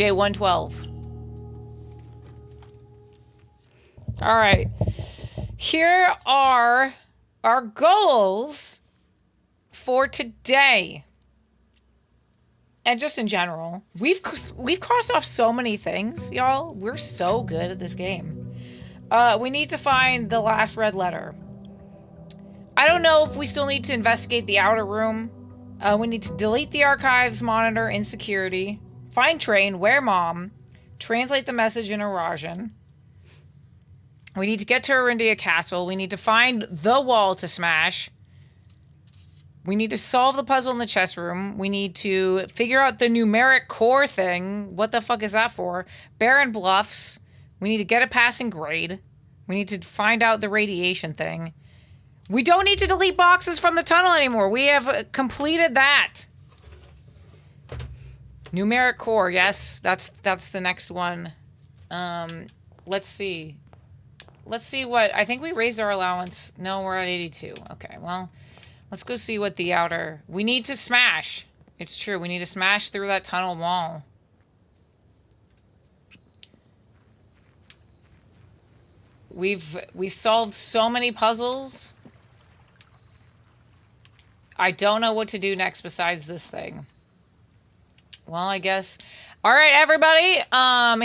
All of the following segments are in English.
Day 112. All right. Here are our goals for today. And just in general, we've crossed off so many things, y'all. We're so good at this game. We need to find the last red letter. I don't know if we still need to investigate the outer room. We need to delete the archives monitor in security, find Train, where Mom, translate the message in Arajan. We need to get to Arindia Castle. We need to find the wall to smash. We need to solve the puzzle in the chess room. We need to figure out the numeric core thing. What the fuck is that for? Baron Bluffs. We need to get a passing grade. We need to find out the radiation thing. We don't need to delete boxes from the tunnel anymore. We have completed that. Numeric core. Yes, that's the next one. Let's see. Let's see what... I think we raised our allowance. No, we're at 82. Okay, well... Let's go see what the outer... We need to smash. It's true. We need to smash through that tunnel wall. We solved so many puzzles. I don't know what to do next besides this thing. Well, I guess... All right, everybody.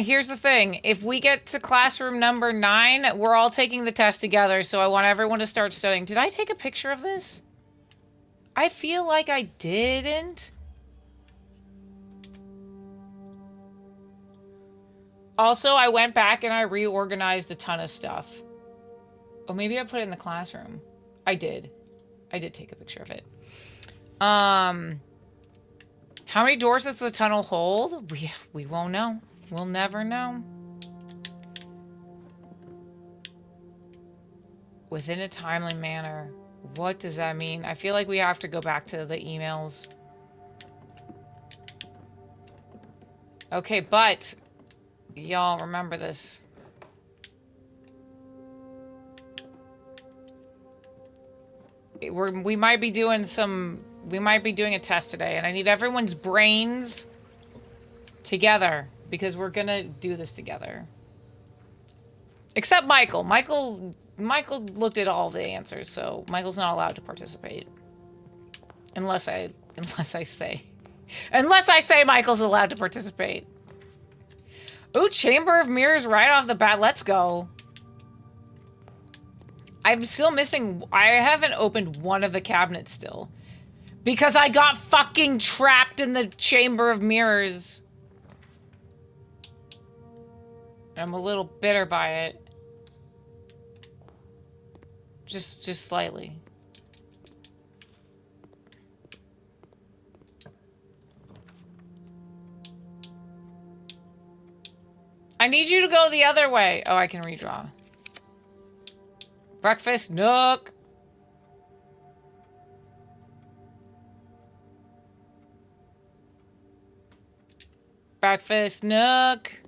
Here's the thing. If we get to classroom number 9, we're all taking the test together, so I want everyone to start studying. Did I take a picture of this? I feel like I didn't. Also, I went back and I reorganized a ton of stuff. Oh, maybe I put it in the classroom. I did. I did take a picture of it. How many doors does the tunnel hold? We won't know. We'll never know. Within a timely manner. What does that mean? I feel like we have to go back to the emails. Okay, but y'all remember this. We might be doing a test today, and I need everyone's brains together because we're gonna do this together. Except Michael. Michael looked at all the answers, so Michael's not allowed to participate. Unless I say Michael's allowed to participate. Ooh, Chamber of Mirrors right off the bat. Let's go. I'm still missing... I haven't opened one of the cabinets still. Because I got fucking trapped in the Chamber of Mirrors. I'm a little bitter by it. Just slightly. I need you to go the other way. Oh, I can redraw. Breakfast nook. Breakfast nook.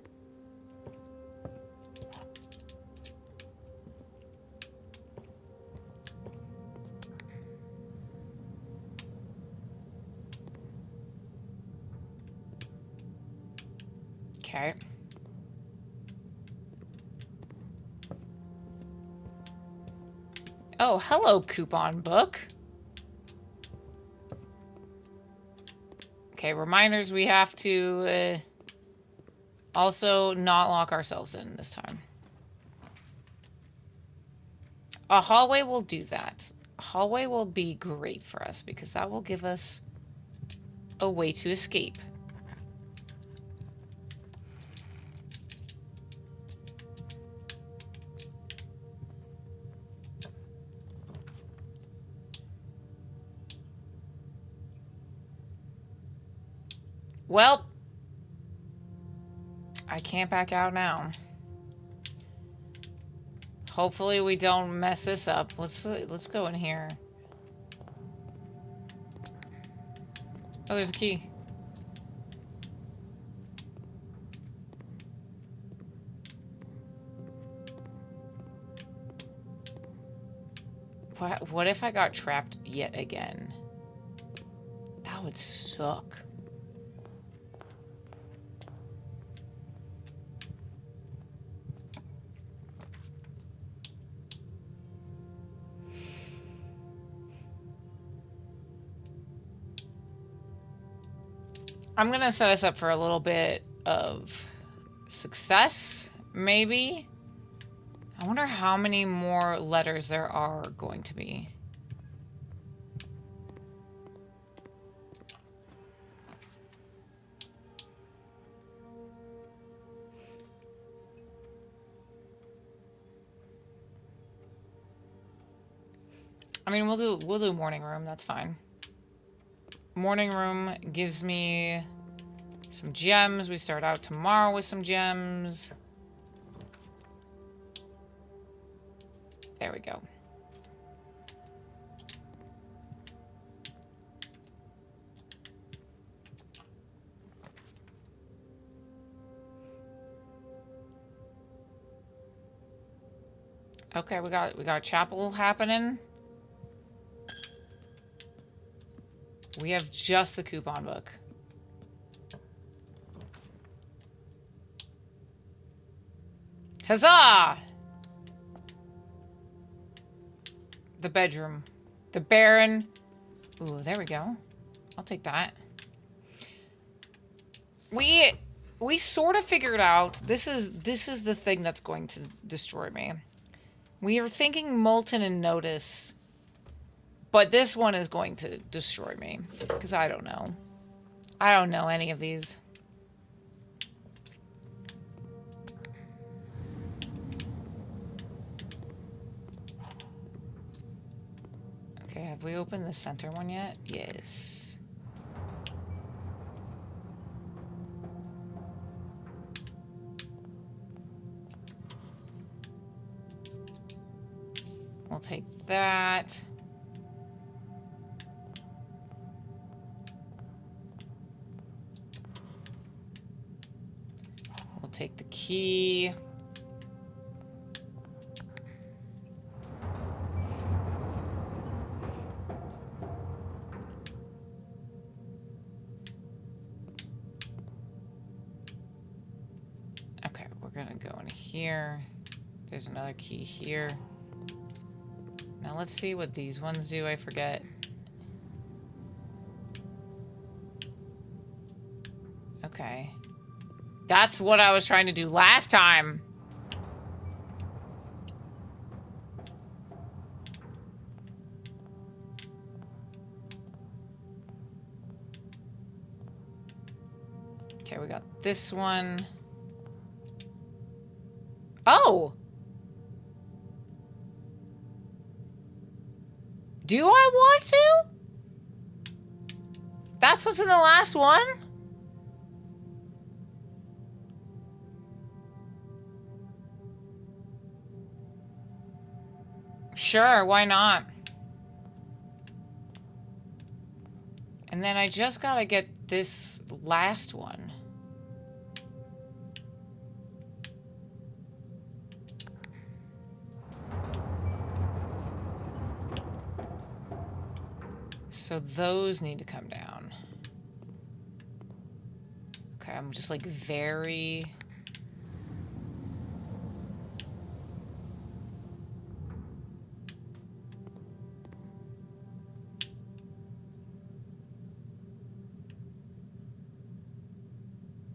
Okay. Oh, hello, coupon book. Okay, reminders we have to also not lock ourselves in this time. A hallway will do that. A hallway will be great for us because that will give us a way to escape. Well, I can't back out now. Hopefully we don't mess this up. Let's go in here. Oh, there's a key. What if I got trapped yet again? That would suck. I'm gonna set us up for a little bit of success, maybe. I wonder how many more letters there are going to be. I mean, we'll do morning room, that's fine. Morning room gives me some gems. We start out tomorrow with some gems. There we go. Okay, we got a chapel happening. We have just the coupon book. Huzzah! The bedroom. The Baron. Ooh, there we go. I'll take that. We sort of figured out this is the thing that's going to destroy me. We are thinking Molten and Notice, but this one is going to destroy me because I don't know. I don't know any of these. Okay, have we opened the center one yet? Yes. We'll take that. We'll take the key. Okay, we're gonna go in here. There's another key here. Now let's see what these ones do. I forget. Okay. That's what I was trying to do last time. Okay, we got this one. Oh! Do I want to? That's what's in the last one? Sure, why not? And then I just gotta get this last one. So those need to come down. Okay, I'm just like very...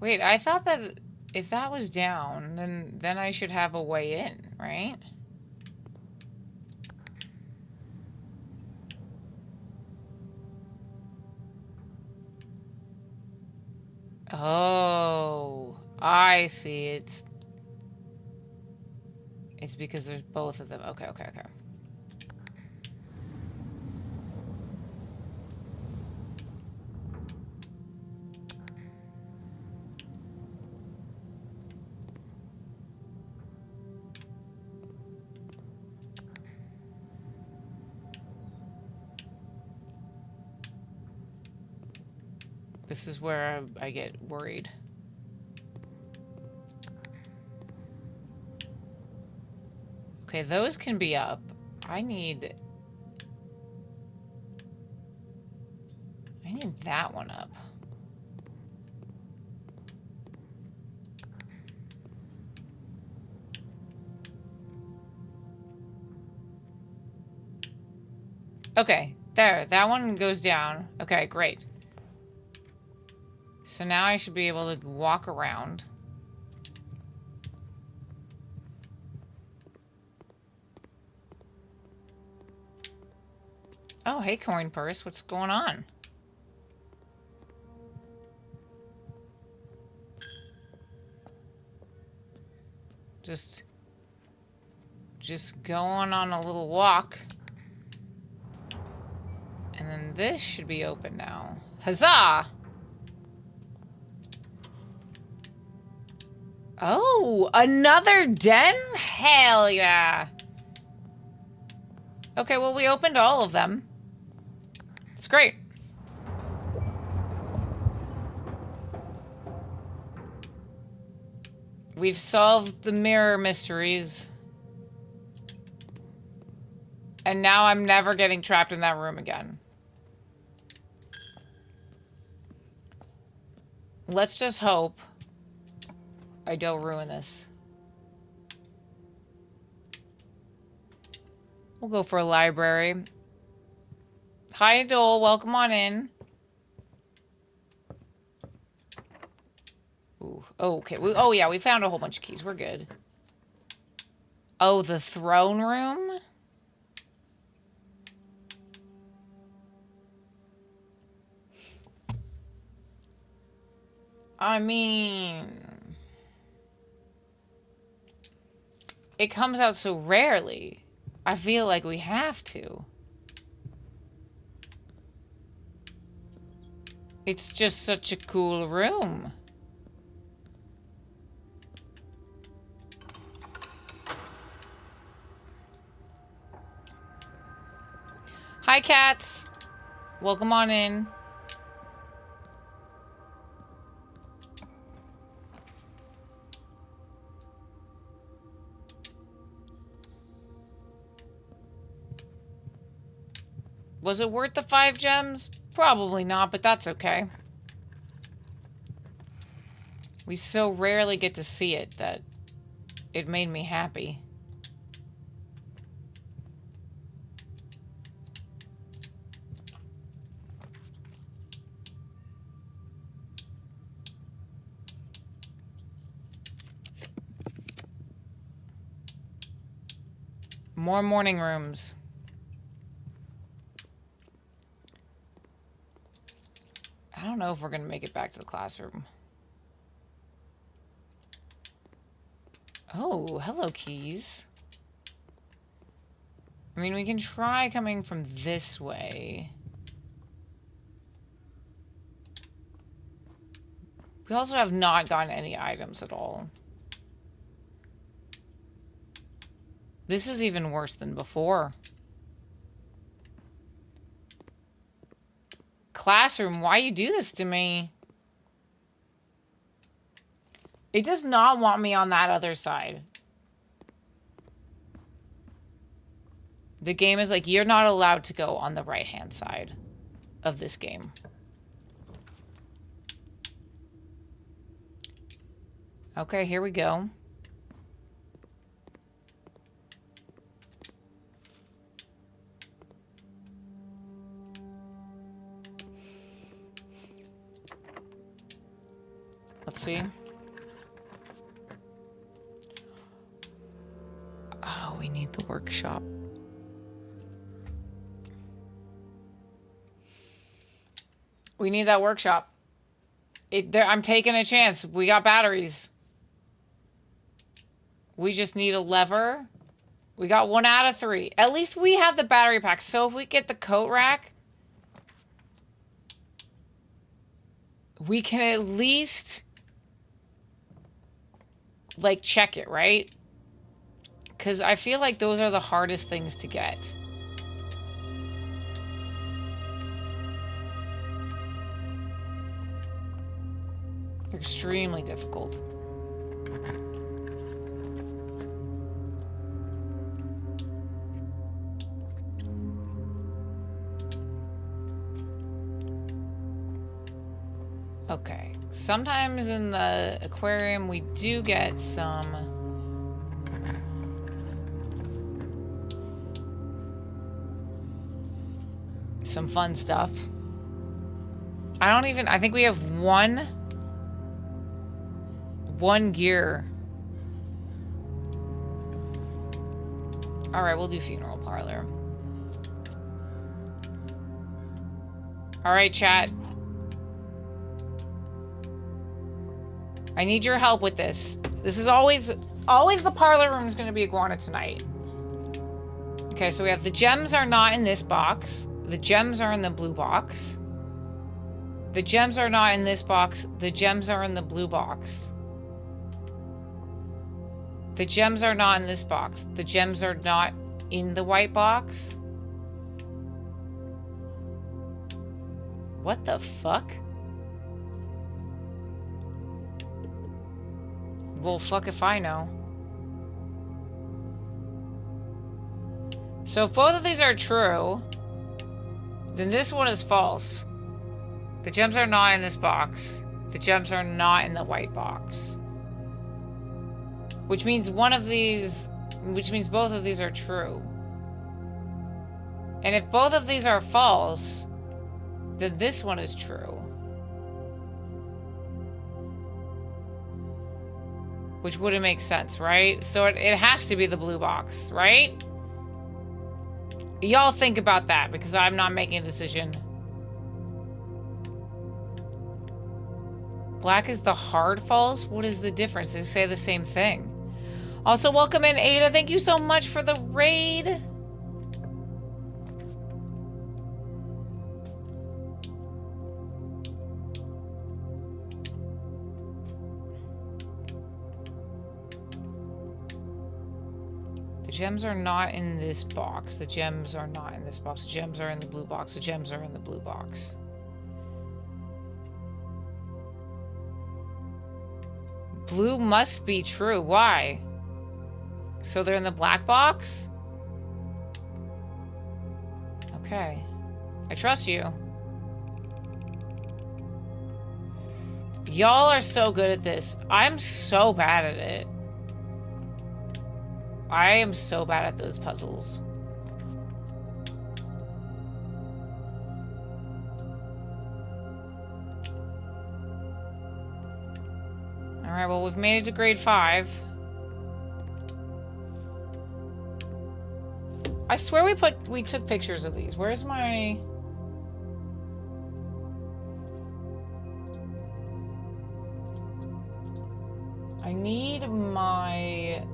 Wait, I thought that if that was down, then I should have a way in, right? Oh, I see. It's because there's both of them. Okay, okay, okay. This is where I get worried. Okay, those can be up. I need that one up. Okay, there. That one goes down. Okay, great. So now I should be able to walk around. Oh, hey, coin purse. What's going on? Just going on a little walk. And then this should be open now. Huzzah! Oh, another den? Hell yeah. Okay, well, we opened all of them. It's great. We've solved the mirror mysteries. And now I'm never getting trapped in that room again. Let's just hope I don't ruin this. We'll go for a library. Hi, Dole. Welcome on in. Ooh. Oh, okay. Oh, yeah. We found a whole bunch of keys. We're good. Oh, the throne room? I mean... It comes out so rarely. I feel like we have to. It's just such a cool room. Hi, cats. Welcome on in. Was it worth the 5 gems? Probably not, but that's okay. We so rarely get to see it that it made me happy. More morning rooms. I don't know if we're going to make it back to the classroom. Oh, hello, keys. I mean, we can try coming from this way. We also have not gotten any items at all. This is even worse than before. Classroom, why you do this to me? It does not want me on that other side. The game is like, you're not allowed to go on the right-hand side of this game. Okay, here we go. Let's see. Oh, we need the workshop. We need that workshop. I'm taking a chance. We got batteries. We just need a lever. We got 1 out of 3. At least we have the battery pack. So if we get the coat rack, we can at least, like, check it, right? Because I feel like those are the hardest things to get. They're extremely difficult. Okay. Sometimes in the aquarium we do get some fun stuff. I think we have 1 1 gear. Alright, we'll do funeral parlor. Alright, chat. I need your help with this. This is always the parlor room is going to be iguana tonight. Okay, so we have the gems are not in this box. The gems are in the blue box. The gems are not in this box. The gems are in the blue box. The gems are not in this box. The gems are not in the white box. What the fuck? Well, fuck if I know. So if both of these are true, then this one is false. The gems are not in this box. The gems are not in the white box. Which means both of these are true. And if both of these are false, then this one is true. Which wouldn't make sense, right? So it has to be the blue box, right? Y'all think about that, because I'm not making a decision. Black is the hard false? What is the difference? They say the same thing. Also, welcome in, Ada. Thank you so much for the raid. The gems are not in this box. The gems are not in this box. The gems are in the blue box. The gems are in the blue box. Blue must be true. Why? So they're in the black box? Okay. I trust you. Y'all are so good at this. I'm so bad at it. I am so bad at those puzzles. Alright, well, we've made it to grade 5. I swear we took pictures of these. Where's my... I need my...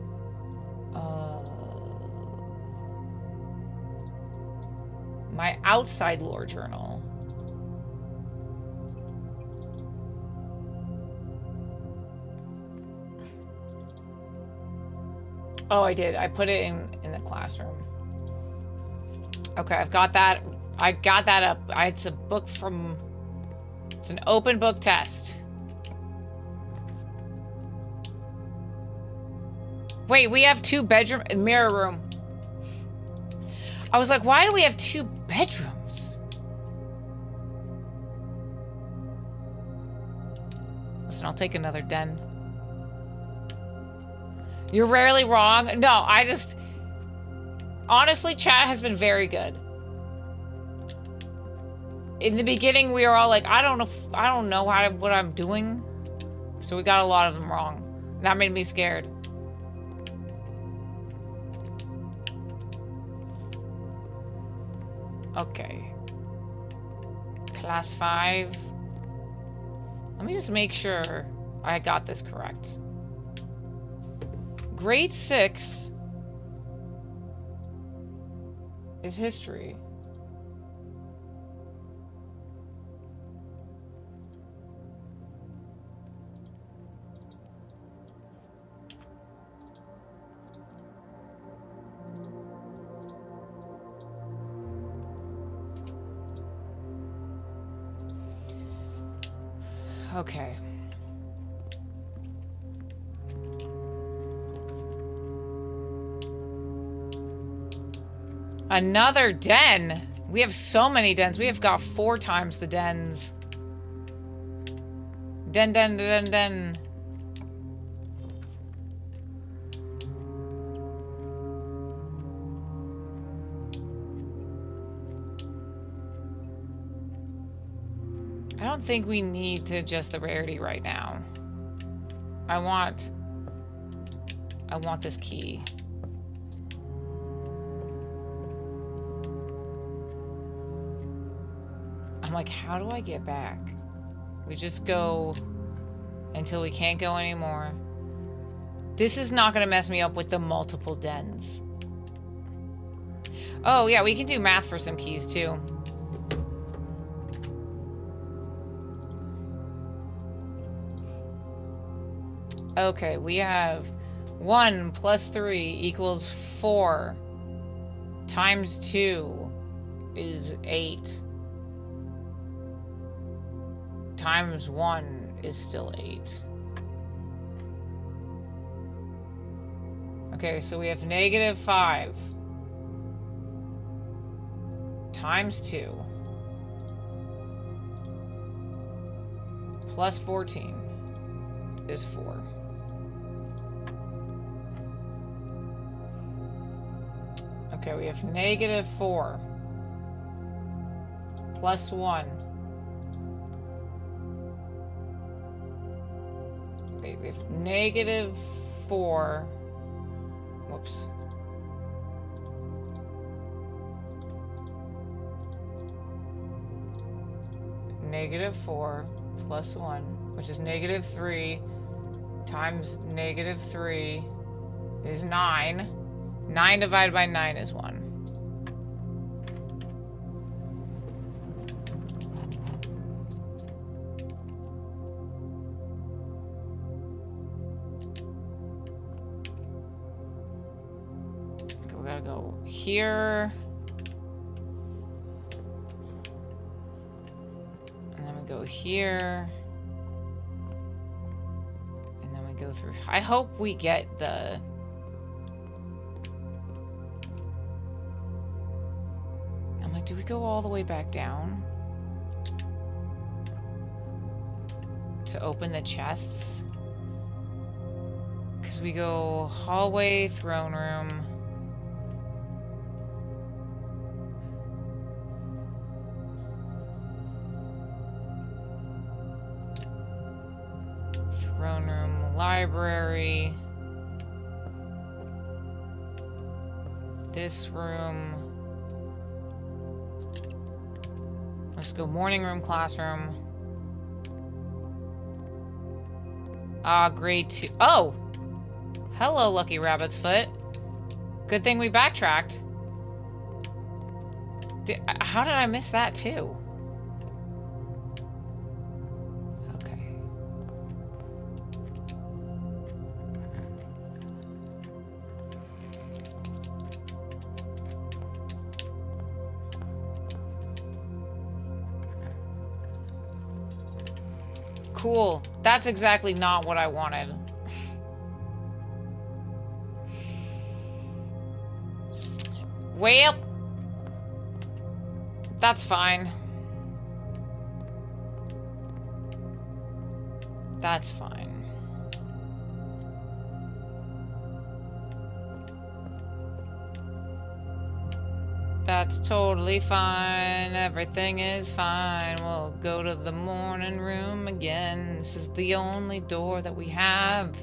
my outside lore journal. Oh, I did. I put it in the classroom. Okay, I've got that. I got that up. It's a book from... It's an open book test. Wait, we have 2 bedroom... Mirror room. I was like, why do we have 2 bedrooms? Listen, I'll take another den. You're rarely wrong. No, I just... Honestly, chat has been very good. In the beginning, we were all like, I don't know what I'm doing. So we got a lot of them wrong. That made me scared. Okay. Class 5. Let me just make sure I got this correct. Grade 6 is history. Okay. Another den? We have so many dens. We have got 4 times the dens. Den, den, den, den. I don't think we need to adjust the rarity right now. I want this key. I'm like, how do I get back? We just go until we can't go anymore. This is not gonna mess me up with the multiple dens. Oh yeah, we can do math for some keys too. Okay, we have 1 plus 3 equals 4. Times 2 is 8. Times 1 is still 8. Okay, so we have -5 times 2 plus 14 is 4. Okay, we have -4 plus 1. Wait, we have -4. Whoops. -4 plus 1, which is -3 times -3 is 9. 9 divided by 9 is 1. Okay, we gotta go here. And then we go here. And then we go through. I hope we get the... Do we go all the way back down to open the chests? Because we go hallway, throne room. Throne room, library. This room. Let's go morning room, classroom. Grade 2. Oh! Hello, Lucky Rabbit's Foot. Good thing we backtracked. How did I miss that too? Okay. Cool. That's exactly not what I wanted. Well, that's fine. That's fine. That's totally fine. Everything is fine. We'll go to the morning room again. This is the only door that we have.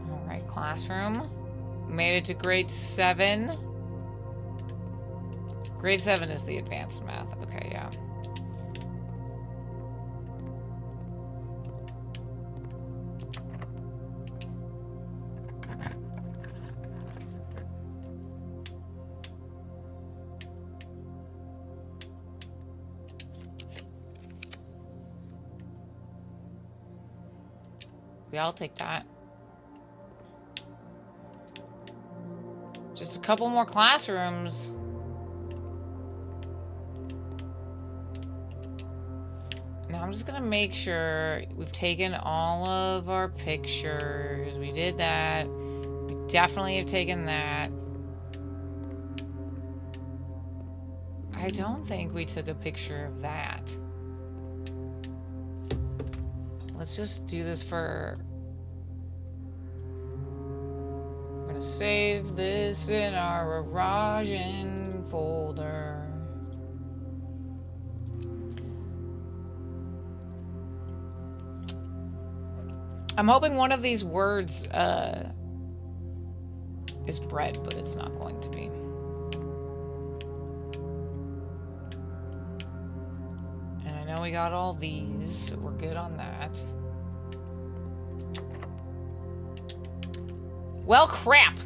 Alright, classroom. Made it to grade 7. Grade 7 is the advanced math. Okay, yeah. I'll take that. Just a couple more classrooms. Now I'm just gonna make sure we've taken all of our pictures. We did that. We definitely have taken that. I don't think we took a picture of that. Let's just do this for... We're gonna save this in our Arajan folder. I'm hoping one of these words is bread, but it's not going to be. And I know we got all these, so we're good on that. Well, crap.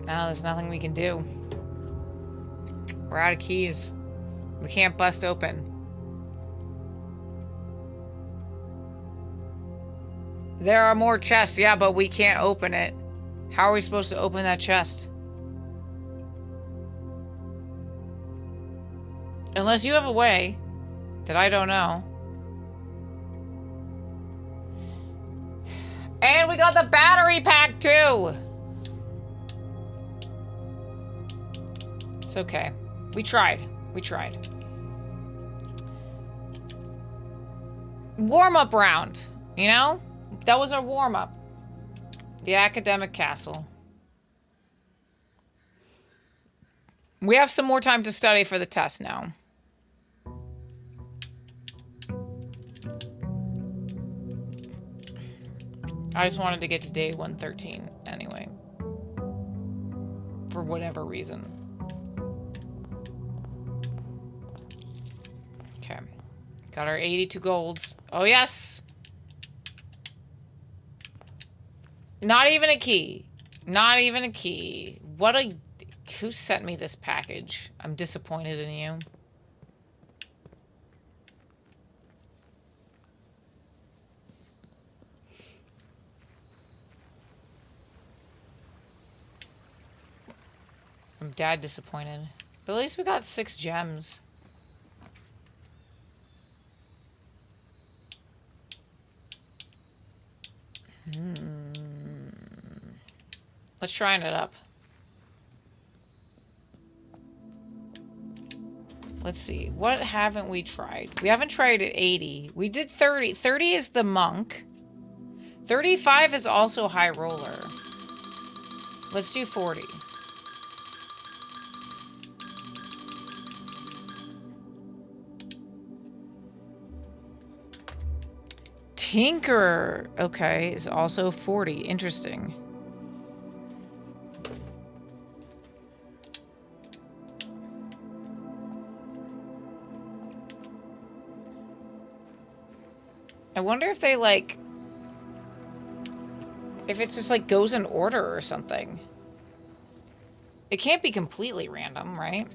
Now there's nothing we can do. We're out of keys. We can't bust open. There are more chests, yeah, but we can't open it. How are we supposed to open that chest? Unless you have a way that I don't know. And we got the battery pack too! It's okay. We tried. We tried. Warm-up round, you know? That was our warm-up. The academic castle. We have some more time to study for the test now. I just wanted to get to day 113 anyway. For whatever reason. Okay. Got our 82 golds. Oh, yes! Not even a key. Not even a key. What a... Who sent me this package? I'm disappointed in you. I'm dad disappointed. But at least we got 6 gems. Let's try it up. Let's see. What haven't we tried? We haven't tried at 80. We did 30. 30 is the monk. 35 is also high roller. Let's do 40. Tinker, okay, is also 40. Interesting. I wonder if they, like... If it's just, like, goes in order or something. It can't be completely random, right?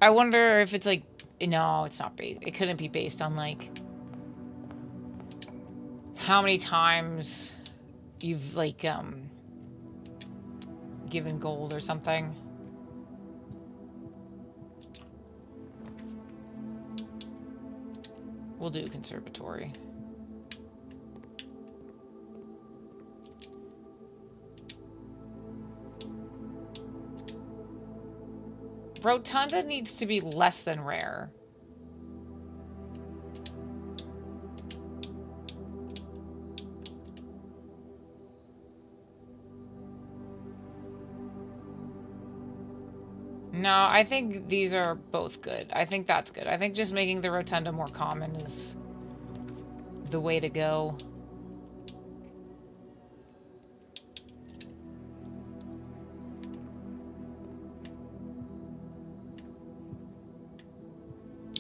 I wonder if it's, like... No, it's not based. It couldn't be based on, like... how many times you've, like, given gold or something. We'll do conservatory. Rotunda needs to be less than rare. No, I think these are both good. I think that's good. I think just making the rotunda more common is the way to go.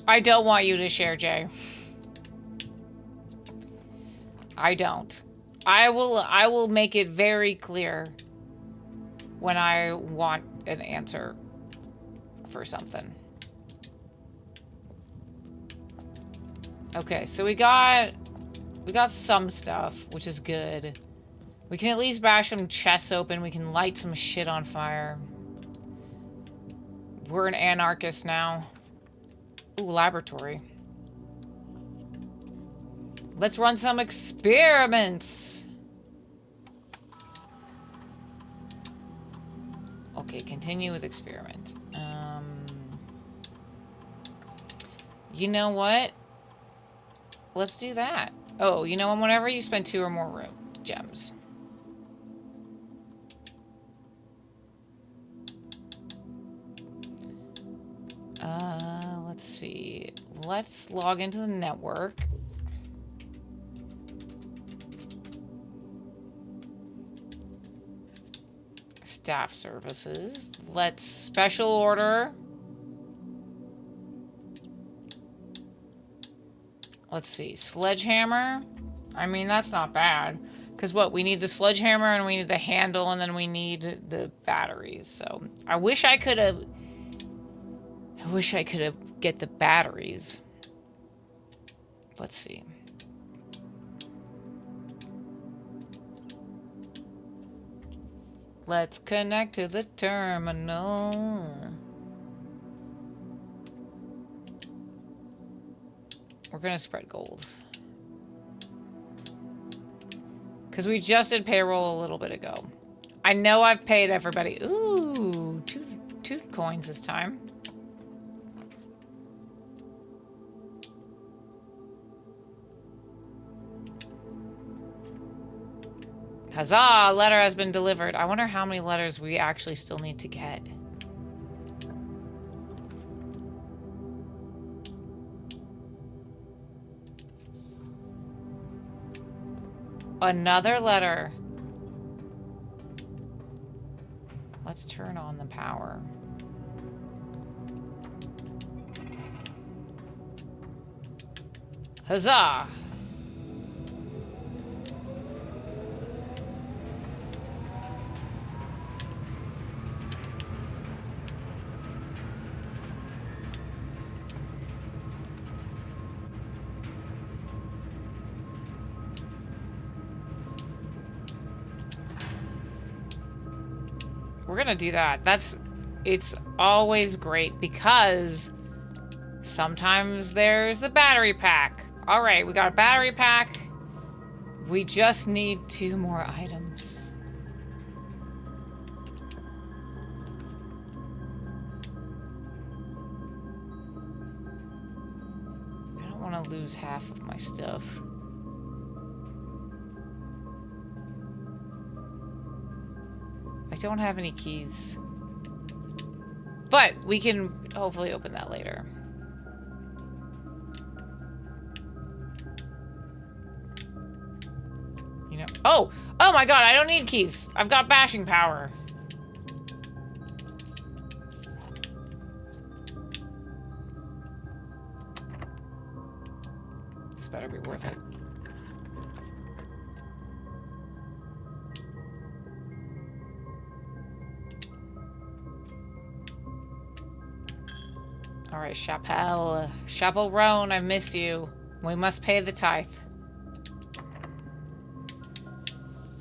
I don't want you to share, Jay. I don't. I will make it very clear when I want an answer for something. Okay, so we got some stuff, which is good. We can at least bash some chests open. We can light some shit on fire. We're an anarchist now. Ooh, laboratory. Let's run some experiments. Okay, continue with experiment. You know what? Let's do that. Oh, you know, whenever you spend 2 or more gems. Let's see. Let's log into the network. Staff services. Let's special order. Let's see. Sledgehammer. I mean, that's not bad. Because what? We need the sledgehammer and we need the handle and then we need the batteries. So I wish I could have get the batteries. Let's see. Let's connect to the terminal. We're gonna spread gold. Because we just did payroll a little bit ago. I know I've paid everybody. Ooh, two coins this time. Huzzah! A letter has been delivered. I wonder how many letters we actually still need to get. Another letter. Let's turn on the power. Huzzah! We're gonna do that. It's always great because sometimes there's the battery pack. All right, we got a battery pack. We just need 2 more items. I don't want to lose half of my stuff. I don't have any keys. But we can hopefully open that later. You know. Oh! Oh my god, I don't need keys. I've got bashing power. This better be worth it. All right, Chapel Roan, I miss you. We must pay the tithe.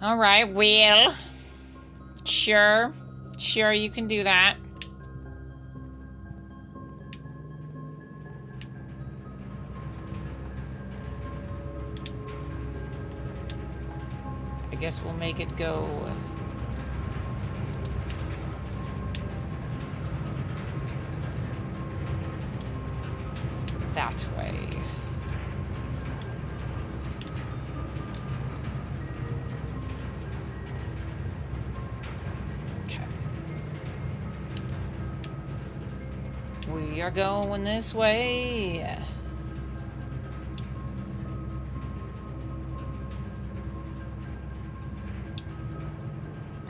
All right, Will. Sure, you can do that. I guess we'll make it go. That way. Okay. We are going this way.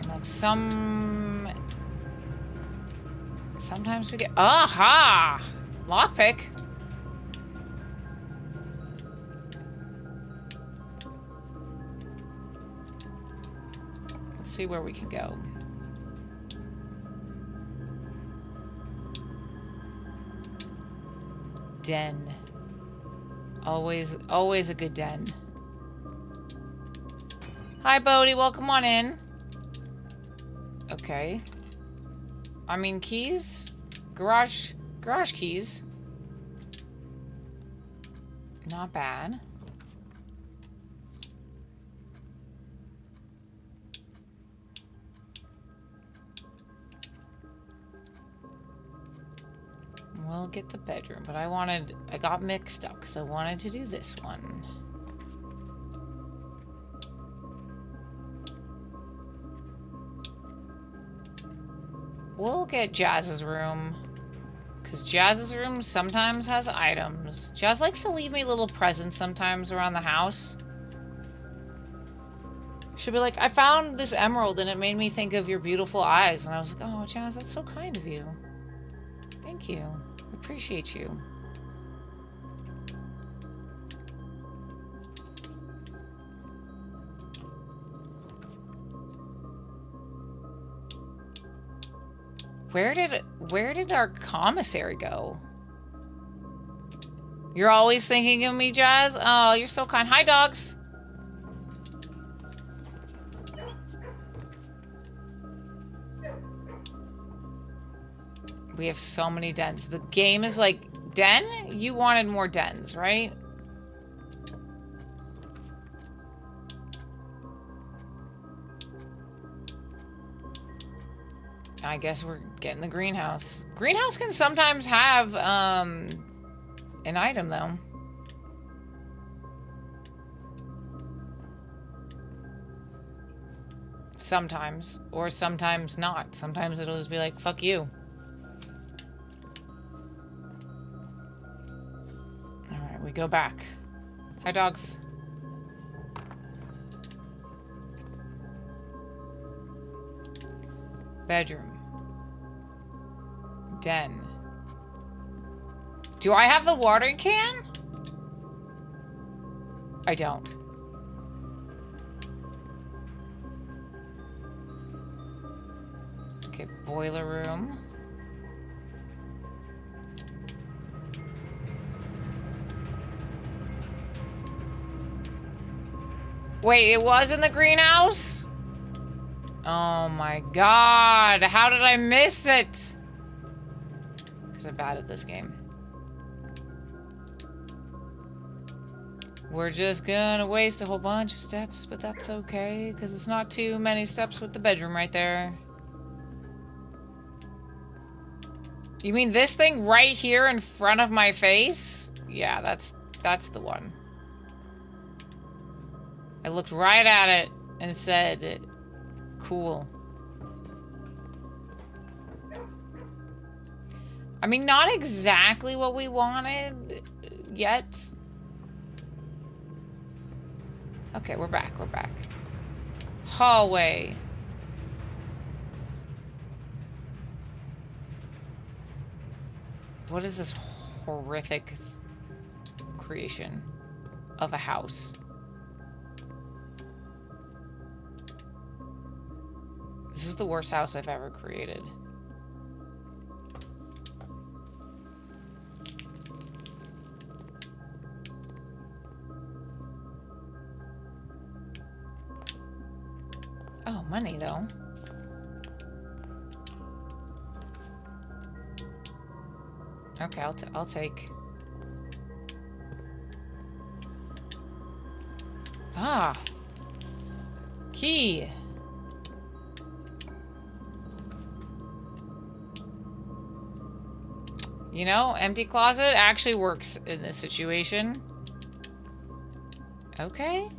Like sometimes we get. Aha! Lockpick. Let's see where we can go. Den. Always a good den. Hi, Bodhi. Welcome on in. Okay. I mean, keys? Garage keys. Not bad. We'll get the bedroom, but I got mixed up because I wanted to do this one. We'll get Jazz's room Because Jazz's room sometimes has items. Jazz likes to leave me little presents sometimes around the house. She'll be like, I found this emerald and it made me think of your beautiful eyes. And I was like, oh, Jazz, that's so kind of you. Thank you. I appreciate you. Where did our commissary go? You're always thinking of me, Jazz? Oh, you're so kind. Hi, dogs. We have so many dens. The game is like, den? You wanted more dens, right? I guess we're getting the greenhouse. Greenhouse can sometimes have, an item, though. Sometimes. Or sometimes not. Sometimes it'll just be like, fuck you. Alright, we go back. Hi, dogs. Bedroom. Den. Do I have the watering can? I don't. Okay, boiler room. Wait, it was in the greenhouse? Oh my god, how did I miss it? Because I'm bad at this game. We're just gonna waste a whole bunch of steps, but that's okay, because it's not too many steps with the bedroom right there. You mean this thing right here in front of my face? Yeah, that's the one. I looked right at it and said, cool. I mean, not exactly what we wanted yet. Okay, we're back, we're back. Hallway. What is this horrific creation of a house? This is the worst house I've ever created. Oh, money though. Okay, I'll take. Ah. Key. You know, empty closet actually works in this situation. Okay.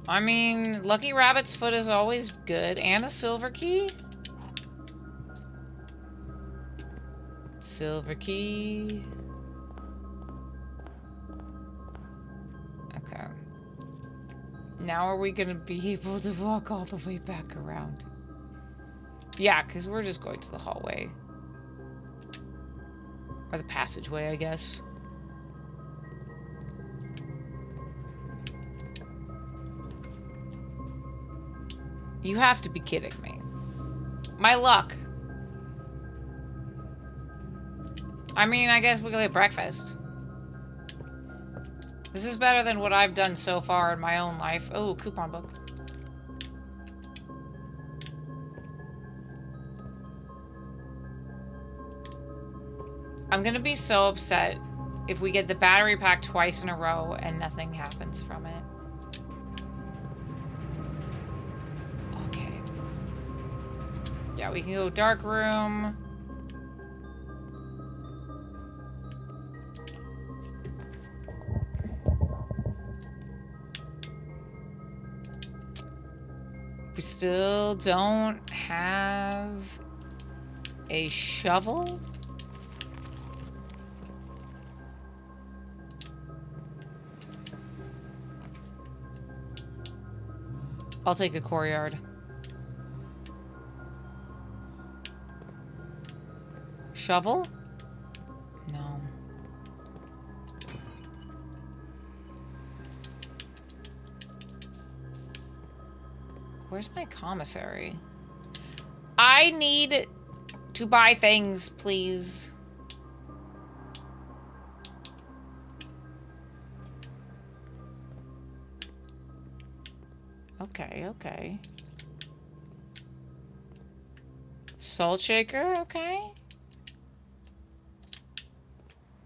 I mean, Lucky Rabbit's foot is always good. And a silver key. Silver key. Okay. Now are we gonna be able to walk all the way back around? Yeah, because we're just going to the hallway. Or the passageway, I guess. You have to be kidding me. My luck. I mean, I guess we can get breakfast. This is better than what I've done so far in my own life. Oh, coupon book. I'm gonna be so upset if we get the battery pack twice in a row and nothing happens from it. Okay. Yeah, we can go dark room. We still don't have a shovel. I'll take a courtyard. Shovel? No. Where's my commissary? I need to buy things, please. Okay, okay. Salt shaker, okay.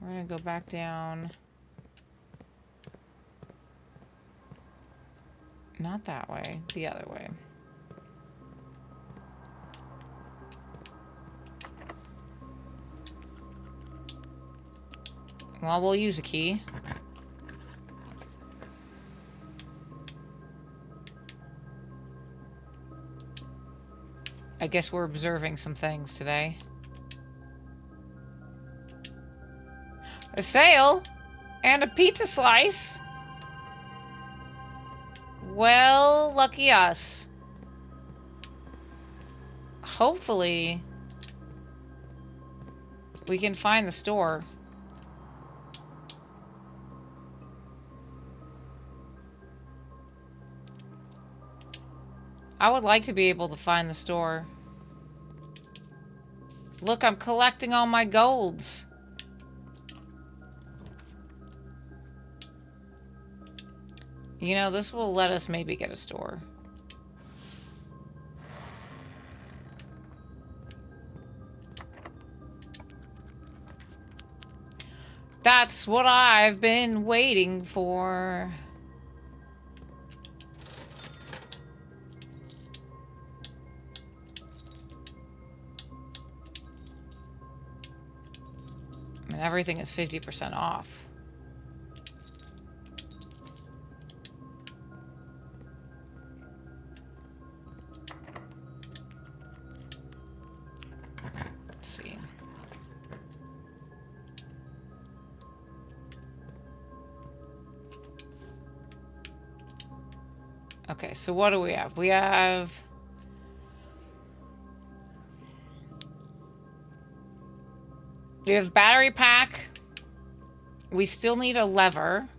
We're gonna go back down. Not that way, the other way. Well, we'll use a key. I guess we're observing some things today. A sale and a pizza slice. Well, lucky us. Hopefully, we can find the store. I would like to be able to find the store. Look, I'm collecting all my golds. You know, this will let us maybe get a store. That's what I've been waiting for. And everything is 50% off. Let's see. Okay, so what do we have? We have... We have battery pack. We still need a lever.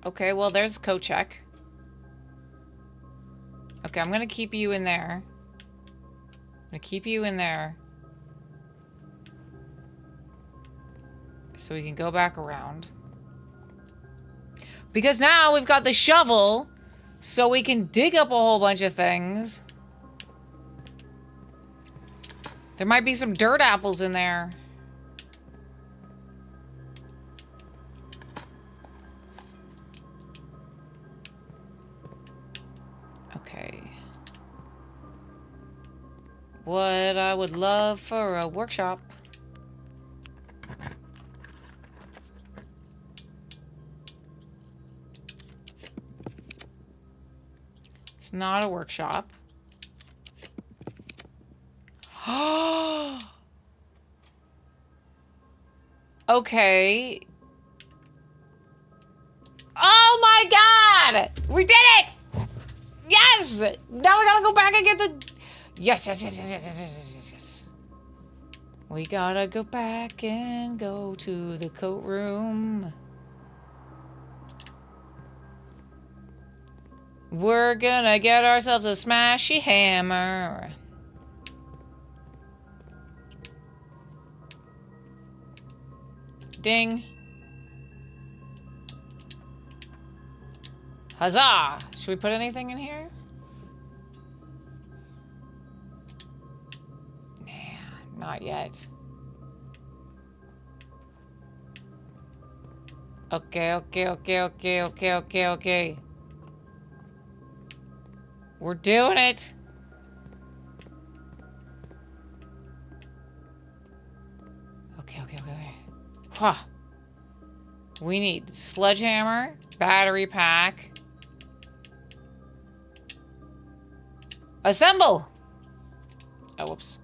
Okay, well, there's coat check. Okay, I'm gonna keep you in there. I'm gonna keep you in there. So we can go back around. Because now we've got the shovel, so we can dig up a whole bunch of things. There might be some dirt apples in there. Okay. What I would love for a workshop. It's not a workshop. Okay. Oh my god! We did it! Yes! Now we gotta go back and get the... Yes, yes, yes, yes, yes, yes, yes, yes, yes. We gotta go back and go to the coat room. We're gonna get ourselves a smashy hammer. Ding. Huzzah! Should we put anything in here? Nah, not yet. Okay, okay, okay, okay, okay, okay, okay. We're doing it! Okay, okay, okay, okay. Huh. We need sledgehammer, battery pack. Assemble! Oh, whoops.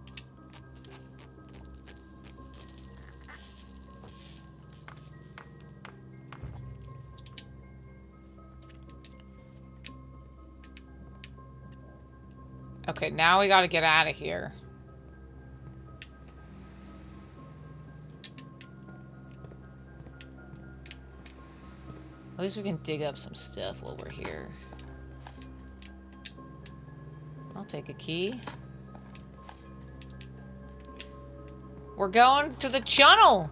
Okay, now we gotta get out of here. At least we can dig up some stuff while we're here. I'll take a key. We're going to the channel!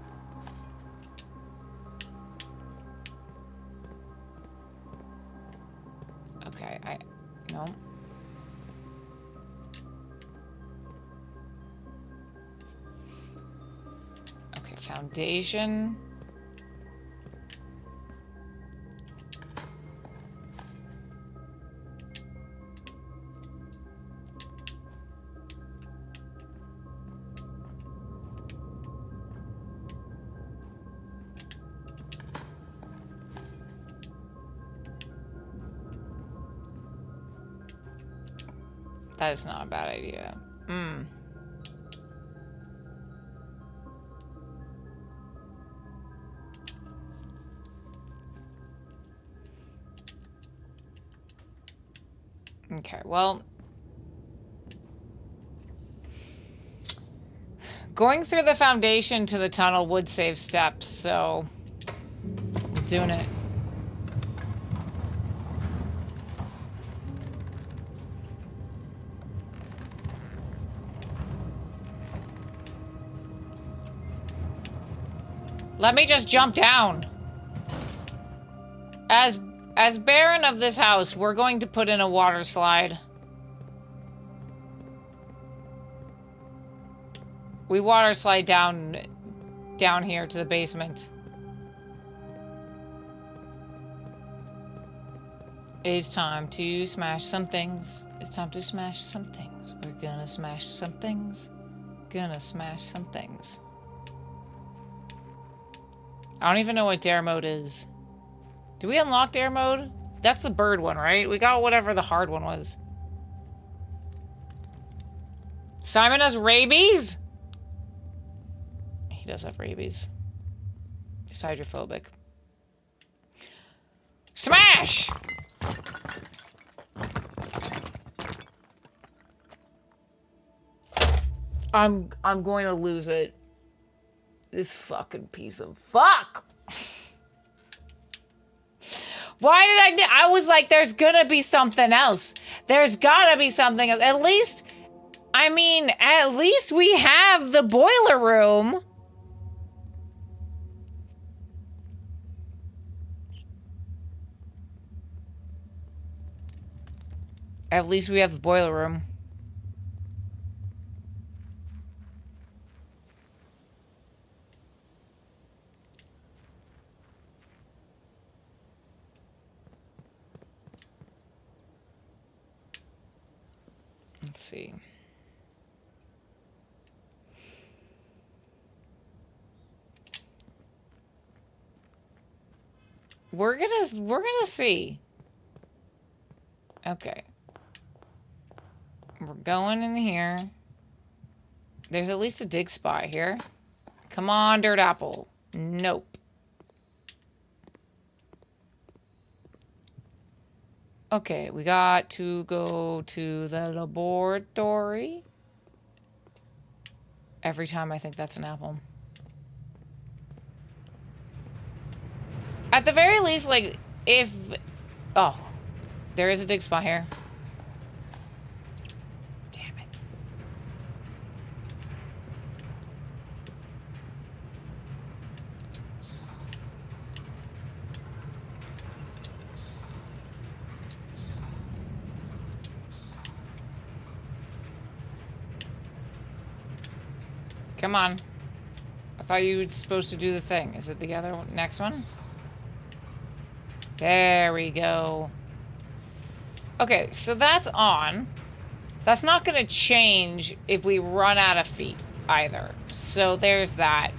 Okay, no. Okay, foundation. That is not a bad idea. Okay, well... going through the foundation to the tunnel would save steps, so... we're doing it. Let me just jump down. As Baron of this house, we're going to put in a water slide. We water slide down here to the basement. It's time to smash some things. It's time to smash some things. We're gonna smash some things. Gonna smash some things. I don't even know what dare mode is. Do we unlock dare mode? That's the bird one, right? We got whatever the hard one was. Simon has rabies? He does have rabies. He's hydrophobic. Smash! I'm going to lose it. This fucking piece of fuck! Why did I was like, there's gonna be something else. There's gotta be something else. At least, I mean, at least we have the boiler room. At least we have the boiler room. Let's see. We're gonna see. Okay. We're going in here. There's at least a dig spot here. Come on, Dirt Apple. Nope. Okay, we got to go to the laboratory. Every time I think that's an apple. At the very least, like, if... oh, there is a dig spot here. Damn it. Come on. I thought you were supposed to do the thing. Is it the other one? Next one? There we go. Okay, so that's on. That's not going to change if we run out of feet either. So there's that.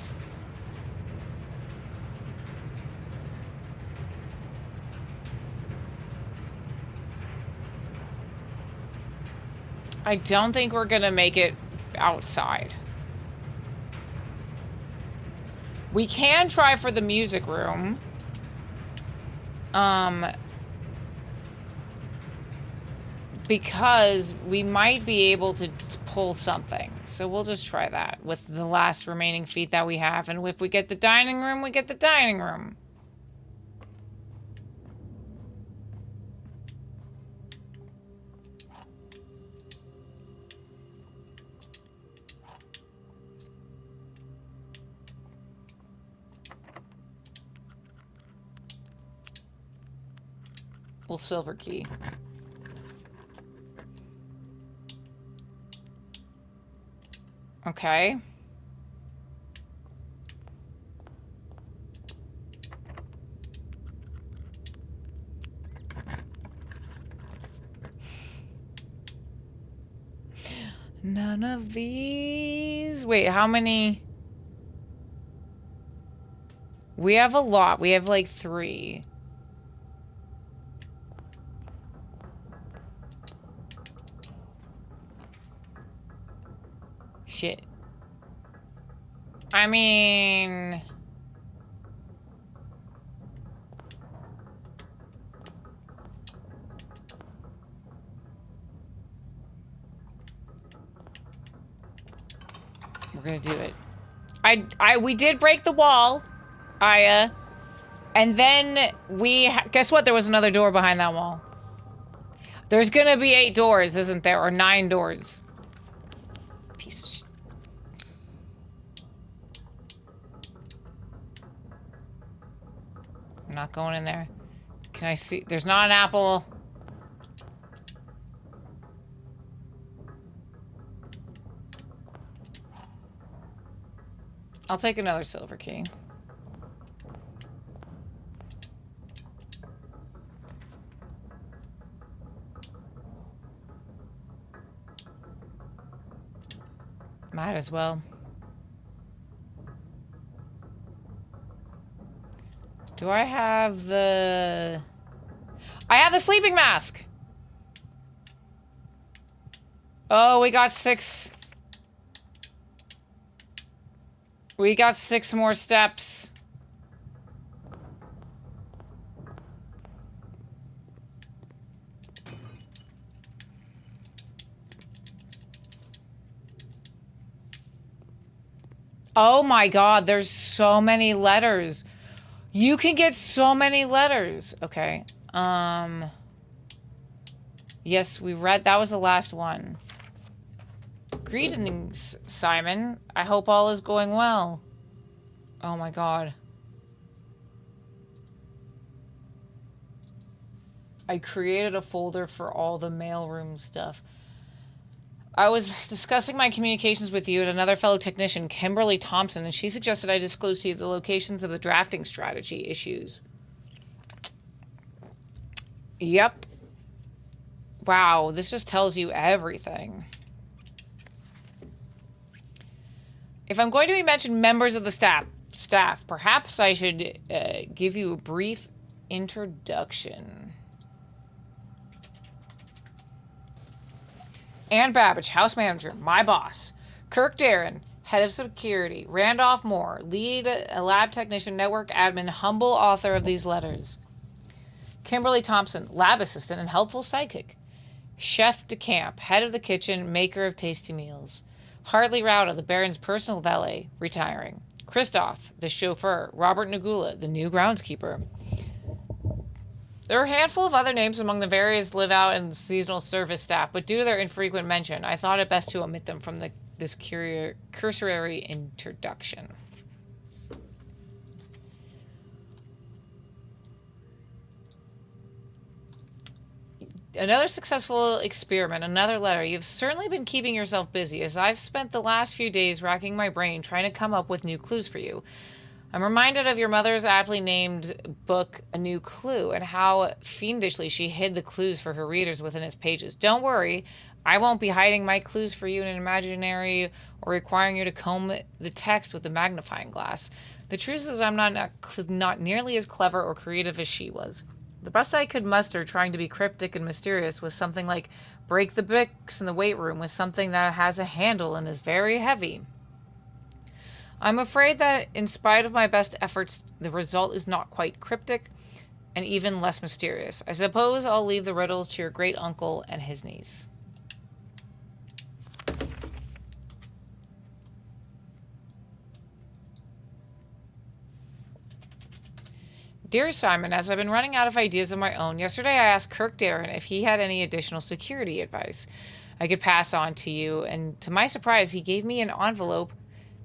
I don't think we're going to make it outside. We can try for the music room. because we might be able to pull something. So we'll just try that with the last remaining feet that we have. And if we get the dining room, we get the dining room. Little silver key. Okay. None of these. Wait, how many? We have a lot. We have like 3. Shit. I mean... We're gonna do it. We did break the wall, Aya. And then guess what? There was another door behind that wall. There's gonna be 8 doors, isn't there? Or 9 doors. Piece of shit. I'm not going in there. Can I see? There's not an apple. I'll take another silver key. Might as well. Do I have the... I have the sleeping mask! Oh, we got 6... We got 6 more steps. Oh my god, there's so many letters. You can get so many letters. Okay. Yes, we read... That was the last one. Greetings, Simon. I hope all is going well. Oh my god. I created a folder for all the mailroom stuff. I was discussing my communications with you and another fellow technician, Kimberly Thompson, and she suggested I disclose to you the locations of the drafting strategy issues. Yep. Wow, this just tells you everything. If I'm going to be mentioned members of the staff, perhaps I should give you a brief introduction. Ann Babbage, house manager, my boss. Kirk Darren, head of security. Randolph Moore, lead lab technician, network admin, humble author of these letters. Kimberly Thompson, lab assistant and helpful sidekick. Chef de camp, head of the kitchen, maker of tasty meals. Hartley Rauda, the Baron's personal valet, retiring. Christoph, the chauffeur. Robert Nagula, the new groundskeeper. There are a handful of other names among the various live-out and seasonal service staff, but due to their infrequent mention, I thought it best to omit them from this cursory introduction. Another successful experiment, another letter. You've certainly been keeping yourself busy, as I've spent the last few days racking my brain trying to come up with new clues for you. I'm reminded of your mother's aptly named book, A New Clue, and how fiendishly she hid the clues for her readers within its pages. Don't worry, I won't be hiding my clues for you in an imaginary or requiring you to comb the text with a magnifying glass. The truth is I'm not nearly as clever or creative as she was. The best I could muster trying to be cryptic and mysterious was something like break the bricks in the weight room with something that has a handle and is very heavy. I'm afraid that in spite of my best efforts, the result is not quite cryptic. and even less mysterious. I suppose I'll leave the riddles to your great uncle and his niece. Dear Simon, as I've been running out of ideas of my own, yesterday I asked Kirk Darren if he had any additional security advice I could pass on to you, and to my surprise, he gave me an envelope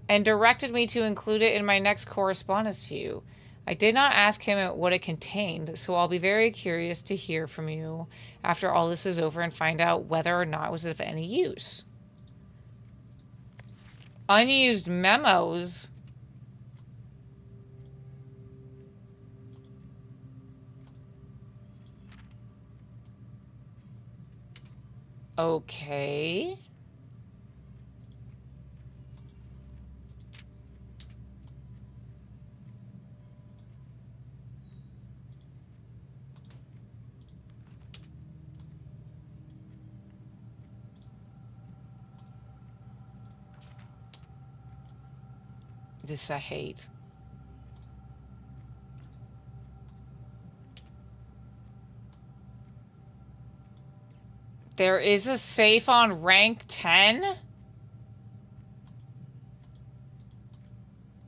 and directed me to include it in my next correspondence to you. I did not ask him what it contained, so I'll be very curious to hear from you after all this is over and find out whether or not it was of any use. Unused memos? Okay. This I hate. There is a safe on rank 10?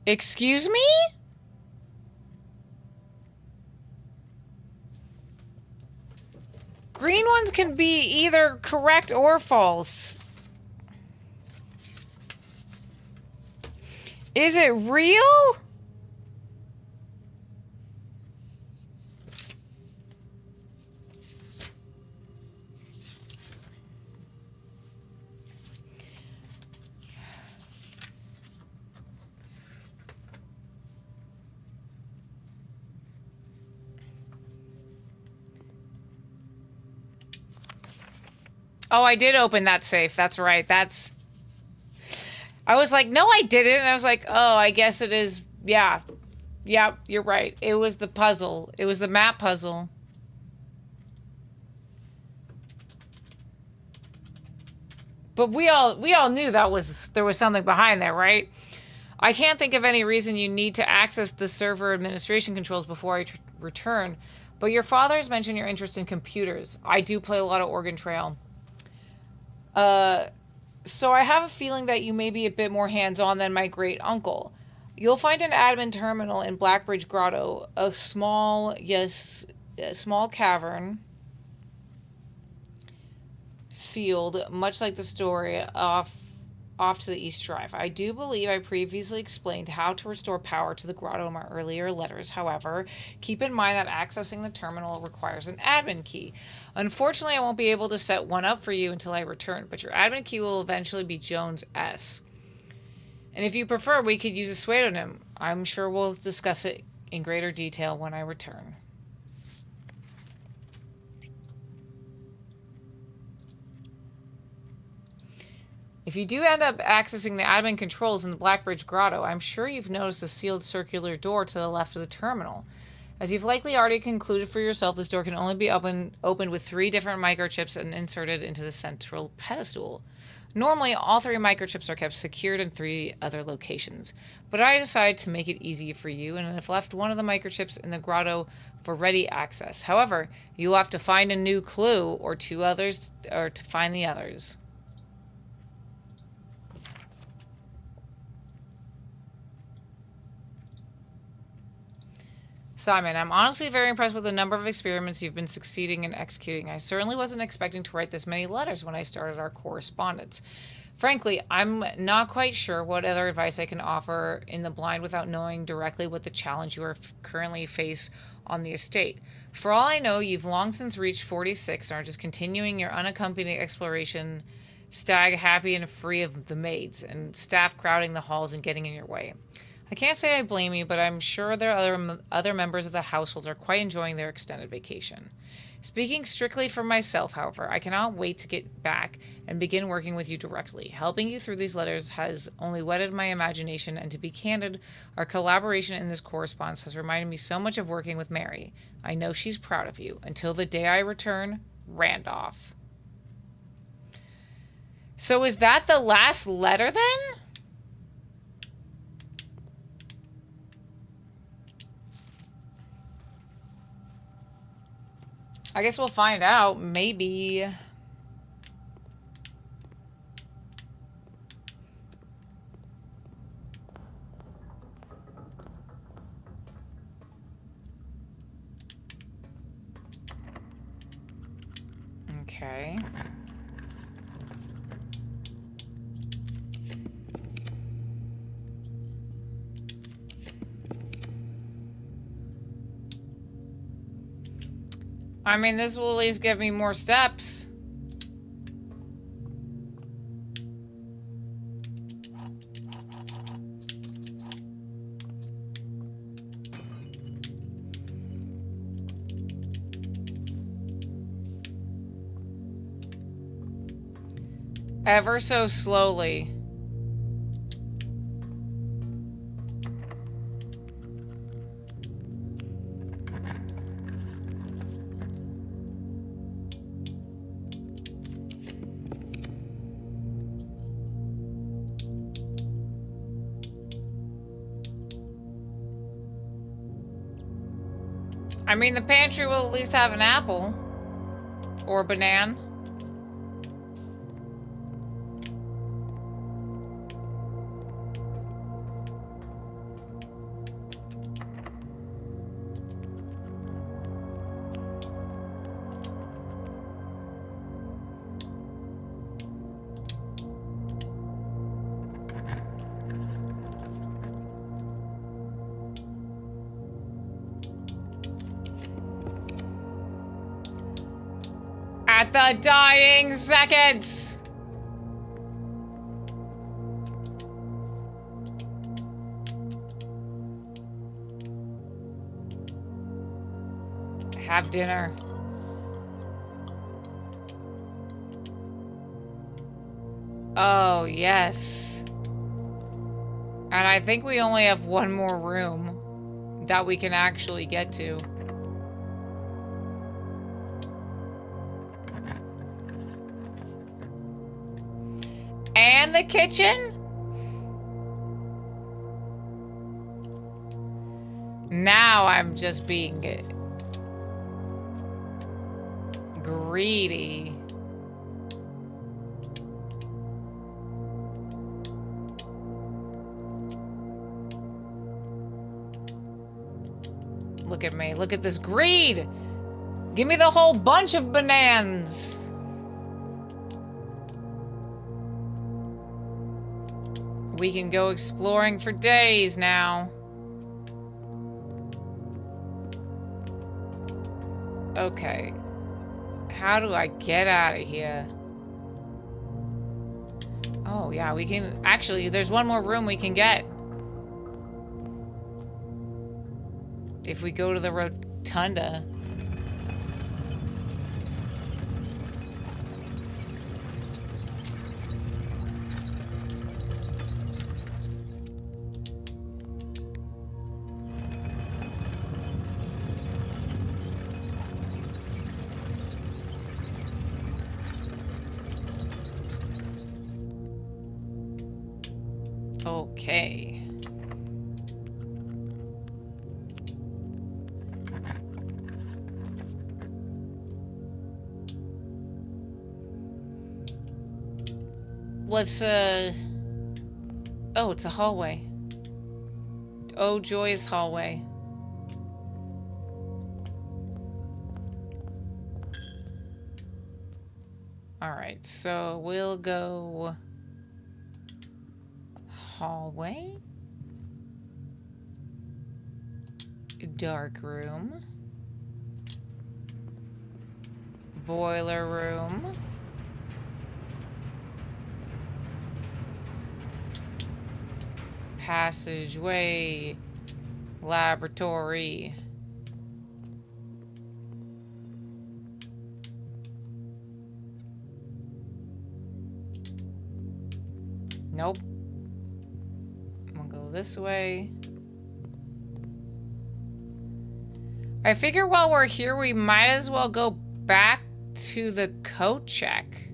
Excuse me? Green ones can be either correct or false. Is it real? Oh, I did open that safe. That's right. I was like, no, I didn't. And I was like, oh, I guess it is. Yeah. Yeah, you're right. It was the puzzle. It was the map puzzle. But we all knew there was something behind there, right? I can't think of any reason you need to access the server administration controls before I return. But your father has mentioned your interest in computers. I do play a lot of Oregon Trail. So I have a feeling that you may be a bit more hands-on than my great uncle. You'll find an admin terminal in Blackbridge Grotto, a small cavern, sealed, much like the story off to the East Drive. I do believe I previously explained how to restore power to the grotto in my earlier letters. However, keep in mind that accessing the terminal requires an admin key. Unfortunately, I won't be able to set one up for you until I return, but your admin key will eventually be Jones S. And if you prefer, we could use a pseudonym. I'm sure we'll discuss it in greater detail when I return. If you do end up accessing the admin controls in the Blackbridge Grotto, I'm sure you've noticed the sealed circular door to the left of the terminal. As you've likely already concluded for yourself, this door can only be opened with 3 different microchips and inserted into the central pedestal. Normally, all 3 microchips are kept secured in 3 other locations, but I decided to make it easy for you and have left one of the microchips in the grotto for ready access. However, you'll have to find a new clue or 2 others, or to find the others. Simon, I'm honestly very impressed with the number of experiments you've been succeeding in executing. I certainly wasn't expecting to write this many letters when I started our correspondence. Frankly, I'm not quite sure what other advice I can offer in the blind without knowing directly what the challenge you are currently face on the estate. For all I know, you've long since reached 46 and are just continuing your unaccompanied exploration, stag happy and free of the maids, and staff crowding the halls and getting in your way. I can't say I blame you, but I'm sure there are other members of the household are quite enjoying their extended vacation. Speaking strictly for myself, however, I cannot wait to get back and begin working with you directly. Helping you through these letters has only whetted my imagination, and to be candid, our collaboration in this correspondence has reminded me so much of working with Mary. I know she's proud of you. Until the day I return, Randolph. So is that the last letter then? I guess we'll find out. Maybe. Okay. I mean, this will at least give me more steps. Ever so slowly. I mean, the pantry will at least have an apple. Or a banana. At the dying seconds! Have dinner. Oh, yes. And I think we only have one more room that we can actually get to. And the kitchen? Now I'm just being greedy. Look at me. Look at this greed. Give me the whole bunch of bananas. We can go exploring for days now. Okay. How do I get out of here? Oh, yeah, we can... Actually, there's one more room we can get. If we go to the rotunda. Okay. Let's, Oh, it's a hallway. Oh, joyous hallway. Alright, so we'll go... hallway. Dark room. Boiler room. Passageway. Laboratory. Nope. We'll go this way. I figure while we're here, we might as well go back to the coat check.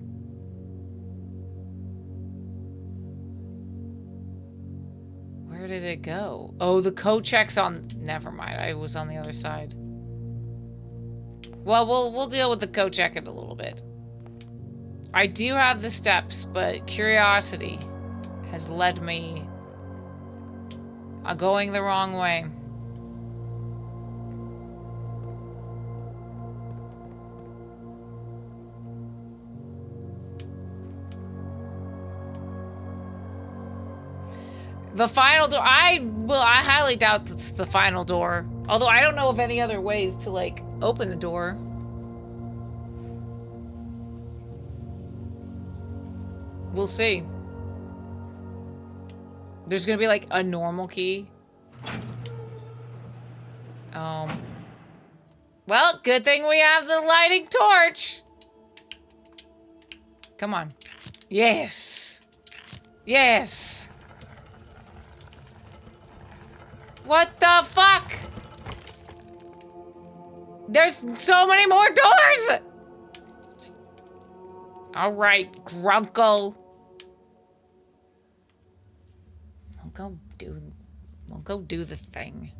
Where did it go? Oh, the coat check's on... Never mind, I was on the other side. Well, we'll deal with the coat jacket a little bit. I do have the steps, but curiosity has led me going the wrong way. The final door, I highly doubt it's the final door. Although I don't know of any other ways to, like, open the door. We'll see. There's gonna be, like, a normal key. Well, good thing we have the lighting torch. Come on. Yes. Yes. What the fuck? There's so many more doors! Alright, Grunkle. We'll go do the thing.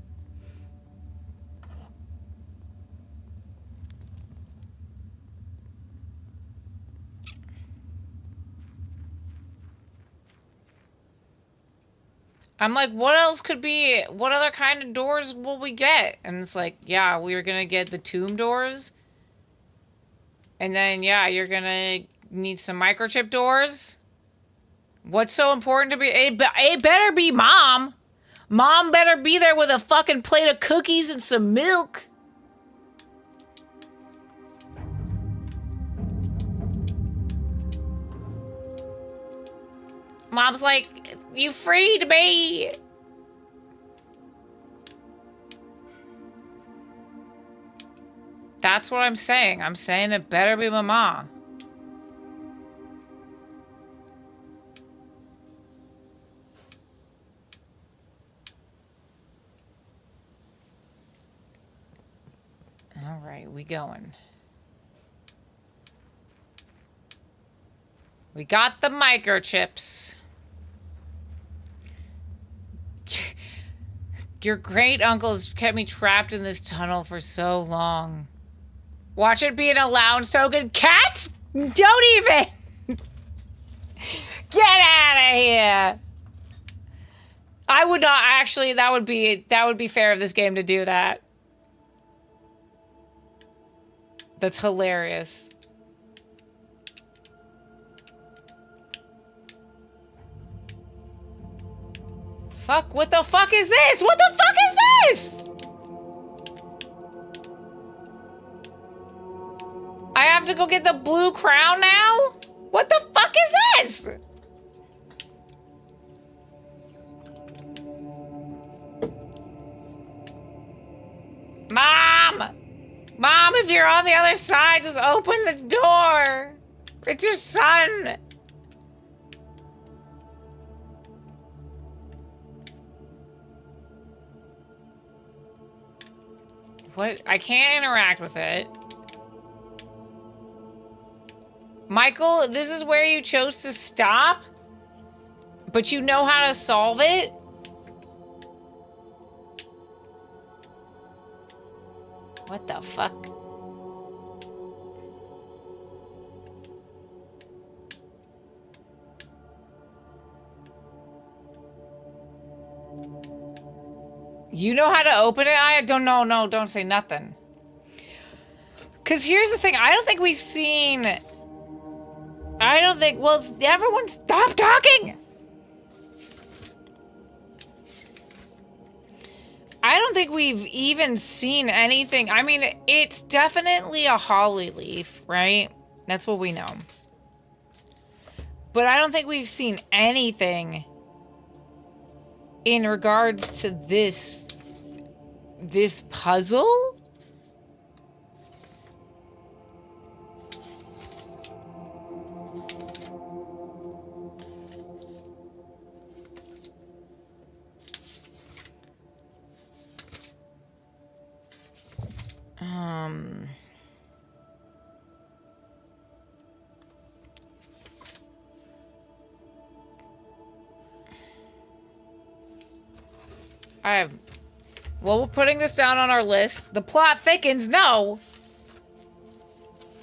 I'm like, what else could be, what other kind of doors will we get? And it's like, yeah, we're gonna get the tomb doors. And then, yeah, you're gonna need some microchip doors. What's so important to be, it better be Mom. Mom better be there with a fucking plate of cookies and some milk. Mom's like, you freed me. That's what I'm saying. I'm saying it better be Mama. All right, we going. We got the microchips. Your great uncle's kept me trapped in this tunnel for so long. Watch it be an allowance token. Cats? Don't even! Get out of here! I would not actually, that would be fair of this game to do that. That's hilarious. Fuck, what the fuck is this? What the fuck is this? I have to go get the blue crown now? What the fuck is this? Mom! Mom, if you're on the other side, just open the door. It's your son. What? I can't interact with it. Michael, this is where you chose to stop? But you know how to solve it? What the fuck? You know how to open it? I don't know. No, don't say nothing. Because here's the thing. I don't think we've seen... I don't think... Well, everyone stop talking! I don't think we've even seen anything. I mean, it's definitely a holly leaf, right? That's what we know. But I don't think we've seen anything in regards to this puzzle. Well, we're putting this down on our list. The plot thickens, no.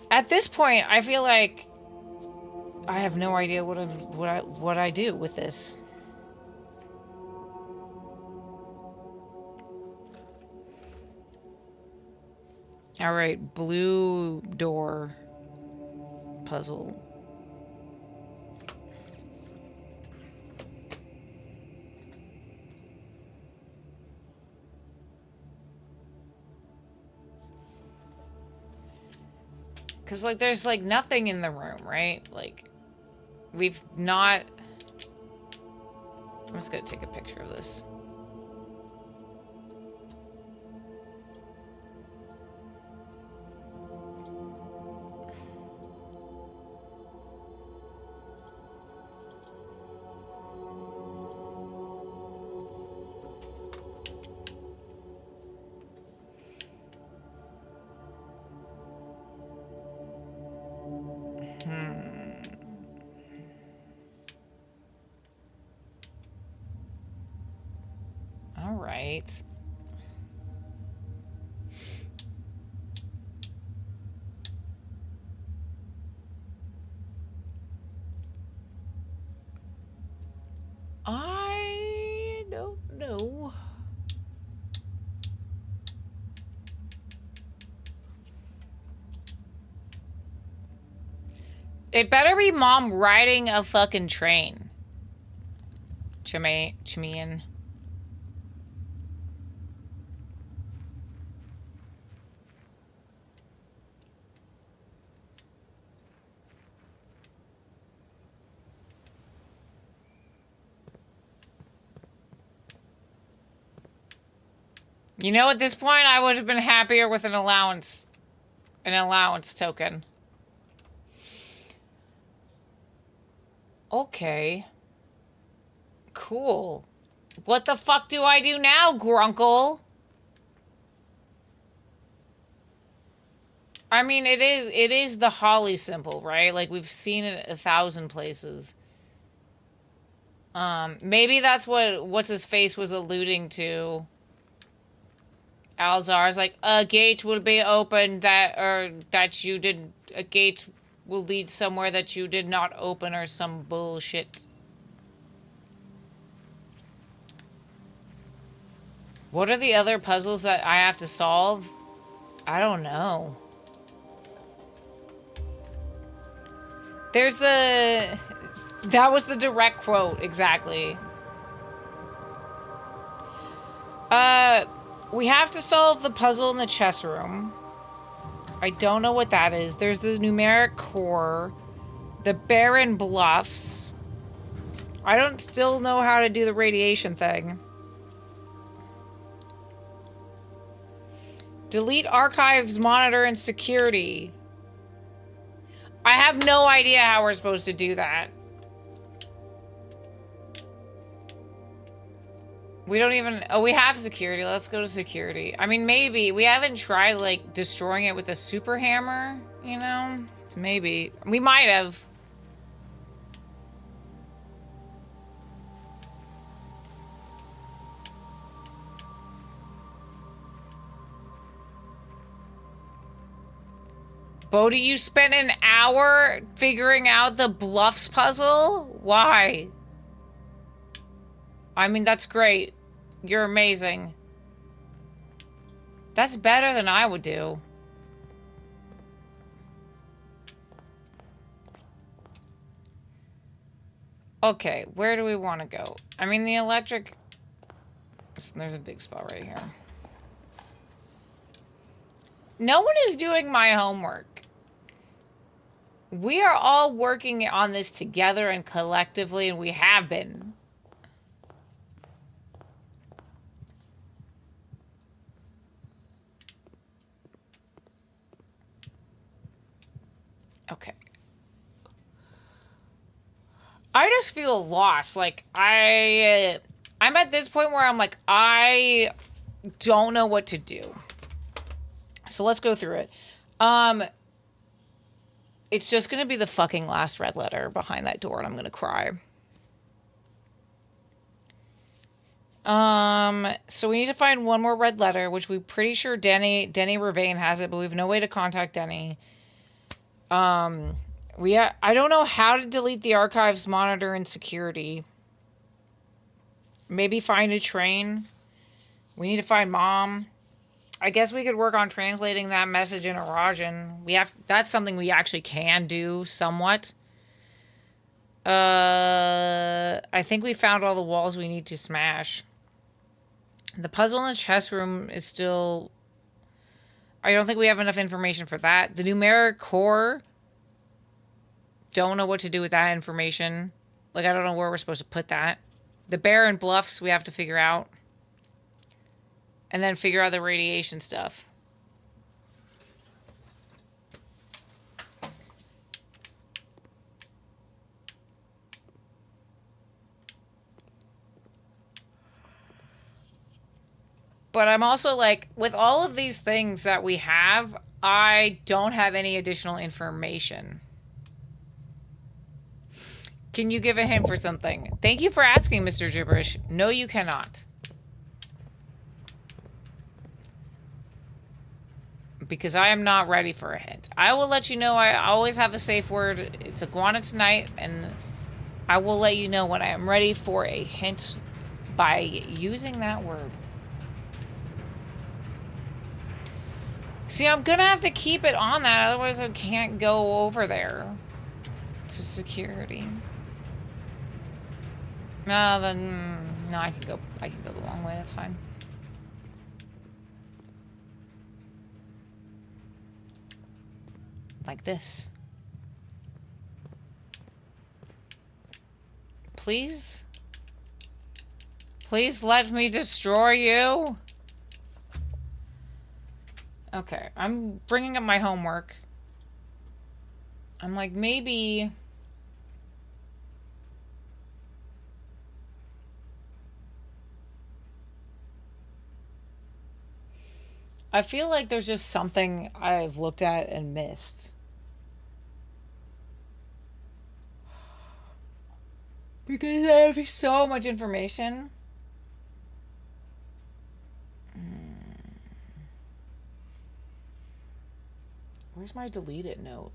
At this point, I feel like I have no idea what I do with this. All right, blue door puzzle. Because, like, there's, like, nothing in the room, right? Like, we've not... I'm just gonna take a picture of this. All right. I don't know. It better be mom riding a fucking train. Chimian. You know, at this point, I would have been happier with an allowance token. Okay. Cool. What the fuck do I do now, Grunkle? I mean, it is the Holly symbol, right? Like, we've seen it 1,000 places. Maybe that's what's his face was alluding to. Alzar's like, a gate will be opened that you did, a gate will lead somewhere that you did not open, or some bullshit. What are the other puzzles that I have to solve? I don't know. There's the... That was the direct quote, exactly. We have to solve the puzzle in the chess room. I don't know what that is. There's the numeric core. The barren bluffs. I don't still know how to do the radiation thing. Delete archives, monitor, and security. I have no idea how we're supposed to do that. We don't even... Oh, we have security. Let's go to security. I mean, maybe. We haven't tried, like, destroying it with a super hammer, you know? Maybe. We might have. Bodhi, you spent an hour figuring out the bluffs puzzle? Why? I mean, that's great. You're amazing. That's better than I would do. Okay, where do we want to go? I mean, the electric... There's a dig spot right here. No one is doing my homework. We are all working on this together and collectively, and we have been. Okay. I just feel lost. Like, I'm at this point where I'm like, I don't know what to do. So let's go through it. It's just going to be the fucking last red letter behind that door, and I'm going to cry. So we need to find one more red letter, which we're pretty sure Denny Ravane has it, but we have no way to contact Denny. I don't know how to delete the archives, monitor, and security. Maybe find a train. We need to find Mom. I guess we could work on translating that message in Arajan. That's something we actually can do somewhat. I think we found all the walls we need to smash. The puzzle in the chess room is still... I don't think we have enough information for that. The numeric core... Don't know what to do with that information. Like, I don't know where we're supposed to put that. The bear and bluffs we have to figure out. And then figure out the radiation stuff. But I'm also like, with all of these things that we have, I don't have any additional information. Can you give a hint for something? Thank you for asking, Mr. Gibberish. No, you cannot. Because I am not ready for a hint. I will let you know. I always have a safe word. It's iguana tonight, and I will let you know when I am ready for a hint by using that word. See, I'm gonna have to keep it on that, otherwise I can't go over there to security. No, then no, I can go the long way. That's fine. Like this. Please? Please let me destroy you? Okay, I'm bringing up my homework. I'm like, maybe... I feel like there's just something I've looked at and missed. Because I have so much information. Where's my deleted note?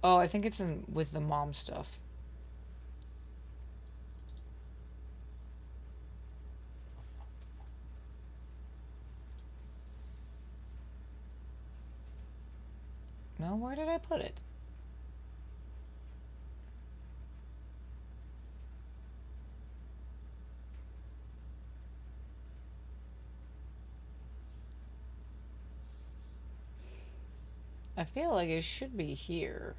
Oh, I think it's in with the mom stuff. No, where did I put it? I feel like it should be here.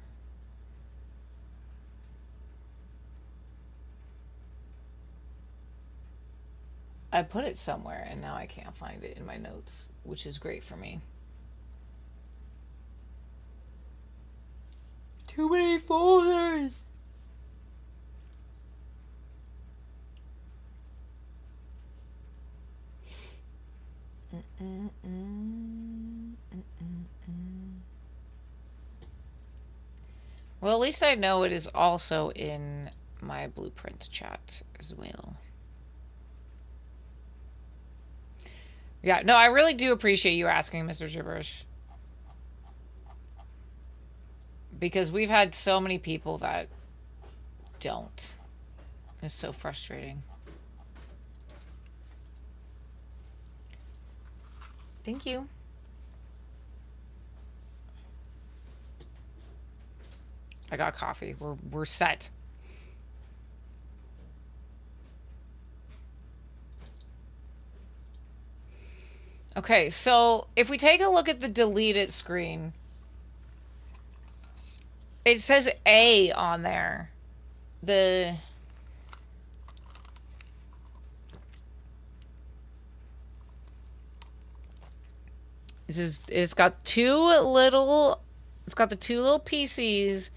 I put it somewhere and now I can't find it in my notes, which is great for me. Too many folders! Well, at least I know it is also in my blueprint chat as well. Yeah, no, I really do appreciate you asking, Mr. Gibberish. Because we've had so many people that don't. It's so frustrating. Thank you. I got coffee. We're set. Okay, so if we take a look at the deleted screen, it says A on there. It says it's got the two little PCs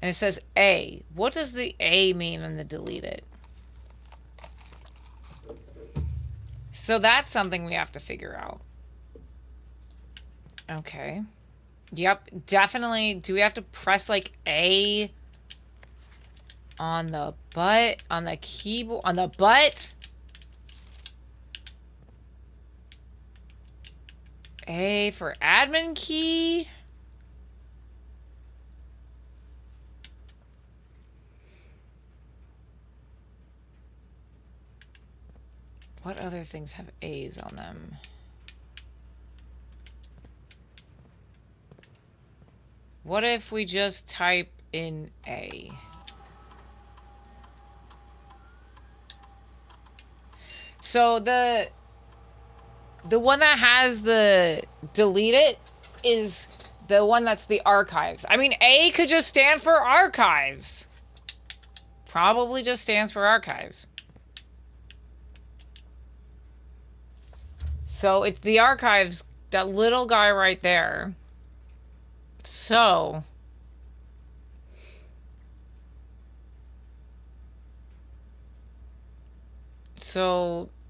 and it says A. What does the A mean in the deleted? So that's something we have to figure out. Okay. Yep, definitely. Do we have to press like A on the butt, on the keyboard, on the butt? A for admin key? What other things have A's on them? What if we just type in A? So the one that has the delete it is the one that's the archives. I mean, A could just stand for archives. Probably just stands for archives. So it's the archives, that little guy right there. So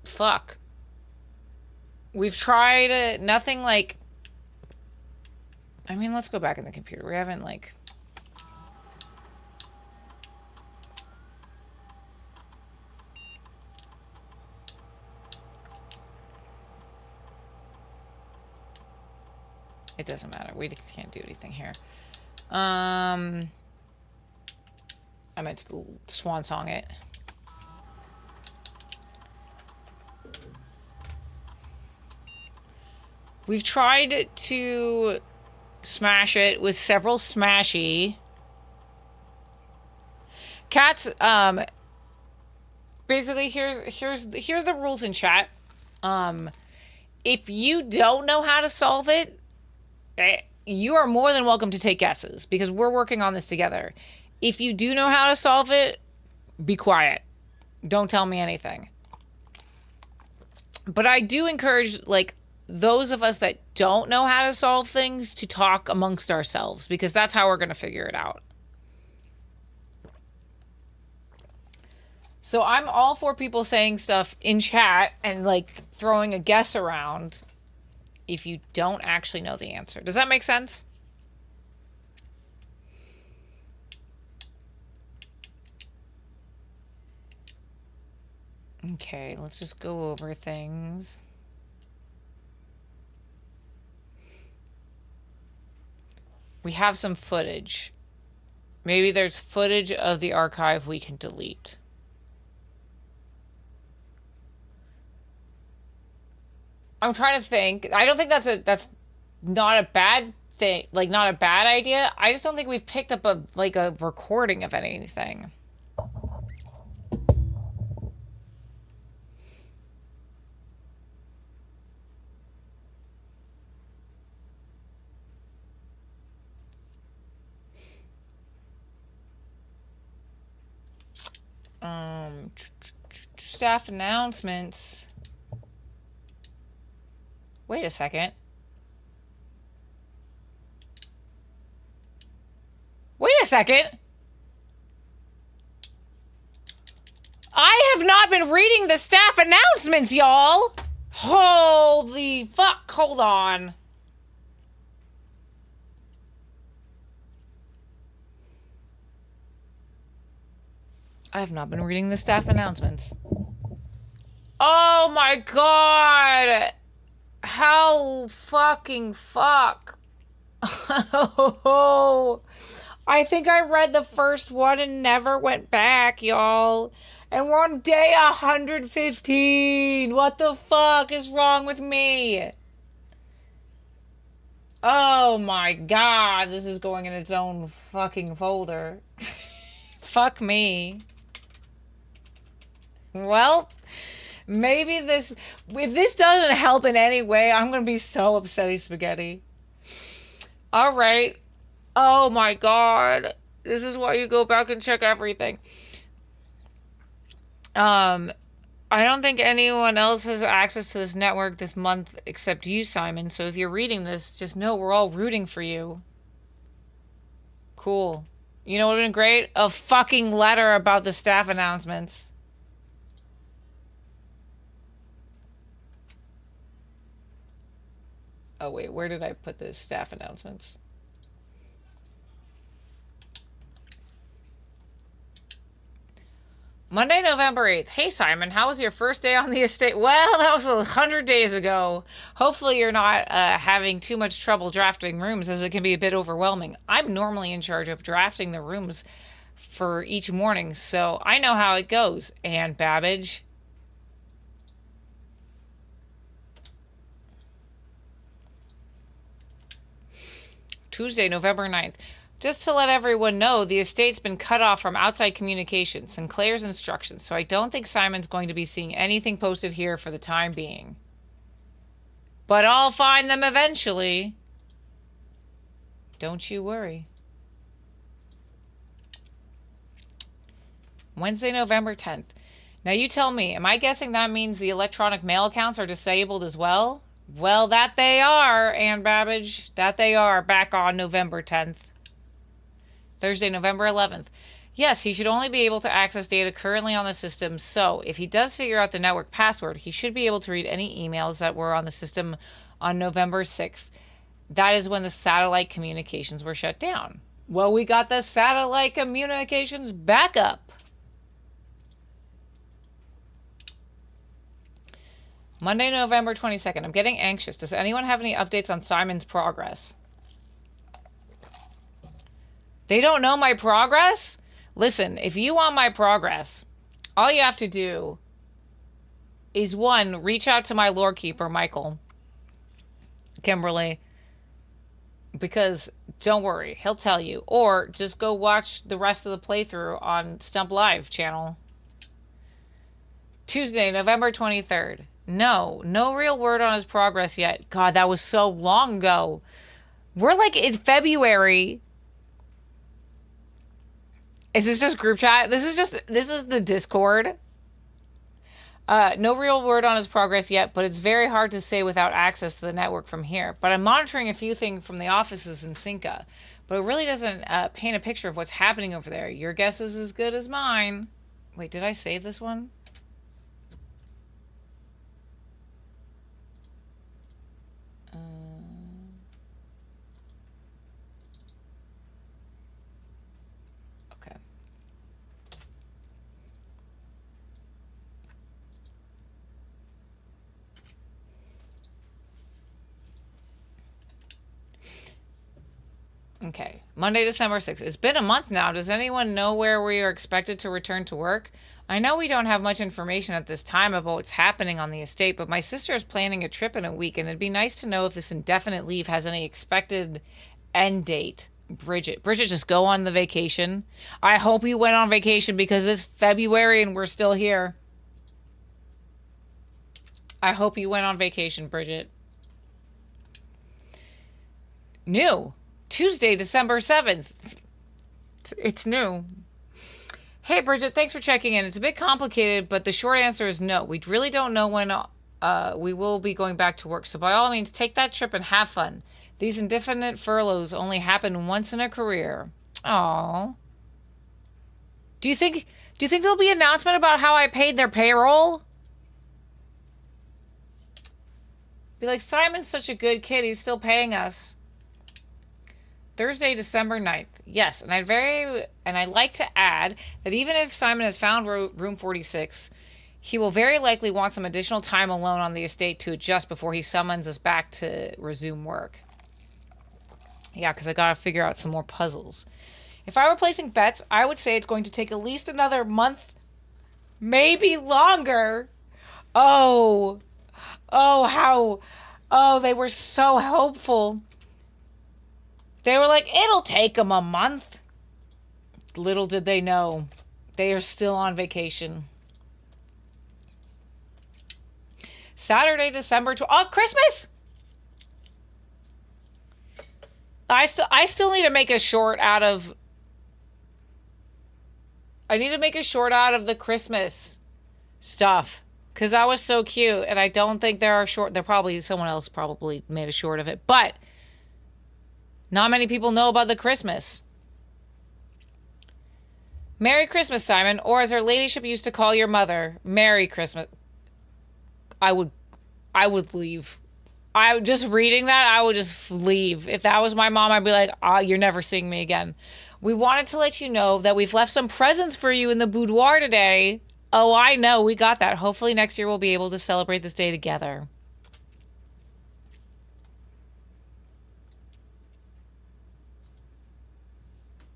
fuck. We've tried nothing like, I mean, let's go back in the computer. We haven't like, it doesn't matter. We can't do anything here. I meant to swan song it. We've tried to smash it with several smashy. Cats, basically here's the rules in chat. If you don't know how to solve it, you are more than welcome to take guesses because we're working on this together. If you do know how to solve it, be quiet. Don't tell me anything. But I do encourage, like, those of us that don't know how to solve things to talk amongst ourselves because that's how we're going to figure it out. So I'm all for people saying stuff in chat and, like, throwing a guess around if you don't actually know the answer. Does that make sense? Okay, let's just go over things. We have some footage. Maybe there's footage of the archive we can delete. I'm trying to think. I don't think that's not a bad thing, like not a bad idea. I just don't think we've picked up a recording of anything. Staff announcements. Wait a second. Wait a second. I have not been reading the staff announcements, y'all. Holy fuck. Hold on. I have not been reading the staff announcements. Oh my god. How fucking fuck. Oh, I think I read the first one and never went back, y'all. And we're on day 115. What the fuck is wrong with me? Oh my god, this is going in its own fucking folder. Fuck me. Well, maybe if this doesn't help in any way, I'm gonna be so upsetty spaghetti. All right. Oh my god. This is why you go back and check everything. I don't think anyone else has access to this network this month except you, Simon. So if you're reading this, just know we're all rooting for you. Cool. You know what would have been great? A fucking letter about the staff announcements. Oh, wait, where did I put the staff announcements? Monday, November 8th. Hey, Simon, how was your first day on the estate? Well, that was 100 days ago. Hopefully you're not having too much trouble drafting rooms, as it can be a bit overwhelming. I'm normally in charge of drafting the rooms for each morning, so I know how it goes. Anne Babbage. Tuesday, November 9th. Just to let everyone know, the estate's been cut off from outside communication, Sinclair's instructions, so I don't think Simon's going to be seeing anything posted here for the time being. But I'll find them eventually. Don't you worry. Wednesday, November 10th. Now you tell me, am I guessing that means the electronic mail accounts are disabled as well? Well, that they are, Ann Babbage. That they are, back on November 10th. Thursday, November 11th. Yes, he should only be able to access data currently on the system, so if he does figure out the network password, he should be able to read any emails that were on the system on November 6th. That is when the satellite communications were shut down. Well, we got the satellite communications back up. Monday, November 22nd. I'm getting anxious. Does anyone have any updates on Simon's progress? They don't know my progress? Listen, if you want my progress, all you have to do is, one, reach out to my lore keeper, Michael, Kimberly, because don't worry, he'll tell you. Or just go watch the rest of the playthrough on Stumpt Live channel. Tuesday, November 23rd. No real word on his progress yet. God, that was so long ago. We're like in February. Is this just group chat? This is the Discord. No real word on his progress yet, but it's very hard to say without access to the network from here. But I'm monitoring a few things from the offices in Cinca, but it really doesn't paint a picture of what's happening over there. Your guess is as good as mine. Wait, did I save this one? Okay, Monday, December 6th. It's been a month now. Does anyone know where we are expected to return to work? I know we don't have much information at this time about what's happening on the estate, but my sister is planning a trip in a week, and it'd be nice to know if this indefinite leave has any expected end date. Bridget, just go on the vacation. I hope you went on vacation because it's February and we're still here. I hope you went on vacation, Bridget. New. Tuesday, December 7th. It's new. Hey, Bridget, thanks for checking in. It's a bit complicated, but the short answer is no. We really don't know when we will be going back to work. So by all means, take that trip and have fun. These indefinite furloughs only happen once in a career. Aww. Do you think there'll be an announcement about how I paid their payroll? Be like, Simon's such a good kid. He's still paying us. Thursday, December 9th. Yes, and I'd like to add that even if Simon has found room 46, he will very likely want some additional time alone on the estate to adjust before he summons us back to resume work. Yeah, because I gotta figure out some more puzzles. If I were placing bets, I would say it's going to take at least another month, maybe longer. Oh, they were so hopeful. They were like, it'll take them a month. Little did they know, they are still on vacation. Saturday, December 12th. Oh, Christmas! I still need to make a short out of... I need to make a short out of the Christmas stuff. Because that was so cute. And I don't think there are short... Someone else probably made a short of it. But... not many people know about the Christmas. Merry Christmas, Simon, or as her ladyship used to call your mother, Merry Christmas. I would leave. Just reading that, I would just leave. If that was my mom, I'd be like, you're never seeing me again. We wanted to let you know that we've left some presents for you in the boudoir today. Oh, I know, we got that. Hopefully next year we'll be able to celebrate this day together.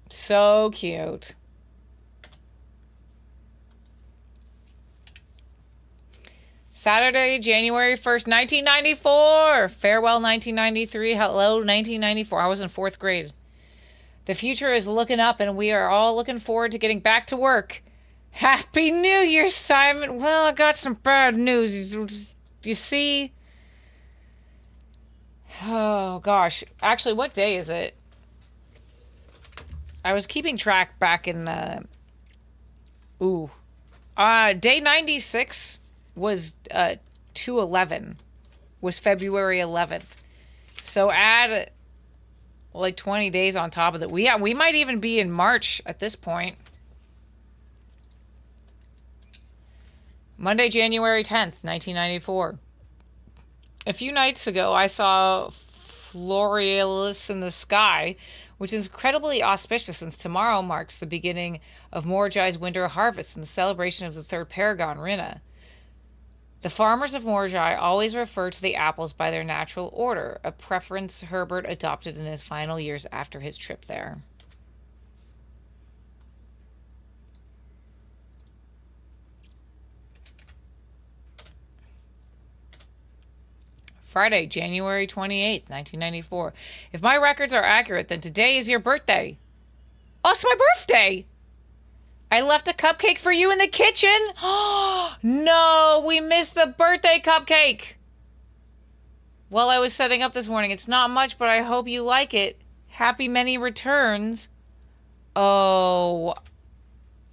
So cute. Saturday, January 1st, 1994. Farewell, 1993. Hello, 1994. I was in 4th grade. The future is looking up, and we are all looking forward to getting back to work. Happy New Year, Simon. Well, I got some bad news. You see? Oh, gosh. Actually, what day is it? I was keeping track back in, day 96 was, 2/11. Was February 11th. So add, like, 20 days on top of that. We might even be in March at this point. Monday, January 10th, 1994. A few nights ago, I saw Florealis in the sky, which is incredibly auspicious since tomorrow marks the beginning of Morjai's winter harvest and the celebration of the third paragon, Rinna. The farmers of Morjai always refer to the apples by their natural order, a preference Herbert adopted in his final years after his trip there. Friday, January 28th, 1994. If my records are accurate, then today is your birthday. Oh, it's my birthday! I left a cupcake for you in the kitchen! No, we missed the birthday cupcake! Well, I was setting up this morning. It's not much, but I hope you like it. Happy many returns. Oh,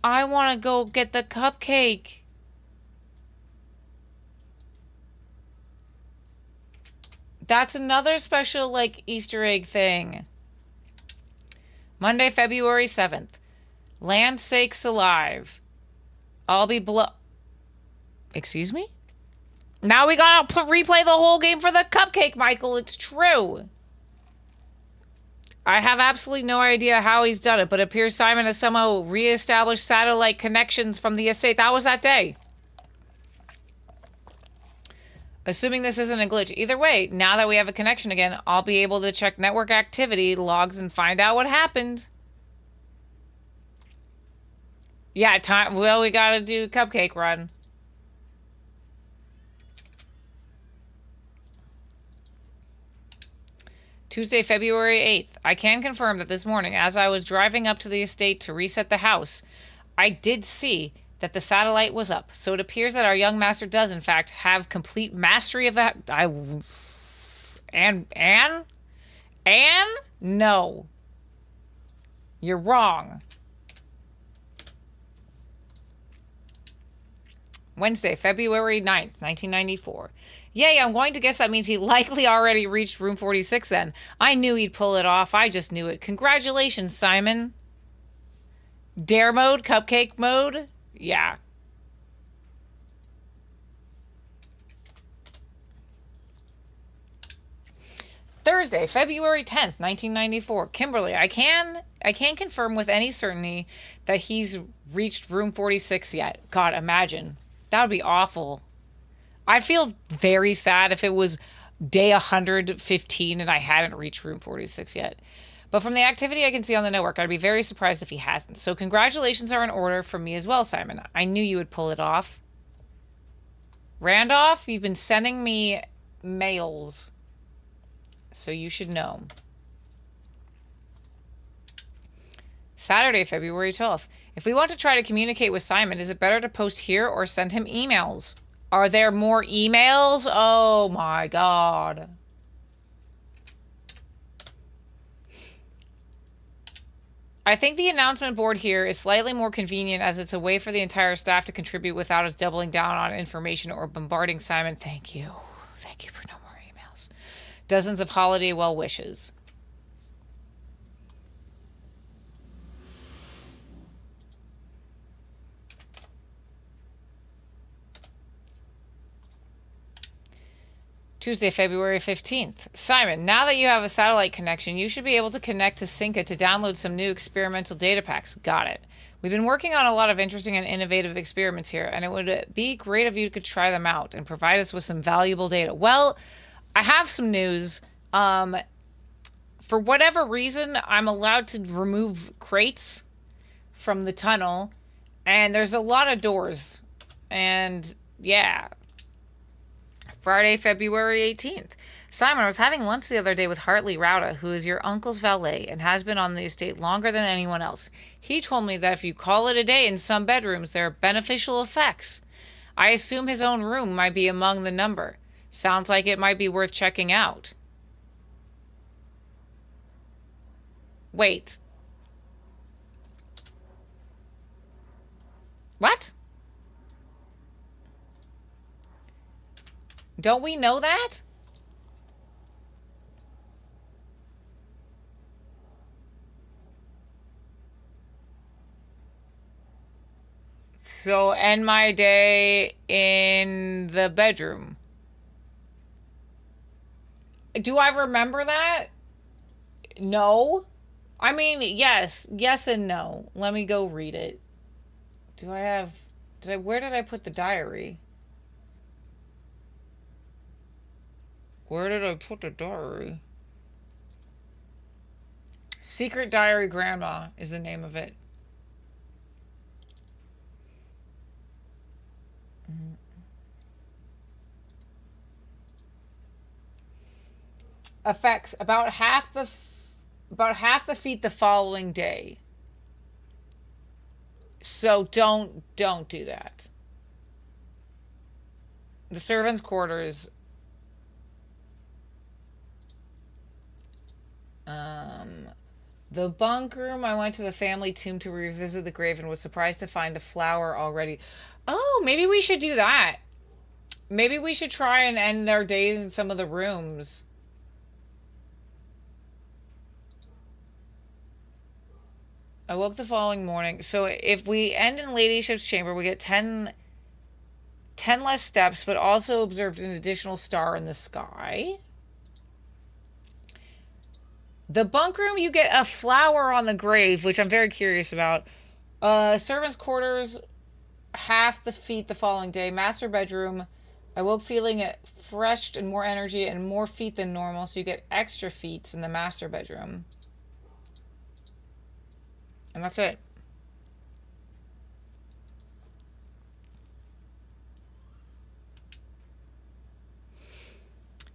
I want to go get the cupcake. That's another special, like, Easter egg thing. Monday, February 7th. Land sakes alive. I'll be Excuse me? Now we gotta replay the whole game for the cupcake, Michael. It's true. I have absolutely no idea how he's done it, but it appears Simon has somehow reestablished satellite connections from the estate. That was that day. Assuming this isn't a glitch. Either way, now that we have a connection again, I'll be able to check network activity logs and find out what happened. Yeah, time. Well, we gotta do cupcake run. Tuesday, February 8th. I can confirm that this morning, as I was driving up to the estate to reset the house, I did see that the satellite was up. So it appears that our young master does, in fact, have complete mastery of that. Anne? No. You're wrong. Wednesday, February 9th, 1994. Yay, I'm going to guess that means he likely already reached room 46 then. I knew he'd pull it off. I just knew it. Congratulations, Simon. Dare mode? Cupcake mode? Yeah. Thursday, February 10th, 1994. Kimberly, I can't confirm with any certainty that he's reached room 46 yet. God, imagine. That would be awful. I'd feel very sad if it was day 115 and I hadn't reached room 46 yet. But from the activity I can see on the network, I'd be very surprised if he hasn't. So congratulations are in order from me as well, Simon. I knew you would pull it off. Randolph, you've been sending me mails, so you should know. Saturday, February 12th. If we want to try to communicate with Simon, is it better to post here or send him emails? Are there more emails? Oh my God. I think the announcement board here is slightly more convenient as it's a way for the entire staff to contribute without us doubling down on information or bombarding Simon. Thank you. Thank you for no more emails. Dozens of holiday well wishes. Tuesday, February 15th. Simon, now that you have a satellite connection, you should be able to connect to Synca to download some new experimental data packs. Got it. We've been working on a lot of interesting and innovative experiments here, and it would be great if you could try them out and provide us with some valuable data. Well, I have some news. For whatever reason, I'm allowed to remove crates from the tunnel, and there's a lot of doors. And, yeah. Friday, February 18th. Simon, I was having lunch the other day with Hartley Rauda, who is your uncle's valet and has been on the estate longer than anyone else. He told me that if you call it a day in some bedrooms, there are beneficial effects. I assume his own room might be among the number. Sounds like it might be worth checking out. Wait. What? Don't we know that? So, end my day in the bedroom. Do I remember that? No. I mean, yes. Yes and no. Let me go read it. Do I have... Where did I put the diary? Where did I put the diary? Secret Diary Grandma is the name of it. Affects about half the feet the following day. So don't do that. The servants' quarters. The bunk room. I went to the family tomb to revisit the grave and was surprised to find a flower already. Oh, maybe we should do that. Maybe we should try and end our days in some of the rooms. I woke the following morning. So if we end in Ladyship's chamber, we get 10 less steps, but also observed an additional star in the sky. The bunk room, you get a flower on the grave, which I'm very curious about. Servants' quarters, half the feet the following day. Master bedroom, I woke feeling fresh and more energy and more feet than normal, so you get extra feet in the master bedroom. And that's it.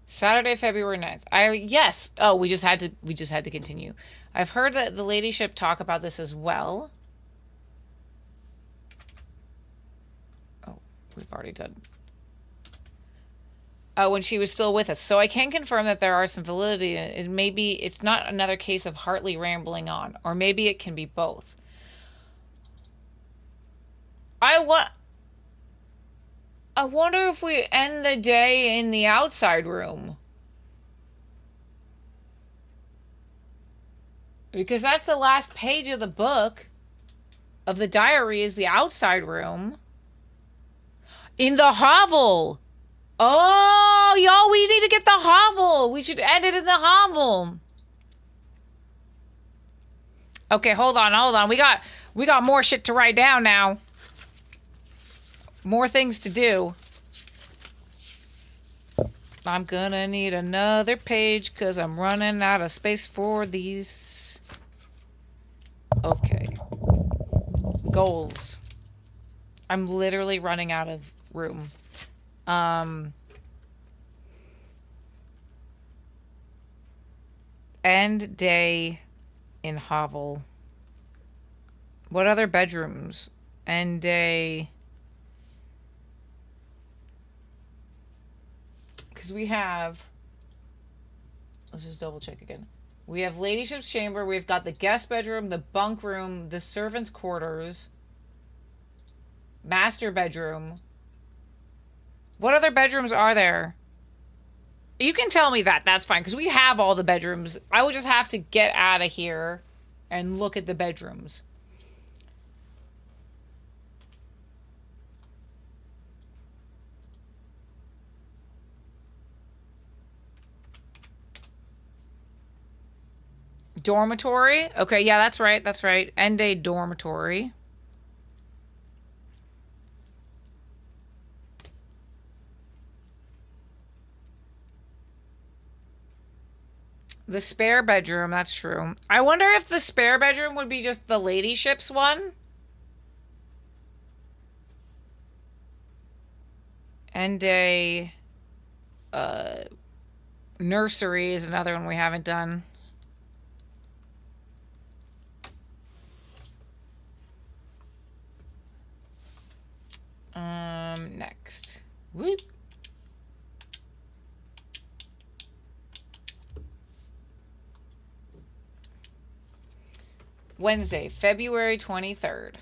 Saturday, February 9th. Yes. Oh, we just had to continue. I've heard that the ladyship talk about this as well. Oh, we've already done. Oh, when she was still with us. So I can confirm that there are some validity in it. Maybe it's not another case of Hartley rambling on, or maybe it can be both. I wonder if we end the day in the outside room. Because that's the last page of the book. Of the diary is the outside room. In the hovel. Oh, y'all, we need to get the hovel. We should end it in the hovel. Okay, hold on. We got more shit to write down now. More things to do. I'm gonna need another page because I'm running out of space for these. Okay. Goals. I'm literally running out of room. End day in hovel. What other bedrooms? End day... Because we have... Let's just double check again. We have Ladyship's chamber. We've got the guest bedroom, the bunk room, the servants' quarters, master bedroom. What other bedrooms are there? You can tell me that. That's fine. Because we have all the bedrooms. I would just have to get out of here and look at the bedrooms. Dormitory? Okay, yeah, that's right. That's right. End day dormitory. The spare bedroom, that's true. I wonder if the spare bedroom would be just the ladyship's one. End day Nursery is another one we haven't done. Next. Whoop. Wednesday, February 23rd.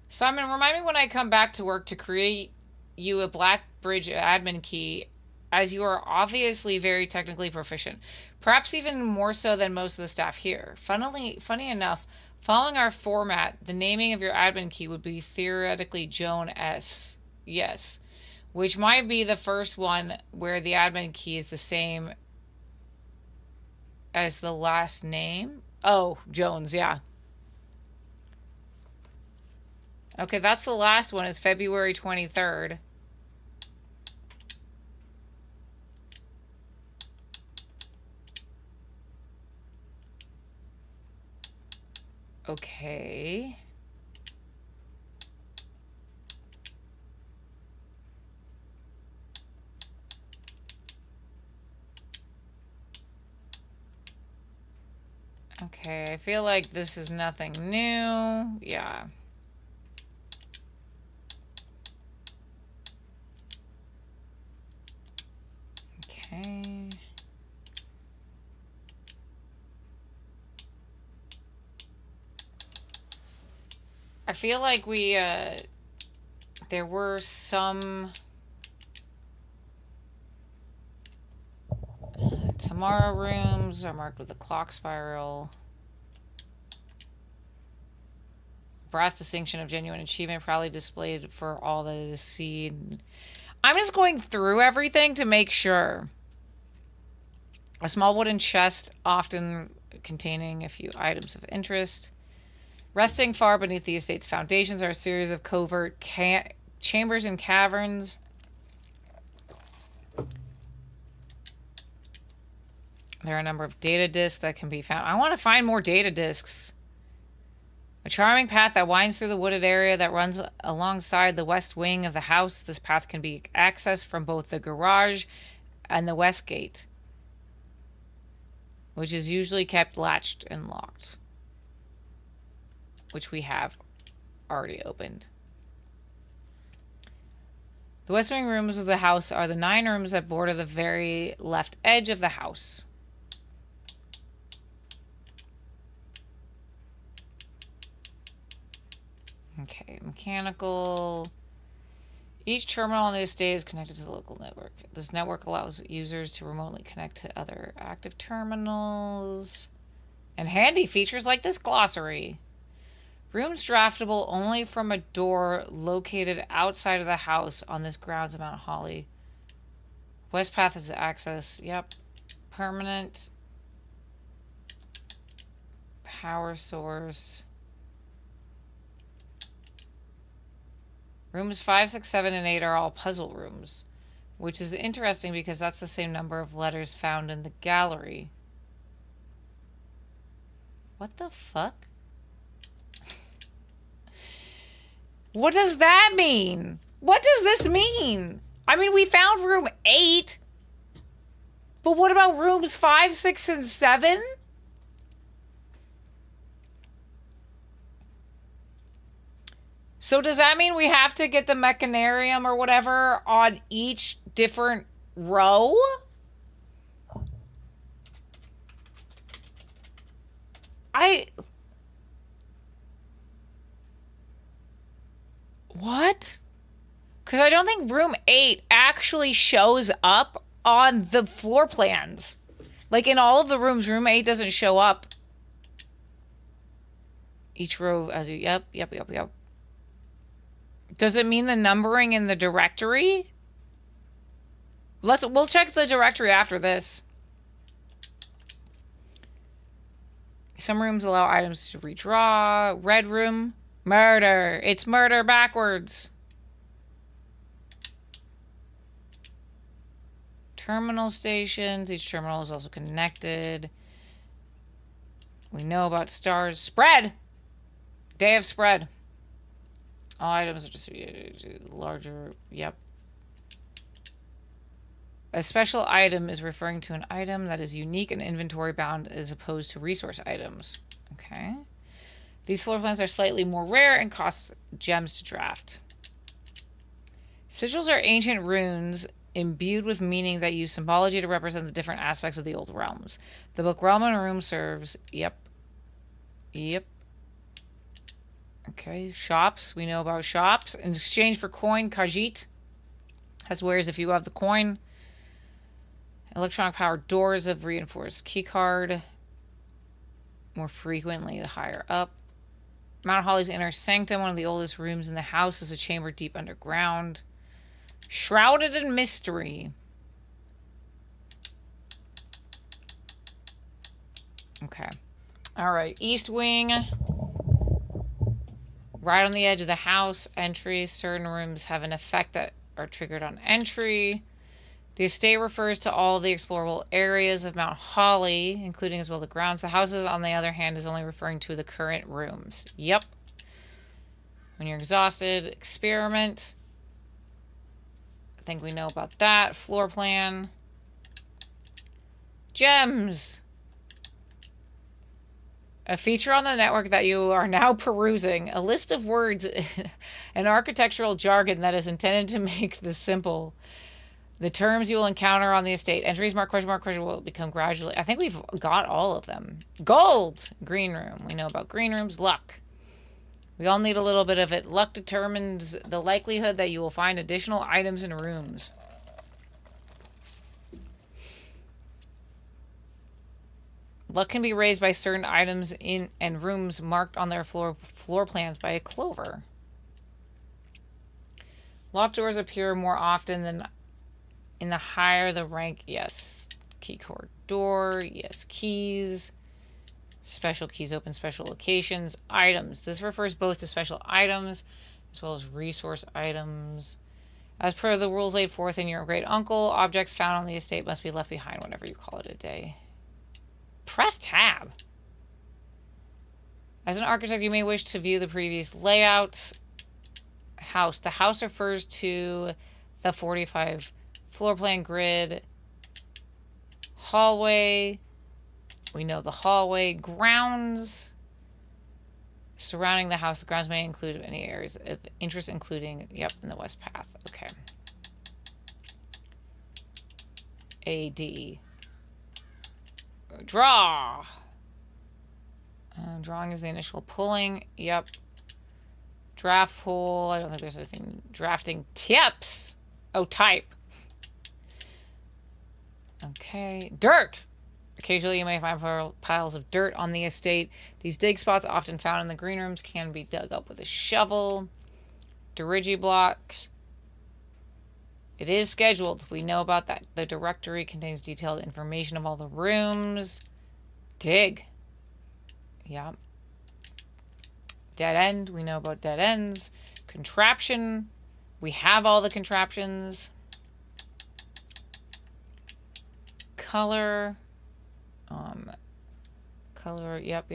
Simon, remind me when I come back to work to create you a Blackbridge admin key, as you are obviously very technically proficient. Perhaps even more so than most of the staff here. Funny enough, following our format, the naming of your admin key would be theoretically Joan S. Yes. Which might be the first one where the admin key is the same as the last name. Oh, Jones, yeah. Okay, that's the last one, is February 23rd. Okay. Okay, I feel like this is nothing new. Yeah. Okay. I feel like we, there were some... Tomorrow rooms are marked with a clock spiral. Brass distinction of genuine achievement proudly displayed for all that is seen. I'm just going through everything to make sure. A small wooden chest, often containing a few items of interest. Resting far beneath the estate's foundations are a series of covert chambers and caverns. There are a number of data discs that can be found. I want to find more data discs. A charming path that winds through the wooded area that runs alongside the west wing of the house. This path can be accessed from both the garage and the west gate, which is usually kept latched and locked, which we have already opened. The west wing rooms of the house are the 9 rooms that border the very left edge of the house. Okay, mechanical. Each terminal on the estate is connected to the local network. This network allows users to remotely connect to other active terminals. And handy features like this glossary. Rooms draftable only from a door located outside of the house on this grounds of Mount Holly. West path is access. Yep. Permanent. Power source. Rooms 5, 6, 7, and 8 are all puzzle rooms, which is interesting because that's the same number of letters found in the gallery. What the fuck? What does that mean? What does this mean? I mean, we found room 8, but what about rooms 5, 6, and 7? So does that mean we have to get the mechanarium or whatever on each different row? What? Because I don't think room 8 actually shows up on the floor plans. Like in all of the rooms, room 8 doesn't show up. Each row as you, yep. Does it mean the numbering in the directory? We'll check the directory after this. Some rooms allow items to redraw. Red room, murder. It's murder backwards. Terminal stations. Each terminal is also connected. We know about stars. Spread. Day of spread. All items are just larger. Yep. A special item is referring to an item that is unique and inventory bound as opposed to resource items. Okay. These floor plans are slightly more rare and cost gems to draft. Sigils are ancient runes imbued with meaning that use symbology to represent the different aspects of the old realms. The book Realm and Room serves. Yep. Okay, shops. We know about shops. In exchange for coin, Khajiit has wares if you have the coin. Electronic powered doors of reinforced keycard. More frequently, the higher up. Mount Holly's inner sanctum, one of the oldest rooms in the house, is a chamber deep underground. Shrouded in mystery. Okay. Alright, East Wing. Right on the edge of the house. Entries. Certain rooms have an effect that are triggered on entry. The estate refers to all the explorable areas of Mount Holly, including as well the grounds. The houses, on the other hand, is only referring to the current rooms. Yep. When you're exhausted, experiment. I think we know about that. Floor plan. Gems. A feature on the network that you are now perusing. A list of words and architectural jargon that is intended to make this simple. The terms you will encounter on the estate. Entries mark, question will become gradually. I think we've got all of them. Gold! Green room. We know about green rooms. Luck. We all need a little bit of it. Luck determines the likelihood that you will find additional items in rooms. Luck can be raised by certain items in and rooms marked on their floor plans by a clover. Locked doors appear more often than in the higher the rank. Yes. Key cord door. Yes. Keys. Special keys open special locations. Items. This refers both to special items as well as resource items. As per the rules laid forth in your great uncle, objects found on the estate must be left behind whenever you call it a day. Press tab. As an architect, you may wish to view the previous layout. House. The house refers to the 45 floor plan grid. Hallway. We know the hallway. Grounds. Surrounding the house, the grounds may include any areas of interest, including, yep, in the west path. Okay. AD. Draw. Drawing is the initial pulling. Yep. Draft pool. I don't think there's anything. Drafting tips. Oh, type. Okay. Dirt. Occasionally you may find piles of dirt on the estate. These dig spots, often found in the green rooms, can be dug up with a shovel. Dirigi blocks. It is scheduled. We know about that. The directory contains detailed information of all the rooms. Dig. Yeah. Dead end. We know about dead ends. Contraption. We have all the contraptions. Color. Color. Yep.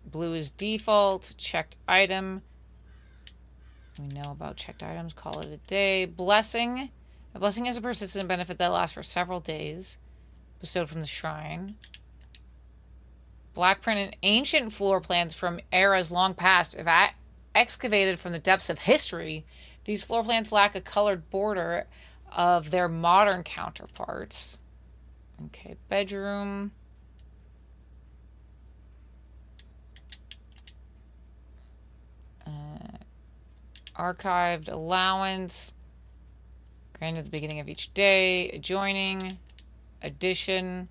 Blue is default. Checked item. We know about checked items. Call it a day. Blessing. A blessing is a persistent benefit that lasts for several days. Bestowed from the shrine. Black print and ancient floor plans from eras long past. If excavated from the depths of history, these floor plans lack a colored border of their modern counterparts. Okay, bedroom. Archived allowance. Granted at the beginning of each day. Adjoining. Addition.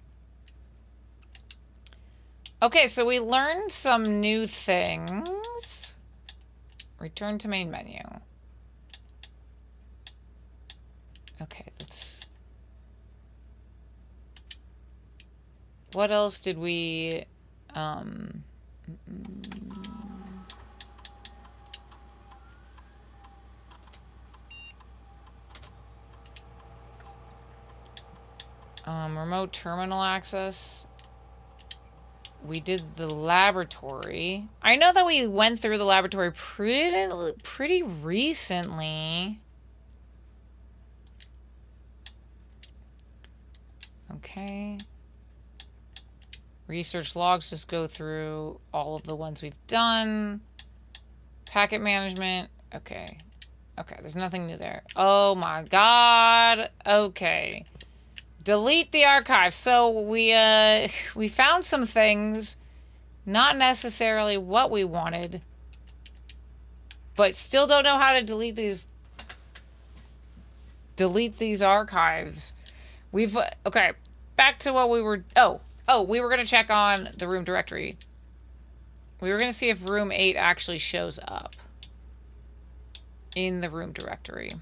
Okay, so we learned some new things. Return to main menu. Okay, let's... What else did we... remote terminal access. We did the laboratory. I know that we went through the laboratory pretty recently. Okay. Research logs, just go through all of the ones we've done. Packet management. Okay. Okay, there's nothing new there. Oh my god. Okay. Delete the archive. So we found some things. Not necessarily what we wanted. But still don't know how to delete these archives. Okay, back to what we were, we were going to check on the room directory. We were going to see if room 8 actually shows up in the room directory.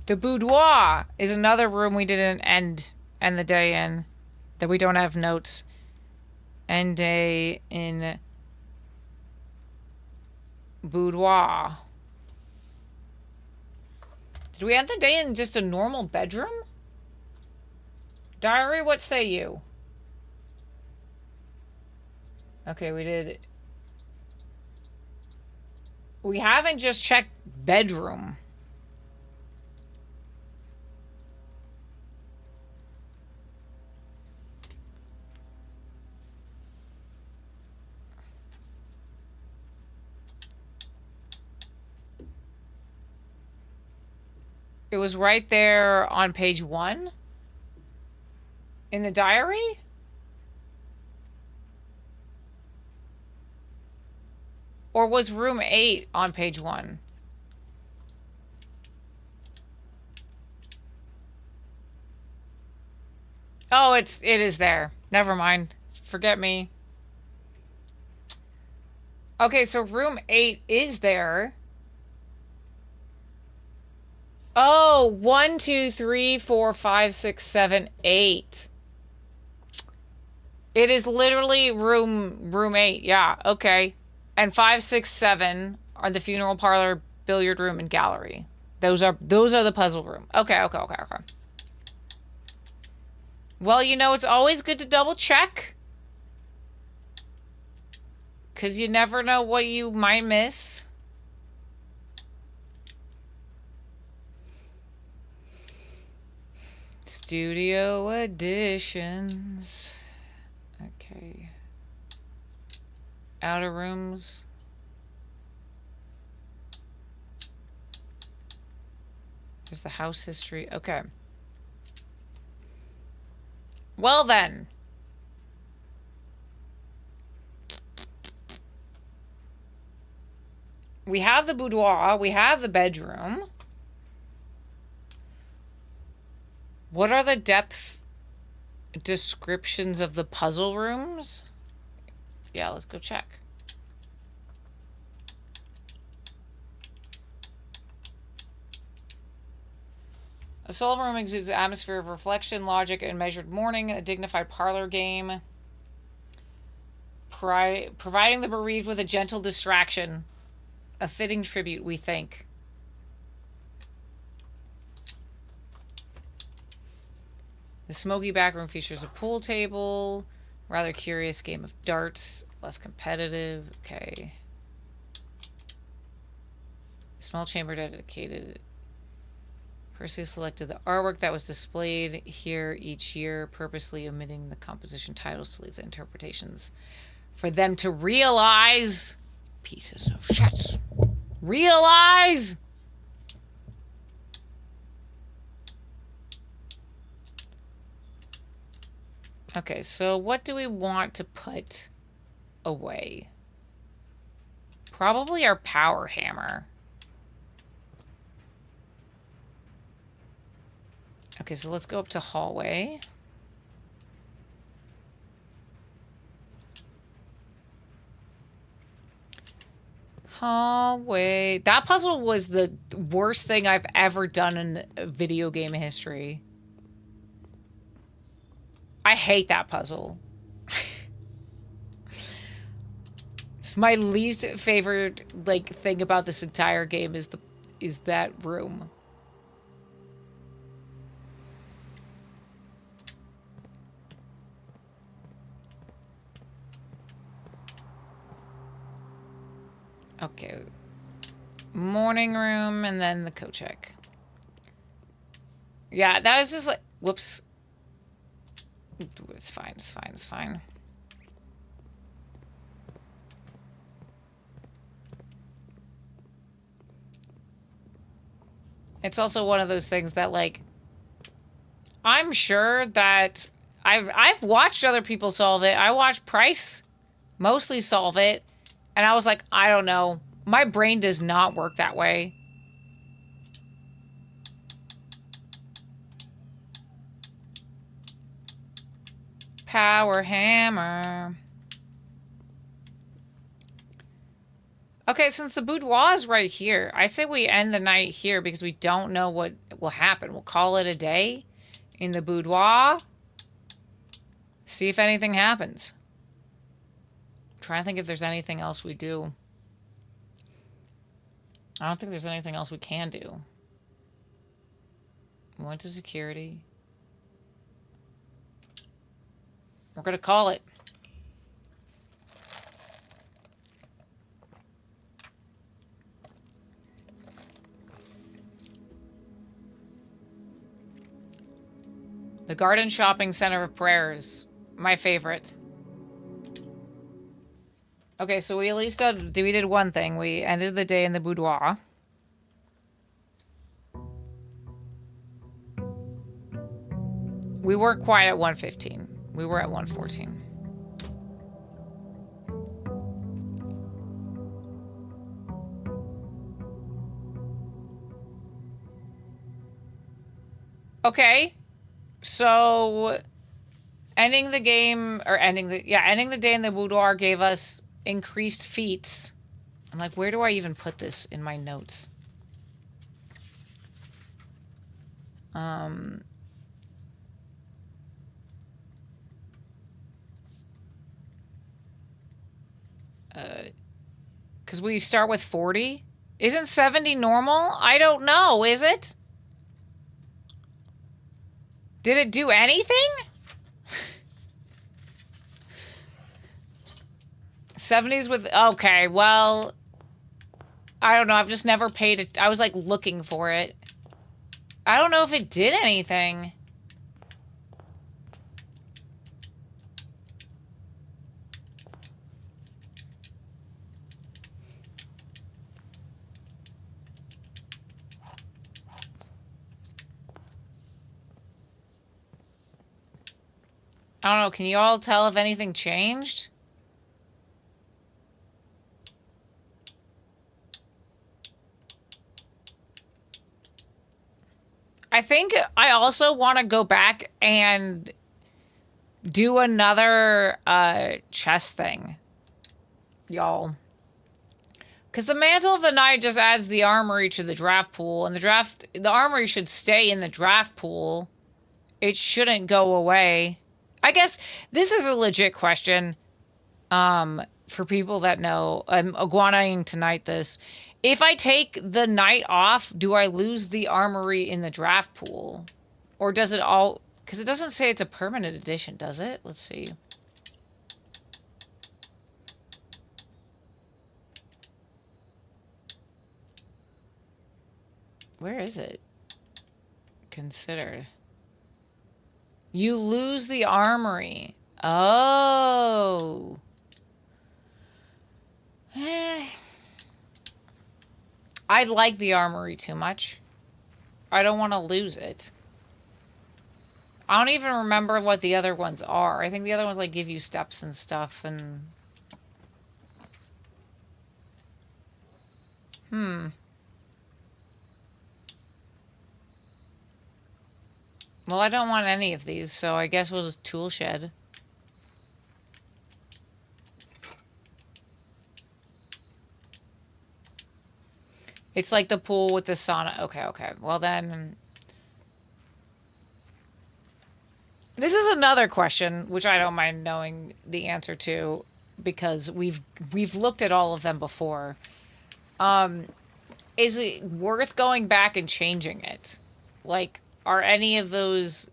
The boudoir is another room we didn't end the day in, that we don't have notes. End day in boudoir. Did we end the day in just a normal bedroom? Diary, what say you? Okay, we did. We haven't just checked bedroom. It was right there on page 1 in the diary. Or was room 8 on page 1? Oh, it is there. Never mind. Forget me. Okay, so room 8 is there. Oh, 1, 2, 3, 4, 5, 6, 7, 8. It is literally room 8. Yeah, okay. And 5, 6, 7 are the funeral parlor, billiard room, and gallery. Those are the puzzle room. Okay. Well, you know, it's always good to double check. 'Cause you never know what you might miss. Studio additions. Okay. Outer rooms. There's the house history. Okay. Well then. We have the boudoir. We have the bedroom. What are the depth descriptions of the puzzle rooms? Yeah, let's go check. A soul room exudes an atmosphere of reflection, logic, and measured mourning, a dignified parlor game, providing the bereaved with a gentle distraction. A fitting tribute, we think. The smoky back room features a pool table, rather curious game of darts, less competitive. Okay. A small chamber dedicated. Percy selected the artwork that was displayed here each year, purposely omitting the composition titles to leave the interpretations for them to realize. Pieces of shit. Realize! Okay, so what do we want to put away? Probably our power hammer. Okay, so let's go up to hallway. Hallway. That puzzle was the worst thing I've ever done in video game history. I hate that puzzle. My least favorite like thing about this entire game is that room. Okay. Morning room and then the coat check. Yeah, that was just like, whoops. It's fine, it's fine, it's fine. It's also one of those things that, like, I'm sure that I've watched other people solve it. I watched Price mostly solve it, and I was like, I don't know. My brain does not work that way. Power hammer. Okay, since the boudoir is right here, I say we end the night here because we don't know what will happen. We'll call it a day in the boudoir. See if anything happens. I'm trying to think if there's anything else we do. I don't think there's anything else we can do. We went to security. We're gonna call it. The Garden Shopping Center of Prayers. My favorite. Okay, so we at least did one thing. We ended the day in the boudoir. We weren't quite at 115. We were at 114. Okay. So ending the game or ending the day in the boudoir gave us increased feats. I'm like, where do I even put this in my notes? Because we start with 40. Isn't 70 normal? I don't know, is it? Did it do anything? 70s with... Okay, well... I don't know. I've just never paid it. I was, like, looking for it. I don't know if it did anything. I don't know. Can you all tell if anything changed? I think I also want to go back and do another chess thing, y'all. Because the Mantle of the Night just adds the armory to the draft pool, and the armory should stay in the draft pool. It shouldn't go away. I guess this is a legit question for people that know. I'm iguanaing tonight this. If I take the night off, do I lose the armory in the draft pool? Or does it all... Because it doesn't say it's a permanent addition, does it? Let's see. Where is it? Considered. You lose the armory. Oh. I like the armory too much. I don't want to lose it. I don't even remember what the other ones are. I think the other ones like give you steps and stuff and... Well, I don't want any of these, so I guess we'll just tool shed. It's like the pool with the sauna. Okay, okay. Well then... This is another question, which I don't mind knowing the answer to. because we've looked at all of them before. Is it worth going back and changing it? Like, are any of those,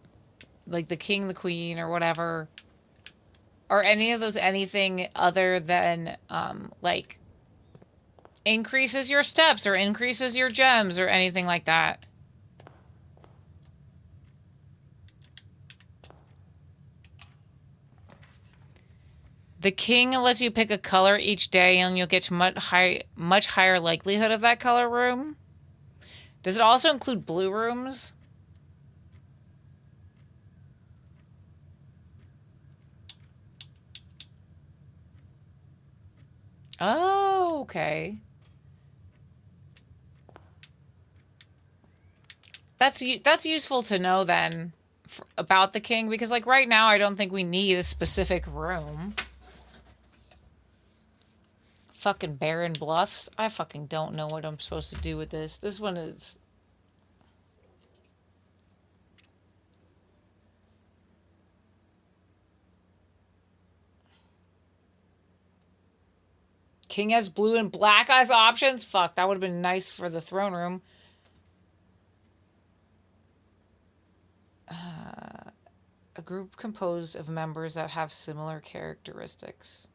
like the king, the queen, or whatever, are any of those anything other than, like, increases your steps or increases your gems or anything like that? The king lets you pick a color each day and you'll get much higher likelihood of that color room. Does it also include blue rooms? Oh, okay. That's useful to know then about the king, because like right now I don't think we need a specific room. Fucking barren bluffs. I fucking don't know what I'm supposed to do with this. This one is... King has blue and black as options? Fuck, that would have been nice for the throne room. A group composed of members that have similar characteristics.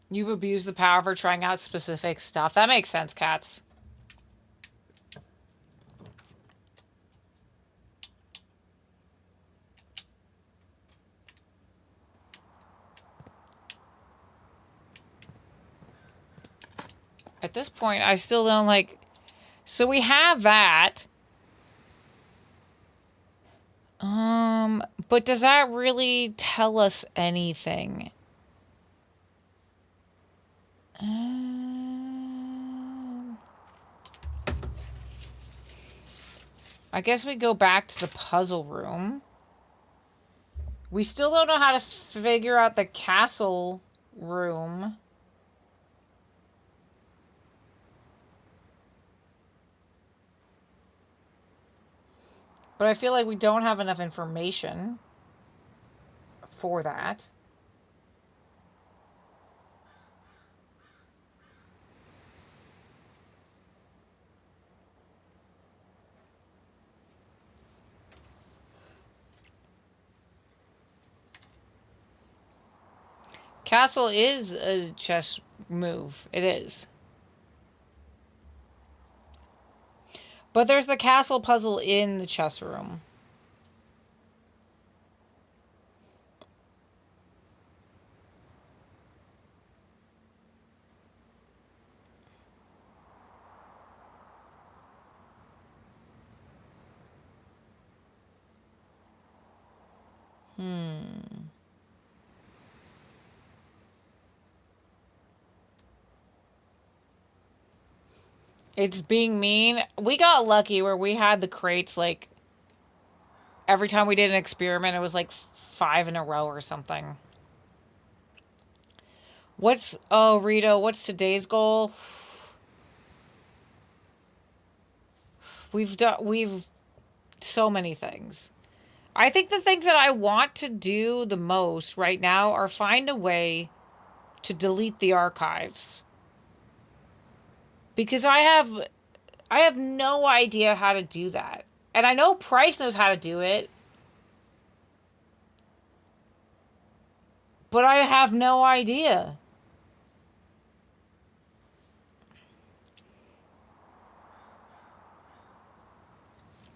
You've abused the power for trying out specific stuff. That makes sense, cats. At this point, I still don't like... So we have that. But does that really tell us anything? I guess we go back to the puzzle room. We still don't know how to figure out the castle room. But I feel like we don't have enough information for that. Castle is a chess move. It is. But there's the castle puzzle in the chess room. It's being mean. We got lucky where we had the crates, like, every time we did an experiment, it was like 5 in a row or something. Oh, Rito, what's today's goal? We've so many things. I think the things that I want to do the most right now are find a way to delete the archives. Because I have no idea how to do that. And I know Price knows how to do it. But I have no idea.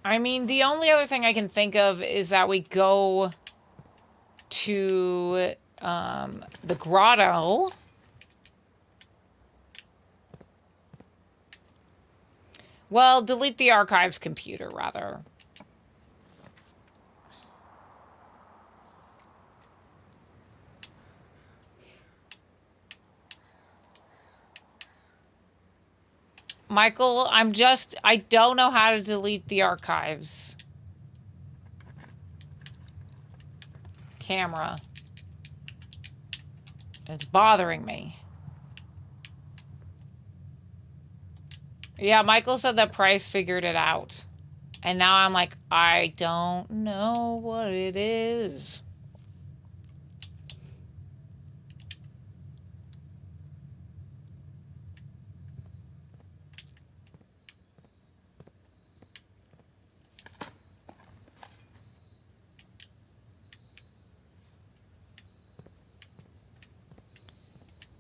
I mean, the only other thing I can think of is that we go to the grotto. Well, delete the archives computer, rather. Michael, I don't know how to delete the archives. Camera. It's bothering me. Yeah, Michael said that Price figured it out. And now I'm like, I don't know what it is.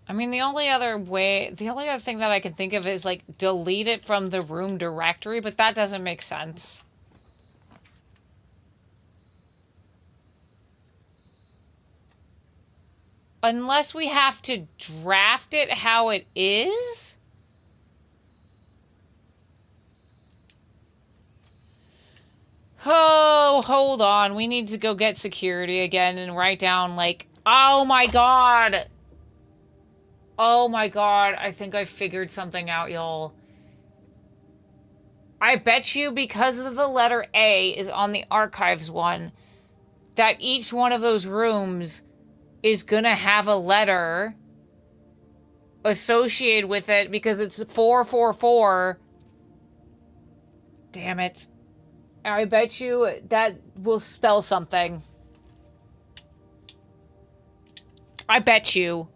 I mean, the only other thing that I can think of is like delete it from the room directory, but that doesn't make sense. Unless we have to draft it how it is? Oh, hold on. We need to go get security again and write down like, oh my god. Oh my god, I think I figured something out, y'all. I bet you because of the letter A is on the archives one, that each one of those rooms is gonna have a letter associated with it because it's 444. Damn it. I bet you that will spell something. I bet you.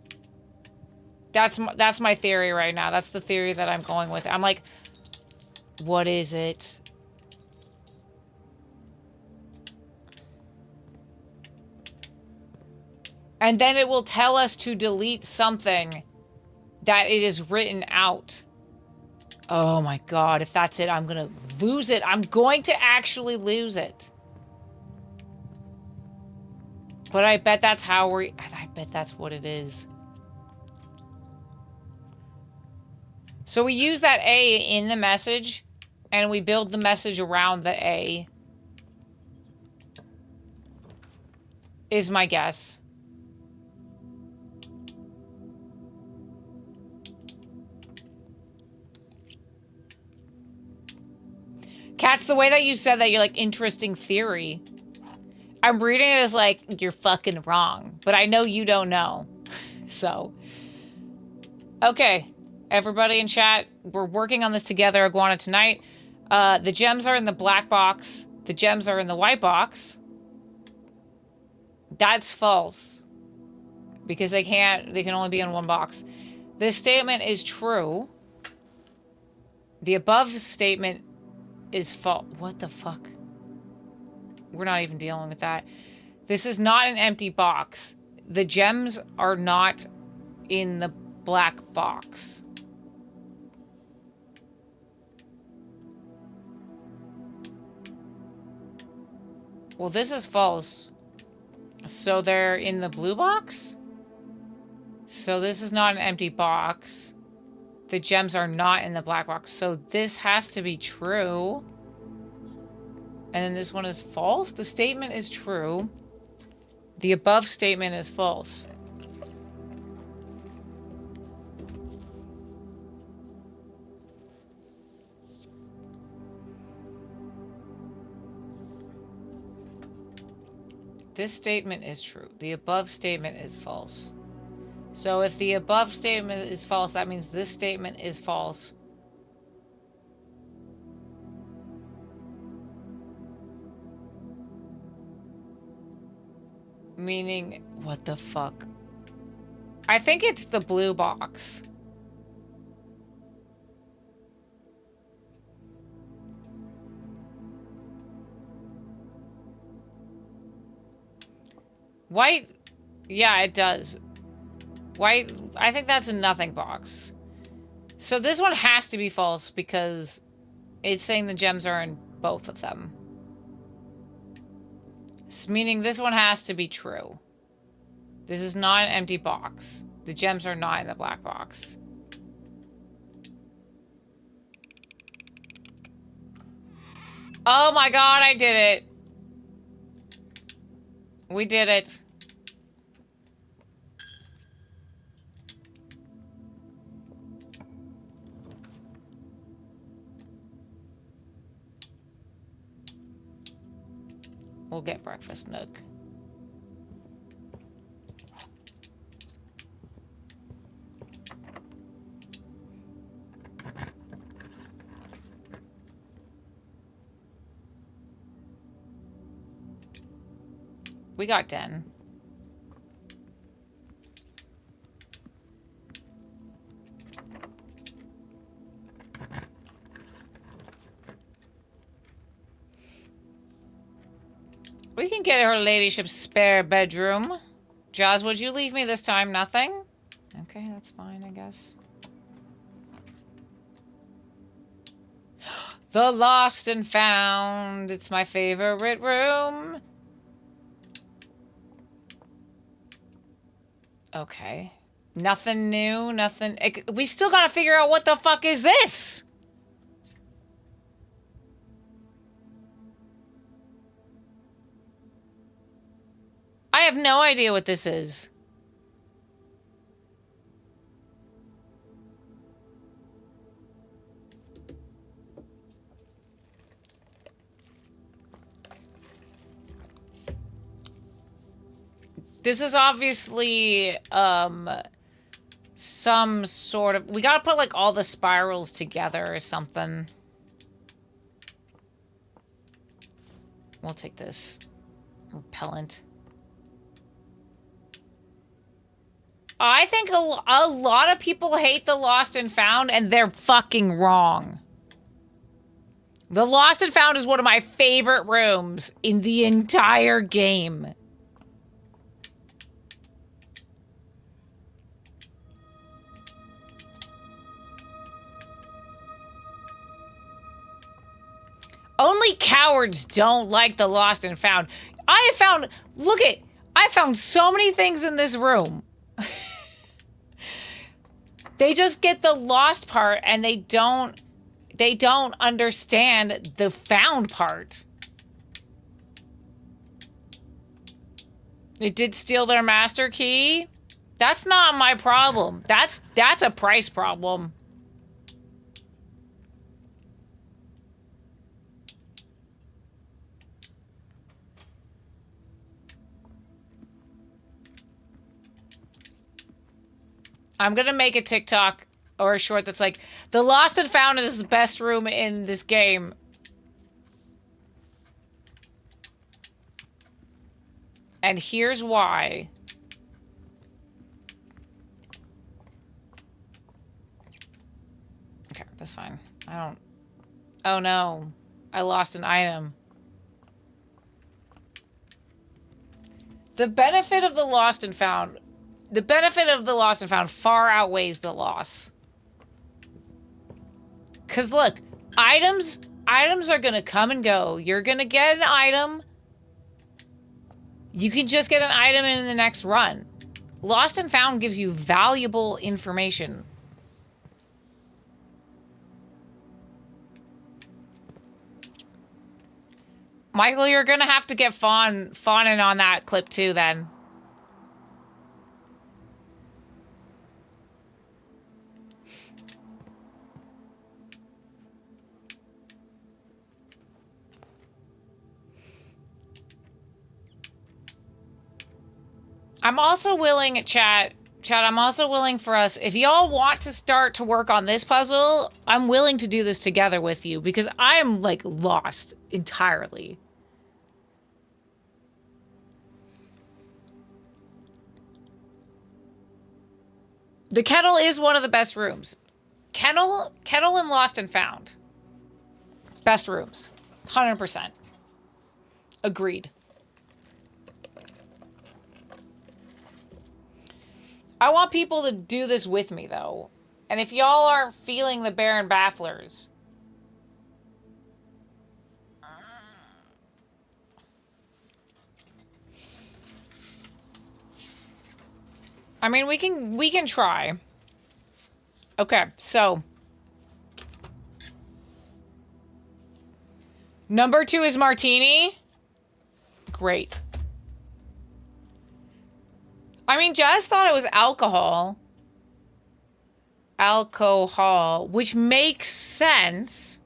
That's my theory right now. That's the theory that I'm going with. I'm like, what is it? And then it will tell us to delete something that it is written out. Oh my god, if that's it, I'm gonna lose it. I'm going to actually lose it. But I bet that's how I bet that's what it is. So we use that A in the message, and we build the message around the A. Is my guess. Kat's, the way that you said that, you're like, interesting theory. I'm reading it as like, you're fucking wrong. But I know you don't know. So. Okay. Everybody in chat, we're working on this together, Iguana, tonight. The gems are in the black box. The gems are in the white box. That's false. Because they can only be in one box. This statement is true. The above statement is false. What the fuck? We're not even dealing with that. This is not an empty box. The gems are not in the black box. Well, this is false. So they're in the blue box? So this is not an empty box. The gems are not in the black box. So this has to be true. And then this one is false? The statement is true. The above statement is false. This statement is true. The above statement is false. So if the above statement is false, that means this statement is false. Meaning, what the fuck? I think it's the blue box. White, yeah, it does. White, I think that's a nothing box. So this one has to be false because it's saying the gems are in both of them. Meaning this one has to be true. This is not an empty box. The gems are not in the black box. Oh my god, I did it. We did it. We'll get breakfast, Nook. We got Den. We can get her ladyship's spare bedroom. Jaws, would you leave me this time? Nothing? Okay, that's fine, I guess. The Lost and Found. It's my favorite room. Okay. Nothing new, nothing... We still gotta figure out what the fuck is this? I have no idea what this is. This is obviously, some sort of... We gotta put, like, all the spirals together or something. We'll take this. Repellent. I think a lot of people hate the Lost and Found, and they're fucking wrong. The Lost and Found is one of my favorite rooms in the entire game. Only cowards don't like the Lost and Found. I have found, I found so many things in this room. They just get the lost part and they don't understand the found part. It did steal their master key. That's not my problem. That's a price problem. I'm gonna make a TikTok or a short that's like, the Lost and Found is the best room in this game. And here's why. Okay, that's fine. Oh no. I lost an item. The benefit of the Lost and Found far outweighs the loss. Cause look, items are gonna come and go. You're gonna get an item. You can just get an item in the next run. Lost and Found gives you valuable information. Michael, you're gonna have to get fawning on that clip too then. I'm also willing, chat, I'm also willing for us, if y'all want to start to work on this puzzle, I'm willing to do this together with you, because I am, like, lost entirely. The kettle is one of the best rooms. Kettle and Lost and Found. Best rooms. 100%. Agreed. I want people to do this with me, though. And if y'all aren't feeling the Baron Bafflers... I mean, we can try. Okay, so... Number 2 is Martini. Great. I mean, Jazz thought it was alcohol. Alcohol, which makes sense.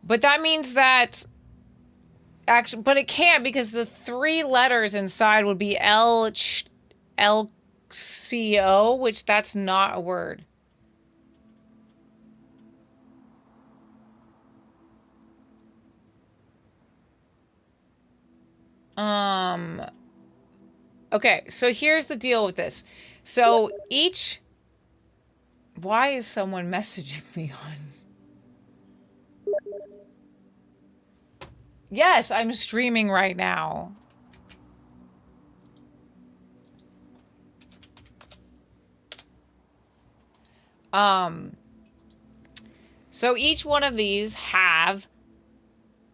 But that means that... Actually, but it can't, because the 3 letters inside would be L-C-O, which that's not a word. Okay, so here's the deal with this. So each... Why is someone messaging me on? Yes, I'm streaming right now. So each one of these have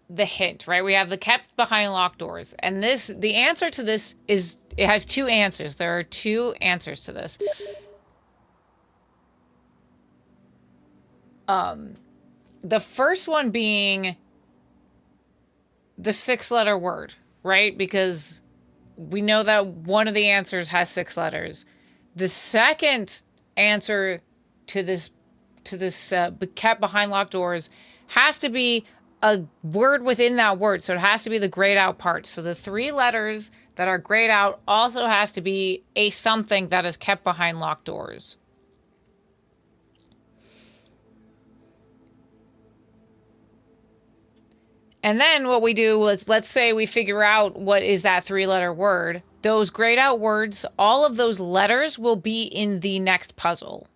the hint, right? We have the kept behind locked doors. And the answer to this is, it has two answers. There are two answers to this. The first one being the 6-letter word, right? Because we know that one of the answers has 6 letters. The second answer to this kept behind locked doors has to be a word within that word. So it has to be the grayed out part. So the 3 letters that are grayed out also has to be a something that is kept behind locked doors. And then what we do is, let's say we figure out what is that 3-letter word. Those grayed out words, all of those letters will be in the next puzzle.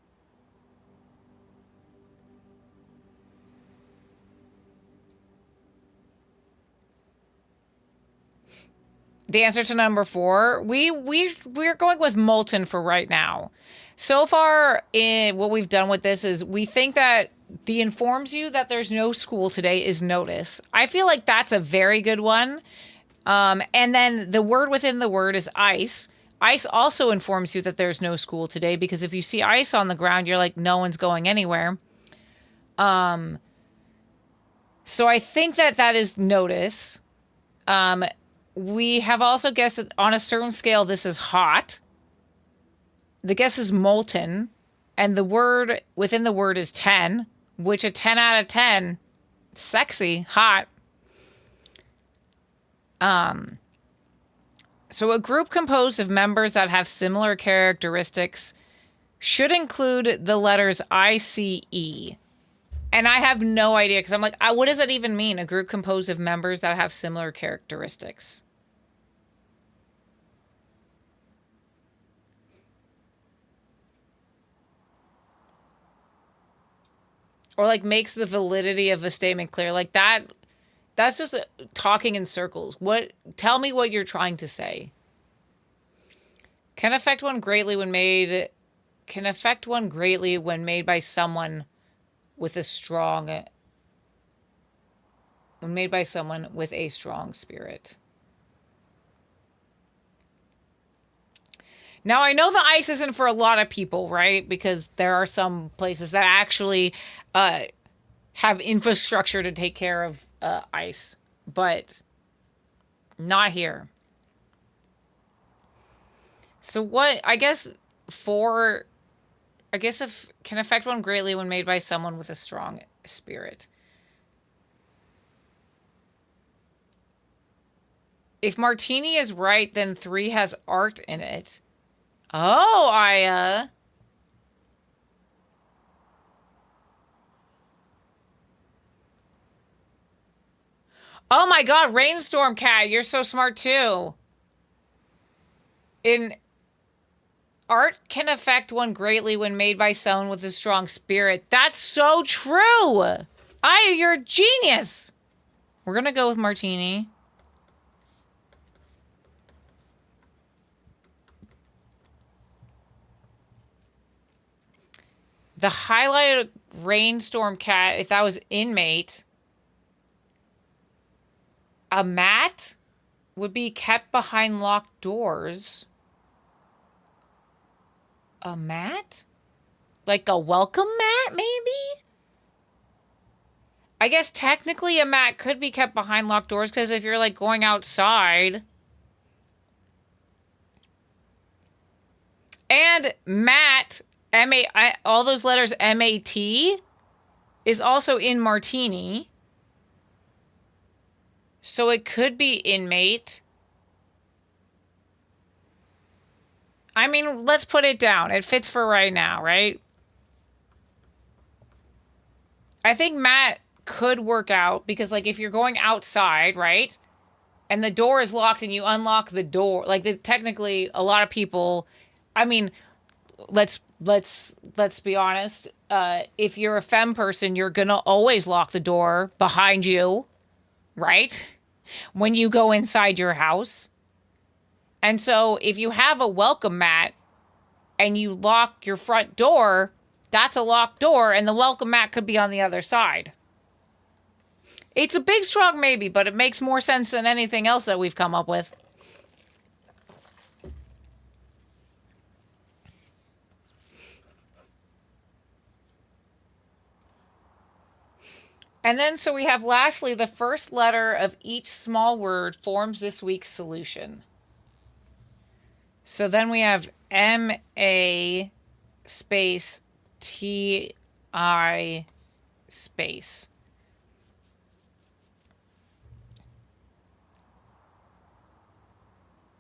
The answer to number 4, we're going with molten for right now. So far, what we've done with this is we think that the informs you that there's no school today is notice. I feel like that's a very good one. And then the word within the word is ice. Ice also informs you that there's no school today, because if you see ice on the ground, you're like, no one's going anywhere. So I think that is notice. We have also guessed that on a certain scale, this is hot. The guess is molten. And the word within the word is 10, which a 10 out of 10, sexy, hot. So a group composed of members that have similar characteristics should include the letters I, C, E. And I have no idea, because I'm like, what does that even mean? A group composed of members that have similar characteristics. Or like makes the validity of a statement clear. Like that's just talking in circles. Tell me what you're trying to say. Can affect one greatly when made by someone with a strong spirit. Now, I know the ice isn't for a lot of people, right? Because there are some places that actually have infrastructure to take care of ice, but not here. So what, if can affect one greatly when made by someone with a strong spirit. If martini is right, then 3 has art in it. Oh, Aya. Oh my god, Rainstorm Cat, you're so smart too. Art can affect one greatly when made by someone with a strong spirit. That's so true. Aya, you're a genius. We're gonna go with martini. The highlighted Rainstorm Cat, if that was inmate, a mat would be kept behind locked doors. A mat? Like a welcome mat, maybe? I guess technically a mat could be kept behind locked doors, because if you're like going outside. And mat, all those letters M-A-T, is also in martini. So it could be inmate. I mean, let's put it down. It fits for right now, right? I think mat could work out, because like if you're going outside, right? and the door is locked and you unlock the door, like technically a lot of people, I mean, let's be honest. If you're a femme person, you're gonna always lock the door behind you, right? When you go inside your house. And so if you have a welcome mat and you lock your front door, that's a locked door, and the welcome mat could be on the other side. It's a big, strong maybe, but it makes more sense than anything else that we've come up with. And then, so we have lastly, the first letter of each small word forms this week's solution. So then we have M-A space T-I space.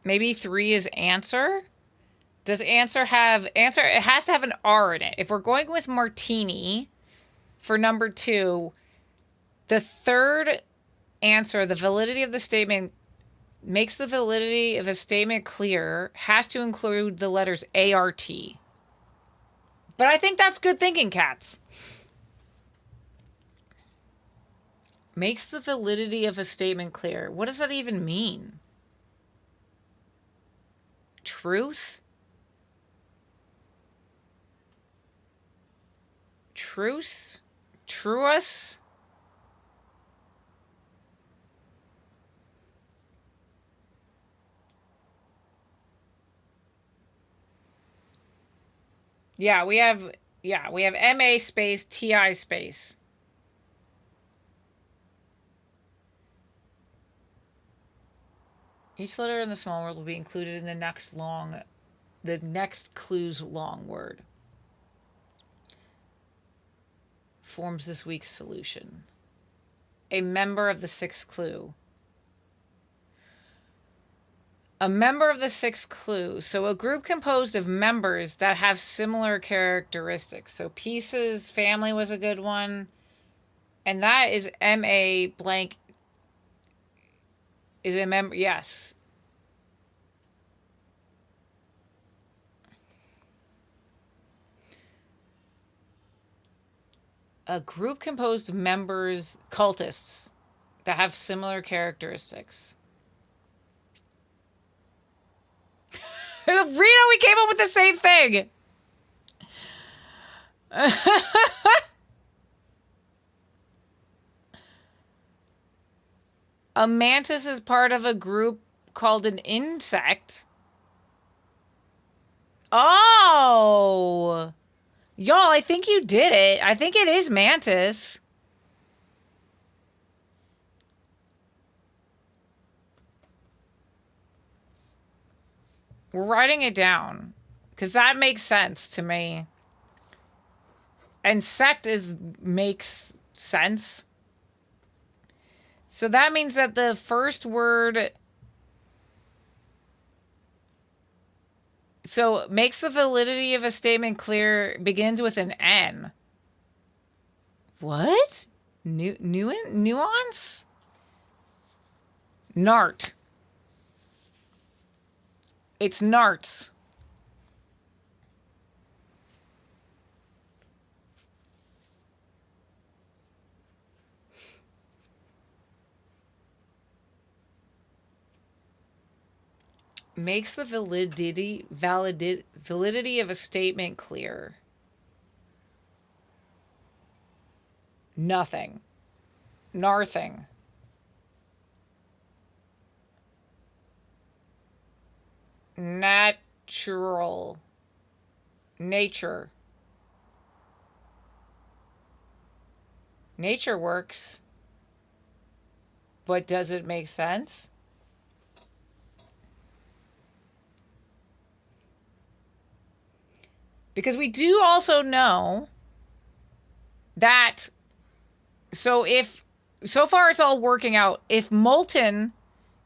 Maybe 3 is answer? Does answer have... Answer, it has to have an R in it. If we're going with martini for number 2... The third answer, the validity of the statement, makes the validity of a statement clear, has to include the letters ART. But I think that's good thinking, cats. Makes the validity of a statement clear. What does that even mean? Truth? Truce? Truus? Yeah, we have MA space TI space. Each letter in the small word will be included in the next clue's long word. Forms this week's solution. A member of the sixth clue. A member of the sixth clue. So a group composed of members that have similar characteristics. So pieces, family was a good one. And that is M-A blank. Is a member? Yes. A group composed of members, cultists, that have similar characteristics. Reno, we came up with the same thing. A mantis is part of a group called an insect. Oh. Y'all, I think you did it. I think it is mantis. We're writing it down because that makes sense to me. And sect makes sense. So that means that the first word... So makes the validity of a statement clear begins with an N. What? Nuance? Nart. It's narts. Makes the validity of a statement clear. Nothing. Narthing. Natural. Nature. Nature works. But does it make sense? Because we do also know that, so far it's all working out. If molten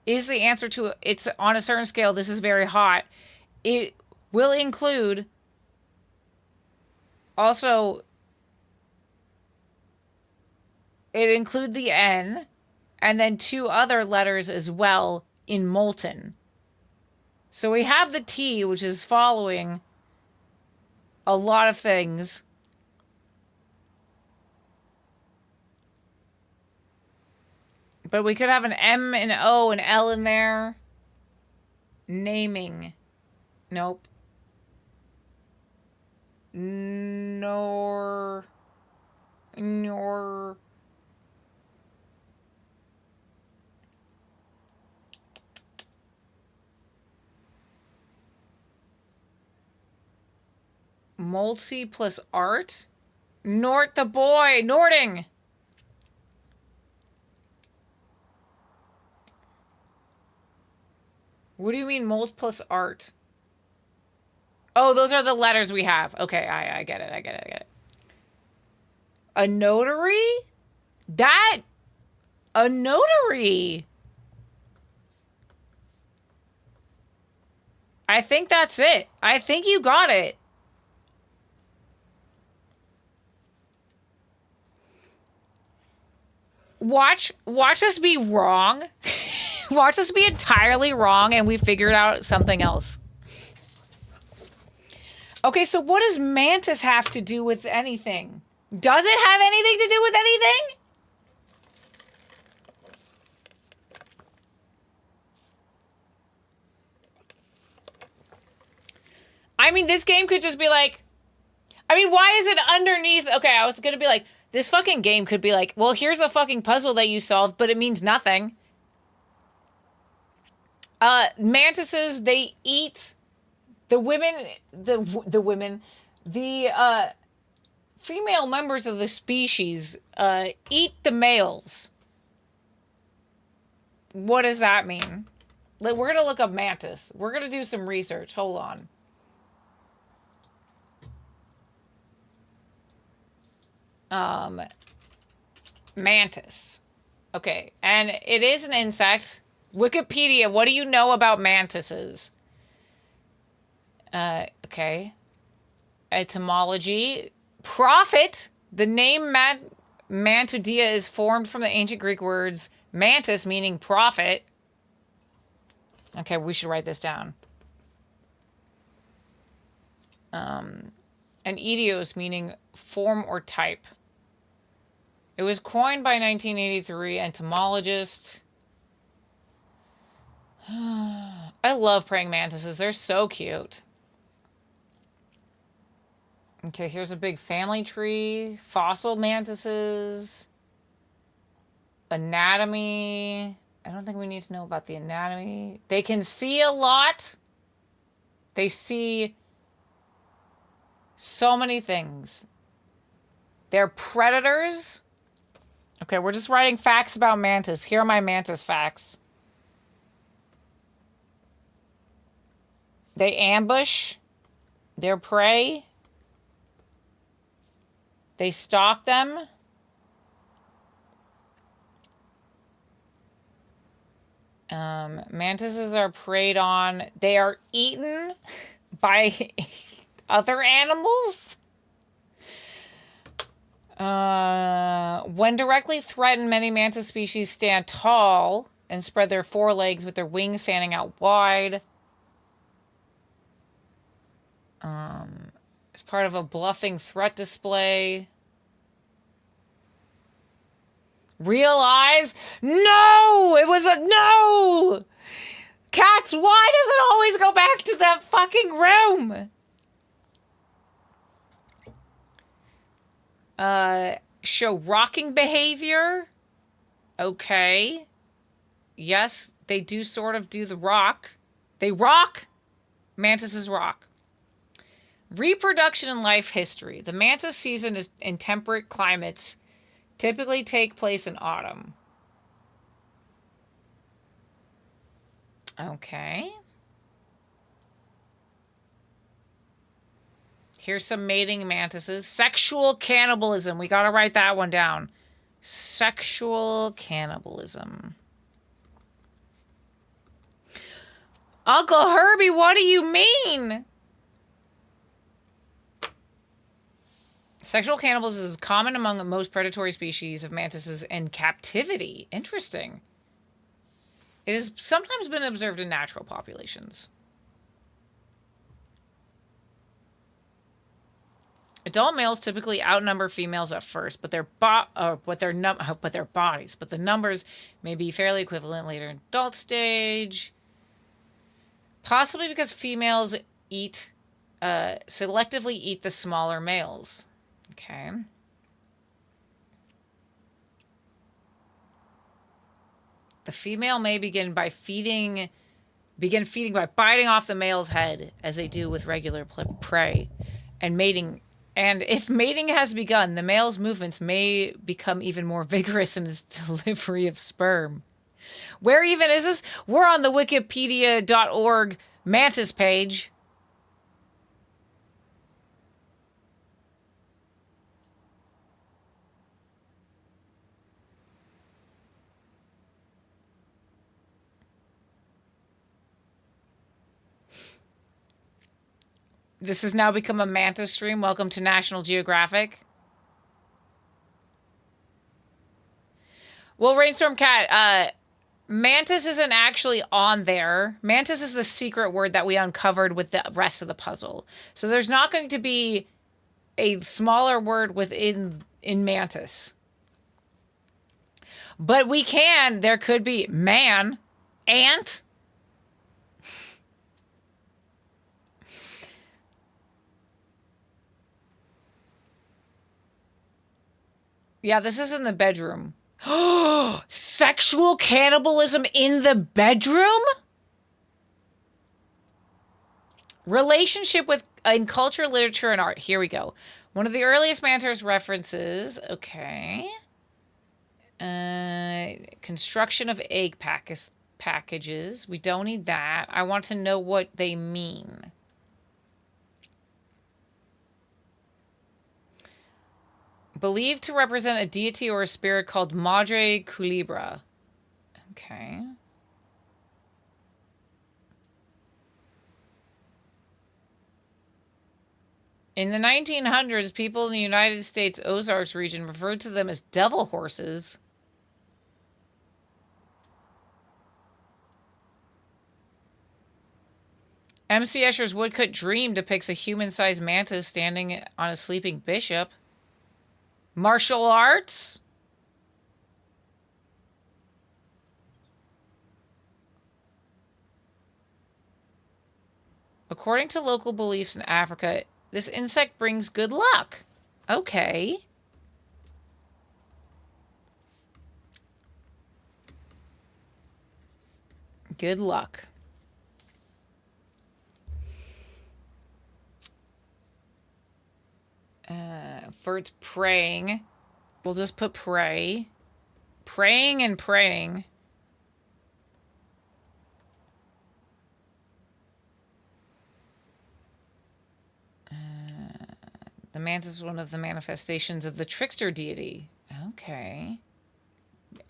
is the answer to, it's on a certain scale, this is very hot, it will include also, it include the N, and then 2 other letters as well in molten. So we have the T, which is following a lot of things. But we could have an M, an O, an L in there. Naming. Nope. Nor. Multi plus art? Nort the boy! Norting! What do you mean molt plus art? Oh, those are the letters we have. Okay, I get it. A notary? A notary! I think that's it. I think you got it. Watch us be wrong. Watch us be entirely wrong and we figured out something else. Okay, so what does mantis have to do with anything? Does it have anything to do with anything? I mean, this game could just be like... I mean, why is it underneath... Okay, I was gonna be like, this fucking game could be like, well, here's a fucking puzzle that you solved, but it means nothing. Mantises, they eat... The female members of the species eat the males. What does that mean? Like, we're gonna look up mantis. We're gonna do some research. Hold on. Mantis. Okay, and it is an insect. Wikipedia, what do you know about mantises? Okay. Etymology. Prophet. The name Mantudia is formed from the ancient Greek words mantis, meaning prophet. Okay, we should write this down. And idios, meaning form or type. It was coined by 1983 entomologist. I love praying mantises. They're so cute. Okay, here's a big family tree. Fossil mantises. Anatomy. I don't think we need to know about the anatomy. They can see a lot. They see so many things. They're predators. Okay, we're just writing facts about mantis. Here are my mantis facts. They ambush their prey. They stalk them. Mantises are preyed on. They are eaten by other animals. When directly threatened, many mantis species stand tall and spread their forelegs with their wings fanning out wide. As part of a bluffing threat display. Real eyes? No! It was a no! Cats, why does it always go back to that fucking room? Show rocking behavior. Okay. Yes, they do sort of do the rock. They rock. Mantises rock. Reproduction and life history. The mantis season is in temperate climates typically take place in autumn. Okay. Here's some mating mantises. Sexual cannibalism. We gotta write that one down. Sexual cannibalism. Uncle Herbie, what do you mean? Sexual cannibalism is common among most predatory species of mantises in captivity. Interesting. It has sometimes been observed in natural populations. Adult males typically outnumber females at first, but their bodies, but the numbers may be fairly equivalent later in adult stage. Possibly because females selectively eat the smaller males. Okay. The female may begin feeding by biting off the male's head, as they do with regular prey, and mating. And if mating has begun, the male's movements may become even more vigorous in his delivery of sperm. Where even is this? We're on the wikipedia.org mantis page. This has now become a mantis stream. Welcome to National Geographic. Well, Rainstorm Cat, mantis isn't actually on there. Mantis is the secret word that we uncovered with the rest of the puzzle. So there's not going to be a smaller word in mantis. But there could be man, ant. Yeah, this is in the bedroom. Sexual cannibalism in the bedroom? Relationship in culture, literature, and art. Here we go. One of the earliest mantis references. Okay. Construction of egg packages. We don't need that. I want to know what they mean. Believed to represent a deity or a spirit called Madre Culebra. Okay. In the 1900s, people in the United States Ozarks region referred to them as devil horses. M.C. Escher's woodcut dream depicts a human-sized mantis standing on a sleeping bishop. Martial arts? According to local beliefs in Africa, this insect brings good luck. Okay. Good luck. For its praying, we'll just put pray. Praying and praying. The mantis is one of the manifestations of the trickster deity. Okay.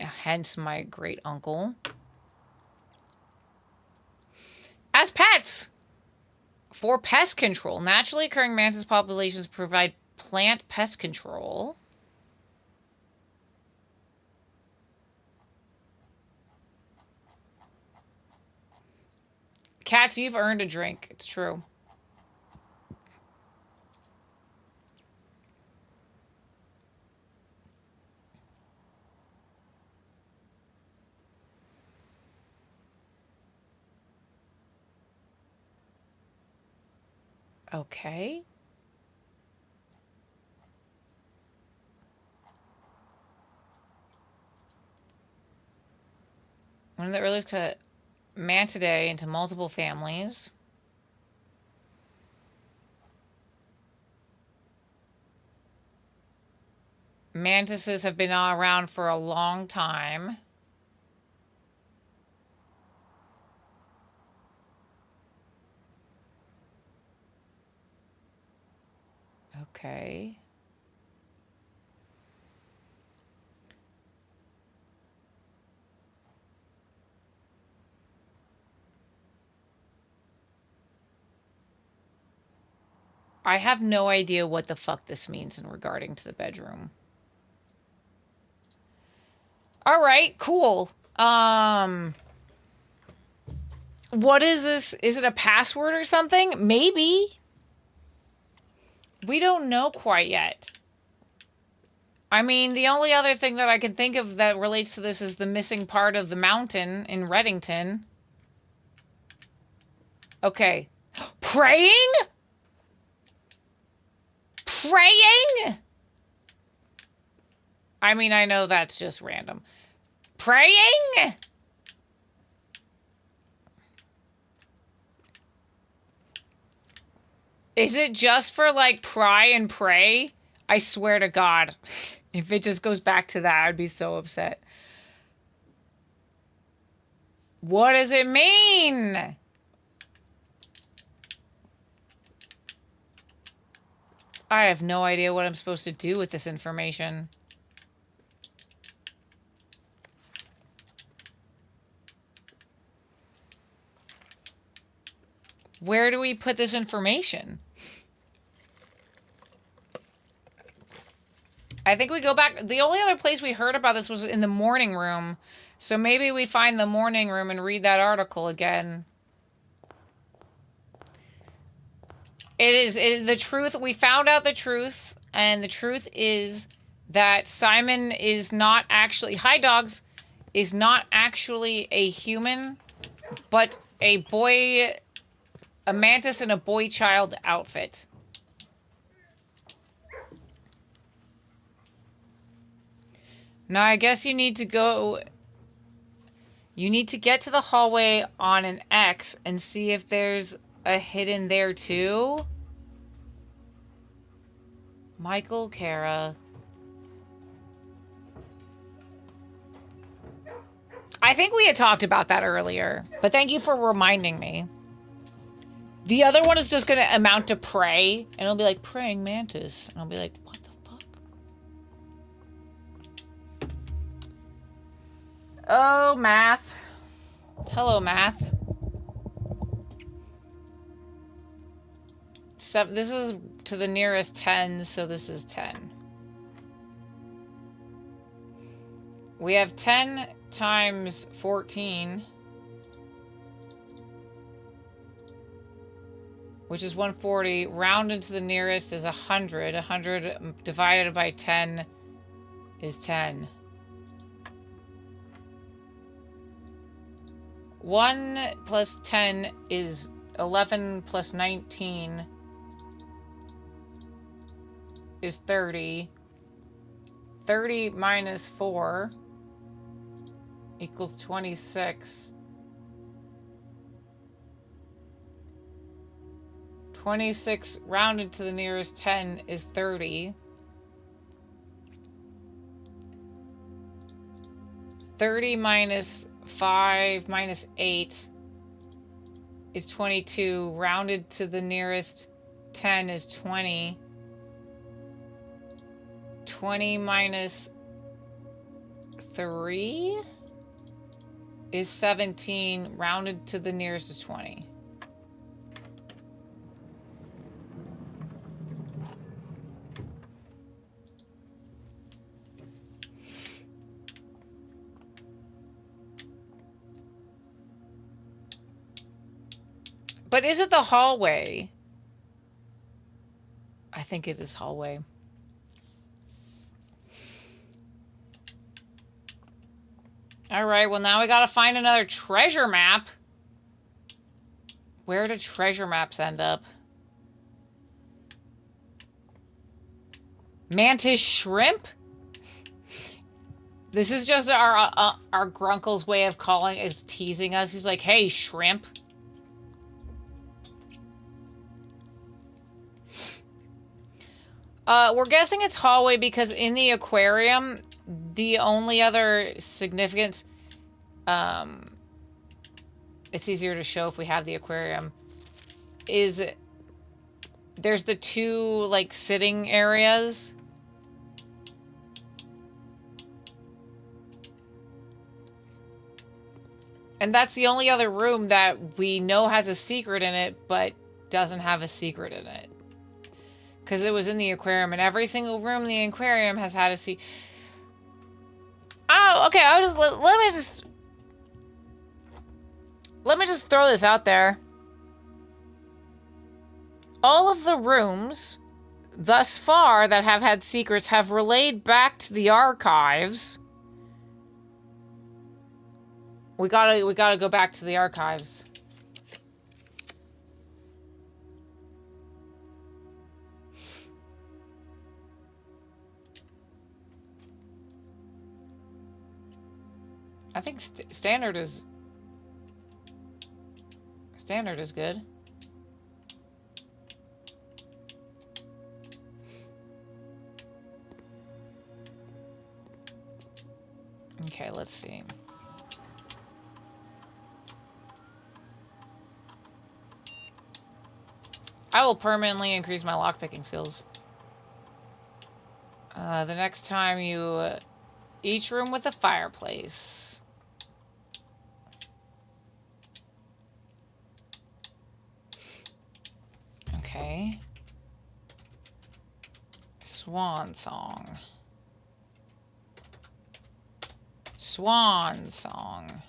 Hence my great uncle. As pets! For pest control, naturally occurring mantis populations provide plant pest control. Cats, you've earned a drink. It's true. Okay. One of the earliest cut mantidae into multiple families. Mantises have been around for a long time. Okay. I have no idea what the fuck this means in regarding to the bedroom. All right, cool. What is this? Is it a password or something? Maybe. We don't know quite yet. I mean, the only other thing that I can think of that relates to this is the missing part of the mountain in Reddington. Okay. Praying? Praying? I mean, I know that's just random. Praying? Is it just for, like, pry and pray? I swear to God. If it just goes back to that, I'd be so upset. What does it mean? I have no idea what I'm supposed to do with this information. Where do we put this information? I think we go back. The only other place we heard about this was in the morning room. So maybe we find the morning room and read that article again. It is the truth. We found out the truth. And the truth is that Simon is not actually, hi dogs, is not actually a human, but a boy, a mantis in a boy child outfit. Now, I guess you need to go... You need to get to the hallway on an X and see if there's a hidden there, too. Michael, Kara. I think we had talked about that earlier, but thank you for reminding me. The other one is just going to amount to pray, and it'll be like, praying mantis. And I'll be like, what the fuck? Oh, math. Hello, math. So this is to the nearest 10, so this is 10. We have 10 times 14, which is 140. Rounded to the nearest is 100. 100 divided by 10 is 10. 1 plus 10 is 11 plus 19 is 30. 30 minus 4 equals 26. 26 rounded to the nearest 10 is 30. 30 minus 5 minus 8 is 22. Rounded to the nearest 10 is 20. 20 minus 3 is 17. Rounded to the nearest is 20. But is it the hallway? I think it is hallway. All right, well, now we gotta find another treasure map. Where do treasure maps end up? Mantis shrimp? This is just our grunkle's way of calling, is teasing us. He's like, hey, shrimp. We're guessing it's hallway because in the aquarium, the only other significance, it's easier to show if we have the aquarium, is there's the two, like, sitting areas. And that's the only other room that we know has a secret in it, but doesn't have a secret in it. Because it was in the aquarium, and every single room in the aquarium has had a sea. Oh, okay. I'll just let me just throw this out there. All of the rooms thus far that have had secrets have relayed back to the archives. We gotta go back to the archives. I think standard is good. Okay, let's see. I will permanently increase my lockpicking skills. The next time you... each room with a fireplace. Okay. Swan song. Swan song.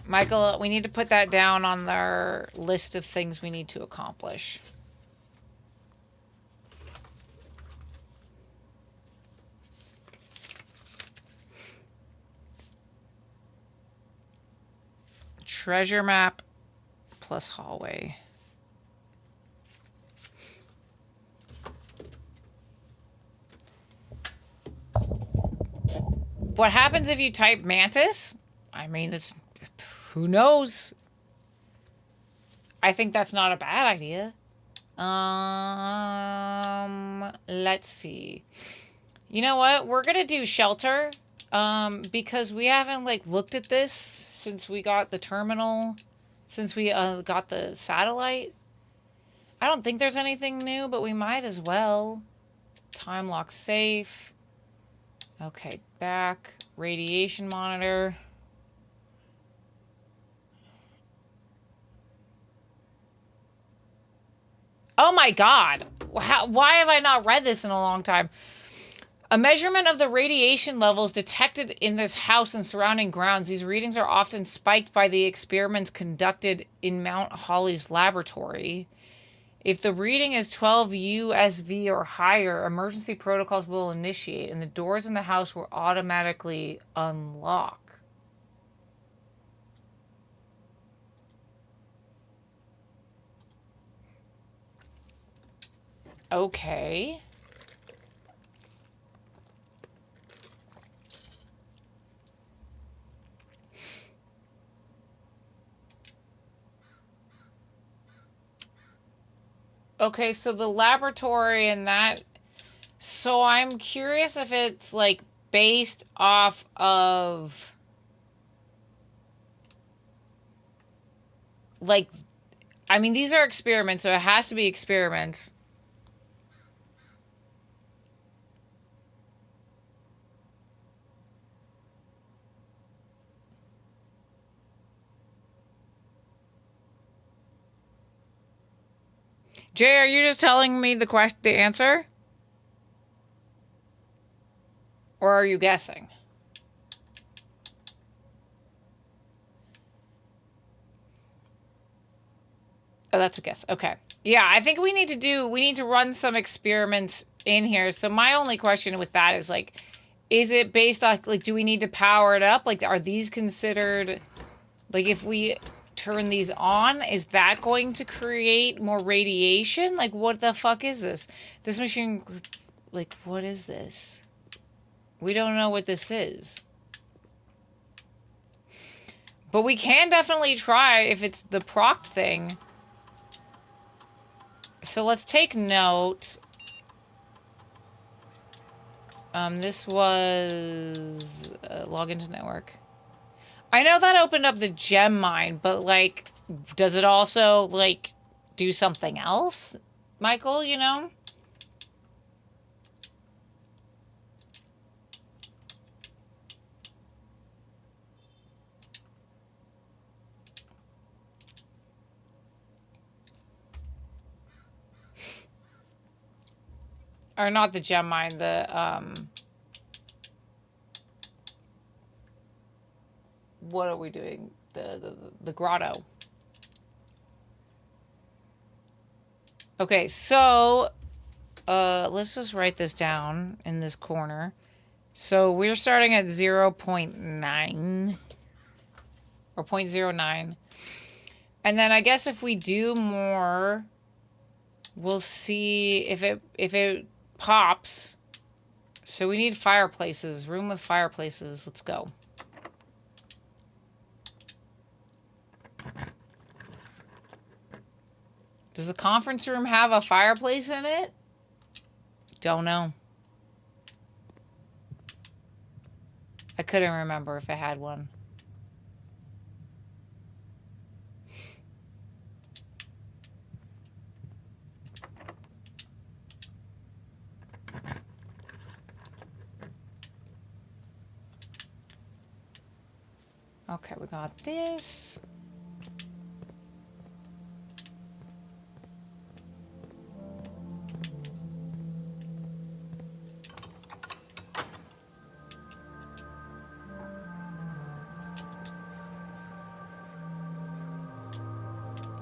Michael, we need to put that down on our list of things we need to accomplish. Treasure map plus hallway. What happens if you type mantis? I mean, it's... who knows? I think that's not a bad idea. Let's see. You know what? We're gonna do shelter. Because we haven't, like, looked at this since we got the terminal. Since we, got the satellite. I don't think there's anything new, but we might as well. Time lock safe. Okay, back. Radiation monitor. Oh my god! Why have I not read this in a long time? A measurement of the radiation levels detected in this house and surrounding grounds. These readings are often spiked by the experiments conducted in Mount Holly's laboratory. If the reading is 12 USV or higher, emergency protocols will initiate and the doors in the house will automatically unlock. Okay. Okay, so the laboratory and that... So I'm curious if it's, like, based off of... like... I mean, these are experiments, so it has to be experiments. Jay, are you just telling me the answer? Or are you guessing? Oh, that's a guess. Okay. Yeah, I think we need to run some experiments in here. So my only question with that is, like, is it based on, like, do we need to power it up? Like, are these considered, like, if we turn these on, is that going to create more radiation? Like, what the fuck is this? This machine, like, what is this? We don't know what this is. But we can definitely try if it's the proc thing. So let's take note. This was log into network. I know that opened up the gem mine, but, like, does it also, like, do something else, Michael, you know? Or not the gem mine, what are we doing? The grotto. Okay, so let's just write this down in this corner. So we're starting at 0.9 or 0.09. And then I guess if we do more, we'll see if it pops. So we need fireplaces, room with fireplaces. Let's go. Does the conference room have a fireplace in it? Don't know. I couldn't remember if it had one. Okay, we got this.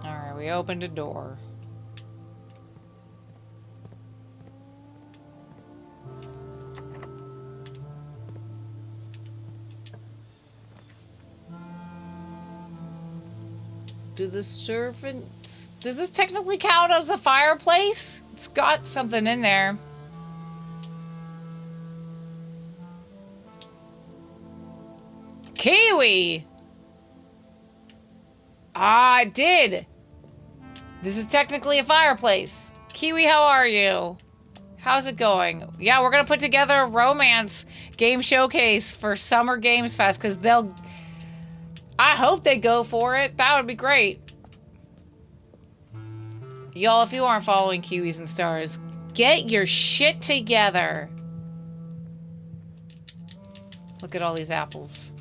Alright, we opened a door. Do the servants... Does this technically count as a fireplace? It's got something in there. Kiwi! Ah, it did! This is technically a fireplace. Kiwi, how are you? How's it going? Yeah, we're gonna put together a romance game showcase for Summer Games Fest, because they'll... I hope they go for it. That would be great. Y'all, if you aren't following Kiwis and Stars, get your shit together. Look at all these apples.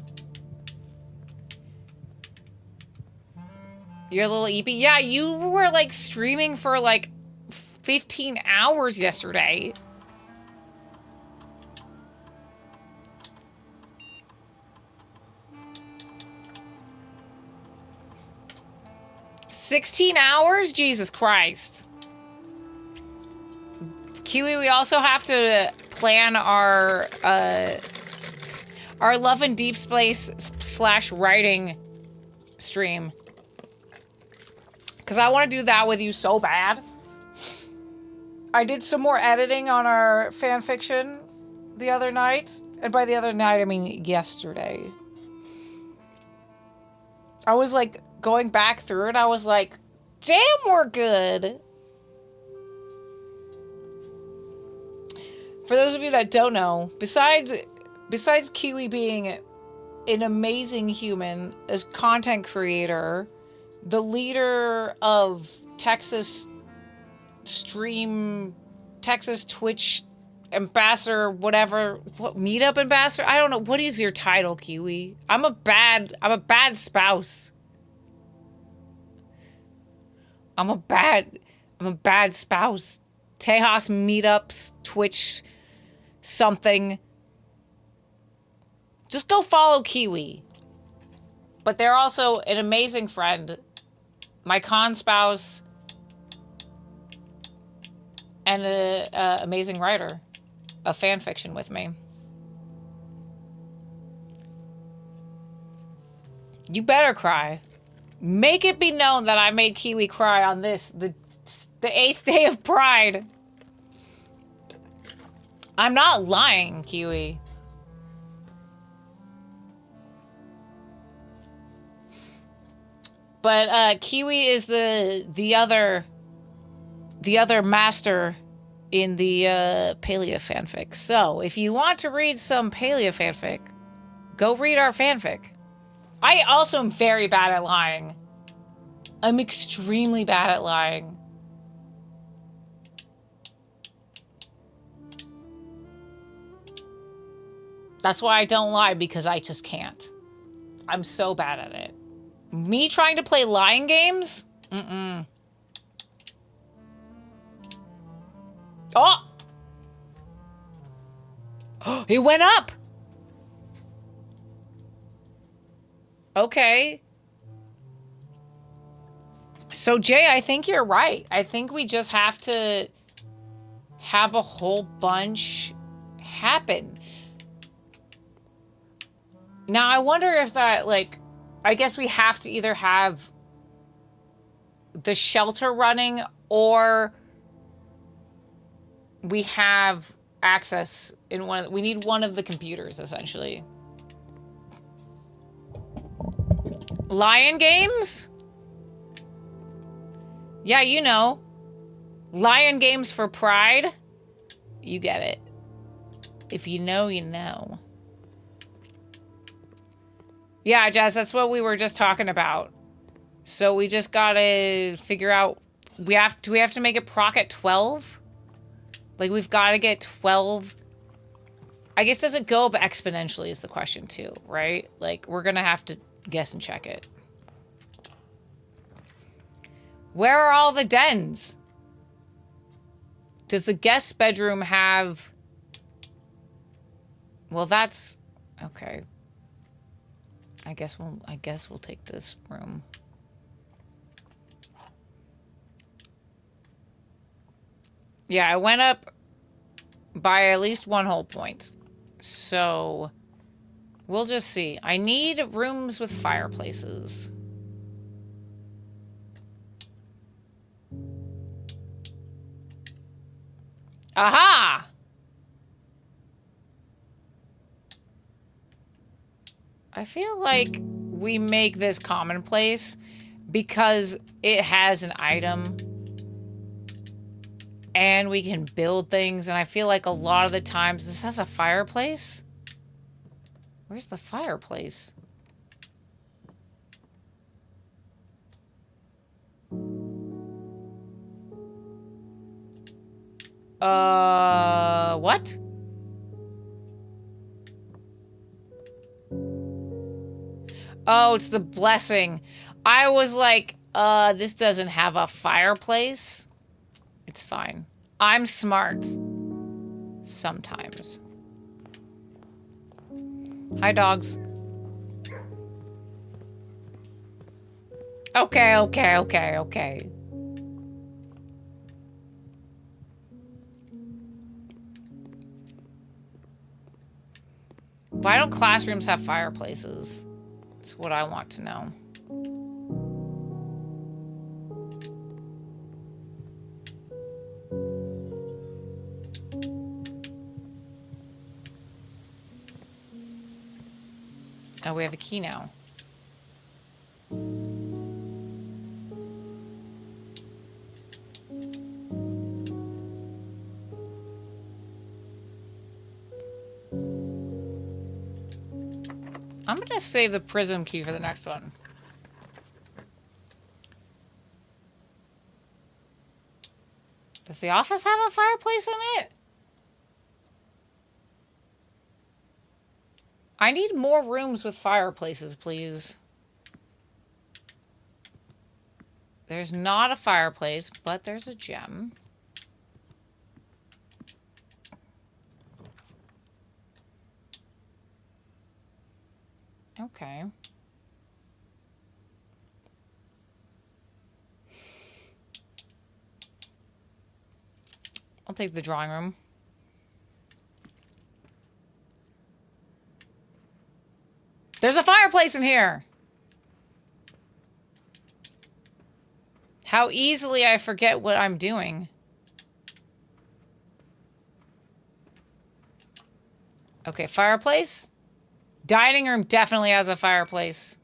You're a little EP. Yeah, you were like streaming for like 15 hours yesterday. $16 hours? Jesus Christ. Kiwi, we also have to plan our Love and Deep Space / writing stream. Because I want to do that with you so bad. I did some more editing on our fanfiction the other night. And by the other night, I mean yesterday. I was like going back through it. I was like, damn, we're good. For those of you that don't know, besides Kiwi being an amazing human as content creator, the leader of Texas Twitch ambassador, whatever, what, meetup ambassador? I don't know. What is your title, Kiwi? I'm a bad spouse. I'm a bad spouse. Tejas meetups, Twitch, something. Just go follow Kiwi. But they're also an amazing friend, my con spouse, and an amazing writer of fan fiction with me. You better cry. Make it be known that I made Kiwi cry on this, the 8th day of Pride. I'm not lying, Kiwi. But Kiwi is the other master in the Paleo fanfic. So if you want to read some Paleo fanfic, go read our fanfic. I also am very bad at lying. I'm extremely bad at lying. That's why I don't lie, because I just can't. I'm so bad at it. Me trying to play lying games? Mm-mm. Oh! It went up! Okay. So, Jay, I think you're right. I think we just have to have a whole bunch happen. Now, I wonder if that, like, I guess we have to either have the shelter running or we have access in one. We need one of the computers, essentially. Lion Games? Yeah, you know. Lion Games for Pride. You get it. If you know, you know. Yeah, Jazz, that's what we were just talking about. So we just gotta figure out, do we have to make it proc at 12? Like, we've got to get 12. I guess, does it go up exponentially is the question too, right? Like, we're gonna have to guess and check it. Where are all the dens? Does the guest bedroom have... Well, that's... Okay. I guess we'll take this room. Yeah, I went up by at least 1 whole point. So, we'll just see. I need rooms with fireplaces. Aha! I feel like we make this commonplace because it has an item and we can build things, and I feel like a lot of the times this has a fireplace. Where's the fireplace? What? Oh, it's the blessing. I was like, this doesn't have a fireplace. It's fine. I'm smart. Sometimes. Hi, dogs. Okay, okay, okay, okay. Why don't classrooms have fireplaces? That's what I want to know. Oh, we have a key now. I'm gonna save the prism key for the next one. Does the office have a fireplace in it? I need more rooms with fireplaces, please. There's not a fireplace, but there's a gem. Okay. I'll take the drawing room. There's a fireplace in here! How easily I forget what I'm doing. Okay, fireplace. Dining room definitely has a fireplace.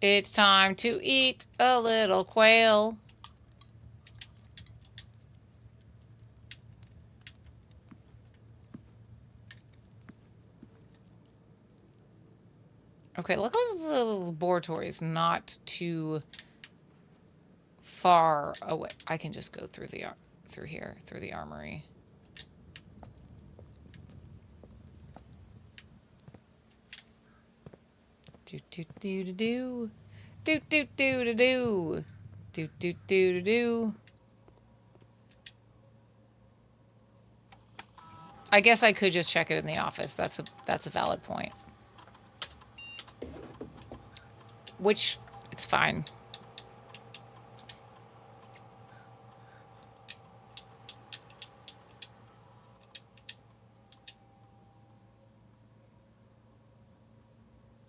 It's time to eat a little quail. Okay, look like the laboratory is not too far away. I can just go through the through the armory. Do do do do do do do do do do. Do, do, do, do, do. I guess I could just check it in the office. That's a valid point. Which, it's fine.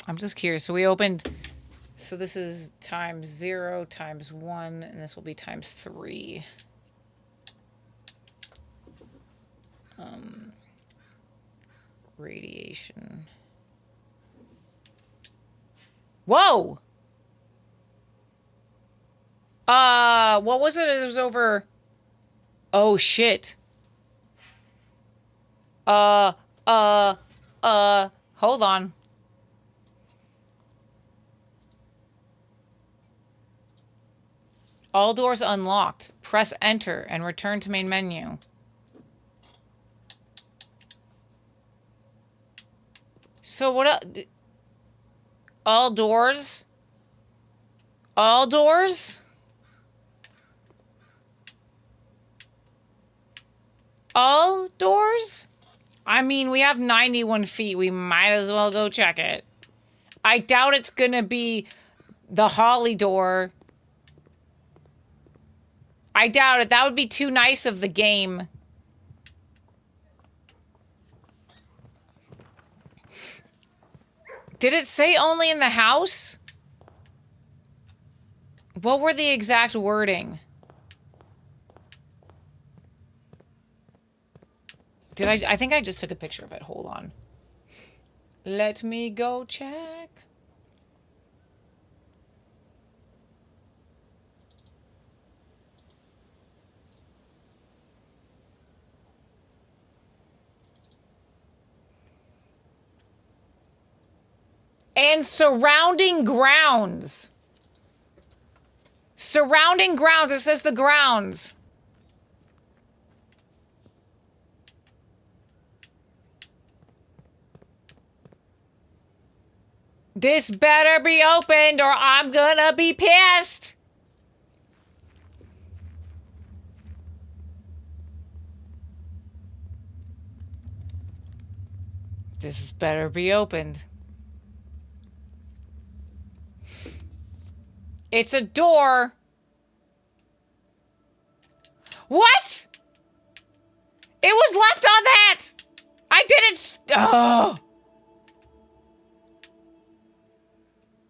I'm just curious. So we opened... So this is times 0, times 1, and this will be times 3. Radiation. Whoa! What was it? It was over... Oh, shit. Hold on. All doors unlocked. Press enter and return to main menu. So what else? All doors? All doors? All doors? I mean, we have 91 feet. We might as well go check it. I doubt it's gonna be the Holly door. I doubt it. That would be too nice of the game. Did it say only in the house? What were the exact wording? I think I just took a picture of it. Hold on. Let me go check. And surrounding grounds. Surrounding grounds. It says the grounds. This better be opened or I'm gonna be pissed. This better be opened. It's a door. What? It was left on that. I didn't.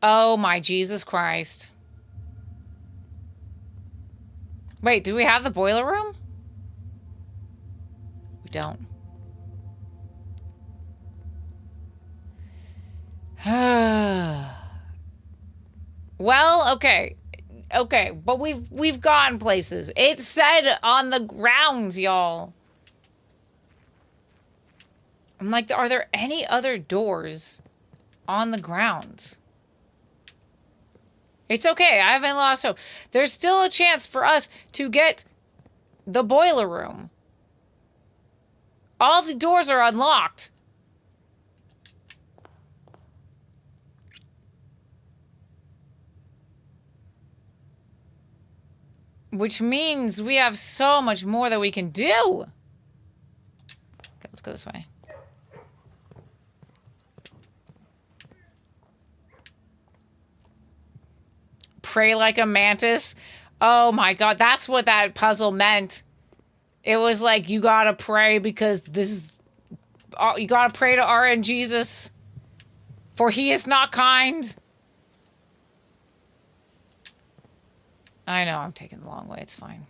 Oh my Jesus Christ. Wait, do we have the boiler room? We don't. Well, okay. Okay, but we've gone places. It said on the grounds, y'all. I'm like, are there any other doors on the grounds? It's okay. I haven't lost hope. There's still a chance for us to get the boiler room. All the doors are unlocked. Which means we have so much more that we can do. Okay, let's go this way. Pray like a mantis. Oh my god, that's what that puzzle meant. It was like, you gotta pray because this is... You gotta pray to RN Jesus. For he is not kind. I know, I'm taking the long way. It's fine.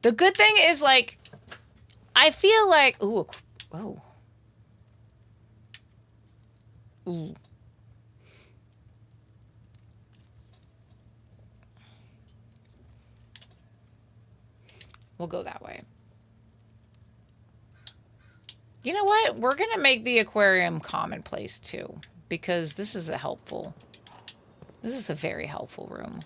The good thing is, like... I feel like... Ooh. Whoa. Ooh. We'll go that way. You know what? We're going to make the aquarium commonplace, too. Because this is a helpful... This is a very helpful room.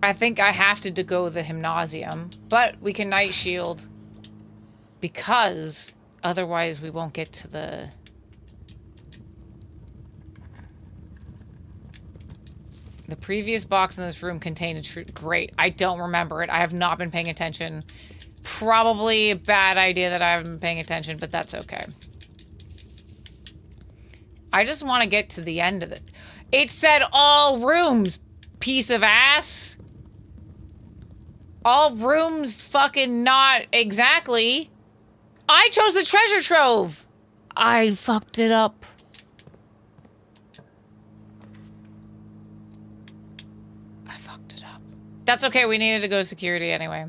I think I have to go the Gymnasium, but we can Night Shield because otherwise we won't get to the... The previous box in this room contained a great. I don't remember it. I have not been paying attention. Probably a bad idea that I haven't been paying attention, but that's okay. I just want to get to the end of it. It said all rooms, piece of ass. All rooms fucking not exactly. I chose the treasure trove. I fucked it up. That's okay, we needed to go to security anyway.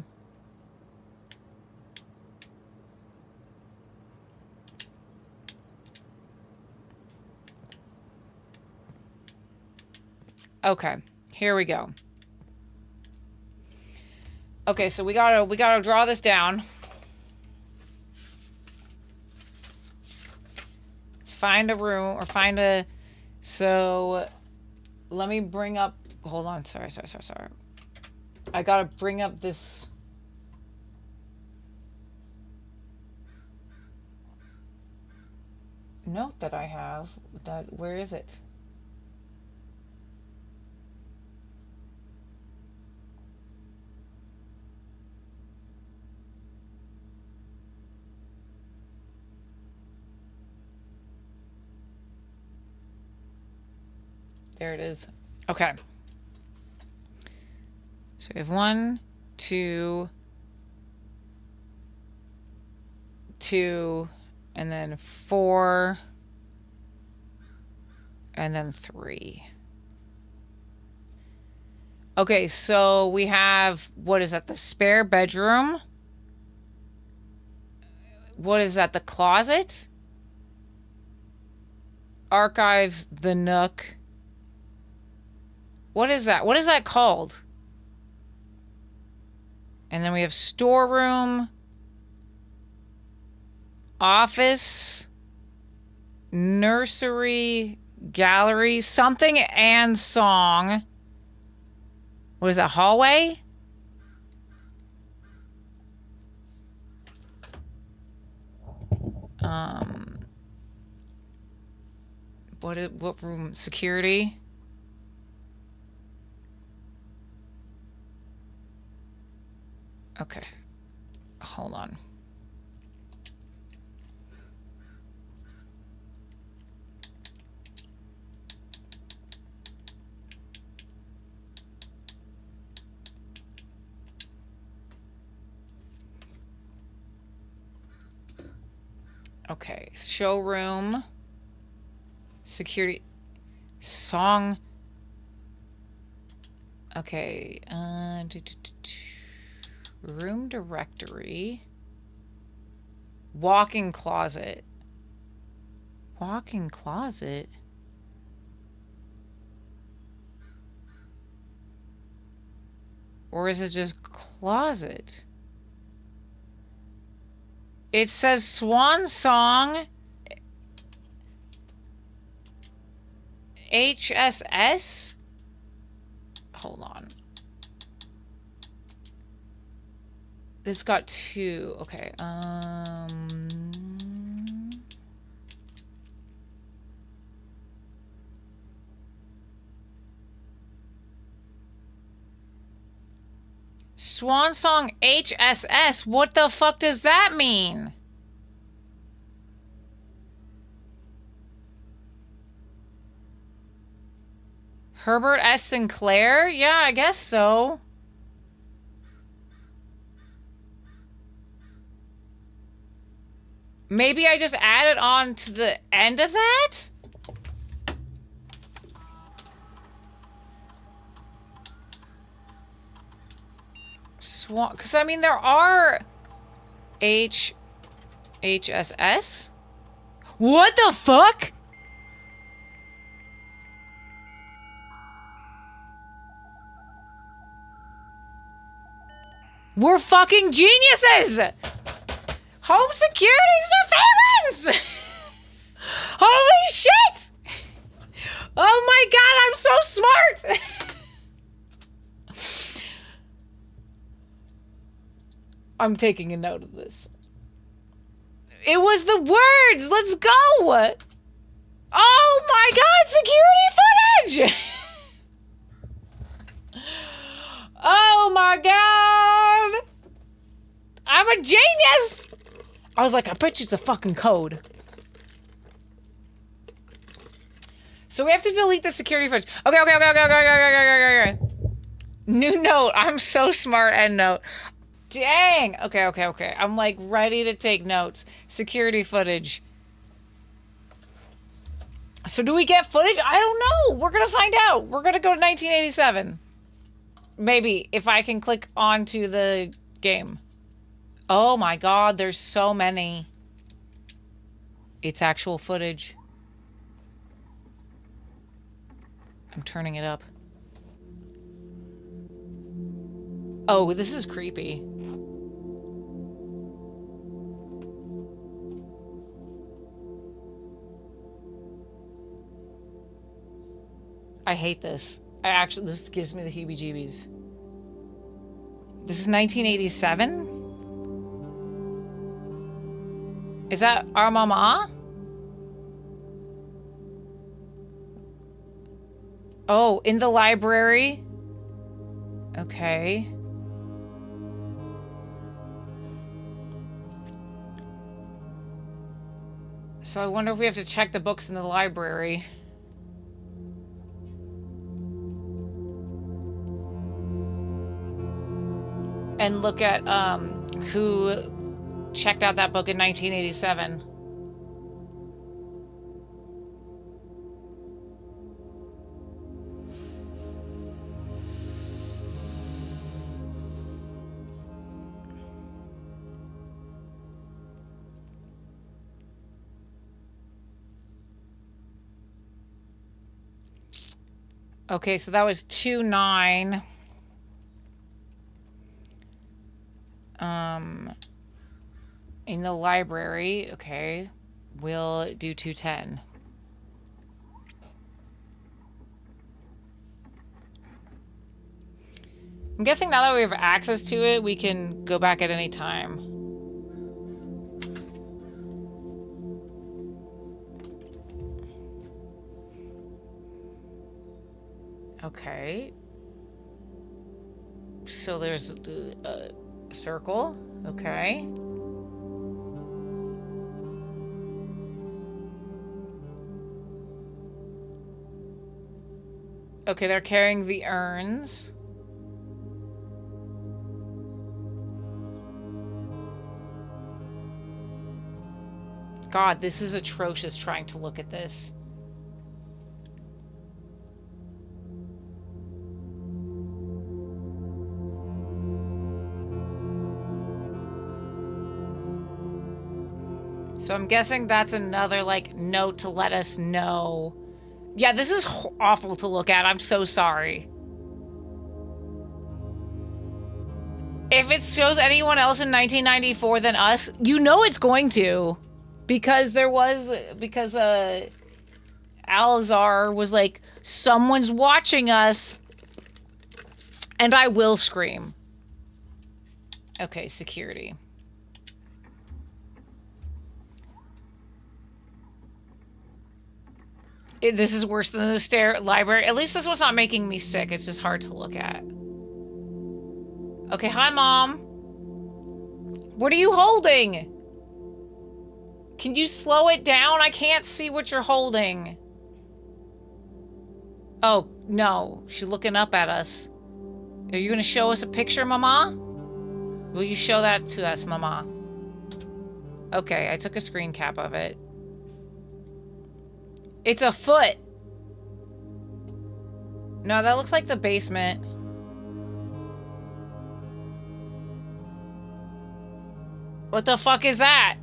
Okay, here we go. Okay, so we gotta draw this down. Let's find a room, or find a... So, let me bring up... Hold on, sorry. I gotta bring up this... note that I have. Where is it? There it is. Okay. So we have 1, 2, and then 4, and then 3. Okay, so we have, what is that, the spare bedroom? What is that, the closet? Archives, the nook. What is that? What is that called? And then we have storeroom, office, nursery, gallery, something and song. What is that, hallway? What room? Security? Okay. Hold on. Okay, showroom, security, song. Okay, room directory, walk-in closet. Walk-in closet? Or is it just closet? It says Swan Song HSS? Hold on. It's got 2. Okay. Swan Song HSS. What the fuck does that mean? Herbert S. Sinclair? Yeah, I guess so. Maybe I just added on to the end of that? Swan, because I mean there are HSS. What the fuck? We're fucking geniuses! Home security surveillance! Holy shit! Oh my god, I'm so smart! I'm taking a note of this. It was the words. Let's go. Oh my God, security footage. Oh my God. I'm a genius. I was like, I bet you it's a fucking code. So we have to delete the security footage. Okay. New note. I'm so smart. End note. Dang. Okay. I'm like ready to take notes. Security footage. So do we get footage? I don't know. We're going to find out. We're going to go to 1987. Maybe if I can click onto the game. Oh my God. There's so many. It's actual footage. I'm turning it up. Oh, this is creepy. I hate this. This gives me the heebie-jeebies. This is 1987? Is that our mama? Oh, in the library? Okay. So I wonder if we have to check the books in the library. And look at who checked out that book in 1987. Okay, so that was 2-9. In the library, okay. We'll do 2-10. I'm guessing now that we have access to it, we can go back at any time. Okay. So there's a circle. Okay. Okay, they're carrying the urns. God, this is atrocious trying to look at this. So I'm guessing that's another, like, note to let us know. Yeah, this is awful to look at. I'm so sorry. If it shows anyone else in 1994 than us, you know it's going to. Because Alazar was like, someone's watching us. And I will scream. Okay, security. This is worse than the library. At least this one's not making me sick. It's just hard to look at. Okay, hi, Mom. What are you holding? Can you slow it down? I can't see what you're holding. Oh, no. She's looking up at us. Are you going to show us a picture, Mama? Will you show that to us, Mama? Okay, I took a screen cap of it. It's a foot. No, that looks like the basement. What the fuck is that?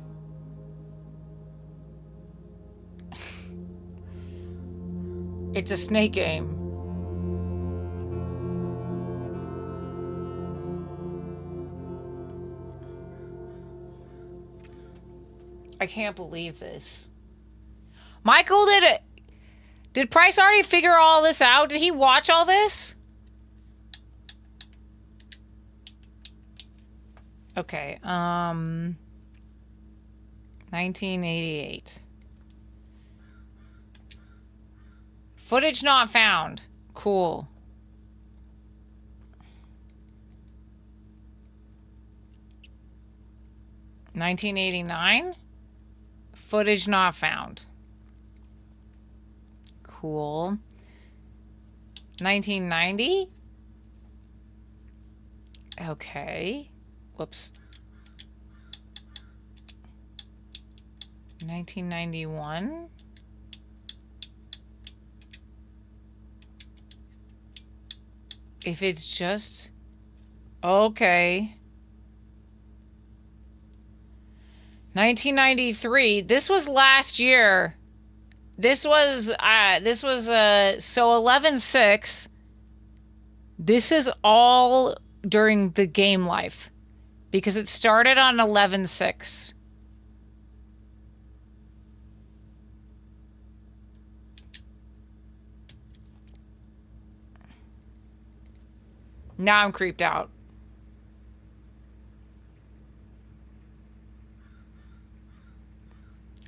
It's a snake game. I can't believe this. Michael, did Price already figure all this out? Did he watch all this? Okay, 1988. Footage not found. Cool. $1989. Footage not found. Cool. 1990. Okay. Whoops. 1991. If it's just... Okay. 1993. This was last year. This was so 11/6. This is all during the game life because it started on 11/6. Now I'm creeped out.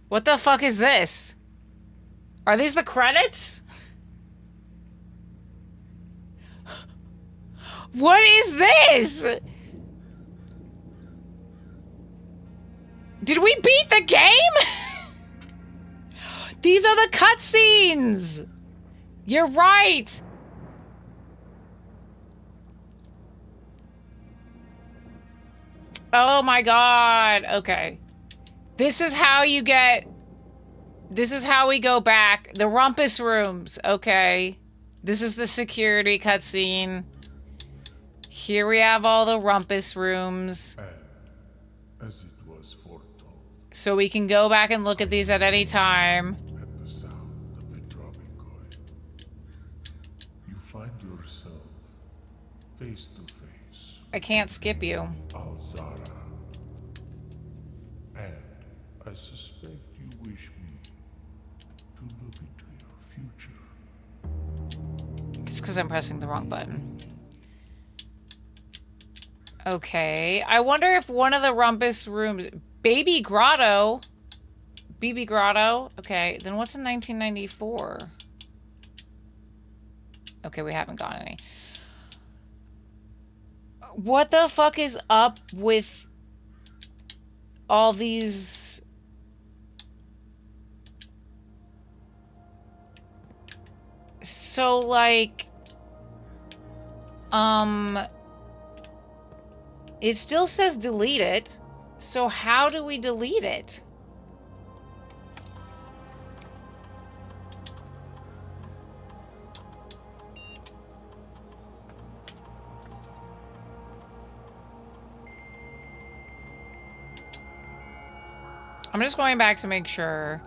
What the fuck is this? Are these the credits? What is this? Did we beat the game? These are the cutscenes. You're right. Oh my god. Okay. This is how you get... This is how we go back. The rumpus rooms. Okay. This is the security cutscene. Here we have all the rumpus rooms. And, as it was foretold, so we can go back and look at these at any time. at the sound of the dropping coin, you find yourself face to face. I can't skip you. Alzara. And I suspect you wish me to look into your future. It's because I'm pressing the wrong button. Okay. I wonder if one of the rumpus rooms... Baby Grotto. BB Grotto. Okay. Then what's in 1994? Okay, we haven't got any. What the fuck is up with all these... So, like... It still says delete it. So how do we delete it? I'm just going back to make sure.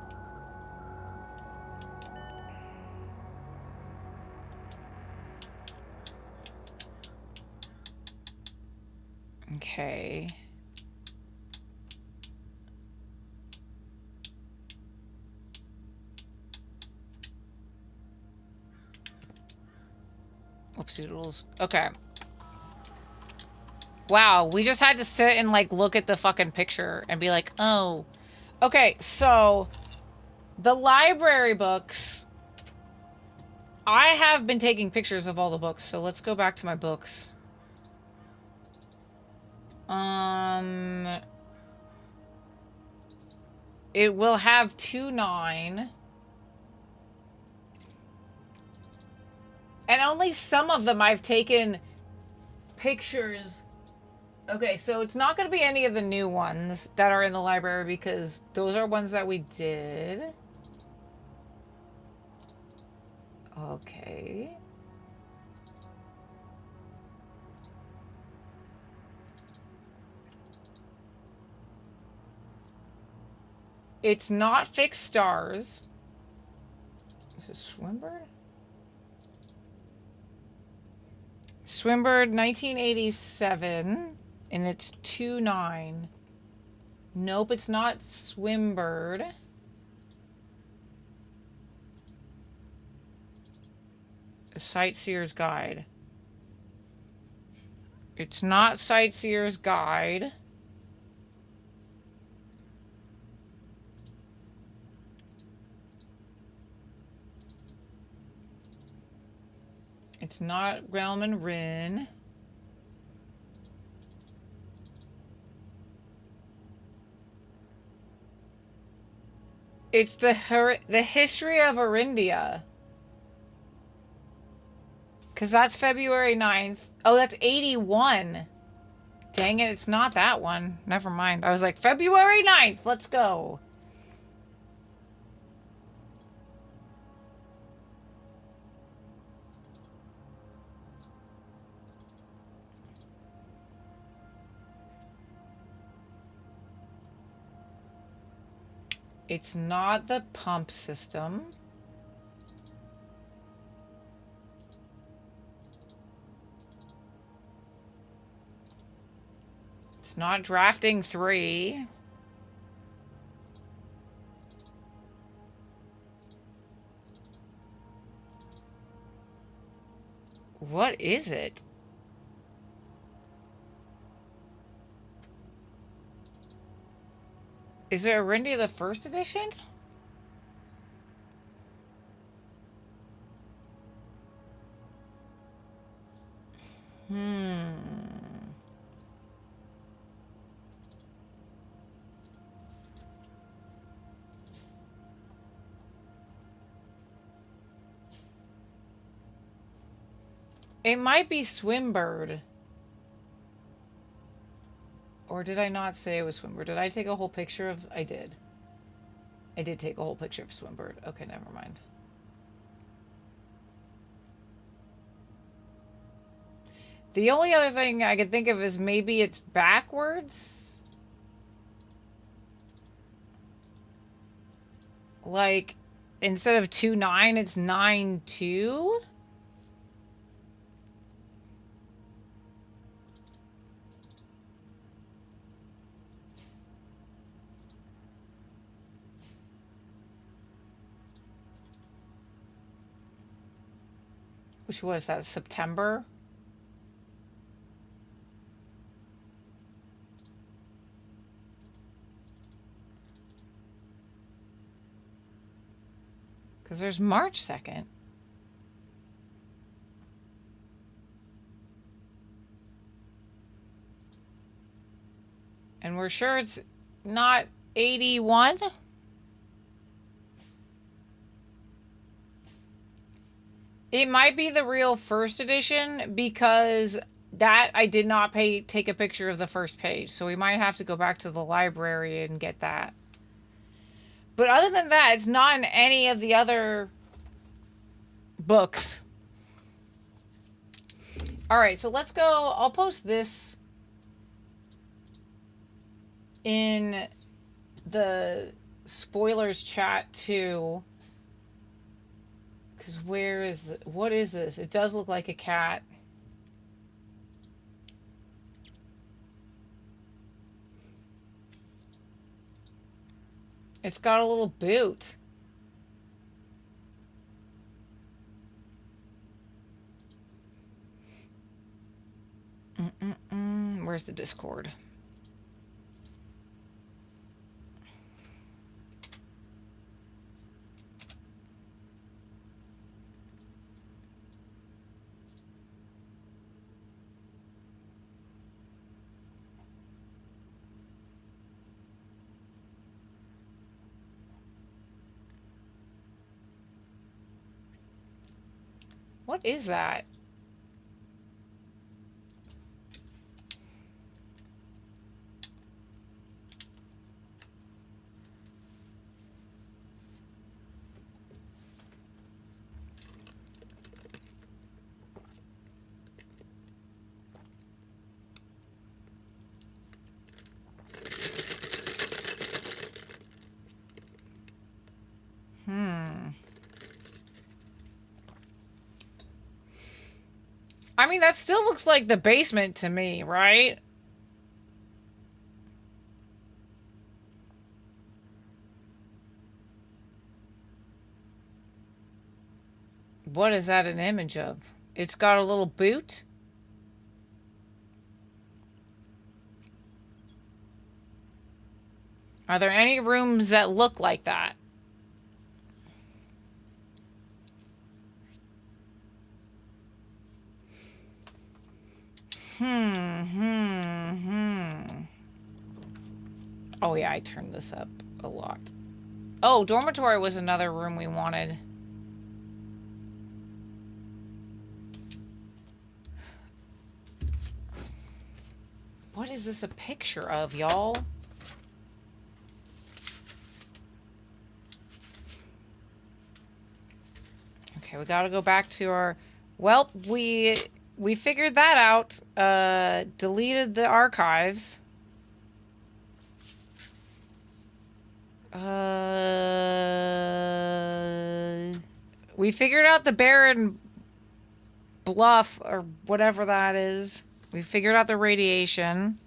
Okay. Whoopsie doodles. Okay. Wow, we just had to sit and like look at the fucking picture and be like, oh. Okay, so the library books. I have been taking pictures of all the books, so let's go back to my books. It will have 2-9. And only some of them I've taken pictures. Okay, so it's not going to be any of the new ones that are in the library because those are ones that we did. Okay. It's not fixed stars. Is it Swinburne? Swinburne 1987. And it's 2-9. Nope, it's not Swinburne. A Sightseer's Guide. It's not Sightseer's Guide. It's not Realm and Rin. It's the history of Arindia. Because that's February 9th. Oh, that's 81. Dang it, it's not that one. Never mind. I was like, February 9th, let's go. It's not the pump system. It's not drafting 3. What is it? Is it Arindia the first edition? It might be Swimbird. Or did I not say it was Swimbird? Did I take a whole picture of... I did. I did take a whole picture of Swimbird. Okay, never mind. The only other thing I could think of is maybe it's backwards. Like, instead of 2-9, it's 9-2. Which was that, September? Because there's March 2nd. And we're sure it's not 81? It might be the real first edition because that I did not take a picture of the first page. So we might have to go back to the library and get that. But other than that, it's not in any of the other books. All right, so let's go. I'll post this in the spoilers chat too. Because where is the... What is this? It does look like a cat. It's got a little boot. Where's the Discord? What is that? I mean, that still looks like the basement to me, right? What is that an image of? It's got a little boot. Are there any rooms that look like that? Oh yeah, I turned this up a lot. Oh, dormitory was another room we wanted. What is this a picture of, y'all? Okay, we gotta go back to our... Well, we figured that out. Deleted the archives. We figured out the Baron Bluff, or whatever that is. We figured out the radiation.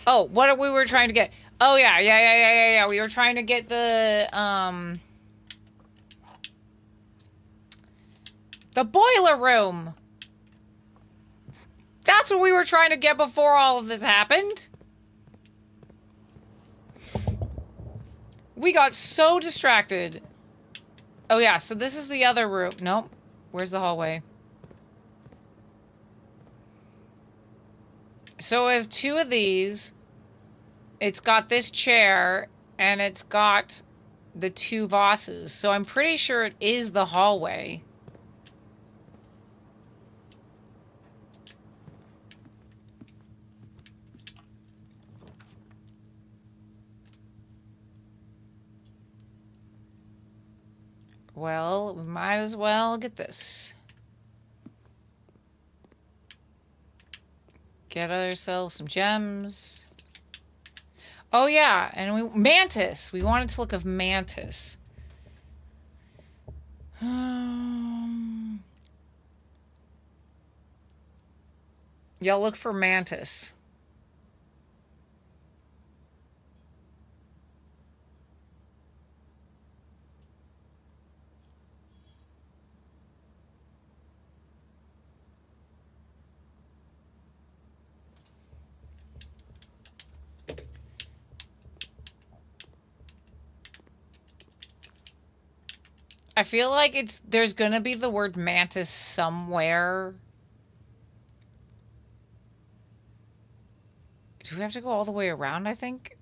Oh, what we were trying to get? Oh yeah. We were trying to get the boiler room. That's what we were trying to get before all of this happened. We got so distracted. Oh yeah, so this is the other room. Nope. Where's the hallway? So it has two of these. It's got this chair, and it's got the two vases. So I'm pretty sure it is the hallway. Well, we might as well get this. Get ourselves some gems. Oh yeah, and Mantis. We wanted to look of Mantis. Y'all look for Mantis. I feel like there's gonna be the word Mantis somewhere. Do we have to go all the way around, I think?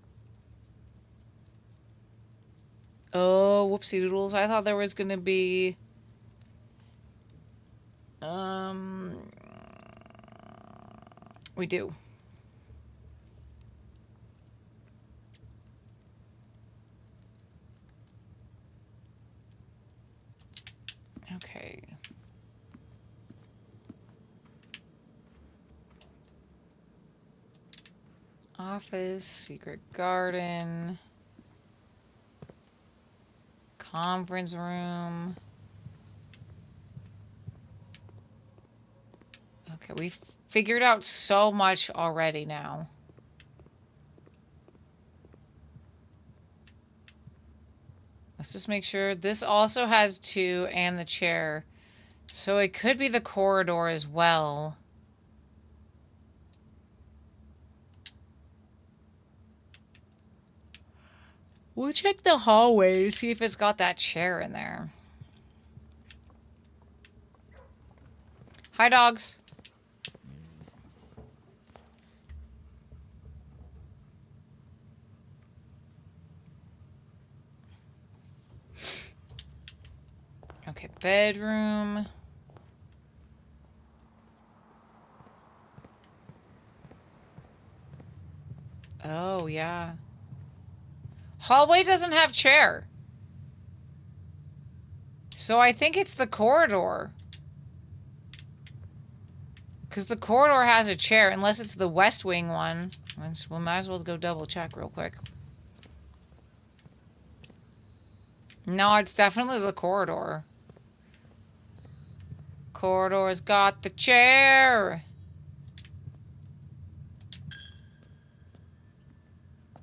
Oh, whoopsie doodles. I thought there was gonna be... We do. Okay. Office, secret garden, conference room. Okay, we've figured out so much already now. Let's just make sure. This also has two and the chair. So it could be the corridor as well. We'll check the hallway to see if it's got that chair in there. Hi, dogs. Okay, bedroom. Oh, yeah. Hallway doesn't have chair. So I think it's the corridor. Because the corridor has a chair, unless it's the West Wing one. We might as well go double check real quick. No, it's definitely the corridor. Corridor's got the chair.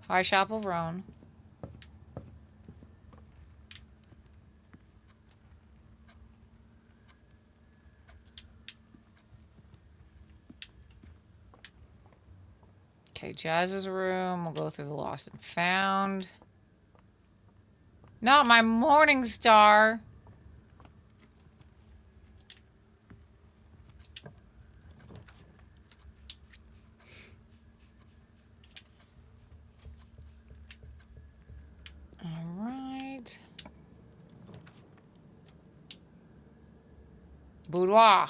Hi, Chapel Roan. Okay, Jazz's room. We'll go through the lost and found. Not my morning star. All right. Boudoir.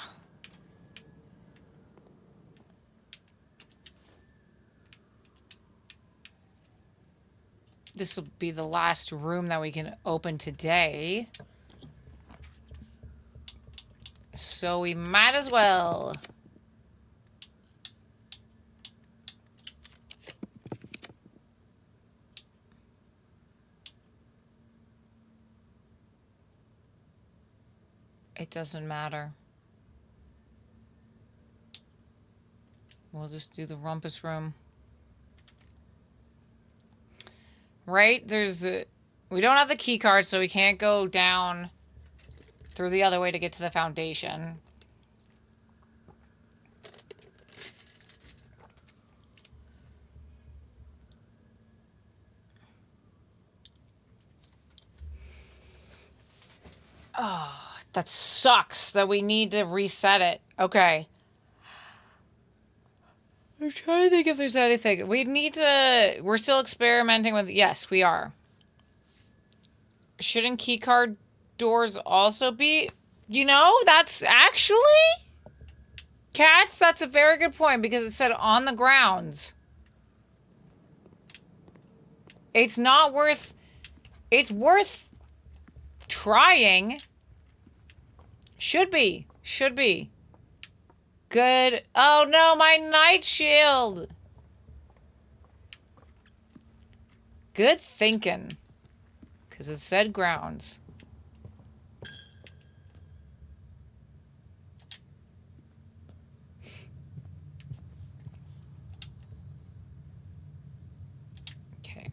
This will be the last room that we can open today. So we might as well. It doesn't matter. We'll just do the rumpus room. Right? We don't have the key card, so we can't go down through the other way to get to the foundation. Oh, that sucks that we need to reset it. Okay. I'm trying to think if there's anything. We're still experimenting with, yes, we are. Shouldn't keycard doors also be, that's actually, Cats, that's a very good point because it said on the grounds. It's worth trying. Should be. Good. Oh no, my night shield. Good thinking. Because it said grounds. Okay.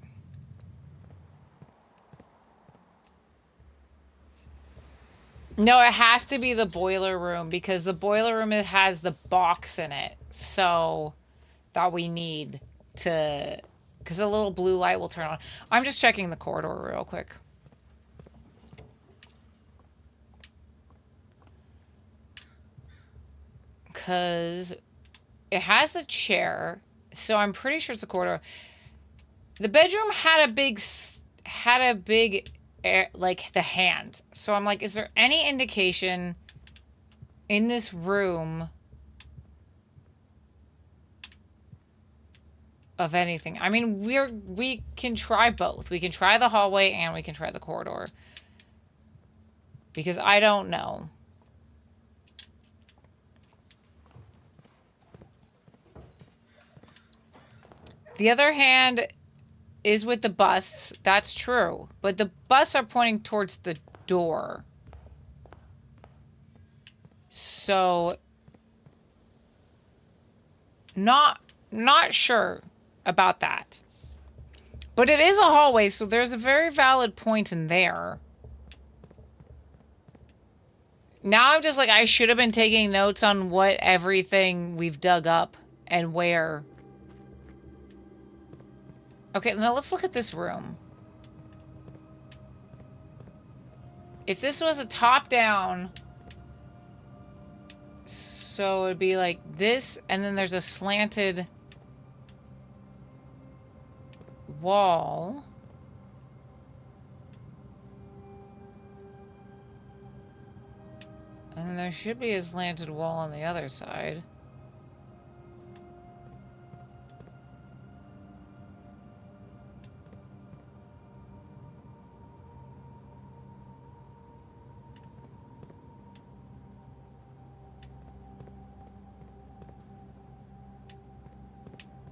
No, it has to be the boiler room because the boiler room has the box in it. So that we need to, because a little blue light will turn on. I'm just checking the corridor real quick. Because it has the chair, so I'm pretty sure it's the corridor. The bedroom had a big, like, the hand. So I'm like, is there any indication in this room of anything? I mean, we can try both. We can try the hallway and we can try the corridor. Because I don't know. The other hand is with the busts. That's true. But the busts are pointing towards the door. So, not sure about that. But it is a hallway, so there's a very valid point in there. Now I'm just like, I should have been taking notes on what everything we've dug up and where. Okay, now let's look at this room. If this was a top-down, so it'd be like this, and then there's a slanted wall. And then there should be a slanted wall on the other side.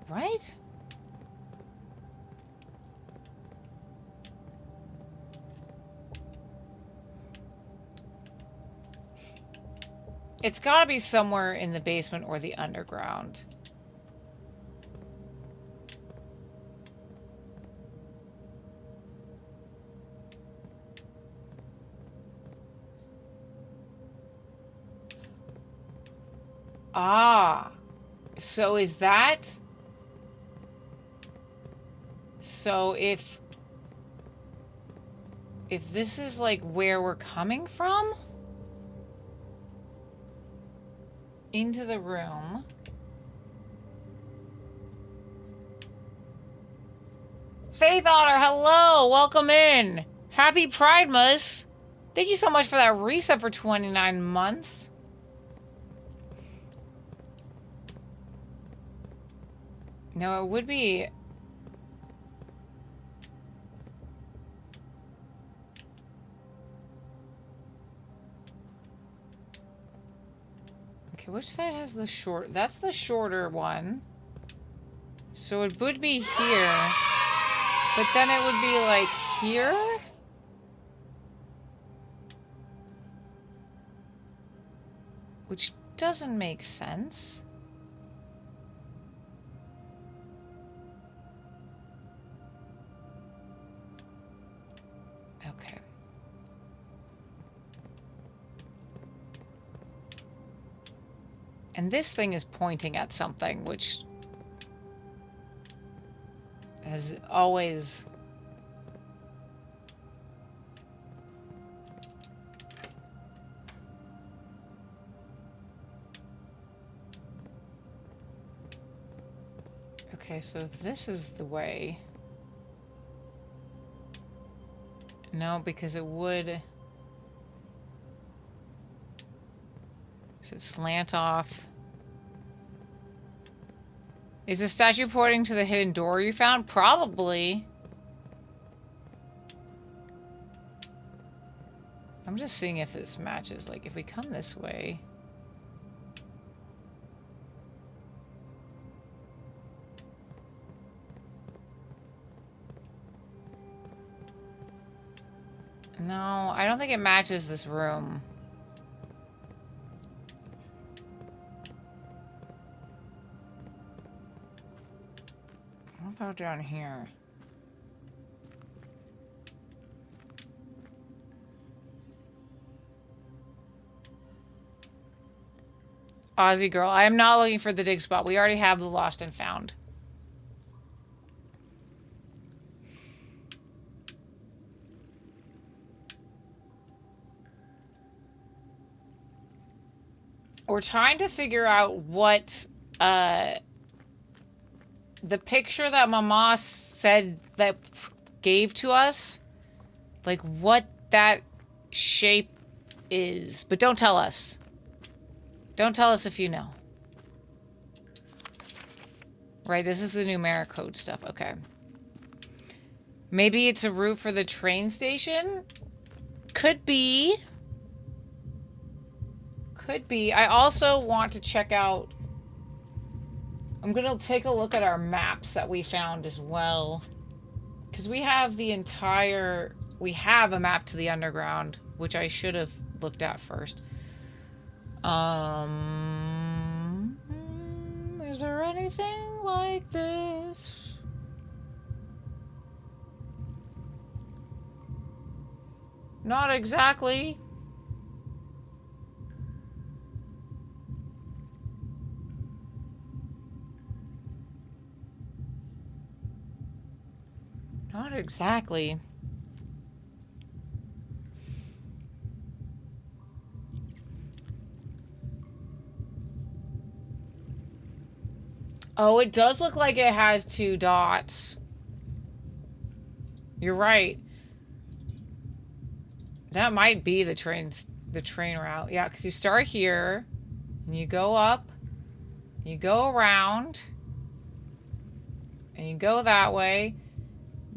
Right? It's gotta be somewhere in the basement or the underground. Ah. So is that So if this is like where we're coming from into the room. Faith Otter, hello, welcome in. Happy Pride Month. Thank you so much for that reset for 29 months. No, it would be... Okay, which side has the short... That's the shorter one. So it would be here. But then it would be like here? Which doesn't make sense. Okay. And this thing is pointing at something, which has always... Okay, so if this is the way... No, because it would... Does it slant off? Is the statue pointing to the hidden door you found? Probably. I'm just seeing if this matches. Like, if we come this way... No, I don't think it matches this room. What about down here? Aussie girl, I am not looking for the dig spot. We already have the lost and found. We're trying to figure out what the picture that Mama said that gave to us, like what that shape is. But don't tell us. Don't tell us if you know. Right, this is the numeric code stuff. Okay. Maybe it's a route for the train station? Could be. Could be. I also want to check out... I'm going to take a look at our maps that we found as well. Because we have the entire... We have a map to the underground, which I should have looked at first. Is there anything like this? Not exactly. Not exactly. Oh, it does look like it has 2 dots. You're right. That might be the train route. Yeah, because you start here, and you go up, you go around, and you go that way.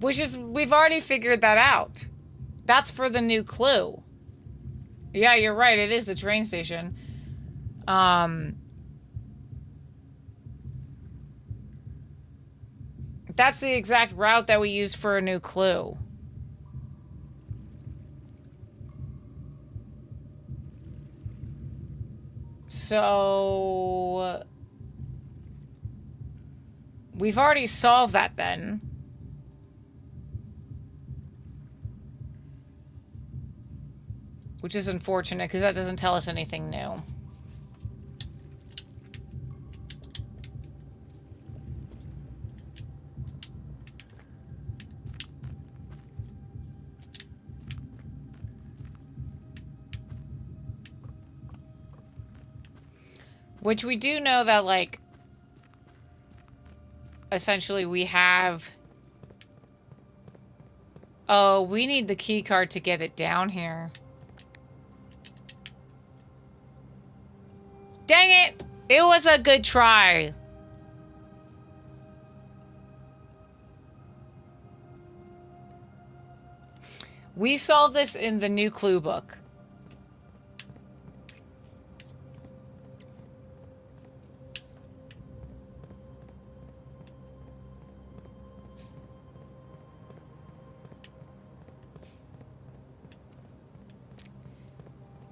Which is, we've already figured that out. That's for the new clue. Yeah, you're right. It is the train station. That's the exact route that we used for a new clue. So... We've already solved that then. Which is unfortunate, because that doesn't tell us anything new. Which we do know that, like, essentially we have... Oh, we need the key card to get it down here. Dang it! It was a good try. We solved this in the new clue book.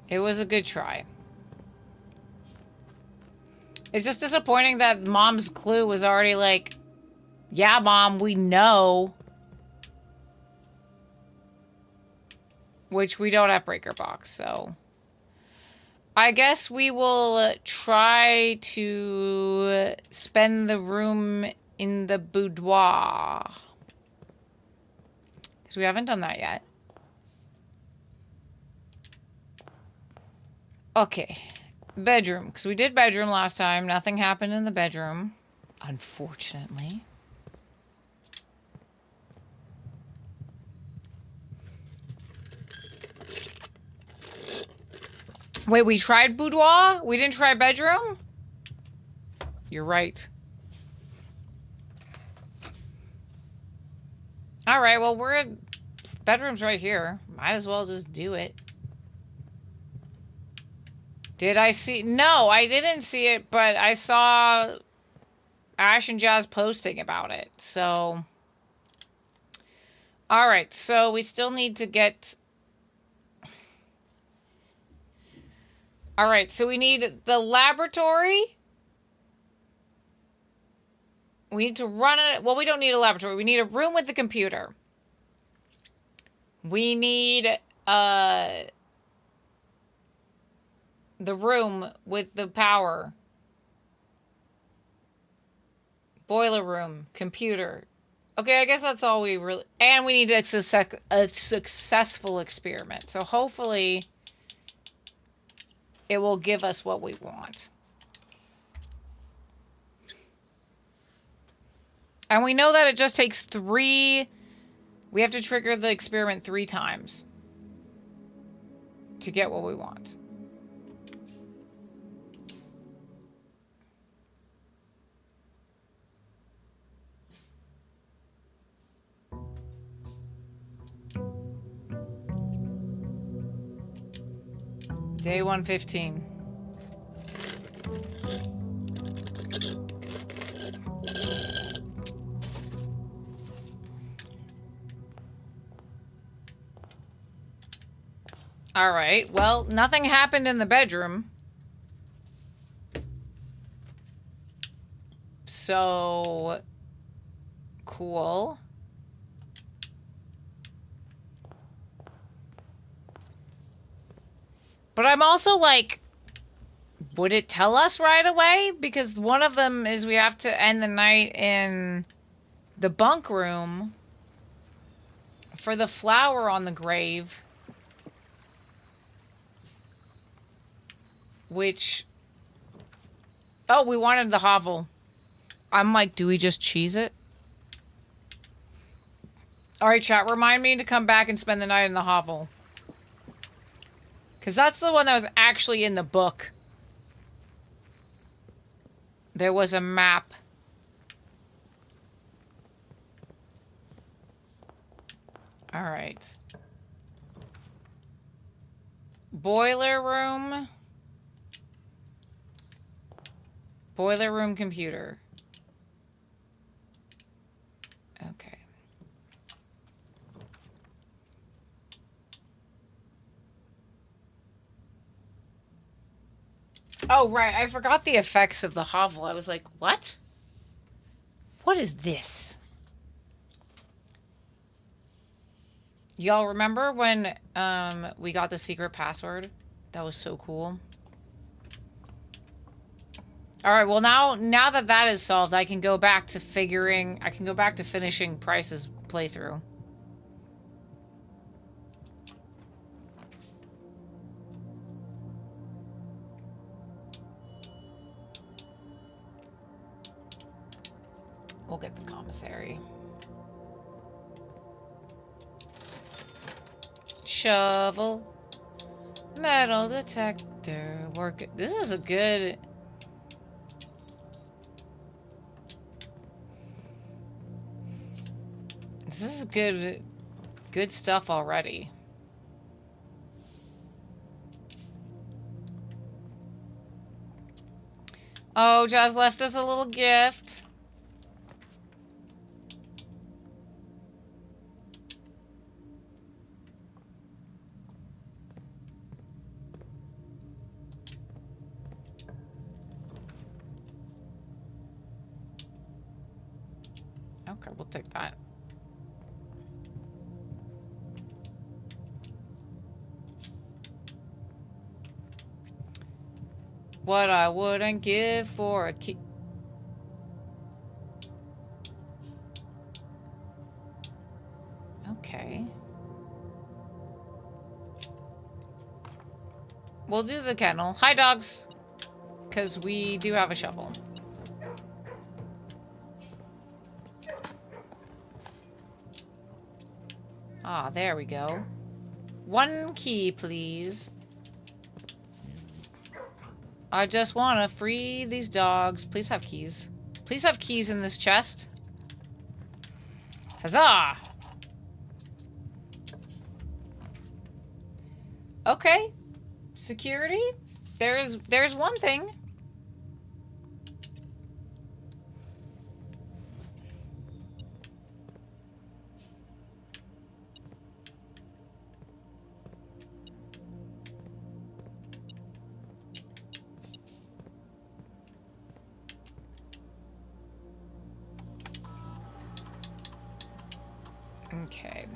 It was a good try. It's just disappointing that Mom's clue was already like, yeah, Mom, we know. Which we don't have breaker box, so... I guess we will try to spend the room in the boudoir. Because we haven't done that yet. Okay. Bedroom. Because we did bedroom last time. Nothing happened in the bedroom. Unfortunately. Wait, we tried boudoir? We didn't try bedroom? You're right. Alright, well, bedroom's right here. Might as well just do it. Did I see... No, I didn't see it, but I saw Ash and Jazz posting about it, so... Alright, so we still need to get... Alright, so we need the laboratory. We need to run it. Well, we don't need a laboratory. We need a room with the computer. We need the room with the power. Boiler room, computer. Okay, I guess that's all we really... And we need a successful experiment. So hopefully... it will give us what we want. And we know that it just takes 3... We have to trigger the experiment 3 times. To get what we want. Day 115. All right. Well, nothing happened in the bedroom. So cool. But I'm also like, would it tell us right away? Because one of them is we have to end the night in the bunk room for the flower on the grave. Which... Oh, we wanted the hovel. I'm like, do we just cheese it? Alright, chat, remind me to come back and spend the night in the hovel. Because that's the one that was actually in the book. There was a map. Alright. Boiler room. Boiler room computer. Okay. Oh, right. I forgot the effects of the hovel. I was like, what? What is this? Y'all remember when we got the secret password? That was so cool. All right, well now that that is solved, I can go back to finishing Price's playthrough. We'll get the commissary. Shovel. Metal detector. Work. This is a good... This is good stuff already. Oh, Jazz left us a little gift. Okay, we'll take that. What I wouldn't give for a key. Okay. We'll do the kennel. Hi, dogs. Because we do have a shovel. Ah, there we go. One key, please. I just want to free these dogs. Please have keys. Please have keys in this chest. Huzzah! Okay. Security? There's one thing. Okay.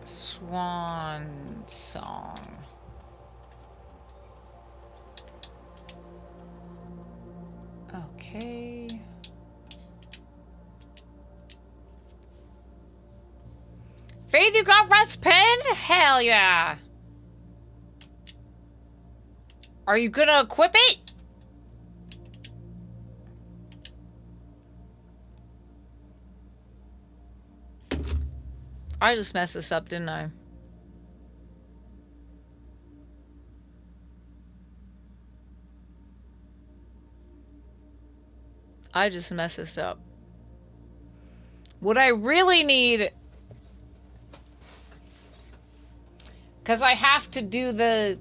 Swan song. Okay. Faith, you got Rest Pen? Hell yeah. Are you gonna equip it? I just messed this up, didn't I? I just messed this up. What I really need... Because I have to do the...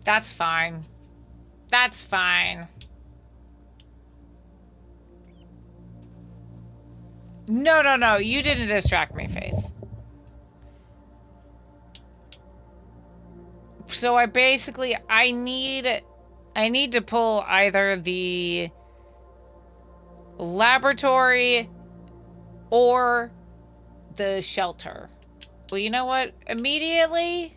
That's fine. That's fine. No, no, no. You didn't distract me, Faith. So I basically... I need to pull either the... laboratory or the shelter. Well, you know what? Immediately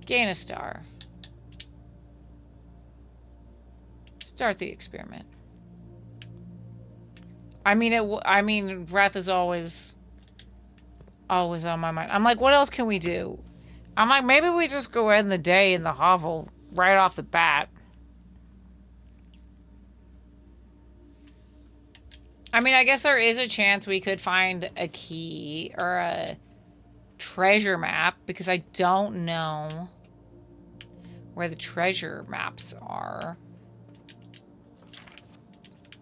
gain a star. Start the experiment. I mean, breath is always on my mind. I'm like, what else can we do? I'm like, maybe we just go end the day in the hovel right off the bat. I mean, I guess there is a chance we could find a key or a treasure map because I don't know where the treasure maps are.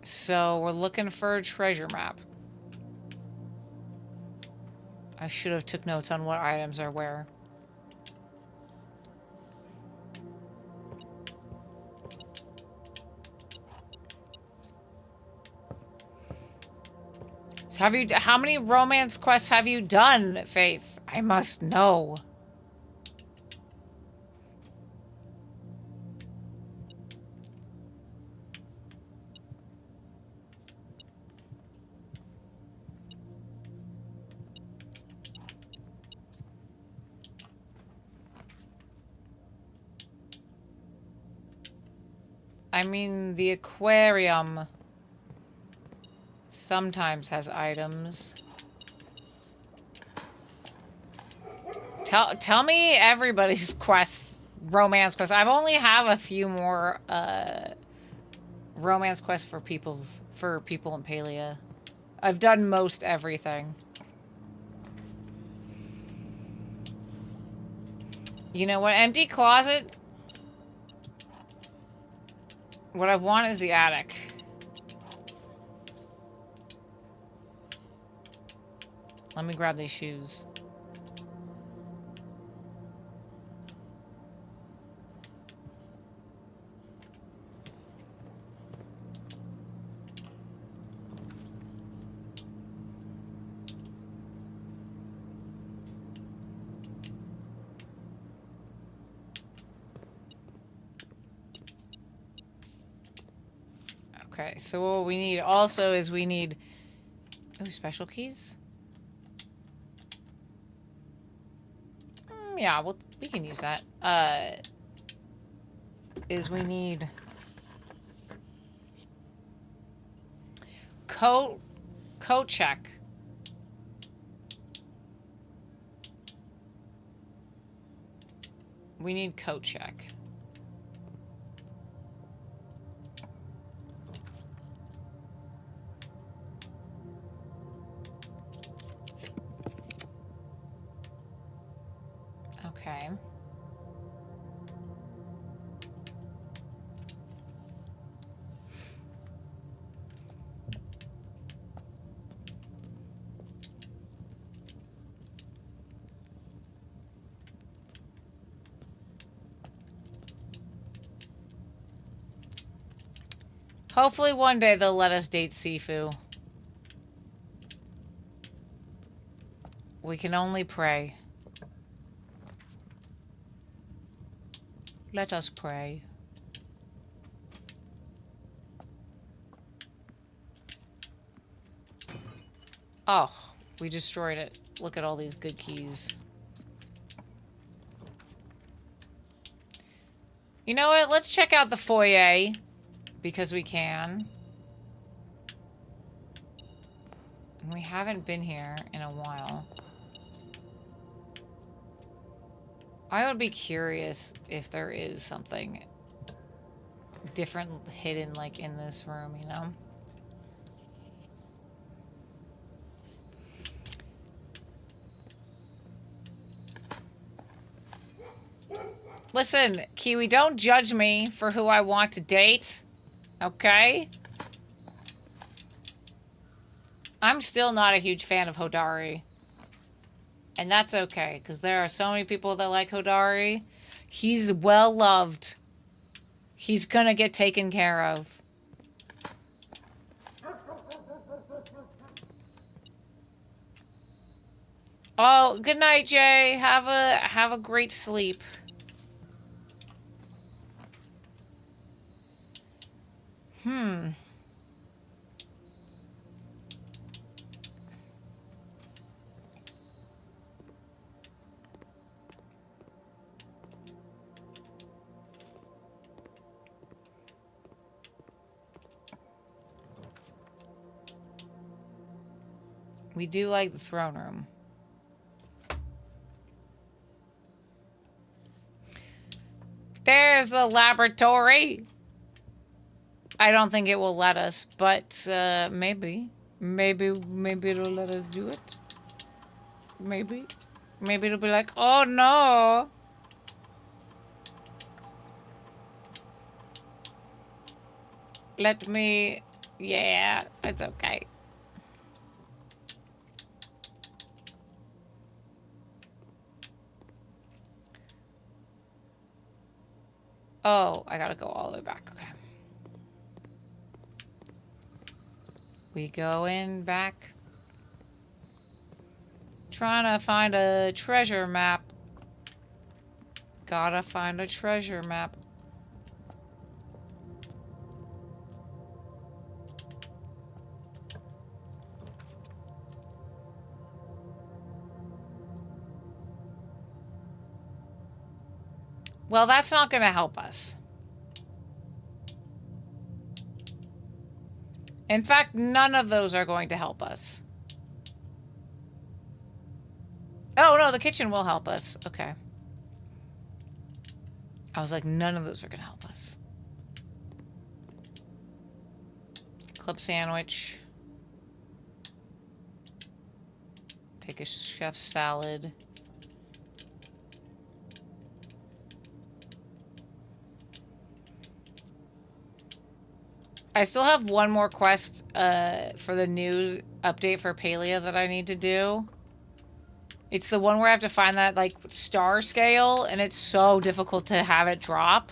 So we're looking for a treasure map. I should have took notes on what items are where. So how many romance quests have you done, Faith? I must know. I mean, the aquarium sometimes has items. Tell me everybody's quests romance quests. I've only have a few more romance quests for people in Palia. I've done most everything. You know what? Empty closet. What I want is the attic. Let me grab these shoes. Okay, so what we need also is we need... Oh, special keys? Yeah, well, we can use that. Is we need... Coat check. We need coat check. Okay. Hopefully one day they'll let us date Sifu. We can only pray. Let us pray. Oh, we destroyed it. Look at all these good keys. You know what? Let's check out the foyer. Because we can. And we haven't been here in a while. I would be curious if there is something different hidden, like, in this room, you know? Listen, Kiwi, don't judge me for who I want to date. Okay? I'm still not a huge fan of Hodari. And that's okay, because there are so many people that like Hodari. He's well loved. He's gonna get taken care of. Oh, good night, Jay. Have a great sleep. We do like the throne room. There's the laboratory. I don't think it will let us, but maybe. Maybe it'll let us do it. Maybe. Maybe it'll be like, oh no. Let me... Yeah, it's okay. Oh, I gotta go all the way back. Okay. We go in back. Trying to find a treasure map. Gotta find a treasure map. Well, that's not gonna help us. In fact, none of those are going to help us. Oh, no, the kitchen will help us. Okay. I was like, none of those are gonna help us. Club sandwich. Take a chef's salad. I still have one more quest for the new update for Palea that I need to do. It's the one where I have to find that, like, star scale, and it's so difficult to have it drop.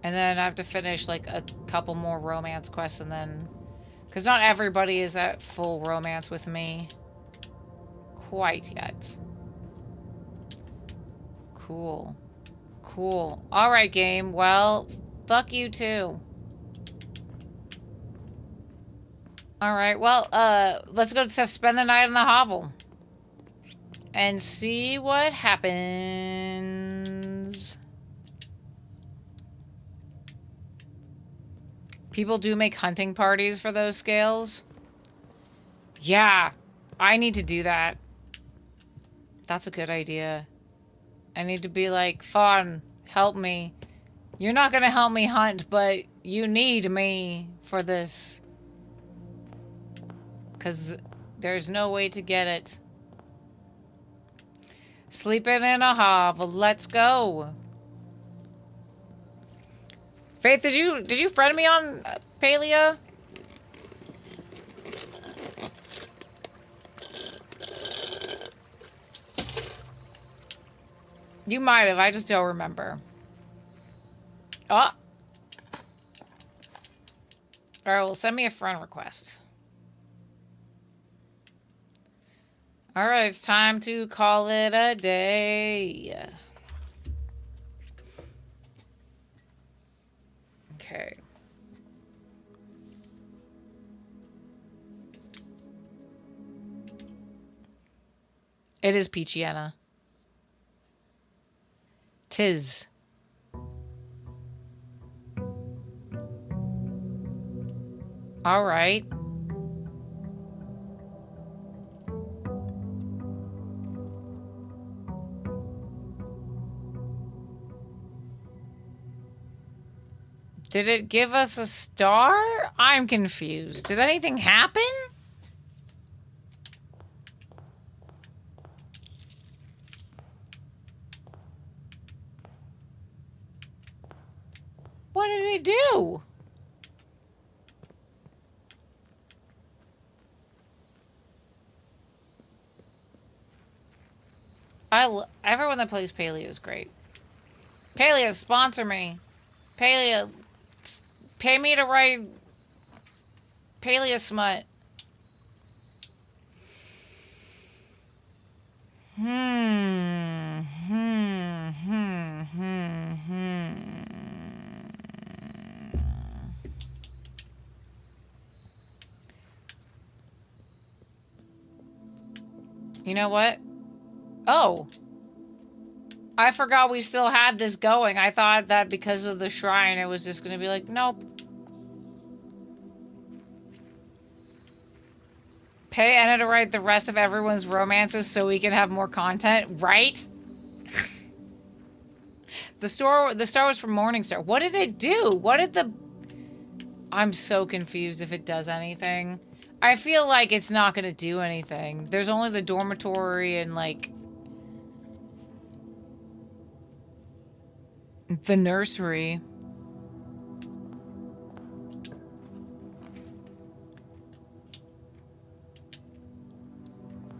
And then I have to finish, like, a couple more romance quests, and then... Because not everybody is at full romance with me. Quite yet. Cool. Cool. Alright, game. Well, fuck you too. Alright, well, let's go spend the night in the hovel. And see what happens. People do make hunting parties for those scales. Yeah, I need to do that. That's a good idea. I need to be like, Fawn, help me. You're not gonna help me hunt, but you need me for this. 'Cause there's no way to get it. Sleeping in a hovel, let's go. Faith, did you friend me on Palea? You might have, I just don't remember. Oh. Alright, well, send me a friend request. Alright, it's time to call it a day. Okay. It is Peachiana. Tis. Alright. Did it give us a star? I'm confused. Did anything happen? What did it do? Everyone that plays Paleo is great. Paleo, sponsor me. Paleo, pay me to write Paleo smut. You know what? Oh. I forgot we still had this going. I thought that because of the shrine, it was just gonna be like, nope. Pay Anna to write the rest of everyone's romances so we can have more content, right? The star was from Morningstar. What did it do? What did the... I'm so confused if it does anything. I feel like it's not gonna do anything. There's only the dormitory and, like... the nursery.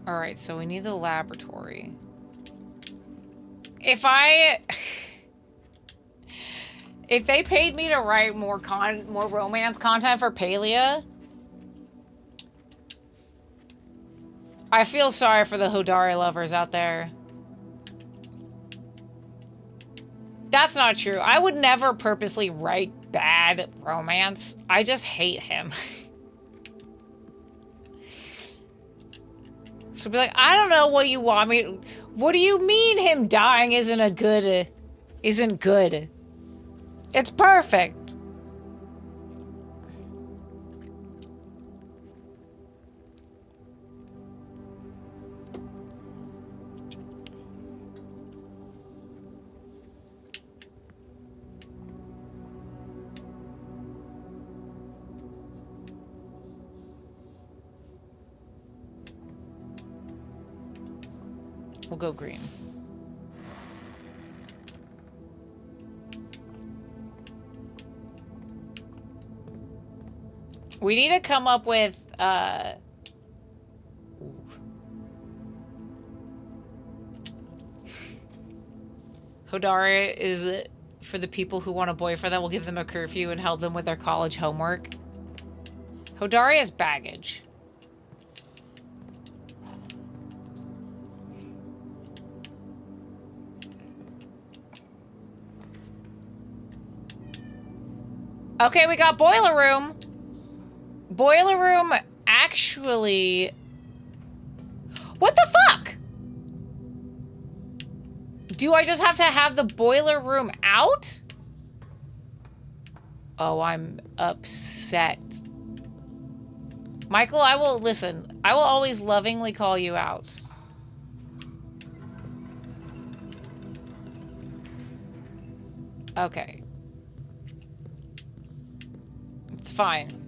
Alright, so we need the laboratory. If they paid me to write more romance content for Palea, I feel sorry for the Hodari lovers out there. That's not true. I would never purposely write bad romance. I just hate him. So be like, I don't know what you want me to... What do you mean him dying isn't good? It's perfect. We'll go green. We need to come up with, Hodari is for the people who want a boyfriend that will give them a curfew and help them with their college homework. Hodari has baggage. Okay, we got boiler room. Boiler room actually... What the fuck? Do I just have to have the boiler room out? Oh, I'm upset. Michael, I will listen. I will always lovingly call you out. Okay. It's fine.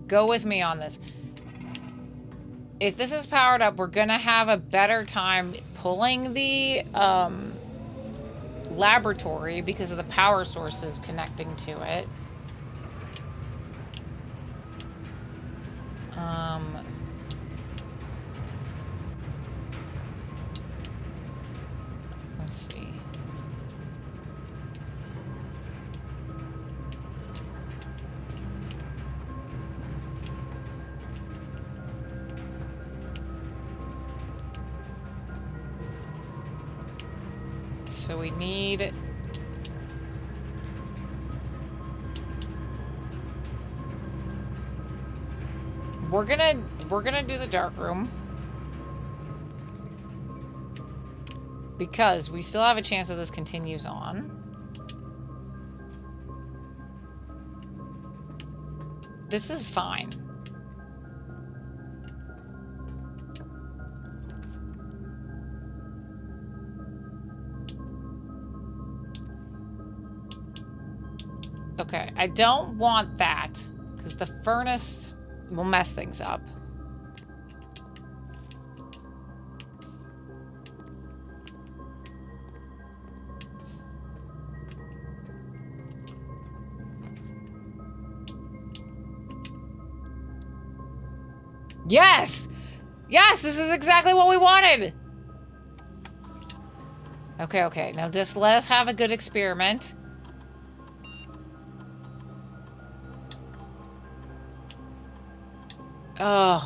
Go with me on this. If this is powered up, we're gonna have a better time pulling the laboratory because of the power sources connecting to it. Let's see. So we need... We're gonna do the dark room. Because we still have a chance that this continues on. This is fine. Okay, I don't want that, because the furnace will mess things up. Yes! Yes, this is exactly what we wanted! Okay, okay, now just let us have a good experiment.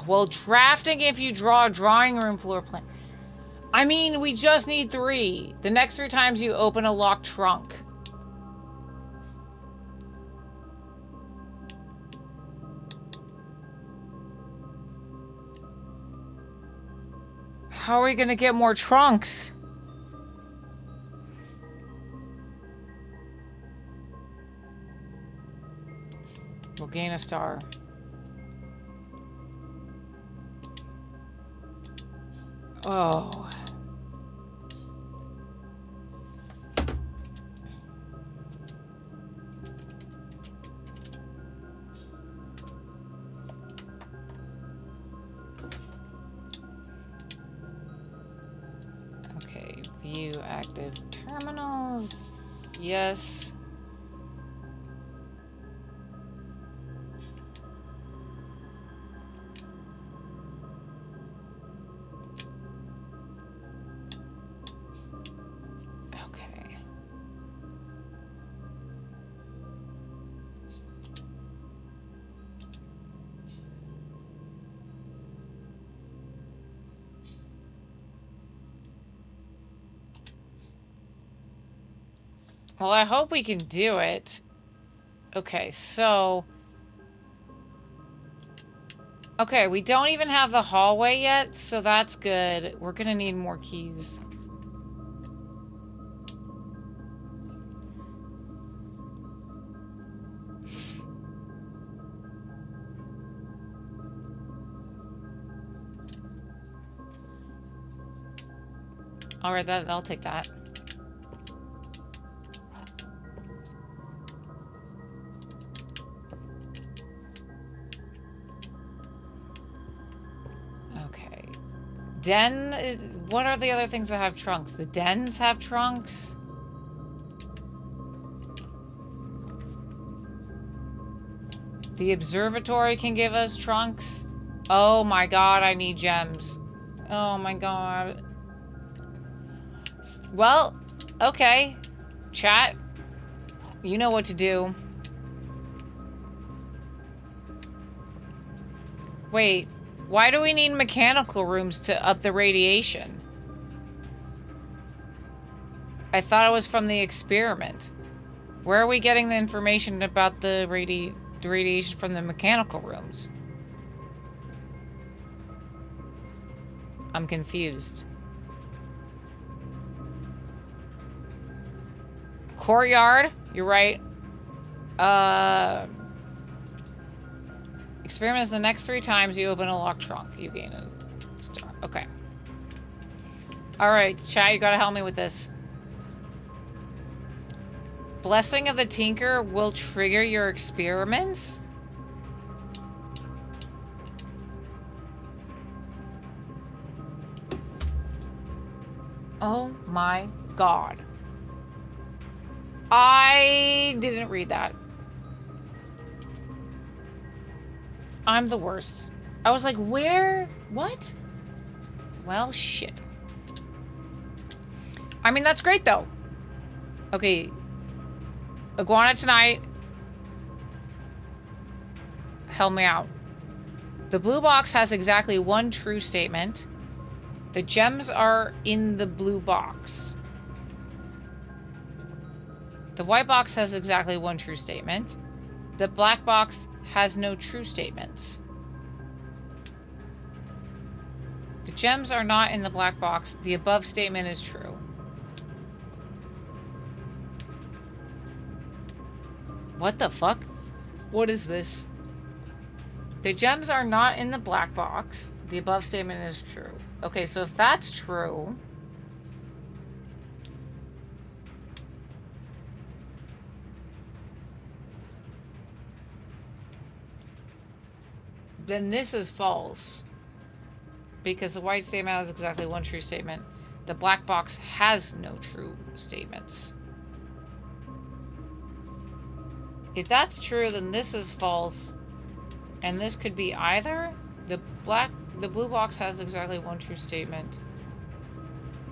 Well, drafting if you draw a drawing room floor plan. I mean, we just need 3. The next 3 times you open a locked trunk. How are we gonna get more trunks? We'll gain a star. Oh. Okay, view active terminals. Yes. Well, I hope we can do it. Okay, so... Okay, we don't even have the hallway yet, so that's good. We're gonna need more keys. Alright, I'll take that. den is... What are the other things that have trunks? The dens have trunks? The observatory can give us trunks. Oh my god, I need gems. Oh my god. Well, okay. Chat, you know what to do. Wait, why do we need mechanical rooms to up the radiation? I thought it was from the experiment. Where are we getting the information about the radiation from the mechanical rooms? I'm confused. Courtyard, you're right. Experiments the next 3 times you open a locked trunk. You gain a star. Okay. Alright, chat, you gotta help me with this. Blessing of the Tinker will trigger your experiments? Oh my god. I didn't read that. I'm the worst. I was like, where? What? Well, shit. I mean, that's great, though. Okay. Iguana tonight. Help me out. The blue box has exactly 1 true statement. The gems are in the blue box. The white box has exactly 1 true statement. The black box has no true statements. The gems are not in the black box. The above statement is true. What the fuck? What is this? The gems are not in the black box. The above statement is true. Okay, so if that's true... then this is false. Because the white statement has exactly 1 true statement. The black box has no true statements. If that's true, then this is false. And this could be either. The blue box has exactly 1 true statement.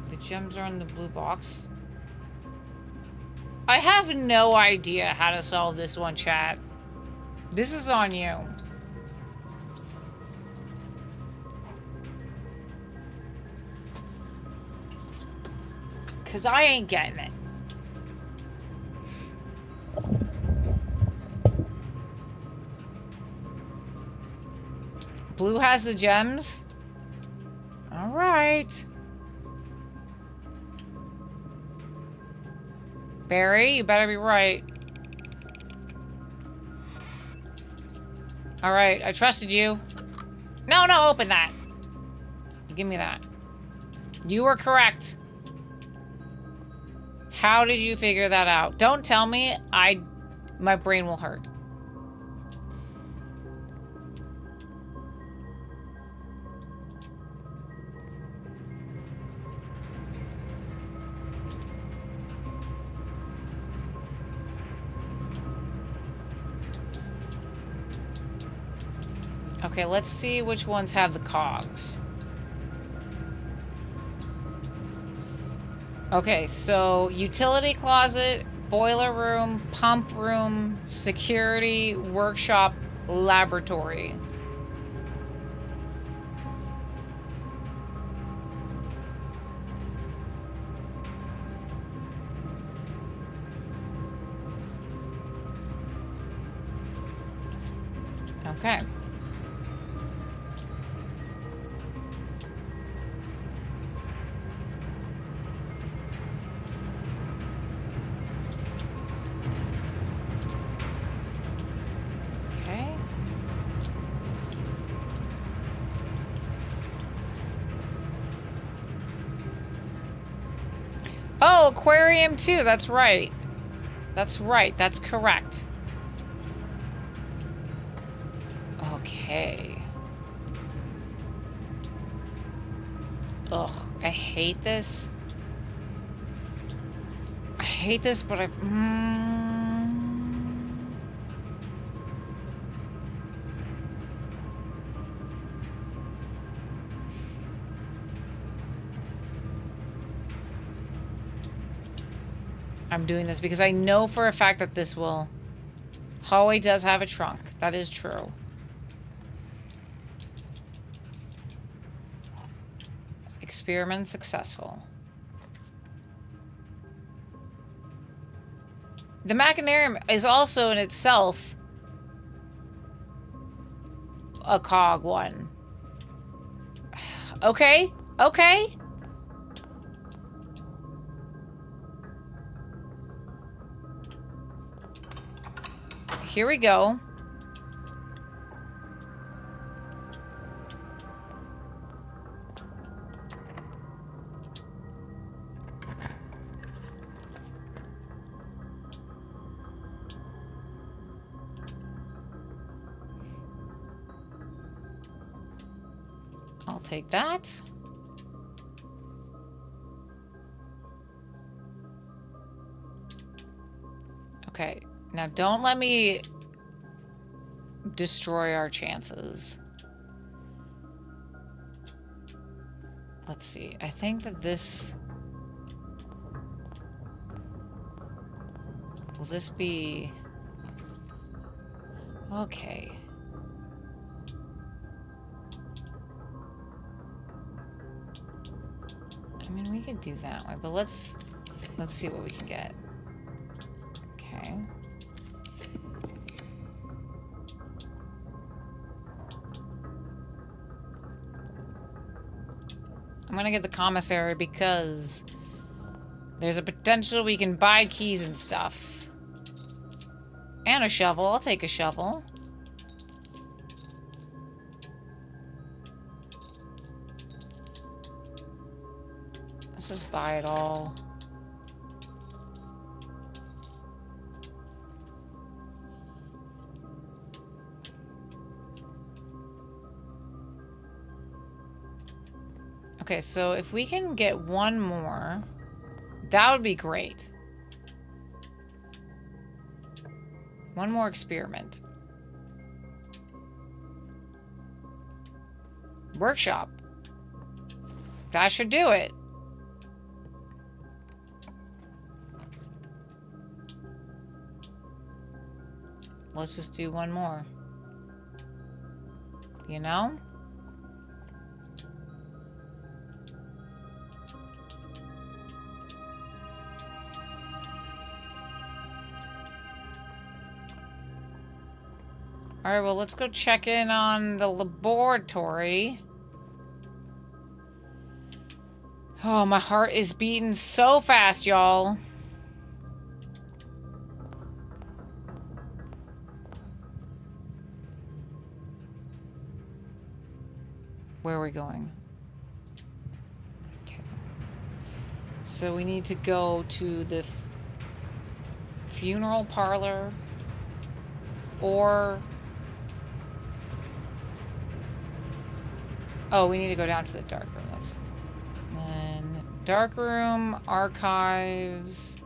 The gems are in the blue box. I have no idea how to solve this one, chat. This is on you. Because I ain't getting it. Blue has the gems? Alright. Barry, you better be right. Alright, I trusted you. No, open that. Give me that. You were correct. How did you figure that out? Don't tell me. My brain will hurt. Okay, let's see which ones have the cogs. Okay, so utility closet, boiler room, pump room, security, workshop, laboratory. Okay. Oh, aquarium too. That's right. That's right. That's correct. Okay. Ugh, I hate this. I hate this, but I... I'm doing this because I know for a fact that this will... Hallway does have a trunk. That is true. Experiment successful. The machinarium is also in itself a cog one. Okay, okay. Here we go. I'll take that. Okay, now don't let me destroy our chances. Let's see. I think that this... Will this be... Okay. I mean, we could do that way, but let's see what we can get. Okay. I'm gonna get the commissary because there's a potential we can buy keys and stuff. And a shovel. I'll take a shovel. Let's just buy it all. Okay, so if we can get one more, that would be great. One more experiment. Workshop. That should do it. Let's just do one more. You know? Alright, well, let's go check in on the laboratory. Oh, my heart is beating so fast, y'all. Where are we going? Okay. So we need to go to the funeral parlor or... Oh, we need to go down to the dark room. That's... Then dark room, archives.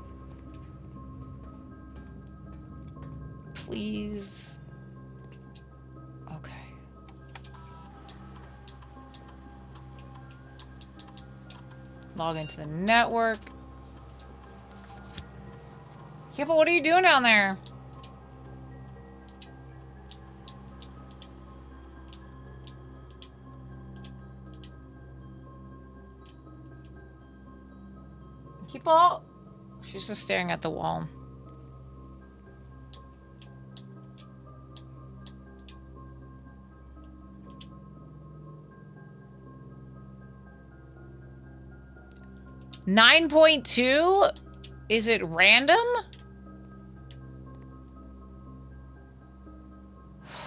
Please. Okay. Log into the network. Yeah, but what are you doing down there? Keep all... She's just staring at the wall. $9.2? Is it random?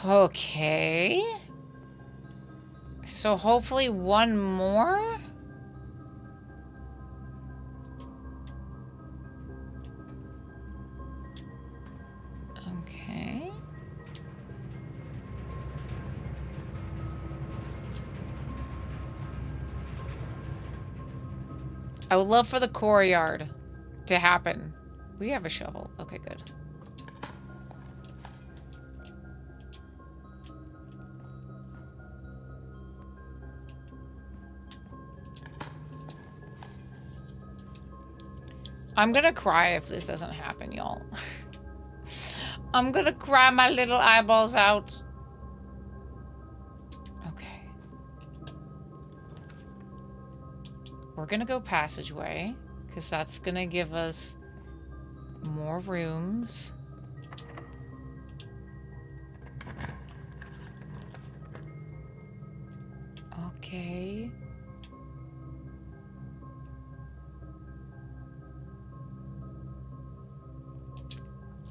Okay. So hopefully one more? Okay. I would love for the courtyard to happen. We have a shovel. Okay, good. I'm gonna cry if this doesn't happen, y'all. I'm gonna cry my little eyeballs out. Okay. We're gonna go passageway, because that's gonna give us more rooms. Okay.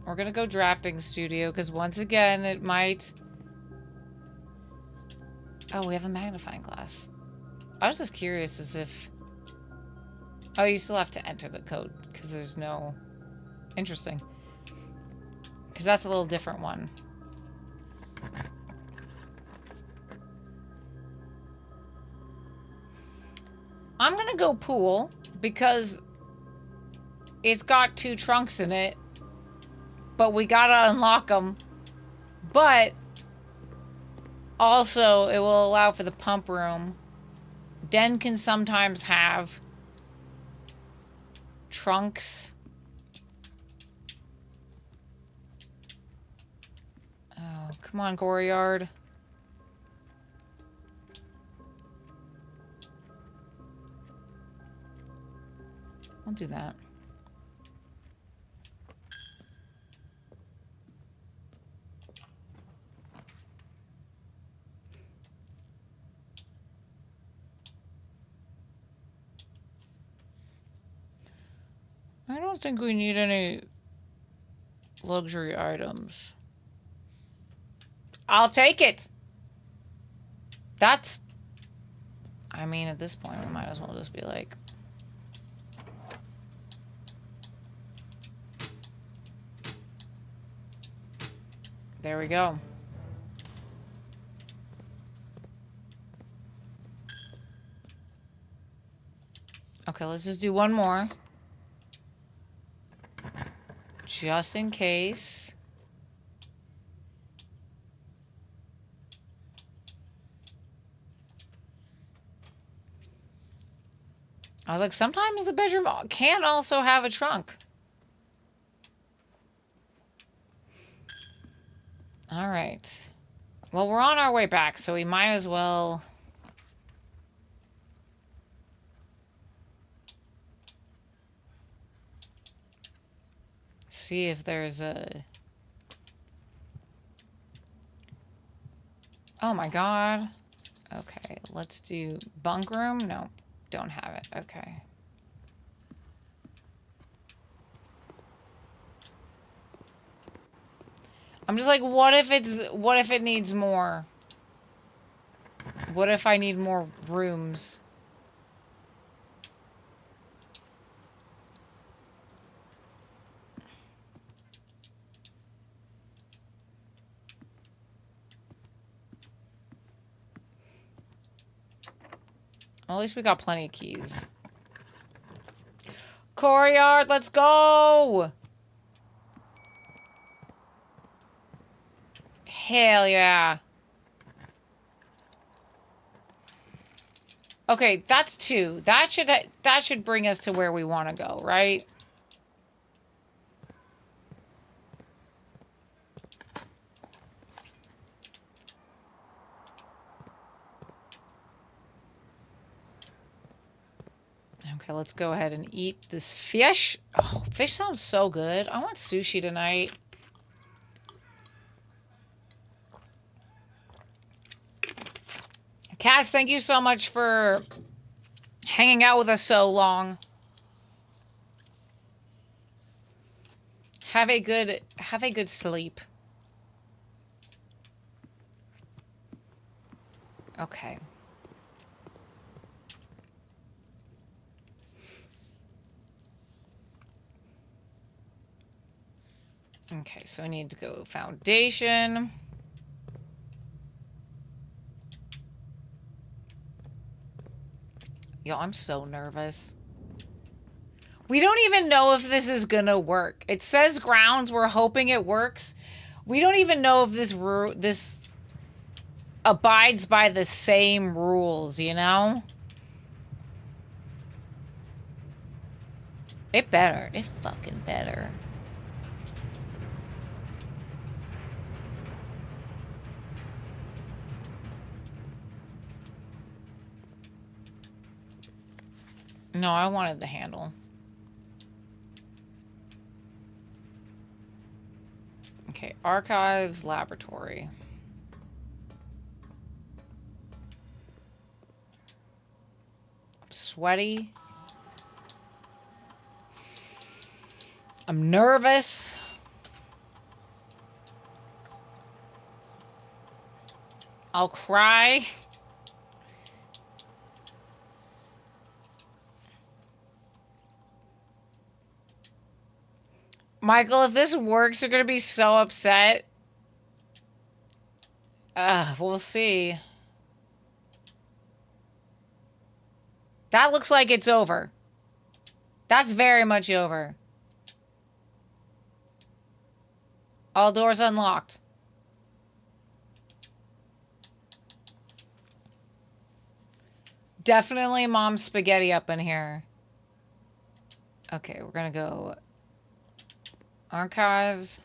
We're gonna go drafting studio, because once again, it might... Oh, we have a magnifying glass. I was just curious as if... Oh, you still have to enter the code, because there's no... Interesting. Because that's a little different one. I'm gonna go pool, because it's got 2 trunks in it, but we gotta unlock them. But also, it will allow for the pump room. Den can sometimes have trunks. Oh, come on, Goreyard. I'll do that. I don't think we need any luxury items. I'll take it. That's... I mean, at this point, we might as well just be like... There we go. Okay, let's just do one more. Just in case. I was like, sometimes the bedroom can also have a trunk. All right. Well, we're on our way back, so we might as well... see if there's a... Oh my god. Okay, let's do bunk room. No, don't have it. Okay. I'm just like, what if it needs more? What if I need more rooms? Well, at least we got plenty of keys. Courtyard, let's go! Hell yeah. Okay, that's 2. That should bring us to where we want to go, right? Okay, let's go ahead and eat this fish. Oh, fish sounds so good. I want sushi tonight. Cats, thank you so much for hanging out with us so long. Have a good sleep. Okay. Okay, so I need to go foundation. Yo, I'm so nervous. We don't even know if this is gonna work. It says grounds. We're hoping it works. We don't even know if this abides by the same rules, you know? It better. It fucking better. No, I wanted the handle. Okay, archives, laboratory. I'm sweaty. I'm nervous. I'll cry. Michael, if this works, you're gonna be so upset. We'll see. That looks like it's over. That's very much over. All doors unlocked. Definitely mom's spaghetti up in here. Okay, we're gonna go archives.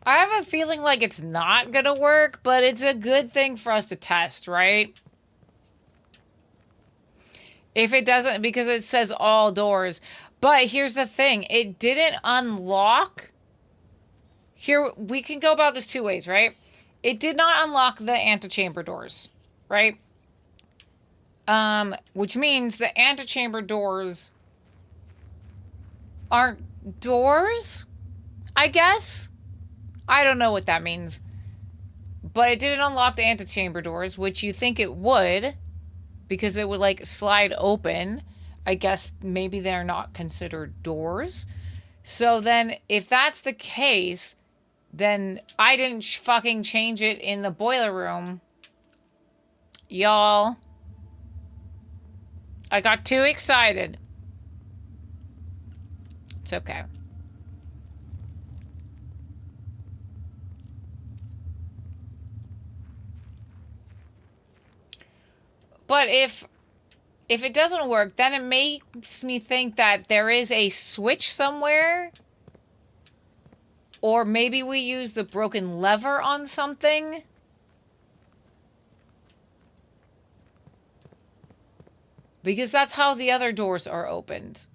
I have a feeling like it's not gonna work, but it's a good thing for us to test, right? If it doesn't, because it says all doors. But here's the thing. It didn't unlock. Here, we can go about this two ways, right? It did not unlock the antechamber doors, right? Which means the antechamber doors aren't doors, I guess? I don't know what that means. But it didn't unlock the antechamber doors, which you think it would, because it would, like, slide open. I guess maybe they're not considered doors. So then, if that's the case, then I didn't fucking change it in the boiler room. Y'all. I got too excited. It's okay. But if it doesn't work, then it makes me think that there is a switch somewhere. Or maybe we use the broken lever on something. Because that's how the other doors are opened.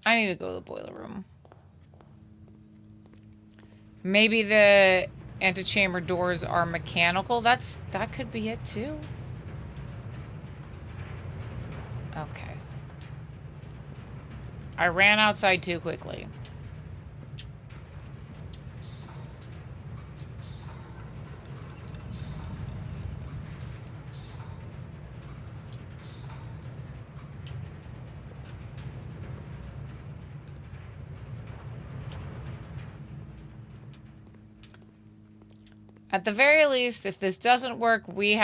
I need to go to the boiler room. Maybe the antechamber doors are mechanical. That could be it too. Okay. I ran outside too quickly. At the very least, if this doesn't work, we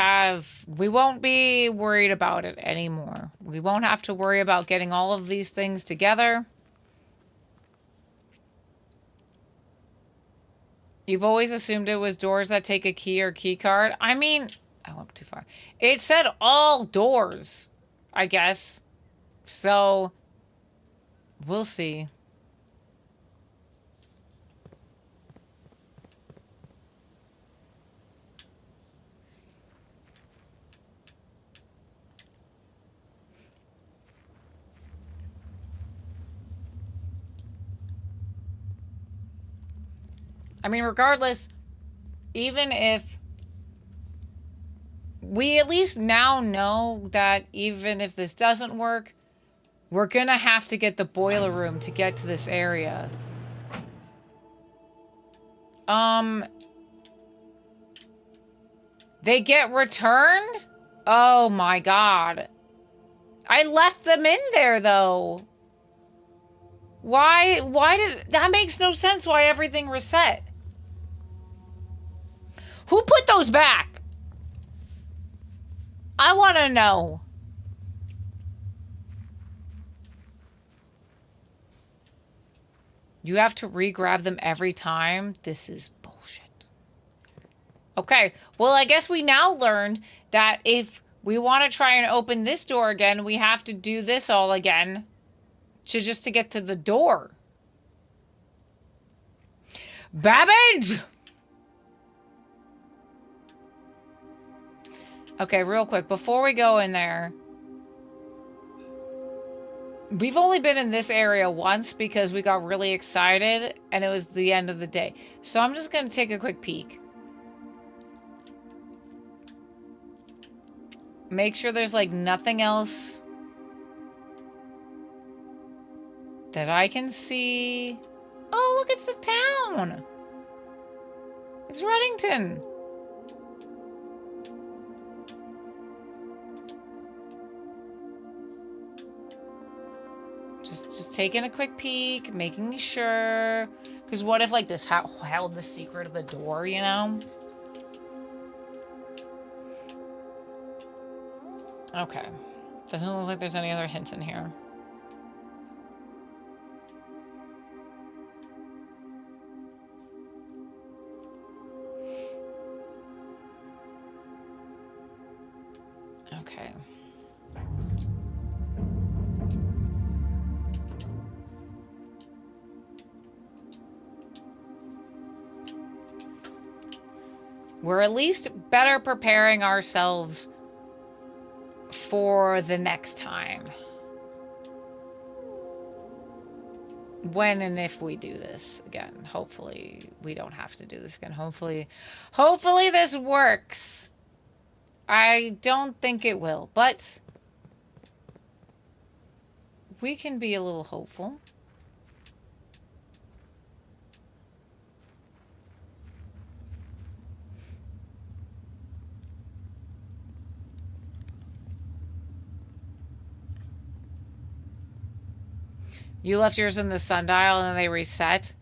won't be worried about it anymore. We won't have to worry about getting all of these things together. You've always assumed it was doors that take a key or key card. I mean, I went too far. It said all doors, I guess. So, we'll see. I mean, regardless, even if we at least now know that even if this doesn't work, we're gonna have to get the boiler room to get to this area. They get returned? Oh my god. I left them in there though. Why did that makes no sense why everything reset? Who put those back? I want to know. You have to re-grab them every time? This is bullshit. Okay, well, I guess we now learned that if we want to try and open this door again, we have to do this all again just to get to the door. Babbage! Okay, real quick, before we go in there, we've only been in this area once because we got really excited and it was the end of the day. So I'm just going to take a quick peek. Make sure there's like nothing else that I can see. Oh, look, it's the town. It's Reddington. Just taking a quick peek, making sure. Because what if, like, this held the secret of the door, you know? Okay. Doesn't look like there's any other hints in here. Okay. We're at least better preparing ourselves for the next time. When and if we do this again. Hopefully we don't have to do this again. Hopefully this works. I don't think it will, but we can be a little hopeful. You left yours in the sundial and then they reset?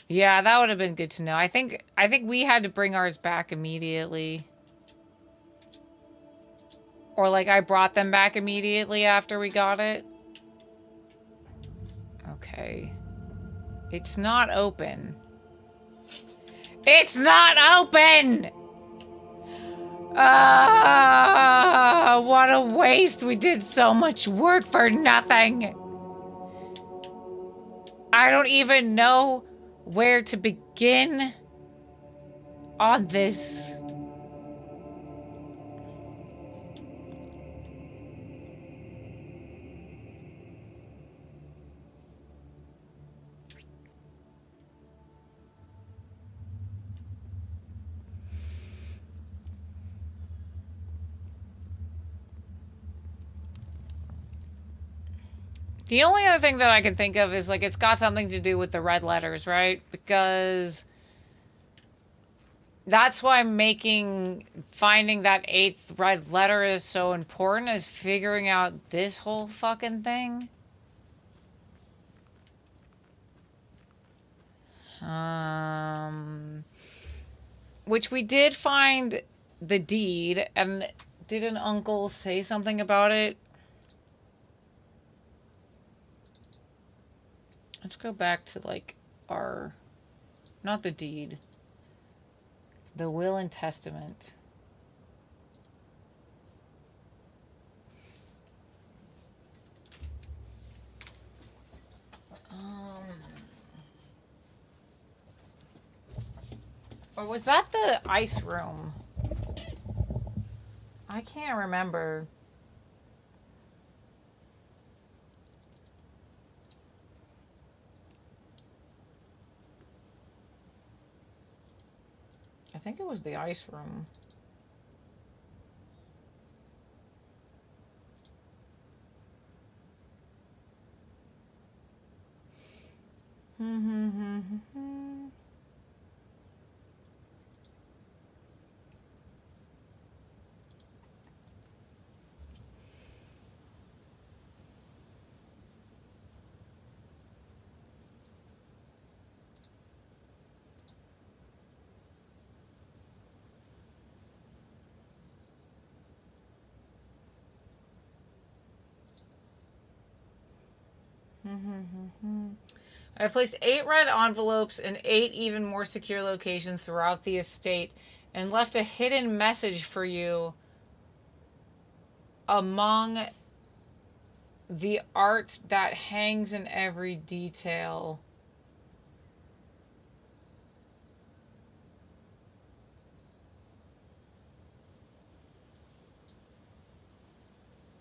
Yeah, that would have been good to know. I think we had to bring ours back immediately. Or like I brought them back immediately after we got it. Okay. It's not open. It's not open! What a waste. We did so much work for nothing. I don't even know where to begin on this. The only other thing that I can think of is, like, it's got something to do with the red letters, right? Because that's why finding that 8th red letter is so important, is figuring out this whole fucking thing. Which we did find the deed, and did an uncle say something about it? Let's go back to, like, our... Not the deed. The will and testament. Or was that the ice room? I can't remember. I think it was the ice room. I placed 8 red envelopes in 8 even more secure locations throughout the estate and left a hidden message for you among the art that hangs in every detail.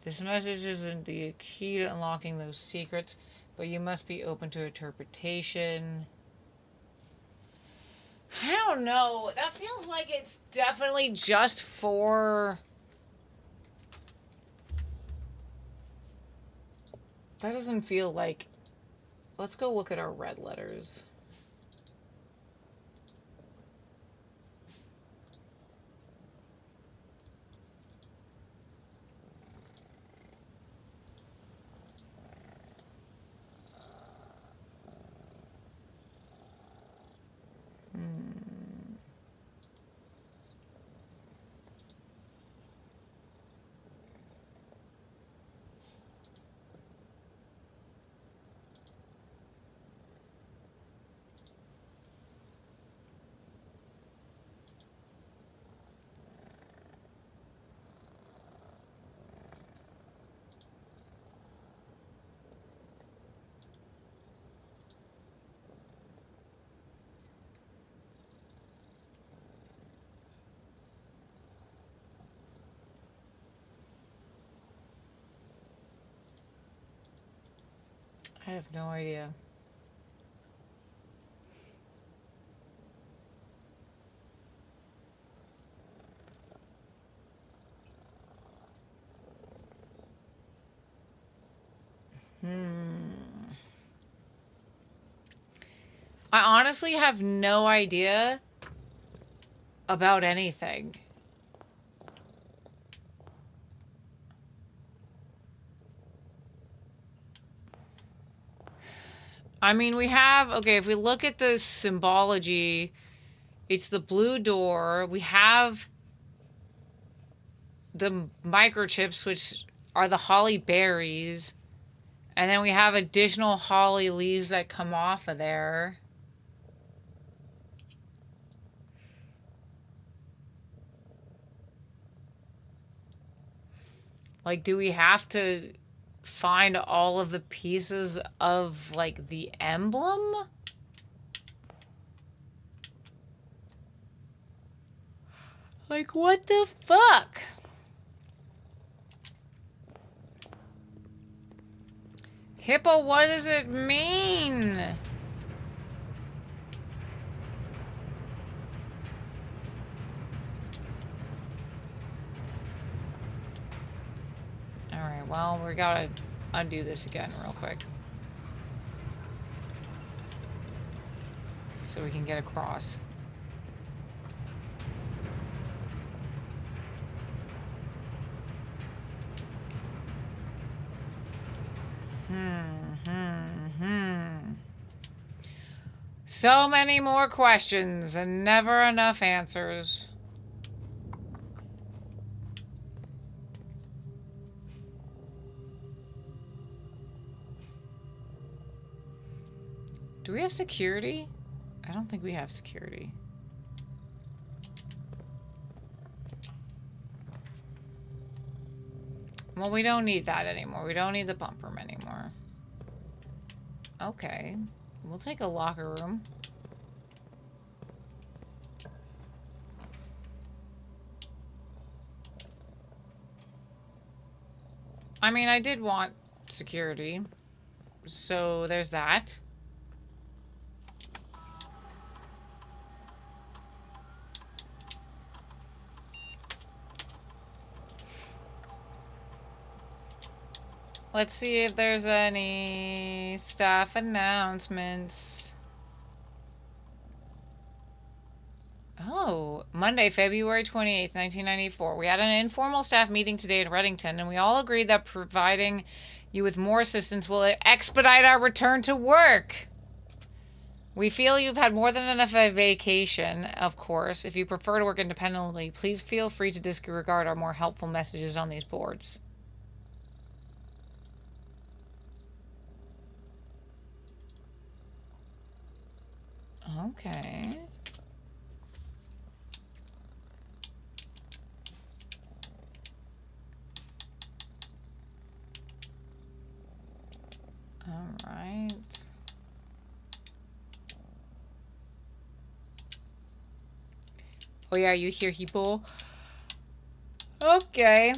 This message isn't the key to unlocking those secrets, but you must be open to interpretation. I don't know. That feels like it's definitely just for... That doesn't feel like... Let's go look at our red letters. I have no idea. I honestly have no idea about anything. I mean, we have... Okay, if we look at the symbology, it's the blue door. We have the microchips, which are the holly berries. And then we have additional holly leaves that come off of there. Like, do we have to find all of the pieces of, like, the emblem? Like, what the fuck? Hippo, what does it mean? Alright, well, we gotta undo this again real quick. So we can get across. So many more questions and never enough answers. Do we have security? I don't think we have security. Well, we don't need that anymore. We don't need the bump room anymore. Okay. We'll take a locker room. I mean, I did want security. So there's that. Let's see if there's any staff announcements. Oh, Monday, February 28th, 1994. We had an informal staff meeting today in Reddington, and we all agreed that providing you with more assistance will expedite our return to work. We feel you've had more than enough of a vacation, of course. If you prefer to work independently, please feel free to disregard our more helpful messages on these boards. Okay. All right. Oh yeah, you hear Hippo? Okay.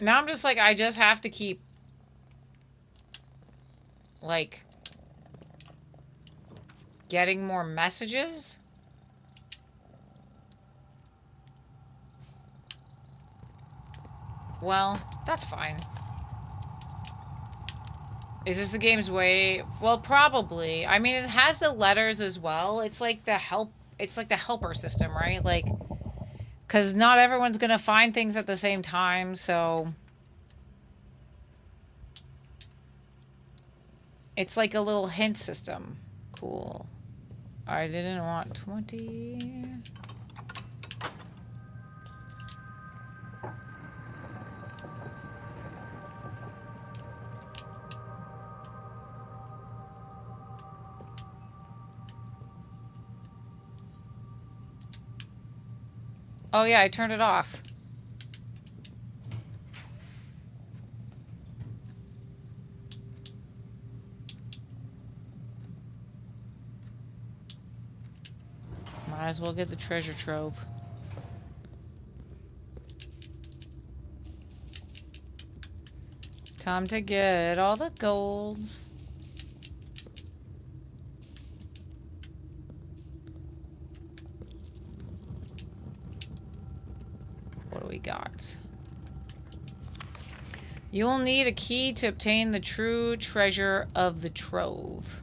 Now I'm just like, I just have to keep, like, getting more messages? Well, that's fine. Is this the game's way? Well, probably. I mean, it has the letters as well. It's like the helper system, right? Like, because not everyone's gonna find things at the same time, so it's like a little hint system. Cool. I didn't want 20. Oh yeah, I turned it off. Might as well get the treasure trove. Time to get all the gold. What do we got? You will need a key to obtain the true treasure of the trove.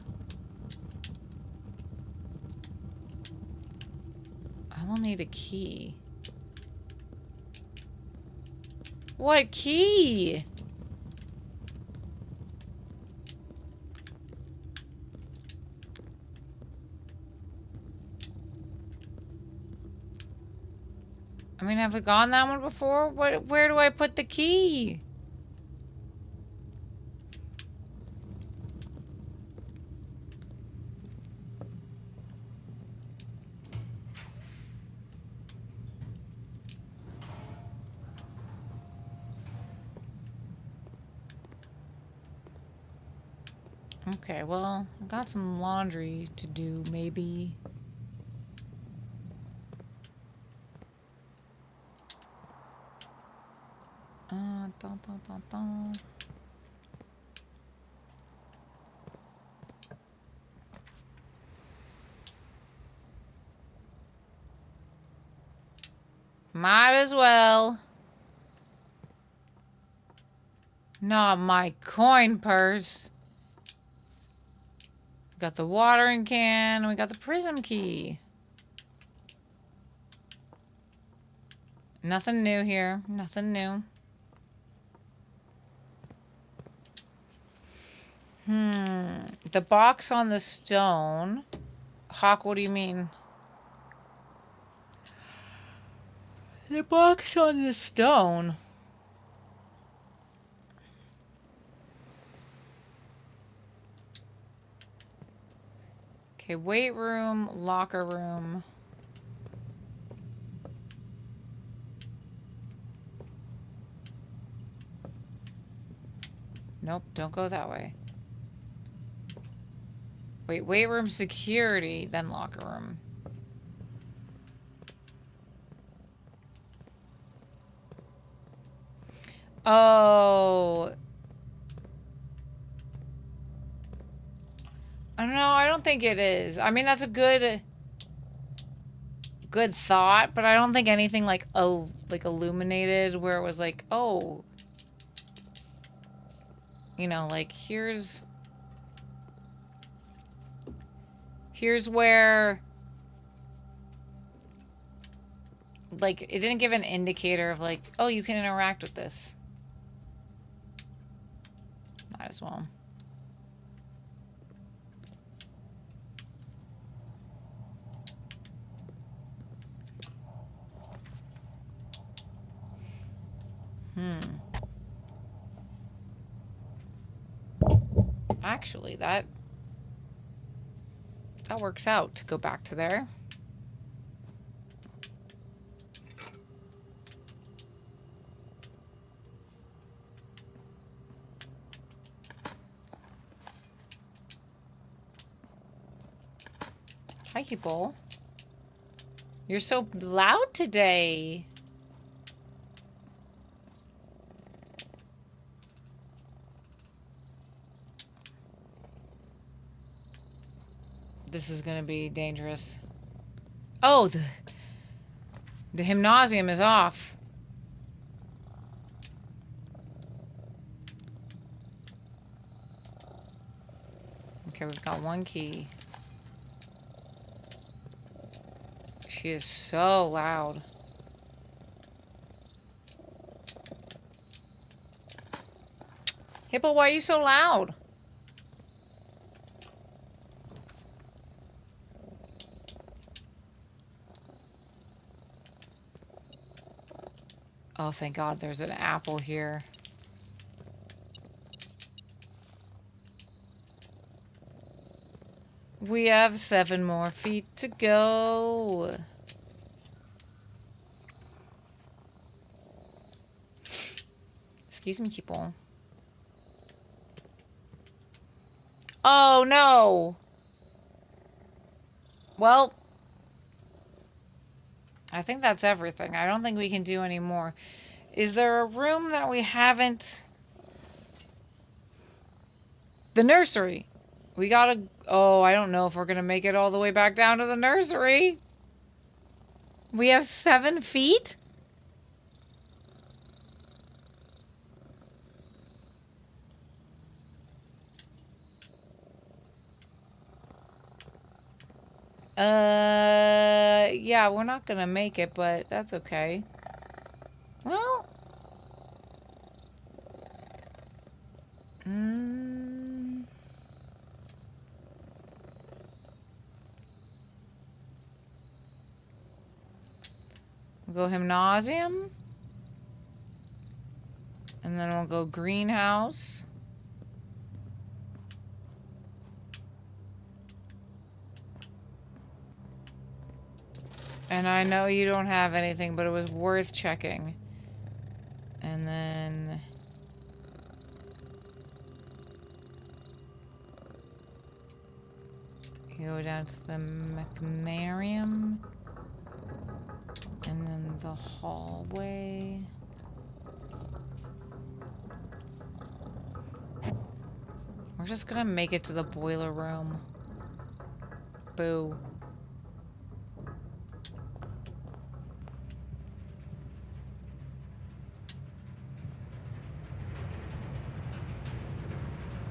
I will need a key. What key? I mean, have we gone that one before? Where do I put the key? Okay, well, I've got some laundry to do, maybe. Dun, dun, dun, dun. Might as well. Not my coin purse. We got the watering can. We got the prism key. Nothing new here. Nothing new. The box on the stone. Hawk, what do you mean? The box on the stone. Okay, weight room, locker room. Nope, don't go that way. Wait, weight room, security, then locker room. Oh. I don't know, I don't think it is. I mean, that's a good thought, but I don't think anything like illuminated where it was like, oh, you know, like here's where, like, it didn't give an indicator of like, oh, you can interact with this. Might as well. Actually, that That works out to go back to there. Hi, people. You're so loud today. This is gonna be dangerous. Oh, the gymnasium is off. Okay, we've got one key. She is so loud. Hippo, why are you so loud? Oh, thank God there's an apple here. We have 7 more feet to go. Excuse me, people. Oh, no. Well, I think that's everything. I don't think we can do any more. Is there a room that we haven't... The nursery. We gotta... Oh, I don't know if we're gonna make it all the way back down to the nursery. We have 7 feet? Yeah, we're not gonna make it, but that's okay. Well... We'll go gymnasium. And then we'll go greenhouse. And I know you don't have anything, but it was worth checking. And then... You go down to the mechanarium. And then the hallway. We're just gonna make it to the boiler room. Boo.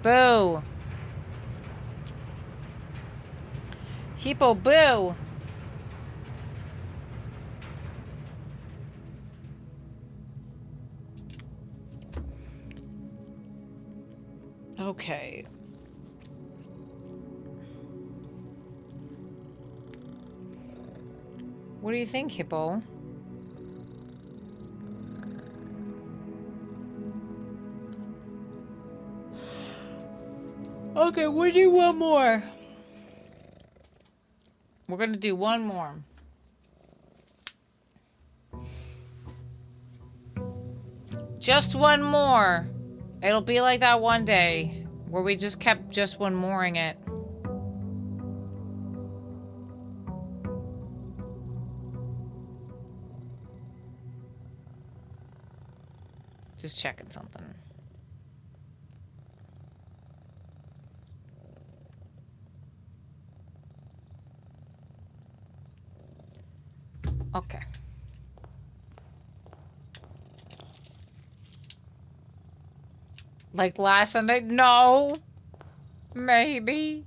Boo. Hippo, boo. Okay. What do you think, Hippo? Okay, we'll do one more. We're gonna do one more. Just one more. It'll be like that one day where we just kept just one mooring it. Just checking something. Okay. Like last Sunday? No. Maybe.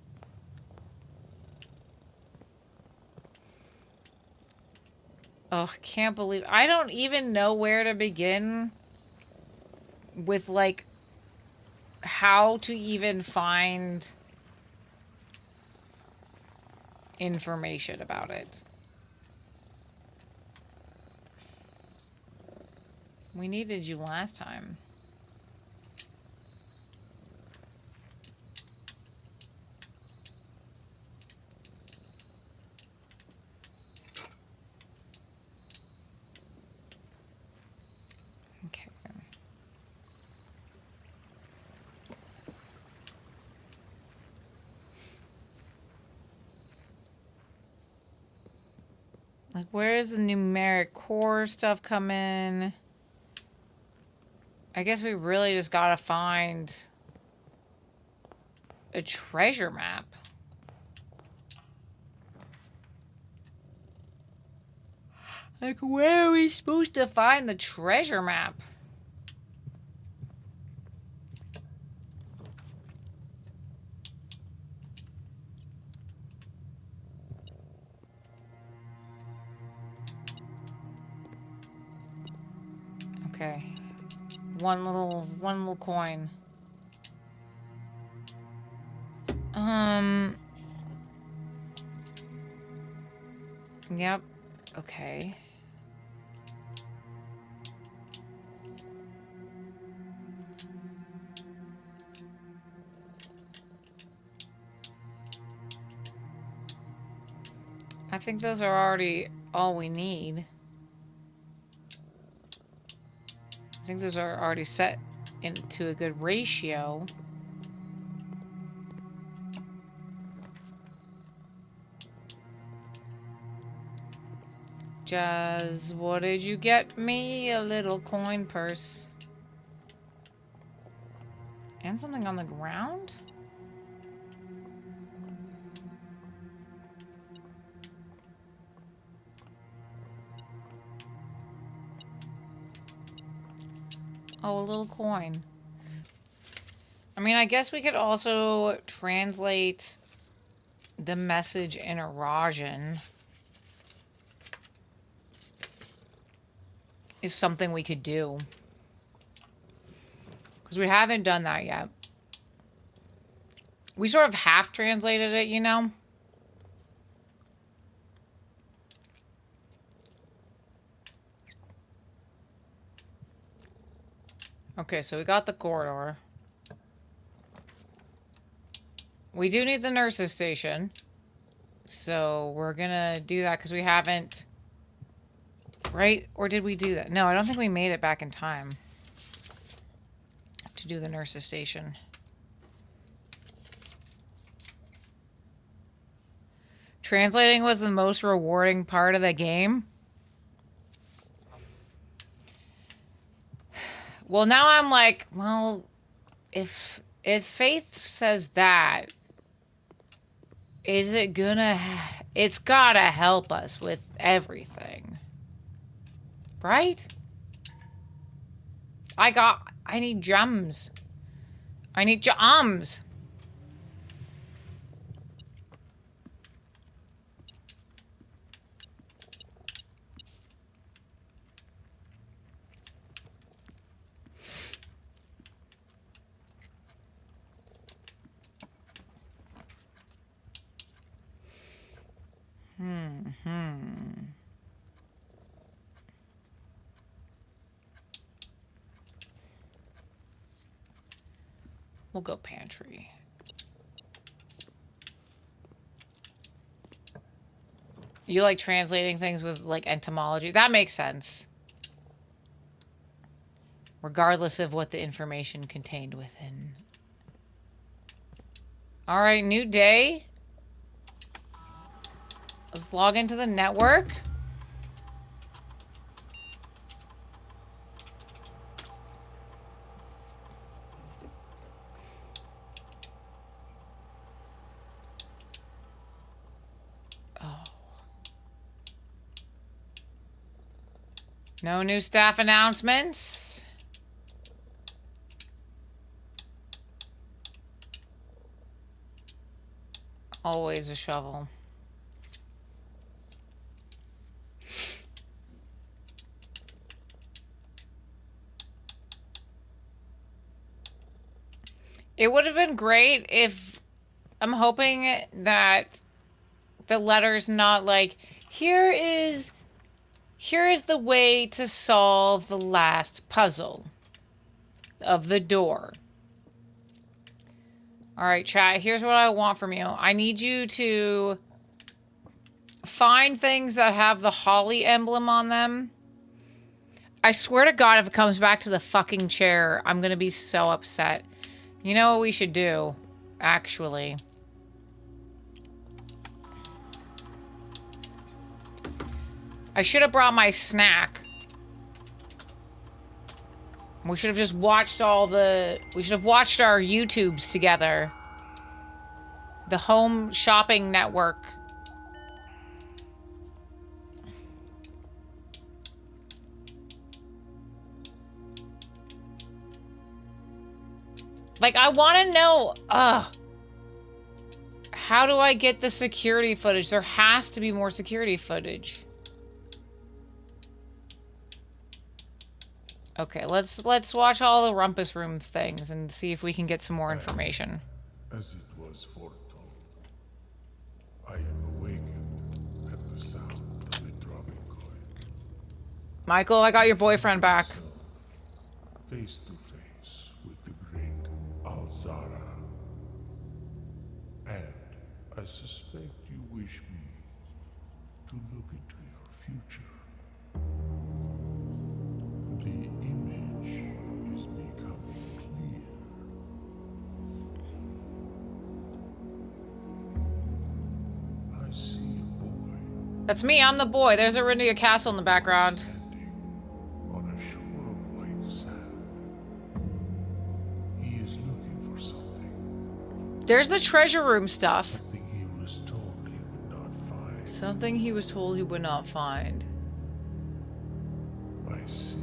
Oh, I can't believe... I don't even know where to begin with, like, how to even find information about it. We needed you last time. Like, where's the numeric core stuff come in? I guess we really just gotta find a treasure map. Like, where are we supposed to find the treasure map? Okay. One little coin. Yep. Okay. I think those are already all we need. I think those are already set into a good ratio. Jazz, what did you get me? A little coin purse. And something on the ground? Oh, a little coin. I mean, I guess we could also translate the message in Arajan. Is something we could do. Because we haven't done that yet. We sort of half translated it, you know? Okay, so we got the corridor. We do need the nurse's station. So we're gonna do that because we haven't... Right? Or did we do that? No, I don't think we made it back in time to do the nurse's station. Translating was the most rewarding part of the game. Well, now I'm like, well, if Faith says that, is it gonna... It's gotta help us with everything. Right? I need gems. I need gems. We'll go pantry. You like translating things with, like, etymology? That makes sense. Regardless of what the information contained within. Alright, new day. Let's log into the network. No new staff announcements. Always a shovel. It would have been great if... I'm hoping that the letter's not like, here is the way to solve the last puzzle of the door. Alright, chat, here's what I want from you. I need you to find things that have the holly emblem on them. I swear to God, if it comes back to the fucking chair, I'm gonna be so upset. You know what we should do, actually? I should have brought my snack. We should have just watched all the... We should have watched our YouTubes together. The Home Shopping Network. Like, I want to know... how do I get the security footage? There has to be more security footage. Okay, let's watch all the Rumpus Room things and see if we can get some more information. As it was foretold, I am awakened at the sound of the dropping coin. Michael, I got your boyfriend back. Face to face with the great Alzara. And I suspect you wish me to look into your future. The image is becoming clear. I see a boy That's me, I'm the boy. There's a Rindia Castle in the background. standing on a shore of white sand. He is looking for something. There's the treasure room stuff. Something he was told he would not find. Something he was told he would not find. I see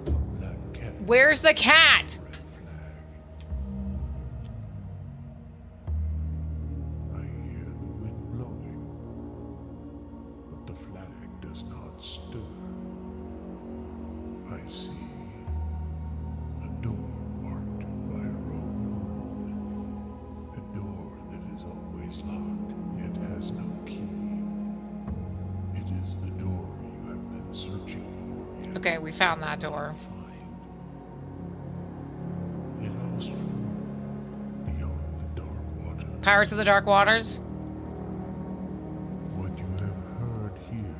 a black cat. Where's the cat? Red flag. I hear the wind blowing, but the flag does not stir. I see a door marked by a rogue moon. A door that is always locked, yet has no key. It is the door you have been searching for, yet Okay, we found that door. find. A lost room beyond the dark waters. Pirates of the Dark Waters? What you have heard here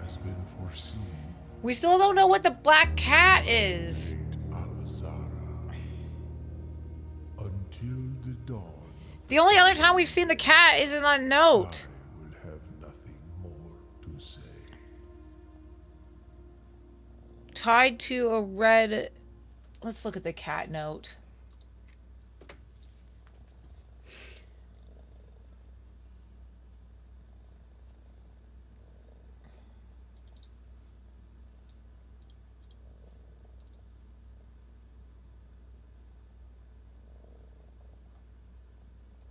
has been foreseen. We still don't know what the black cat is. Great Alzara. Until the dawn, The only other time we've seen the cat is in that note. I will have nothing more to say. Tied to a red... Let's look at the cat note.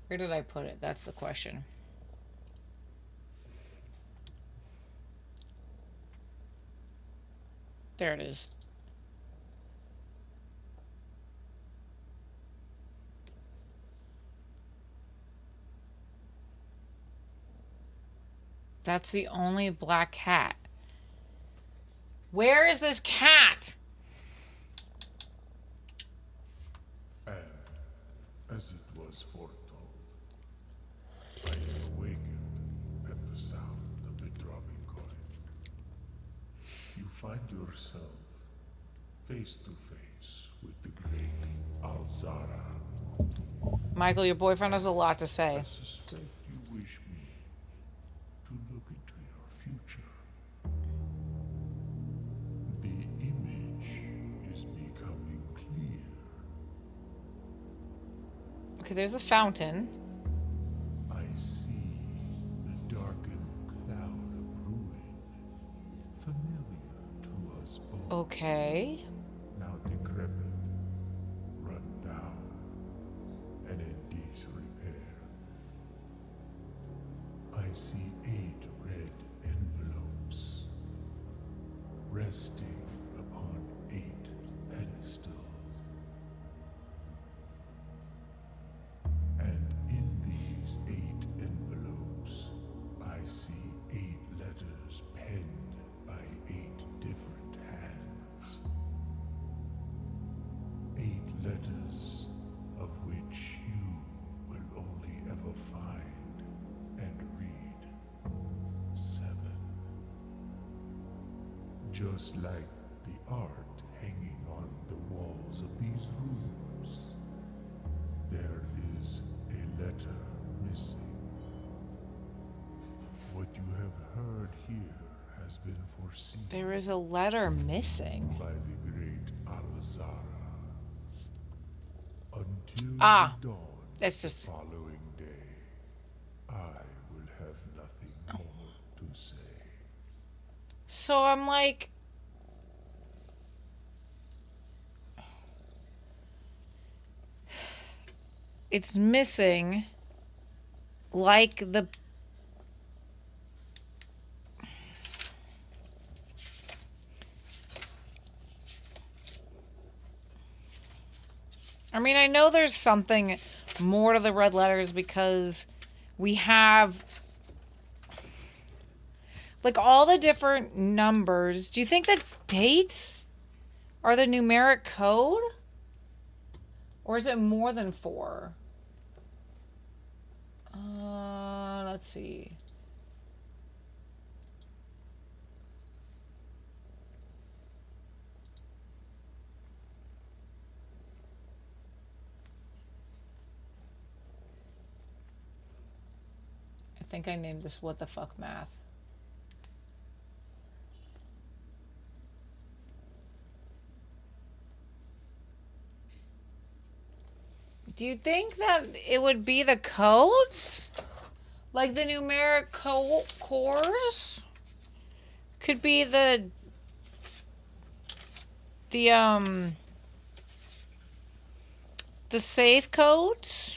Where did I put it? That's the question. There it is. That's the only black cat. Where is this cat? And as it was foretold, I am awakened at the sound of the dropping coin. You find yourself face to face with the great Alzara. Michael, your boyfriend has a lot to say. I suspect you wish me to look into your future. The image is becoming clear. Okay, there's the fountain. I see the darkened cloud of ruin, familiar to us both. Okay. Now decrepit, run down, and in disrepair. I see 8 red envelopes resting upon 8 pedestals. And in these 8 envelopes, I see 8 letters penned by 8 different hands. 8 letters of which you will only ever find and read 7. Just like the art hanging on the walls of these rooms, there is a letter missing. What you have heard here has been foreseen There is a letter missing. by the great Alzara. Until Ah, the dawn that's of the just... following day, I will have nothing more to say. So I'm like... It's missing. Like the... I mean, I know there's something more to the red letters because we have... Like all the different numbers. Do you think the dates are the numeric code? Or is it more than 4? Let's see. I think I named this What the Fuck Math. Do you think that it would be the codes? Like the numeric cores? Could be the safe codes?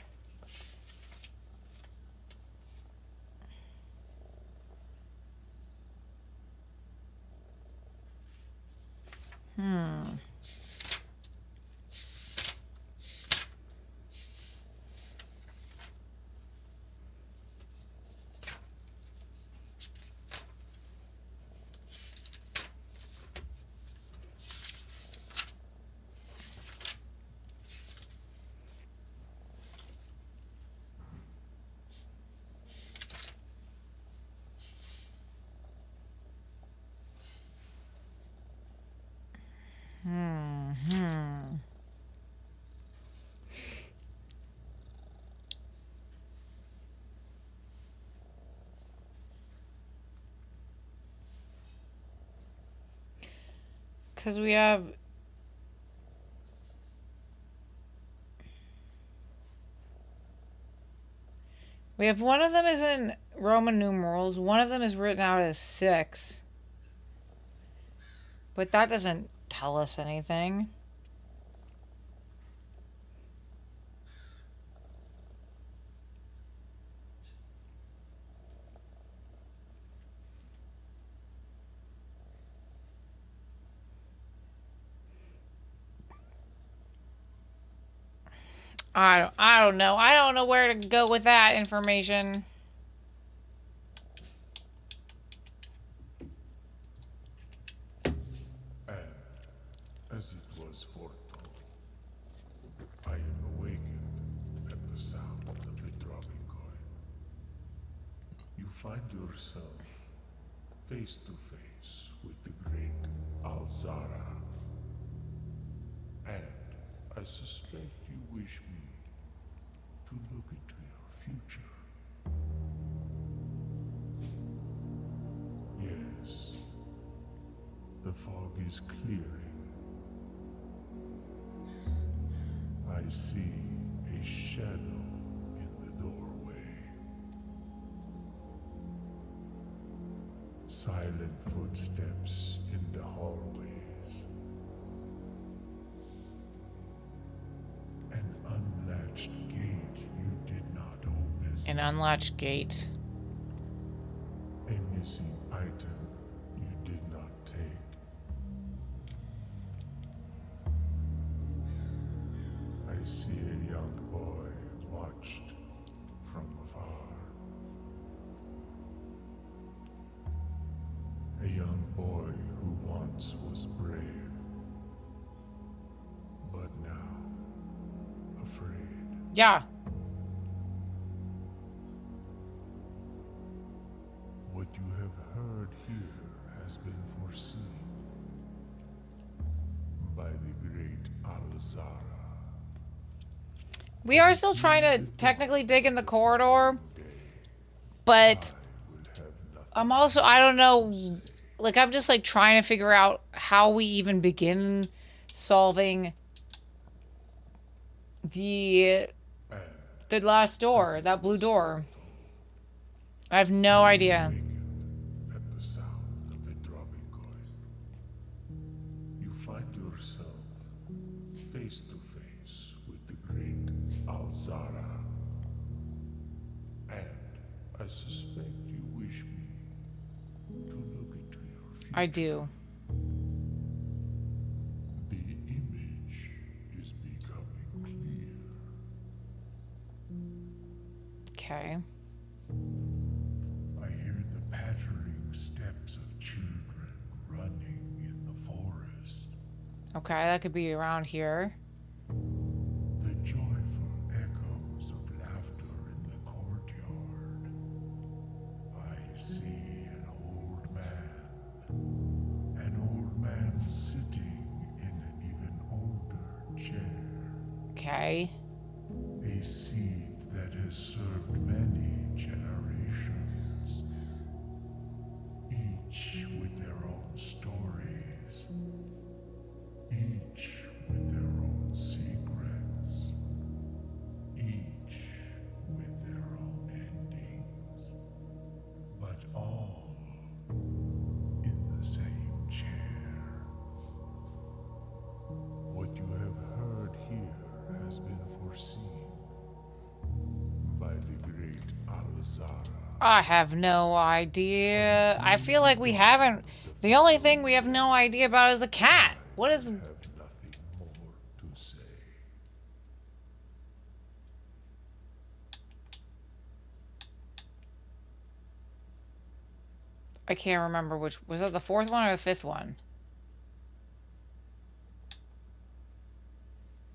Because we have... We have one of them is in Roman numerals. One of them is written out as 6. But that doesn't tell us anything. I don't know. I don't know where to go with that information. And as it was foretold, I am awakened at the sound of the dropping coin. You find yourself face to face with the great Alzara. And I suspect you wish me to look into your future. Yes, the fog is clearing. I see a shadow in the doorway. Silent footsteps in the hallways. An unlatched gate you did not open. An unlatched gate. A missing item you did not take. I see a young boy watched from afar. A young boy who once was brave, but now afraid. Yeah. What you have heard here has been foreseen by the great Alzara. We are still trying to technically dig in the corridor. But I will have nothing. I'm also... I don't know... Like, I'm just, like, trying to figure out how we even begin solving the last door, that blue door. I have no idea. At the sound of a dropping coin, you find yourself face to face with the great Alzara. And I suspect you wish me to look into your future. I do. The image is becoming clear. Okay. I hear the pattering steps of children running in the forest. Okay, that could be around here. The joyful echoes of laughter in the courtyard. I see an old man sitting in an even older chair. Okay. A seed that has served many generations, each with their own stories, each with their own secrets, each with their own endings, but all in the same chair. What you have heard here has been foreseen by the great Alzara. I have no idea. I feel like we haven't. The only thing we have no idea about is the cat. What is. I have nothing more to say. I can't remember which. Was that the fourth one or the fifth one?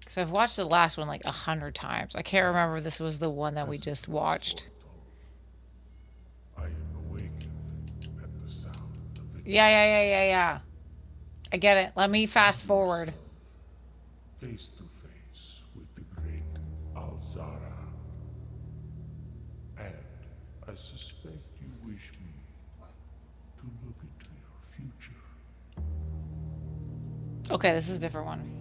Because I've watched the last one like 100 times. I can't remember if this was the one that we just watched. I am awakened at the sound of the Yeah. I get it. Let me fast forward. face to face with the great Alzara. And I suspect you wish me to look into your future. Okay, this is a different one.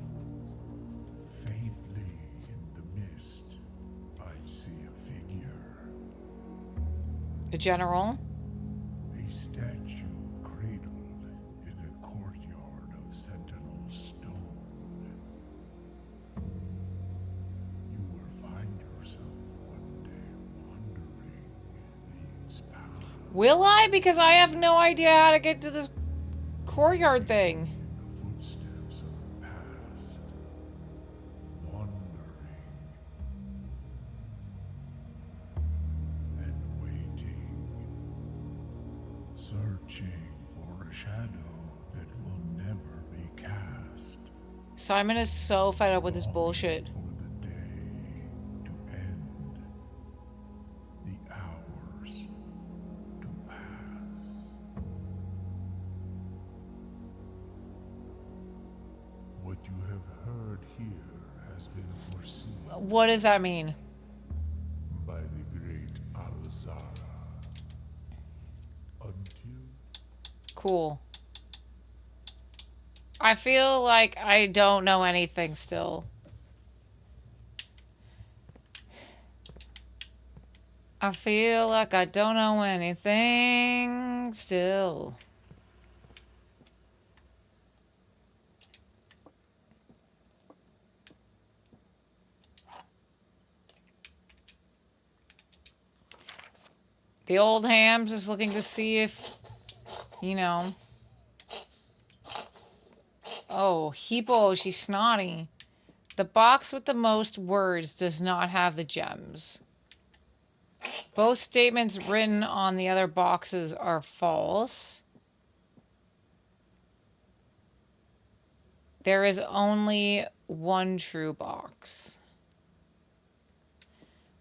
Faintly in the mist, I see a figure. The general. A statue cradled in a courtyard of sentinel stone. You will find yourself one day wandering these paths Will I? Because I have no idea how to get to this courtyard thing. in the footsteps of the past, wandering and waiting, searching for a shadow that will never be cast. Simon is so fed up with this bullshit. For the day to end, the hours to pass. What you have heard here has been foreseen What does that mean? by the great Alzara. Until Cool. I feel like I don't know anything still. I feel like I don't know anything still. The old ham's just looking to see if, you know. Oh, Hippo, she's snotty. The box with the most words does not have the gems. Both statements written on the other boxes are false. There is only one true box.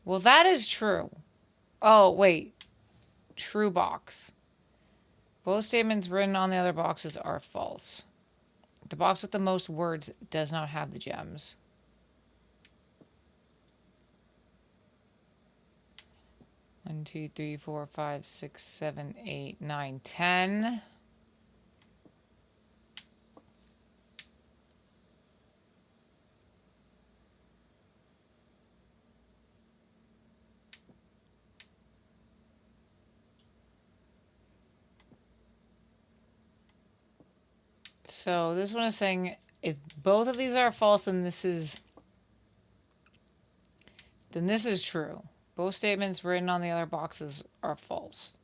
Well, that is true. Oh, wait. True box. Both statements written on the other boxes are false. The box with the most words does not have the gems. One, two, three, four, five, six, seven, eight, nine, 10. So this one is saying if both of these are false, then this is true. Both statements written on the other boxes are false.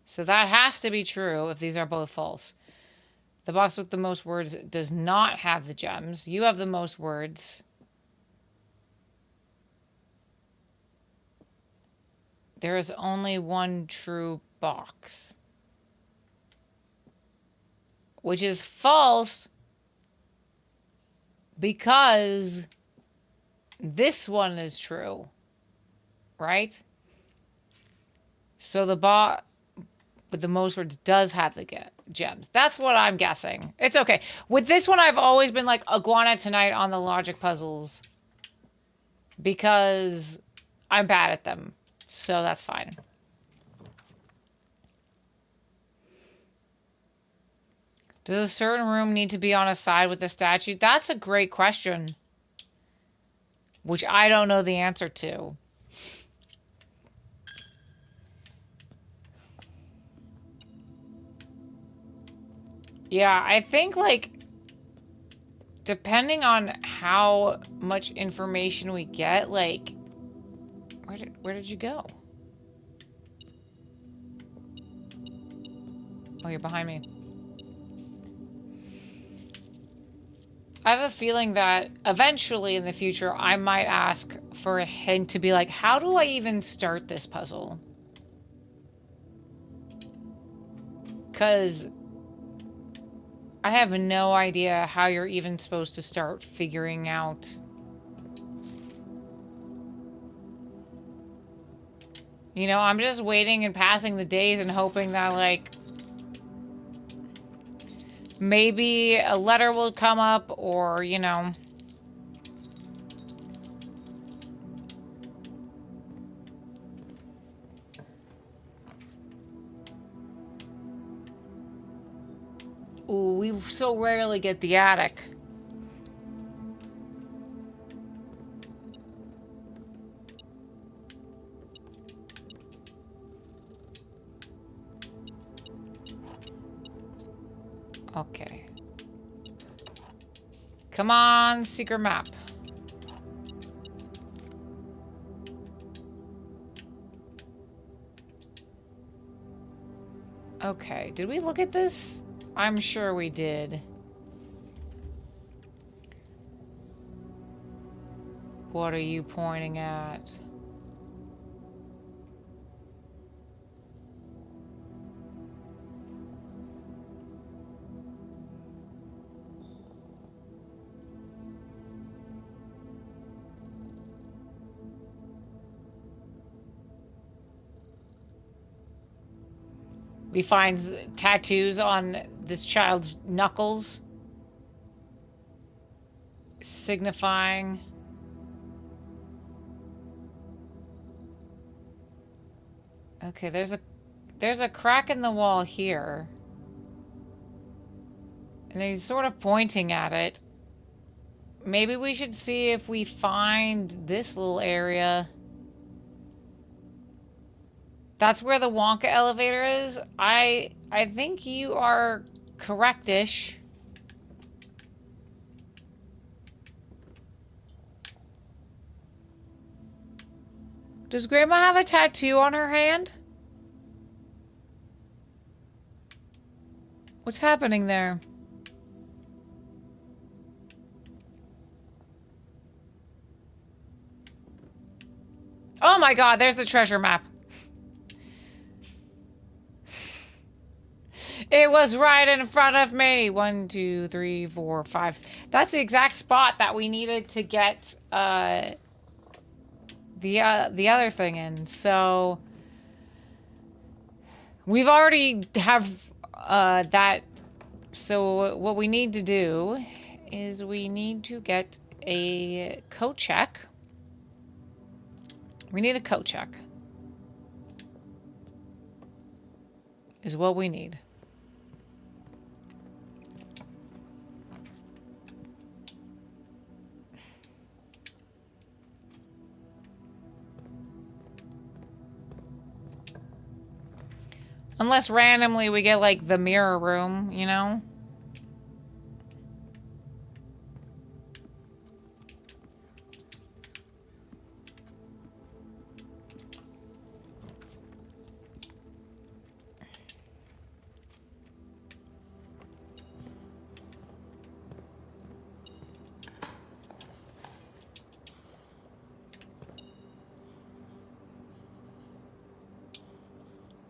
So that has to be true if these are both false. The box with the most words does not have the gems. You have the most words. There is only one true box, which is false because this one is true, right? So the box with the most words does have the gems. That's what I'm guessing. It's okay. With this one, I've always been like iguana tonight on the logic puzzles because I'm bad at them. So that's fine. Does a certain room need to be on a side with the statue? That's a great question, which I don't know the answer to. Yeah, I think, like, depending on how much information we get, like, where did you go? Oh, you're behind me. I have a feeling that eventually in the future, I might ask for a hint to be like, how do I even start this puzzle? Because I have no idea how you're even supposed to start figuring out. You know, I'm just waiting and passing the days and hoping that, like, maybe a letter will come up or, you know. Ooh, we so rarely get the attic. Okay. Come on, secret map. Okay, did we look at this? I'm sure we did. What are you pointing at? We find tattoos on this child's knuckles, signifying. Okay, there's a crack in the wall here. And he's sort of pointing at it. Maybe we should see if we find this little area. That's where the Wonka elevator is. I think you are correct-ish. Does Grandma have a tattoo on her hand? What's happening there? Oh my god, there's the treasure map. It was right in front of me. 1, 2, 3, 4, 5. That's the exact spot that we needed to get the other thing in. So we've already have that. So what we need to do is we need to get a code check. We need a code check. Is what we need. Unless randomly we get, like, the mirror room, you know?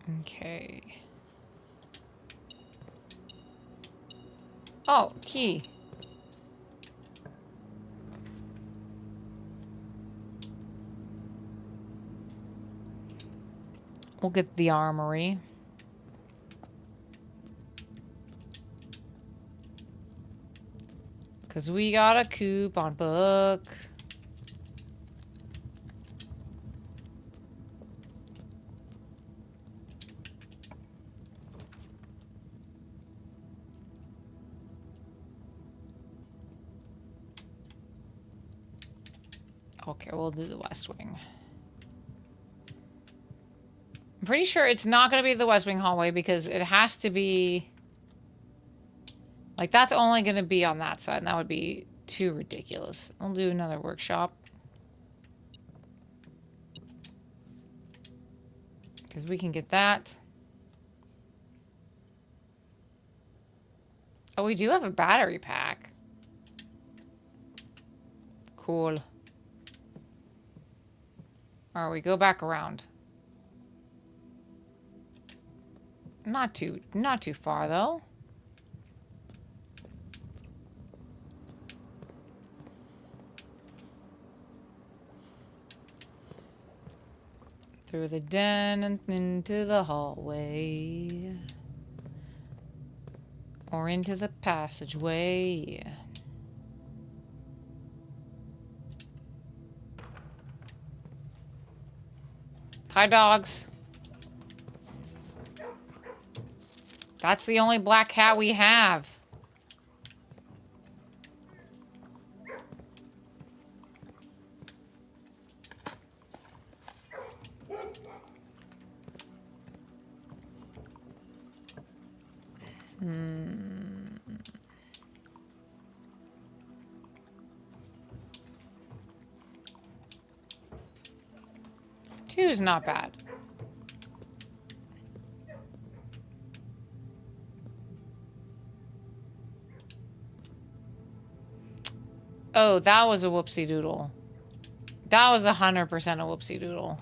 Okay. Oh, key. We'll get the armory. Because we got a coupon book. Okay, we'll do the West Wing. I'm pretty sure it's not going to be the West Wing hallway because it has to be... Like, that's only going to be on that side, and that would be too ridiculous. I'll do another workshop. Because we can get that. Oh, we do have a battery pack. Cool. Alright, we go back around. Not too far, though. Through the den and into the hallway. Or into the passageway. Hi, dogs. That's the only black cat we have. Two's not bad. Oh, that was a whoopsie doodle. That was 100% a whoopsie doodle.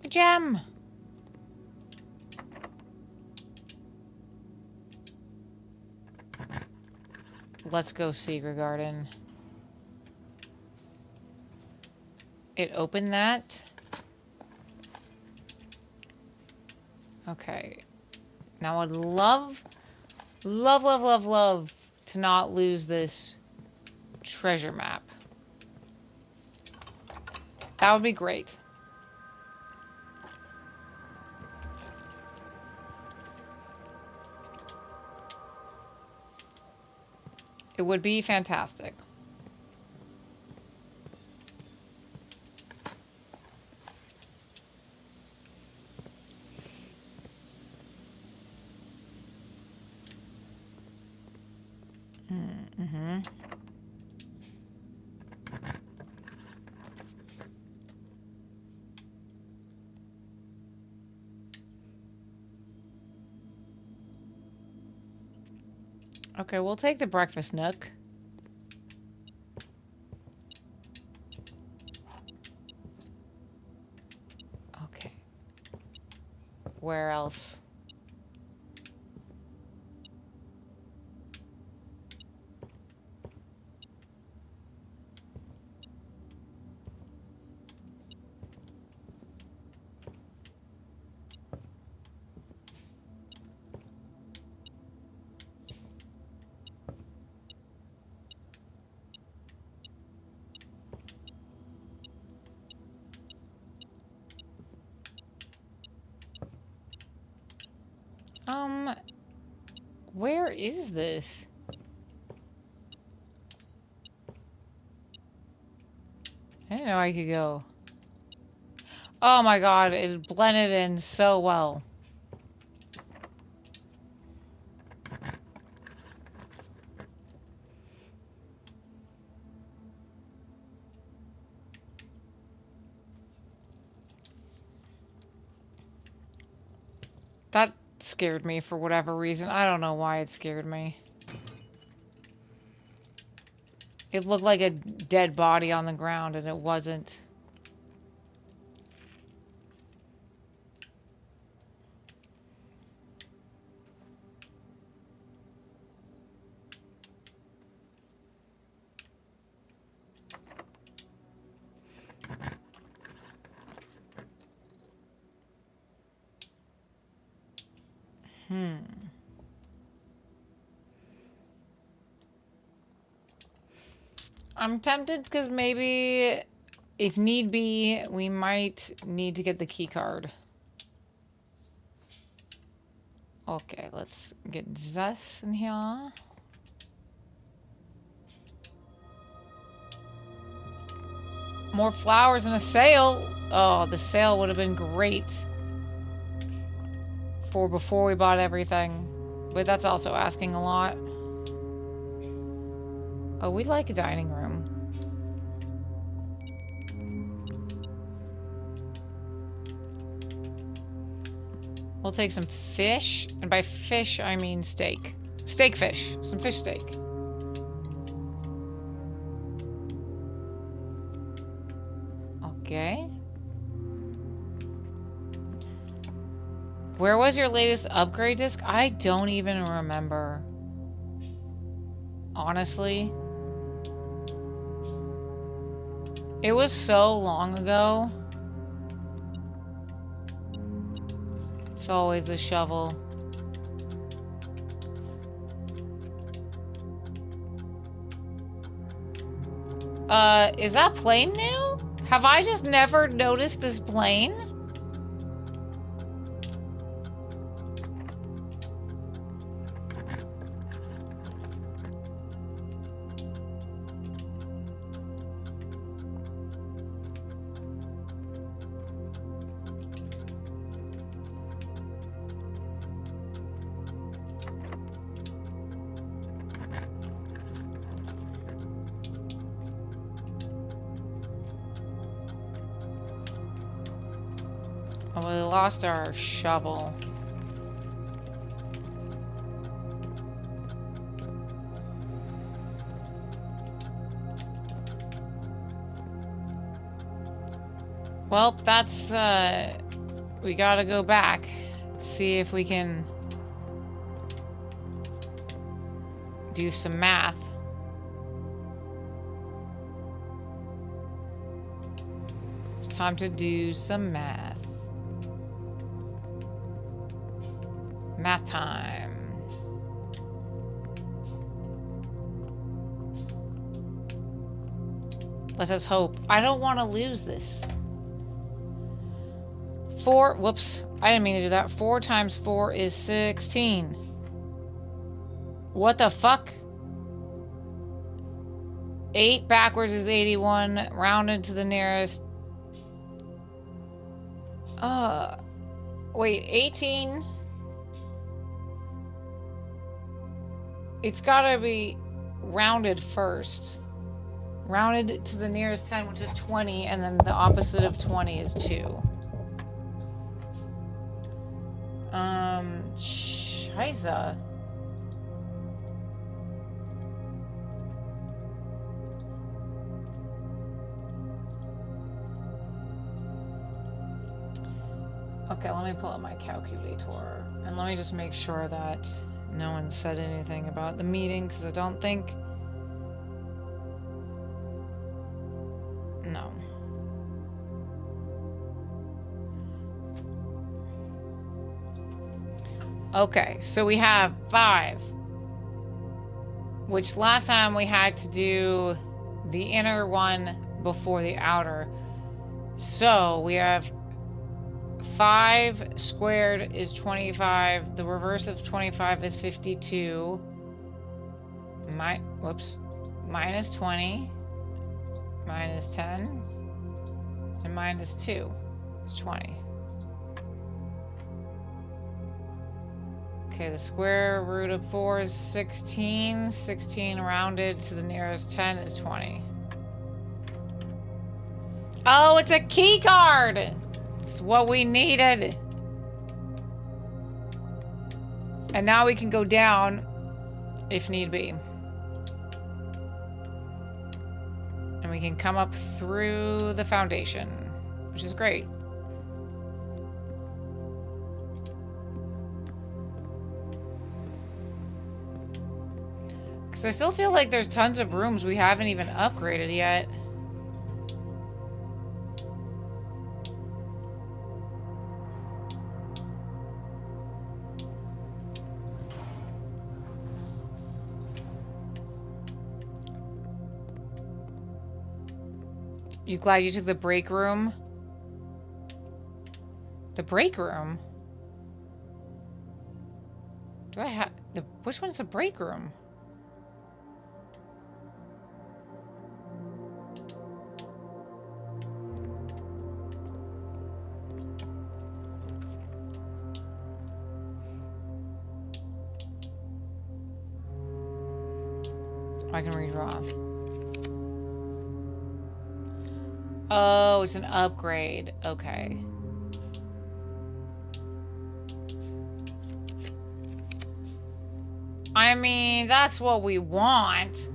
A gem. Let's go Secret Garden. It opened that. Okay. Now I'd love to not lose this treasure map. That would be great. It would be fantastic. Okay, we'll take the breakfast nook. Okay. Where else? Where is this? I didn't know I could go. Oh my god, it blended in so well. That scared me for whatever reason. I don't know why it scared me. It looked like a dead body on the ground, and it wasn't. I'm tempted because maybe, if need be, we might need to get the key card. Okay, let's get this in here. More flowers and a sale. Oh, the sale would have been great for before we bought everything. But that's also asking a lot. Oh, we like a dining room. We'll take some fish. And by fish, I mean steak. Steak fish. Some fish steak. Okay. Where was your latest upgrade disc? I don't even remember. Honestly. It was so long ago. It's always the shovel. Is that plane new? Have I just never noticed this plane? Oh, we lost our shovel. Well, that's, we gotta go back. See if we can do some math. It's time to do some math. Math time. Let us hope. I don't want to lose this. 4, whoops, I didn't mean to do that. 4 times 4 is 16. What the fuck? 8 backwards is 81, rounded to the nearest. Wait, 18? It's gotta be rounded first. Rounded to the nearest 10, which is 20, and then the opposite of 20 is 2. Scheiße. Okay, let me pull up my calculator. And let me just make sure that no one said anything about the meeting, because I don't think... No. Okay, so we have 5. Which last time we had to do the inner one before the outer. So we have 5 squared is 25. The reverse of 25 is 52. Minus 20. Minus 10. And minus 2 is 20. Okay, the square root of 4 is 16. 16 rounded to the nearest 10 is 20. Oh, it's a key card! It's what we needed. And now we can go down if need be. And we can come up through the foundation, which is great. Because I still feel like there's tons of rooms we haven't even upgraded yet. You glad you took the break room? The break room? Do I have the which one's the break room? I can redraw. Oh, it's an upgrade. Okay. I mean, that's what we want.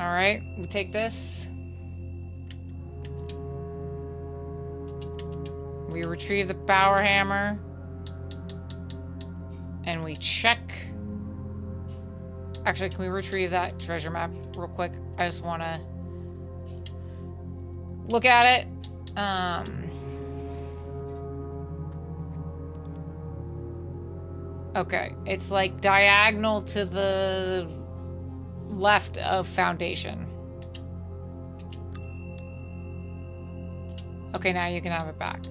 All right, we take this. We retrieve the power hammer. And we check. Actually, can we retrieve that treasure map real quick? I just want to look at it. Okay, it's like diagonal to the left of foundation. Okay, now you can have it back.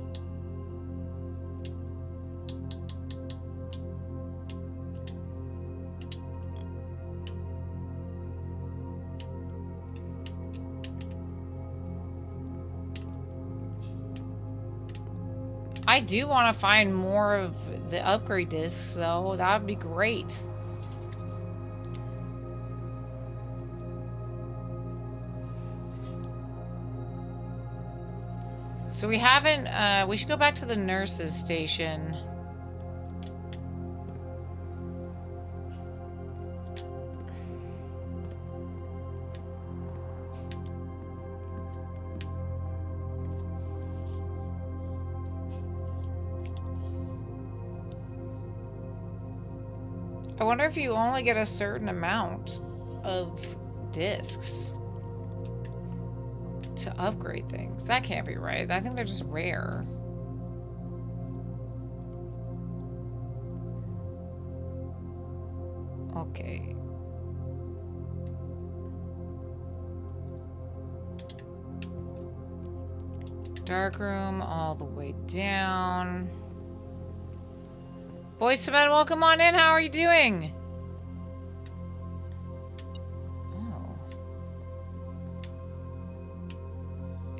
I do want to find more of the upgrade discs, though. That would be great. So we haven't, we should go back to the nurse's station. I wonder if you only get a certain amount of discs to upgrade things. That can't be right. I think they're just rare. Okay. Dark room all the way down. Boys to men, welcome on in. How are you doing? Oh.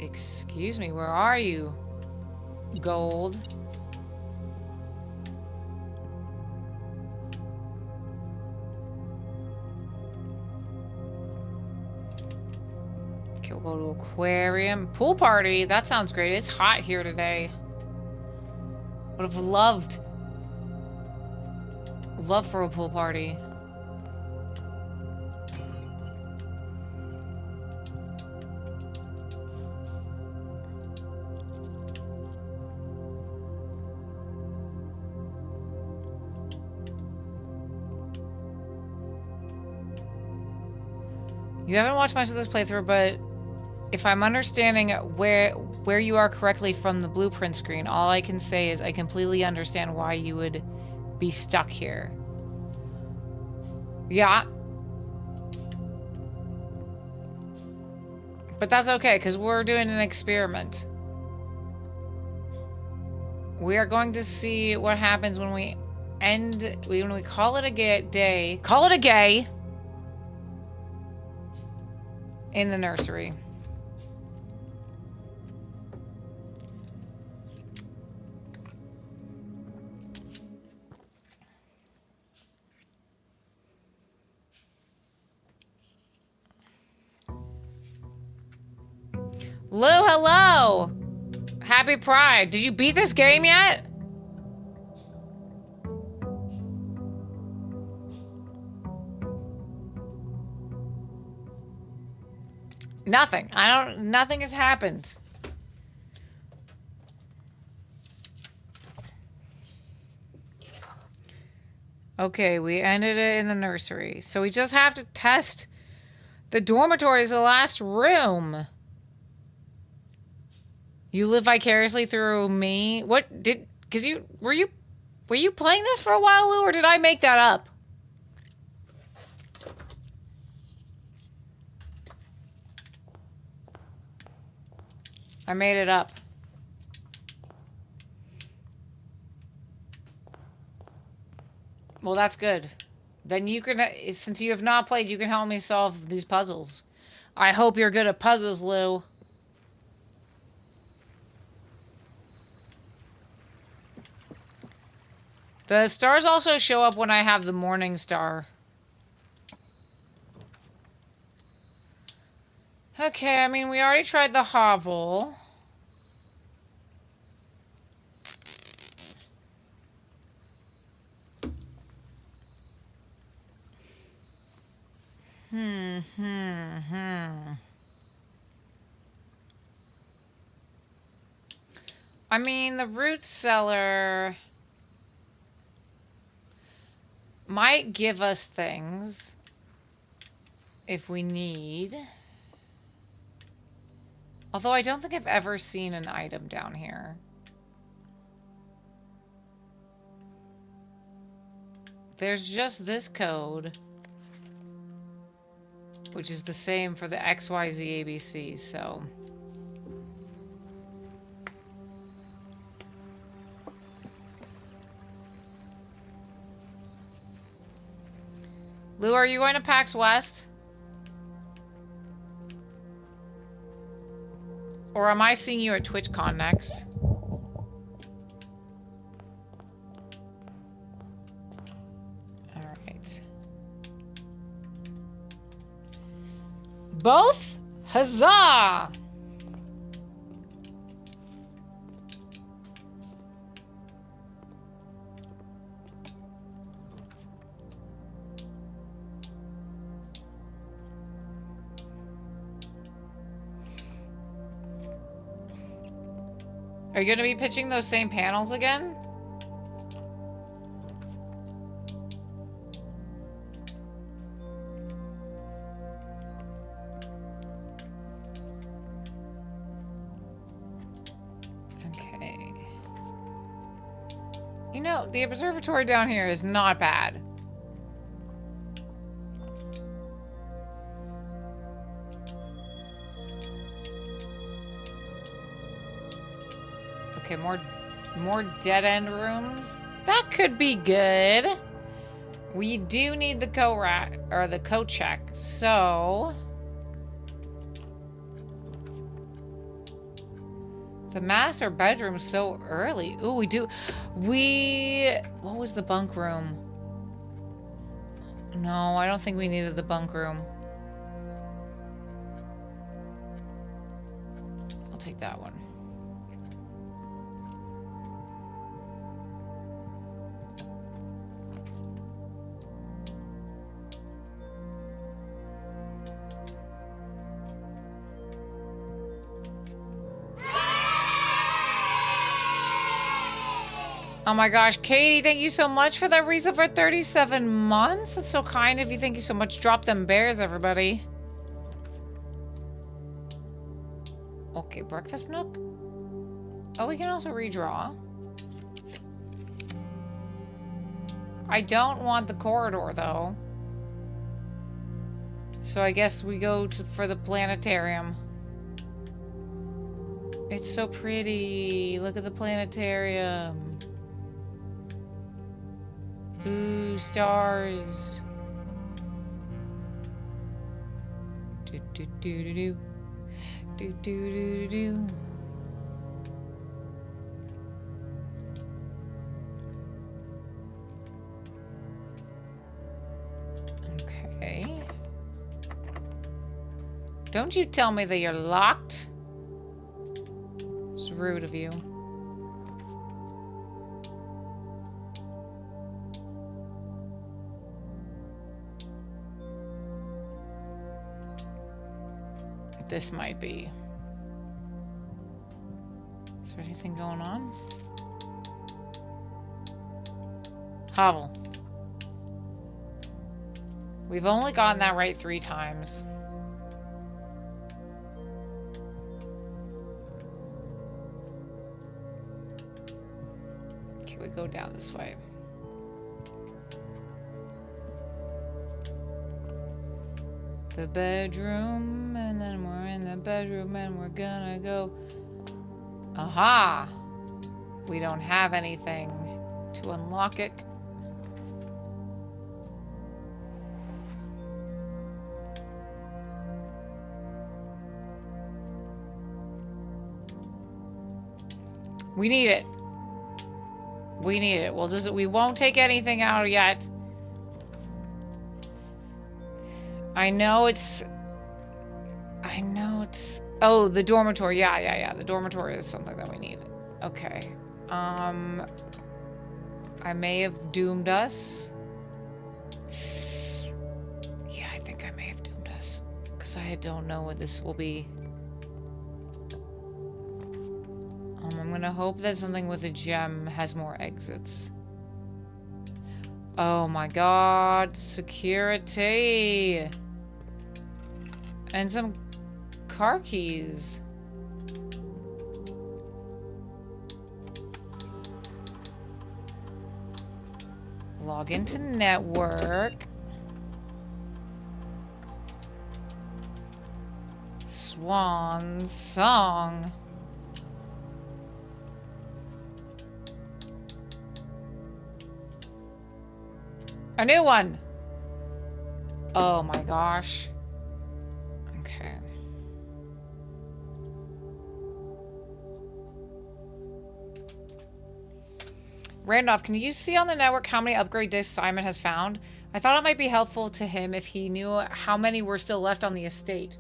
Excuse me, where are you? Gold. Okay, we'll go to aquarium. Pool party. That sounds great. It's hot here today. Would have loved for a pool party. You haven't watched much of this playthrough, but if I'm understanding where you are correctly from the blueprint screen, all I can say is I completely understand why you would be stuck here. Yeah. But that's okay, because we're doing an experiment. We are going to see what happens when we when we call it a day. Call it a gay in the nursery. Lou, hello! Happy Pride. Did you beat this game yet? Nothing. Nothing has happened. Okay, we ended it in the nursery. So we just have to test the dormitory is the last room. You live vicariously through me? What did, were you playing this for a while, Lou, or did I make that up? I made it up. Well, that's good. Then you can, since you have not played, you can help me solve these puzzles. I hope you're good at puzzles, Lou. The stars also show up when I have the morning star. Okay, I mean, we already tried the hovel. I mean, the root cellar might give us things if we need. Although I don't think I've ever seen an item down here. There's just this code, which is the same for the XYZ ABC, so... Lou, are you going to PAX West? Or am I seeing you at TwitchCon next? Alright. Both? Huzzah! Are you going to be pitching those same panels again? Okay. You know, the observatory down here is not bad. Okay, more dead-end rooms. That could be good. We do need the co-check, so... The master bedroom's so early. Ooh, what was the bunk room? No, I don't think we needed the bunk room. I'll take that one. Oh my gosh, Katie, thank you so much for that reason for 37 months. That's so kind of you. Thank you so much. Drop them bears, everybody. Okay, breakfast nook. Oh, we can also redraw. I don't want the corridor, though. So I guess we go for the planetarium. It's so pretty. Look at the planetarium. Ooh, stars. Do do do do do. Do do do do. Okay. Don't you tell me that you're locked? rude of you. This might be. Is there anything going on? Hovel. We've only gotten that right 3 times. Okay, we go down this way. The bedroom, and then we're in the bedroom, and we're gonna go. Aha! We don't have anything to unlock it. We need it. We need it. Well, we won't take anything out yet. I know it's... Oh, the dormitory. Yeah. The dormitory is something that we need. Okay. I may have doomed us. Yeah, I think I may have doomed us. Because I don't know what this will be. I'm gonna hope that something with a gem has more exits. Oh my god, security! And some car keys. Log into network. Swan song. A new one! Oh my gosh. Okay. Randolph, can you see on the network how many upgrade discs Simon has found? I thought it might be helpful to him if he knew how many were still left on the estate.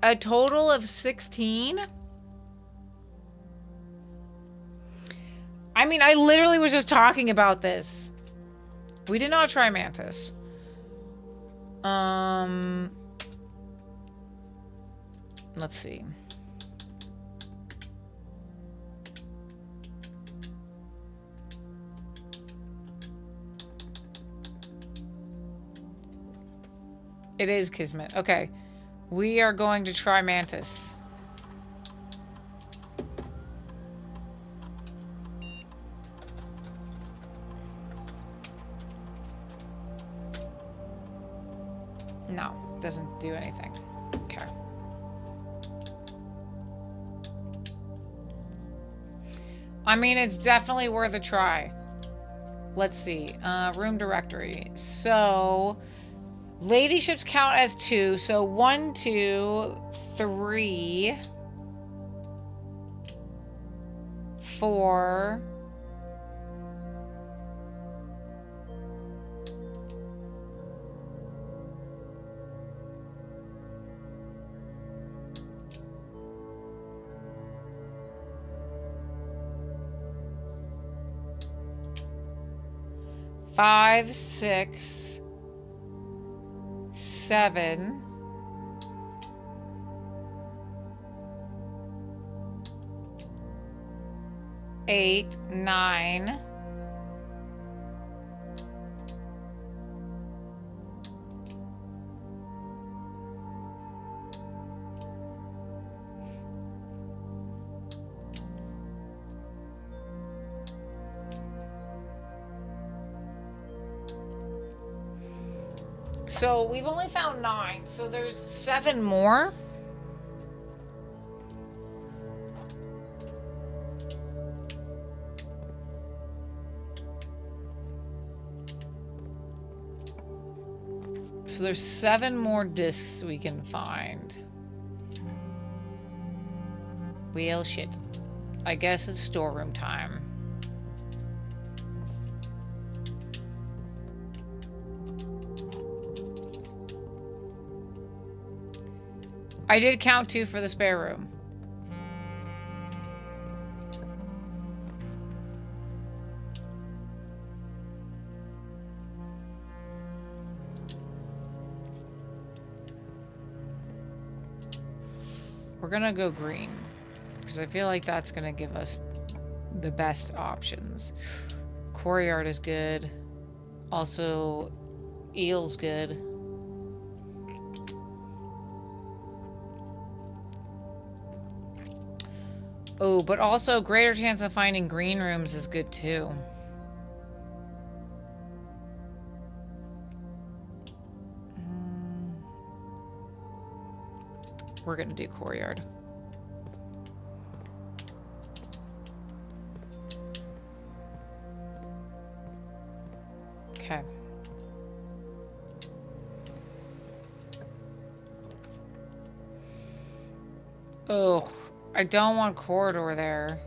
A total of 16? I mean, I literally was just talking about this. We did not try Mantis. Let's see. It is Kismet. Okay. We are going to try Mantis. No, doesn't do anything. Okay. I mean, it's definitely worth a try. Let's see. Room directory. So, ladyships count as 2. So 1, 2, 3, 4. 5, 6, 7, 8, 9. So we've only found 9, so there's 7 more. So there's 7 more discs we can find. Well, shit. I guess it's storeroom time. I did count 2 for the spare room. We're gonna go green, because I feel like that's gonna give us the best options. Courtyard is good. Also, eel's good. Oh, but also greater chance of finding green rooms is good too. We're gonna do courtyard. Okay. Ugh, I don't want corridor there.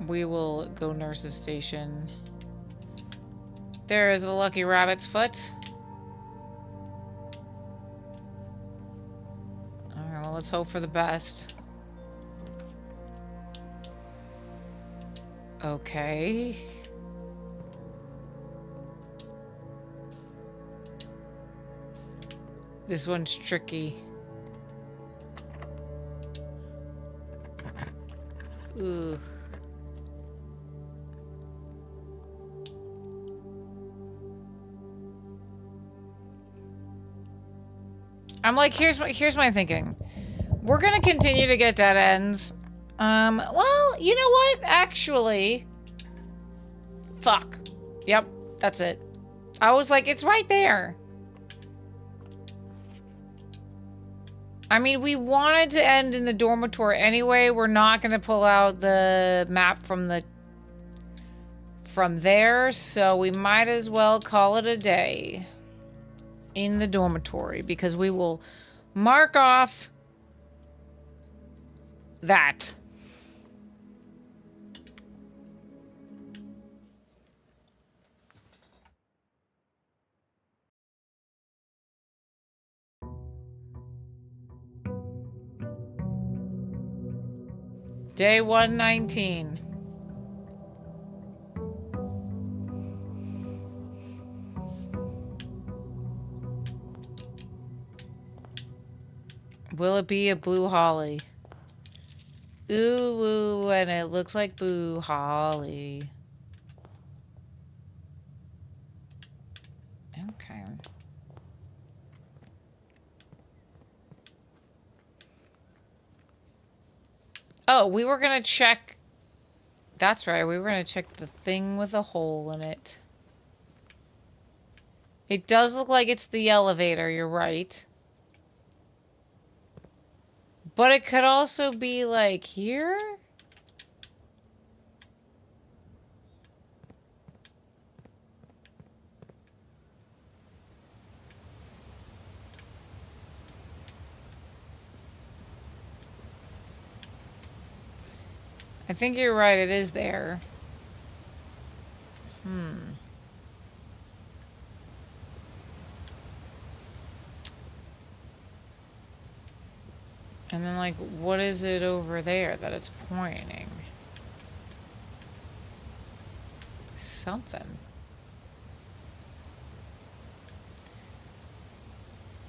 We will go nurse's station. There is a lucky rabbit's foot. Alright, well, let's hope for the best. Okay. This one's tricky. Ooh. I'm like, here's my thinking. We're gonna continue to get dead ends. Well, you know what? Actually, fuck. Yep, that's it. I was like, it's right there. I mean, we wanted to end in the dormitory anyway. We're not gonna pull out the map from there, so we might as well call it a day in the dormitory, because we will mark off that. Day 119. Will it be a blue holly? Ooh, ooh, and it looks like blue holly. Okay. Oh, we were gonna check... That's right, we were gonna check the thing with a hole in it. It does look like it's the elevator, you're right. But it could also be, like, here? I think you're right, it is there. And then, like, what is it over there that it's pointing? Something.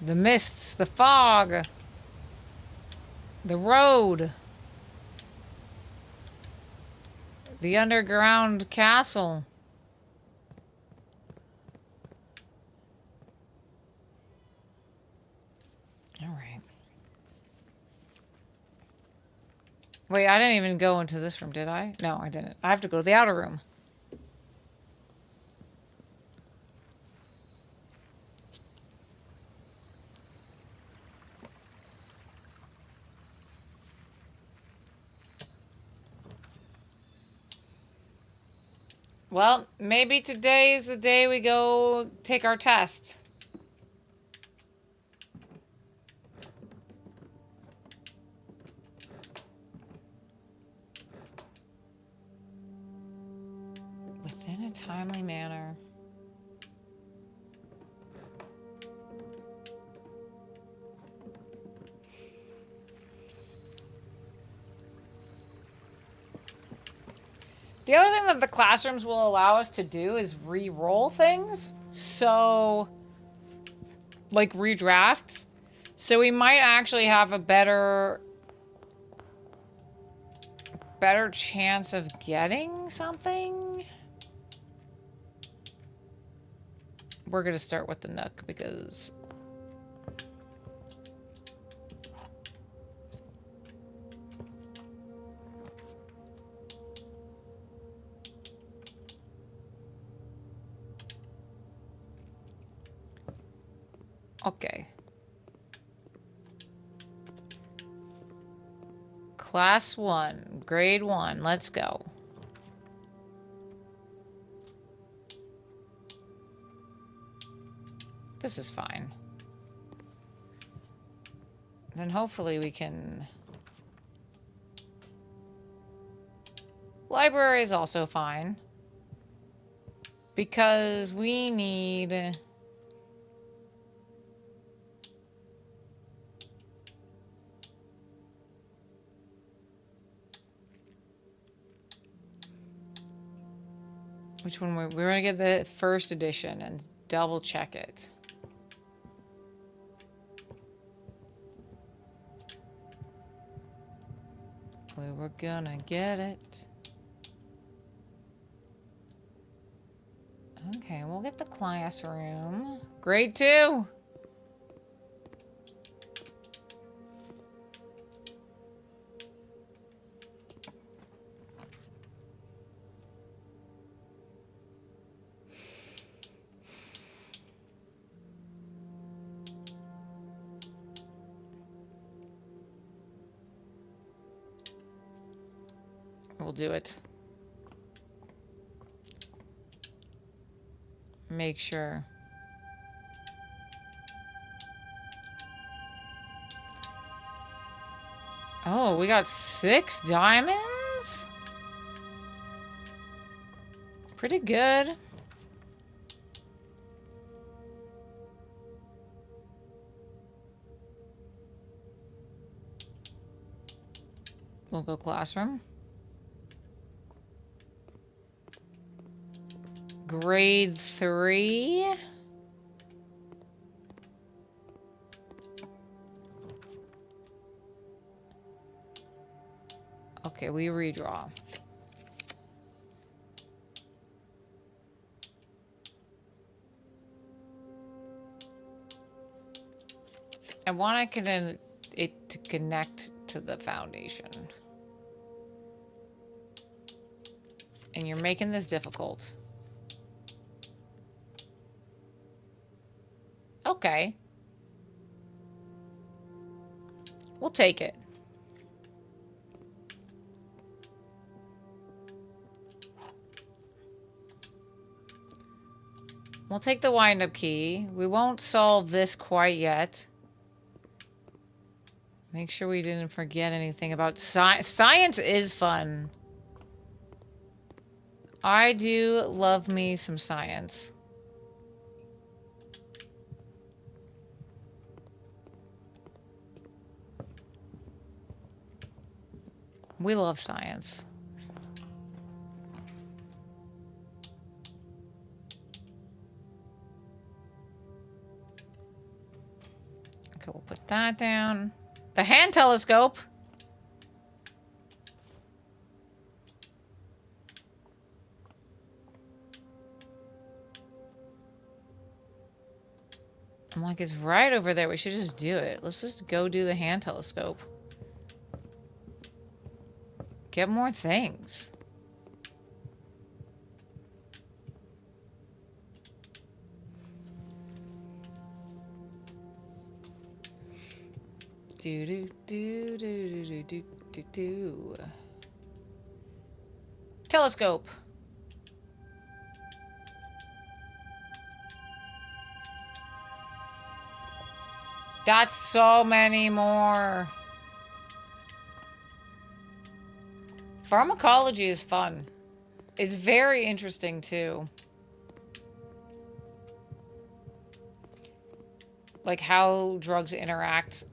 The mists, the fog, the road, the underground castle. All right. Wait, I didn't even go into this room, did I? No, I didn't. I have to go to the outer room. Well, maybe today is the day we go take our test. timely manner. The other thing that the classrooms will allow us to do is re-roll things. So, like redraft. So we might actually have a better chance of getting something. We're gonna start with the Nook because okay. Class 1, grade 1, let's go. This is fine. Then hopefully we can... Library is also fine. Because we need... Which one? We're going to get the first edition and double check it. We were gonna get it. Okay, we'll get the classroom. Grade 2! We'll do it. Make sure. Oh, we got 6 diamonds? Pretty good. We'll go classroom. Grade 3. Okay, we redraw. I want it to connect to the foundation. And you're making this difficult. Okay. We'll take it. We'll take the wind-up key. We won't solve this quite yet. Make sure we didn't forget anything about science. Science is fun. I do love me some science. We love science. Okay, we'll put that down. The hand telescope. I'm like, it's right over there. We should just do it. Let's just go do the hand telescope. Get more things. Do do do do do do do do. Telescope. That's so many more. Pharmacology is fun. is very interesting too. Like how drugs interact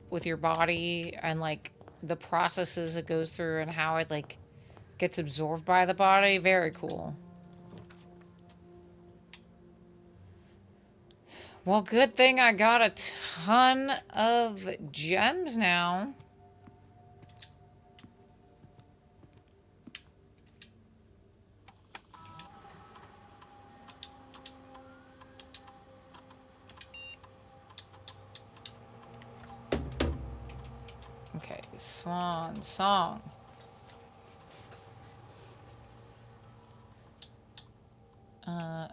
with your body and like the processes it goes through and how it like gets absorbed by the body. Very cool. Well, good thing I got a ton of gems now. Okay, swan song.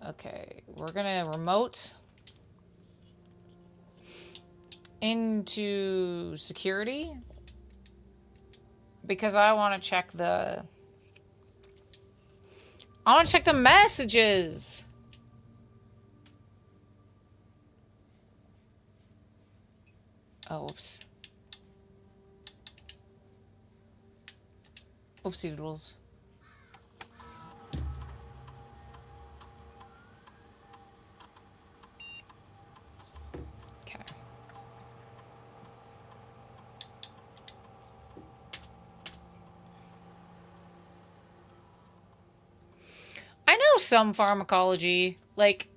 Okay, we're gonna remote into security because I want to check the messages. Oh, oops. Oopsie doodles. Okay. I know some pharmacology. Like,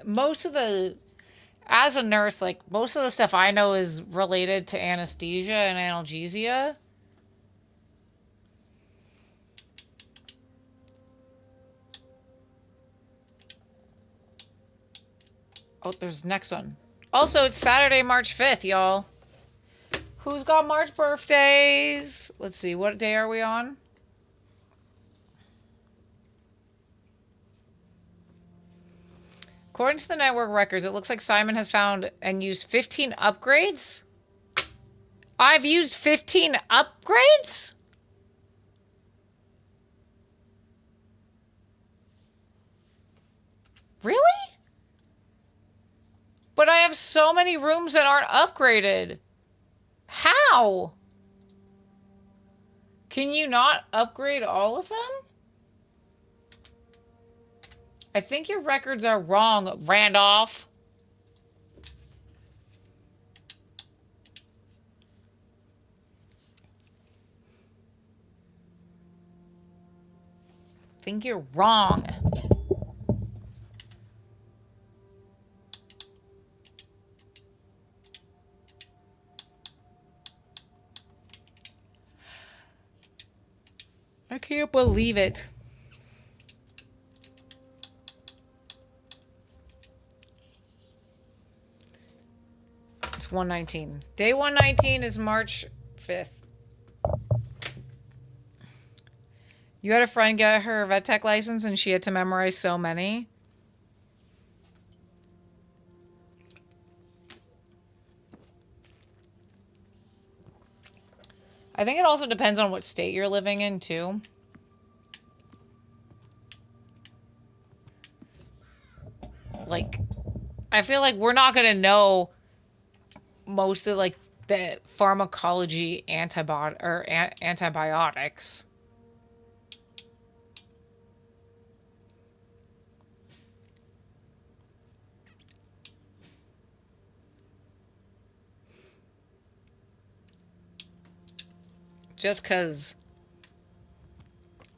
most of the... As a nurse, like, most of the stuff I know is related to anesthesia and analgesia. Oh, there's the next one. Also, it's Saturday, March 5th, y'all. Who's got March birthdays? Let's see, what day are we on? According to the network records, it looks like Simon has found and used 15 upgrades. I've used 15 upgrades? Really? But I have so many rooms that aren't upgraded. How? Can you not upgrade all of them? I think your records are wrong, Randolph. I think you're wrong. I can't believe it. It's 119. Day 119 is March 5th. You had a friend get her vet tech license and she had to memorize so many. I think it also depends on what state you're living in, too. Like, I feel like we're not going to know most of, like, the pharmacology antibiotics. Just because,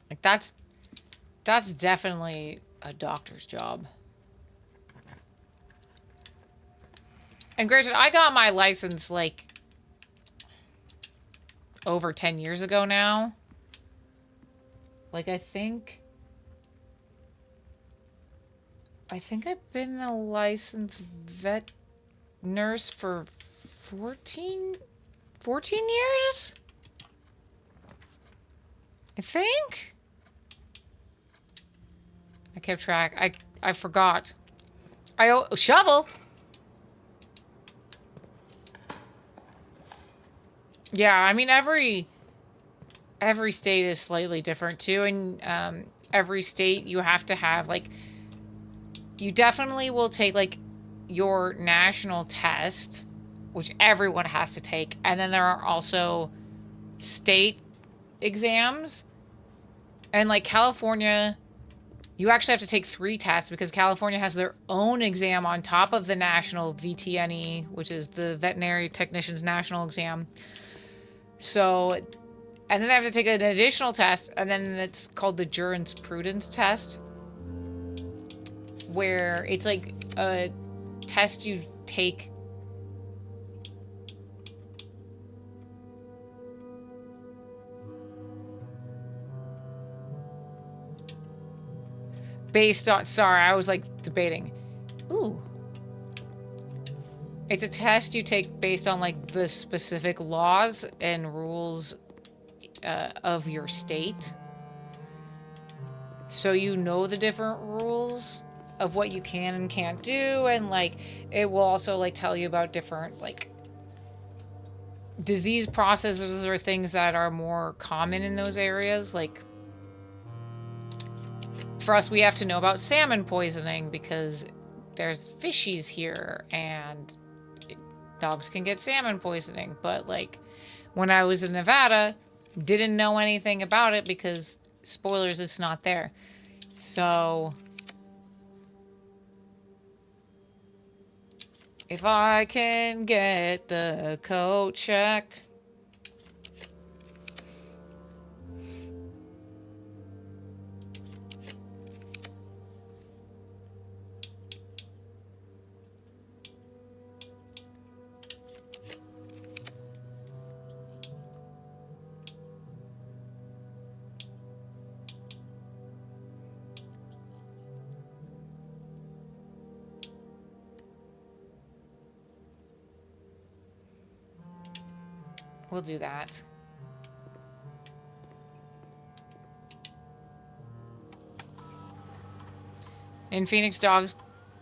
like, that's definitely a doctor's job. And granted, I got my license, like, over 10 years ago now. Like, I think I've been a licensed vet nurse for 14 years? I think? I kept track. I forgot. Shovel? Yeah, I mean, every state is slightly different, too. And every state, you have to have, like... You definitely will take, like, your national test, which everyone has to take. And then there are also state exams. And like California, you actually have to take 3 tests because California has their own exam on top of the national VTNE, which is the Veterinary Technician's National Exam. So, and then they have to take an additional test, and then it's called the jurisprudence test, where it's like a test you take based on, sorry, I was like debating. Ooh. It's a test you take based on like the specific laws and rules of your state. So you know the different rules of what you can and can't do, and like it will also like tell you about different like disease processes or things that are more common in those areas. Like for us, we have to know about salmon poisoning because there's fishies here and dogs can get salmon poisoning. But like when I was in Nevada, didn't know anything about it because spoilers, it's not there. So if I can get the coat check. We'll do that. In Phoenix, dogs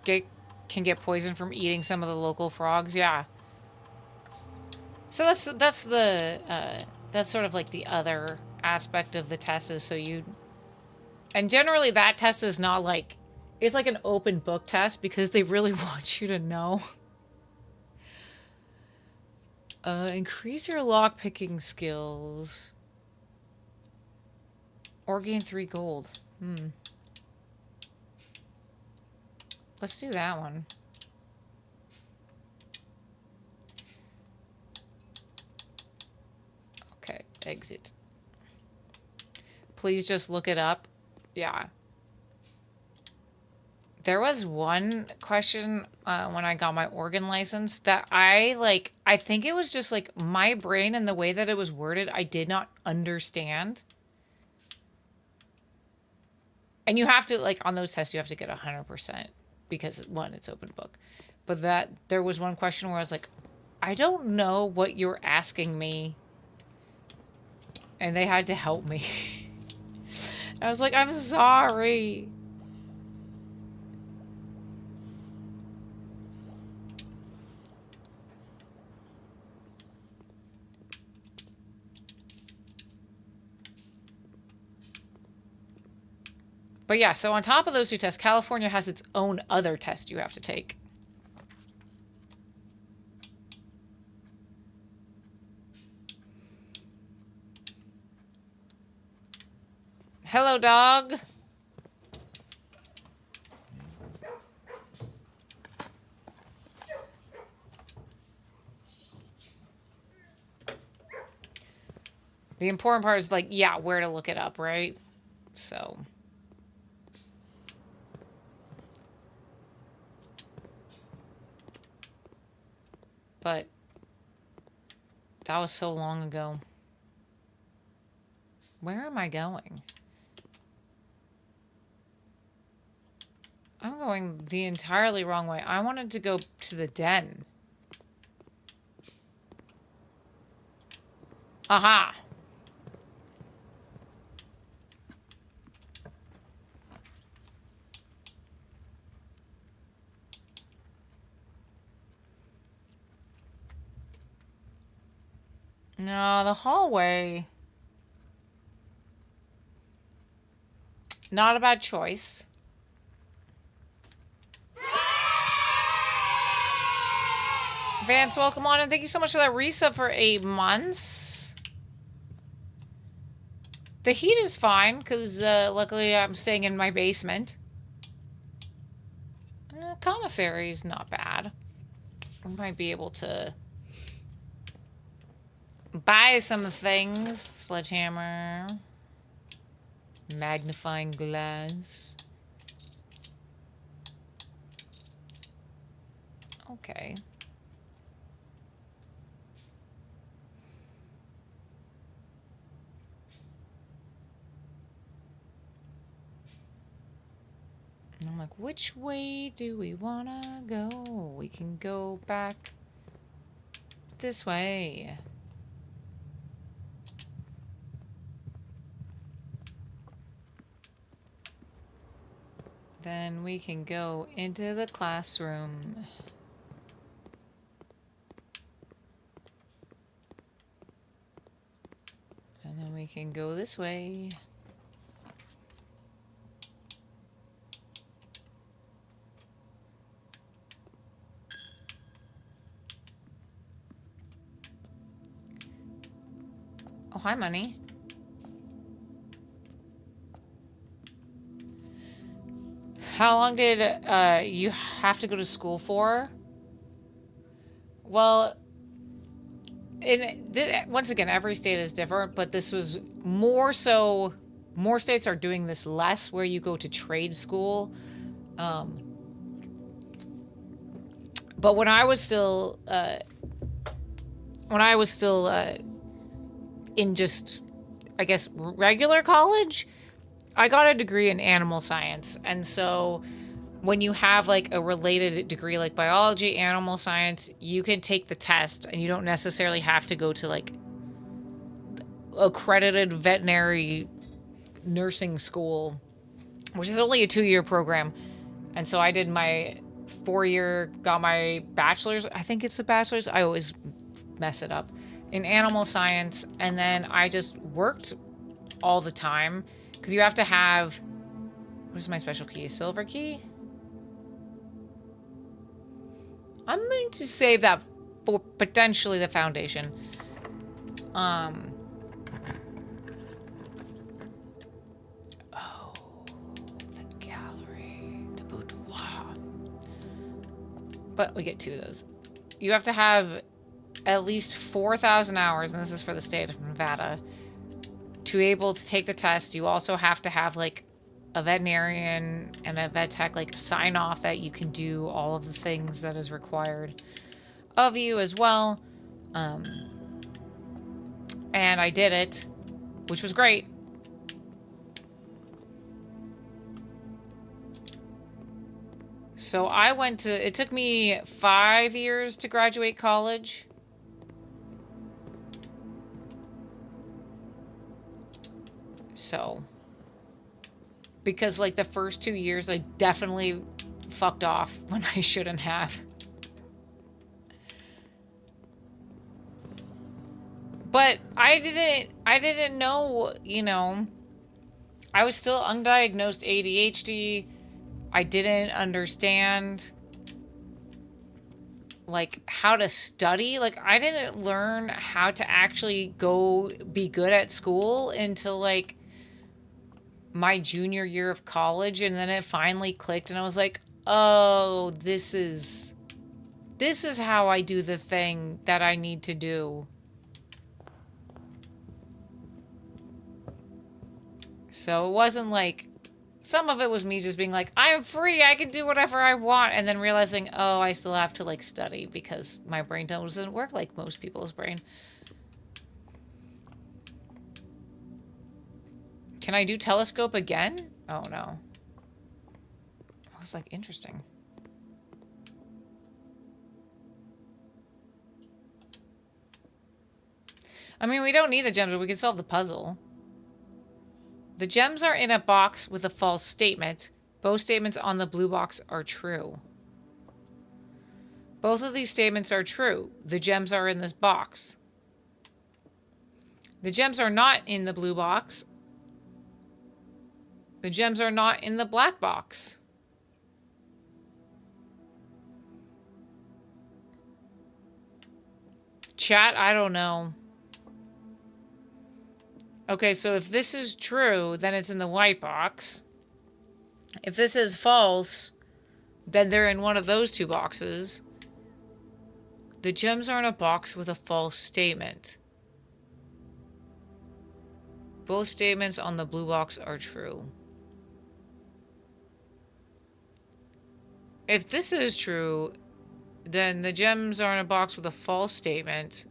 can get poisoned from eating some of the local frogs. Yeah. So that's sort of like the other aspect of the test is so you. And generally, that test is not like it's like an open book test because they really want you to know. Increase your lockpicking skills. Or gain 3 gold. Let's do that one. Okay, exit. Please just look it up. Yeah. There was one question when I got my organ license that I think it was just like my brain and the way that it was worded, I did not understand. And you have to, like, on those tests, you have to get 100% because, one, it's open book. But that there was one question where I was like, I don't know what you're asking me. And they had to help me. I was like, I'm sorry. But yeah, so on top of those 2 tests, California has its own other test you have to take. Hello, dog. The important part is like, yeah, where to look it up, right? So. But that was so long ago. Where am I going? I'm going the entirely wrong way. I wanted to go to the den. Aha! No, the hallway. Not a bad choice. Vance, welcome on, and thank you so much for that resub for 8 months. The heat is fine, because luckily I'm staying in my basement. Commissary is not bad. We might be able to buy some things. Sledgehammer. Magnifying glass. Okay. And I'm like, which way do we wanna go? We can go back this way. Then we can go into the classroom. And then we can go this way. Oh, hi, money. How long did you have to go to school for? Well, once again, every state is different, but this was more so. More states are doing this less, where you go to trade school. But when I was still, in just, I guess, regular college, I got a degree in animal science, and so when you have like a related degree like biology, animal science, you can take the test and you don't necessarily have to go to like accredited veterinary nursing school, which is only a 2-year program. And so I did my 4-year, got my bachelor's. I think it's a bachelor's. I always mess it up in animal science. And then I just worked all the time because you have to have, what is my special key? A silver key? I'm going to save that for potentially the foundation. Oh, the gallery, the boudoir. But we get 2 of those. You have to have at least 4,000 hours, and this is for the state of Nevada, to be able to take the test. You also have to have like a veterinarian and a vet tech like sign off that you can do all of the things that is required of you as well. And I did it, which was great. So I went to, it took me 5 years to graduate college. So, because like the first 2 years I definitely fucked off when I shouldn't have. But I didn't know, you know, I was still undiagnosed ADHD. I didn't understand like how to study. Like I didn't learn how to actually go be good at school until like my junior year of college, and then it finally clicked and I was like, oh, this is how I do the thing that I need to do. So it wasn't like, some of it was me just being like, I'm free, I can do whatever I want, and then realizing, oh, I still have to like study because my brain doesn't work like most people's brain. Can I do telescope again? Oh no. I was like, interesting. I mean, we don't need the gems, but we can solve the puzzle. The gems are in a box with a false statement. Both statements on the blue box are true. Both of these statements are true. The gems are in this box. The gems are not in the blue box. The gems are not in the black box. Chat, I don't know. Okay, so if this is true, then it's in the white box. If this is false, then they're in one of those two boxes. The gems are in a box with a false statement. Both statements on the blue box are true. If this is true, then the gems are in a box with a false statement.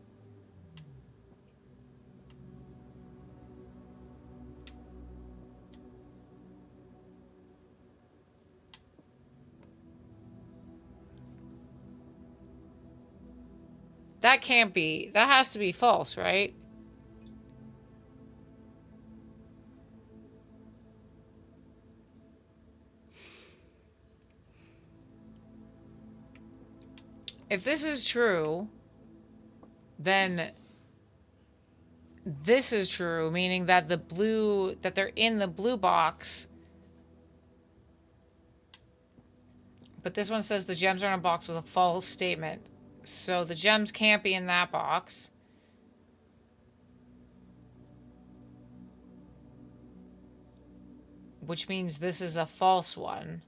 That can't be. That has to be false, right? If this is true, then this is true, meaning that that they're in the blue box. But this one says the gems are in a box with a false statement. So the gems can't be in that box. Which means this is a false one.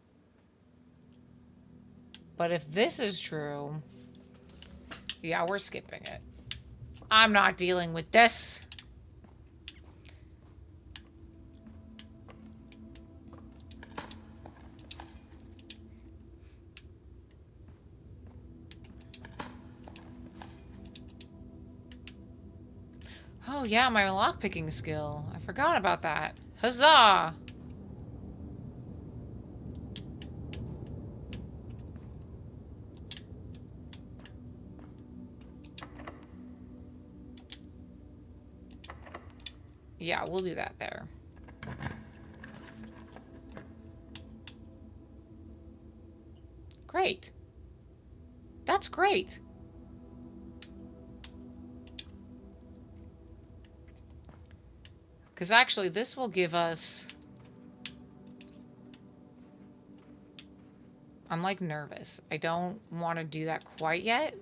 But if this is true, yeah, we're skipping it. I'm not dealing with this. Oh yeah, my lockpicking skill. I forgot about that. Huzzah! Yeah, we'll do that there. Great. That's great. Because actually, this will give us... I'm, like, nervous. I don't want to do that quite yet.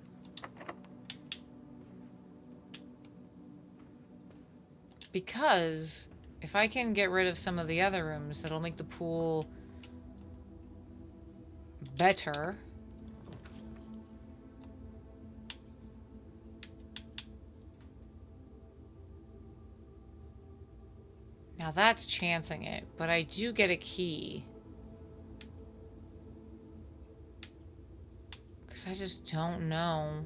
Because if I can get rid of some of the other rooms, that'll make the pool better. Now that's chancing it, but I do get a key. Because I just don't know.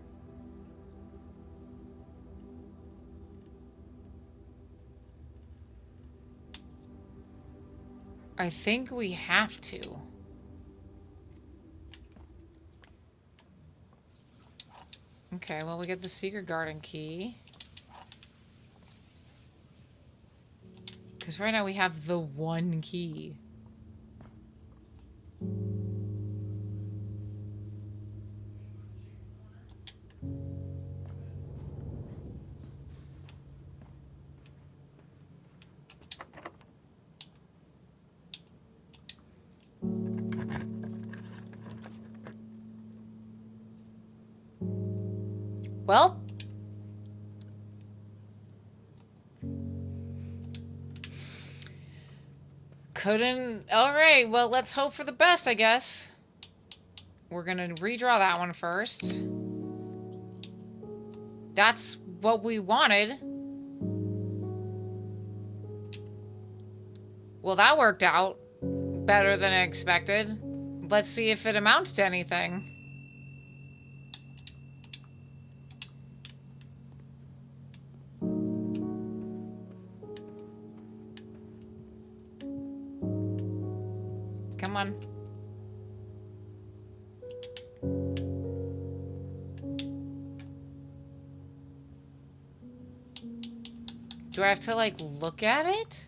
I think we have to. Okay, well, we get the secret garden key. Because right now we have the one key. Well, couldn't. All right, well, let's hope for the best, I guess. We're gonna redraw that one first. That's what we wanted. Well, that worked out better than I expected. Let's see if it amounts to anything. Come on. Do I have to, like, look at it?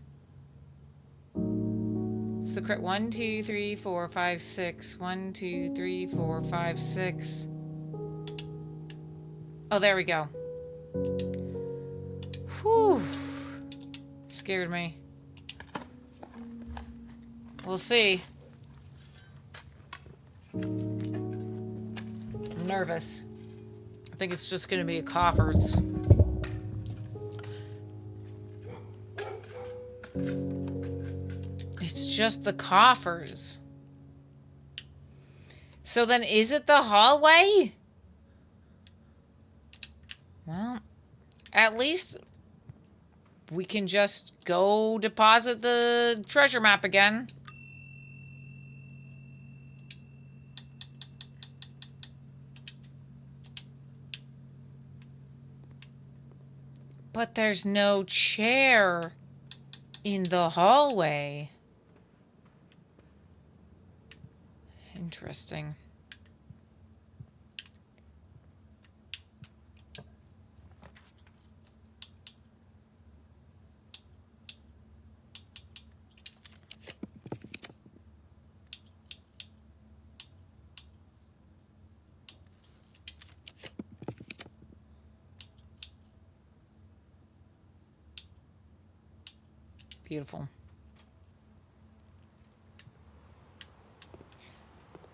It's the correct 1, 2, 3, 4, 5, 6. 1, 2, 3, 4, 5, 6. Oh, there we go. Whew. Scared me. We'll see. I'm nervous. I think it's just gonna be a coffers. It's just the coffers. So then is it the hallway? Well, at least we can just go deposit the treasure map again. But there's no chair in the hallway. Interesting. Beautiful.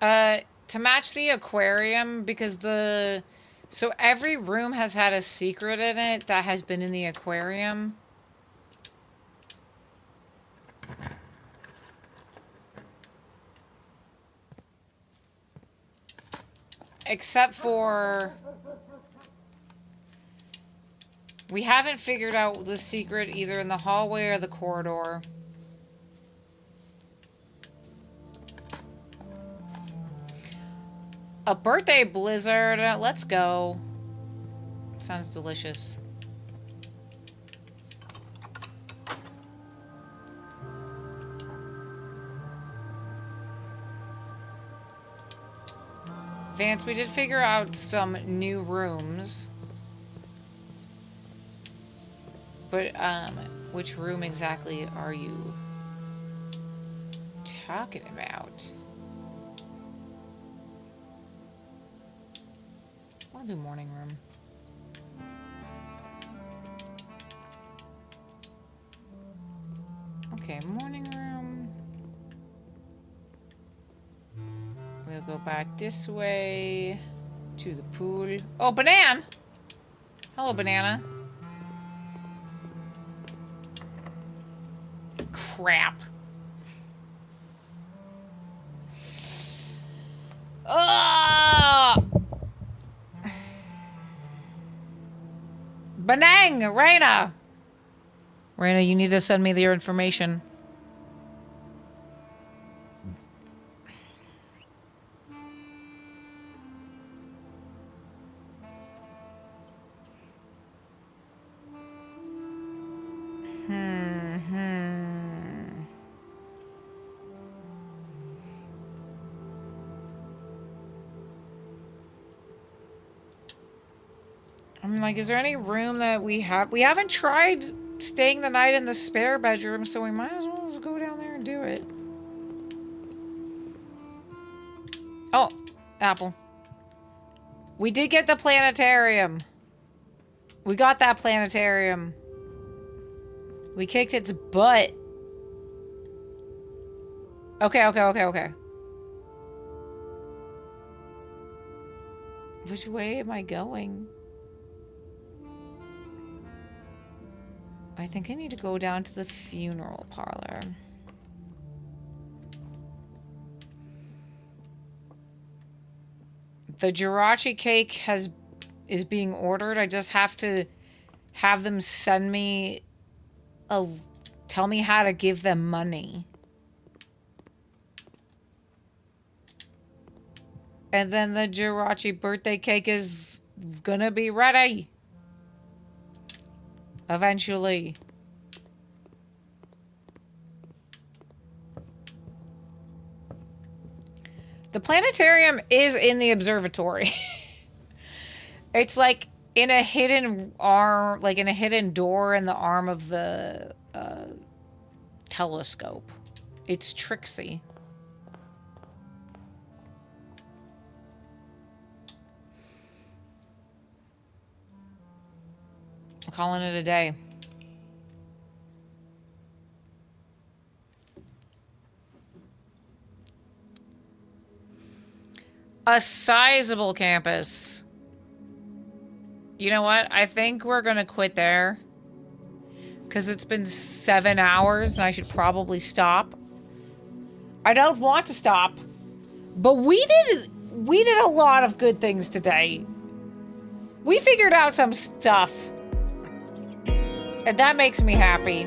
To match the aquarium, because so every room has had a secret in it that has been in the aquarium. Except for... we haven't figured out the secret either in the hallway or the corridor. A birthday blizzard. Let's go. Sounds delicious. Vance, we did figure out some new rooms. But, which room exactly are you talking about? I'll do morning room. Okay, morning room. We'll go back this way to the pool. Oh, Banana! Hello, Banana. Crap. Ugh! Banang! Raina! Raina, you need to send me your information. I'm like, is there any room that we have? We haven't tried staying the night in the spare bedroom, so we might as well just go down there and do it. Oh, Apple. We did get the planetarium. We got that planetarium. We kicked its butt. Okay. Which way am I going? I think I need to go down to the funeral parlor. The Jirachi cake is being ordered. I just have to have them send me tell me how to give them money. And then the Jirachi birthday cake is gonna be ready. Eventually. The planetarium is in the observatory. It's like in a hidden arm, like in a hidden door in the arm of the telescope. It's tricksy. I'm calling it a day. A sizable campus. You know what? I think we're gonna quit there. because it's been 7 hours and I should probably stop. I don't want to stop, but we did a lot of good things today. We figured out some stuff, and that makes me happy.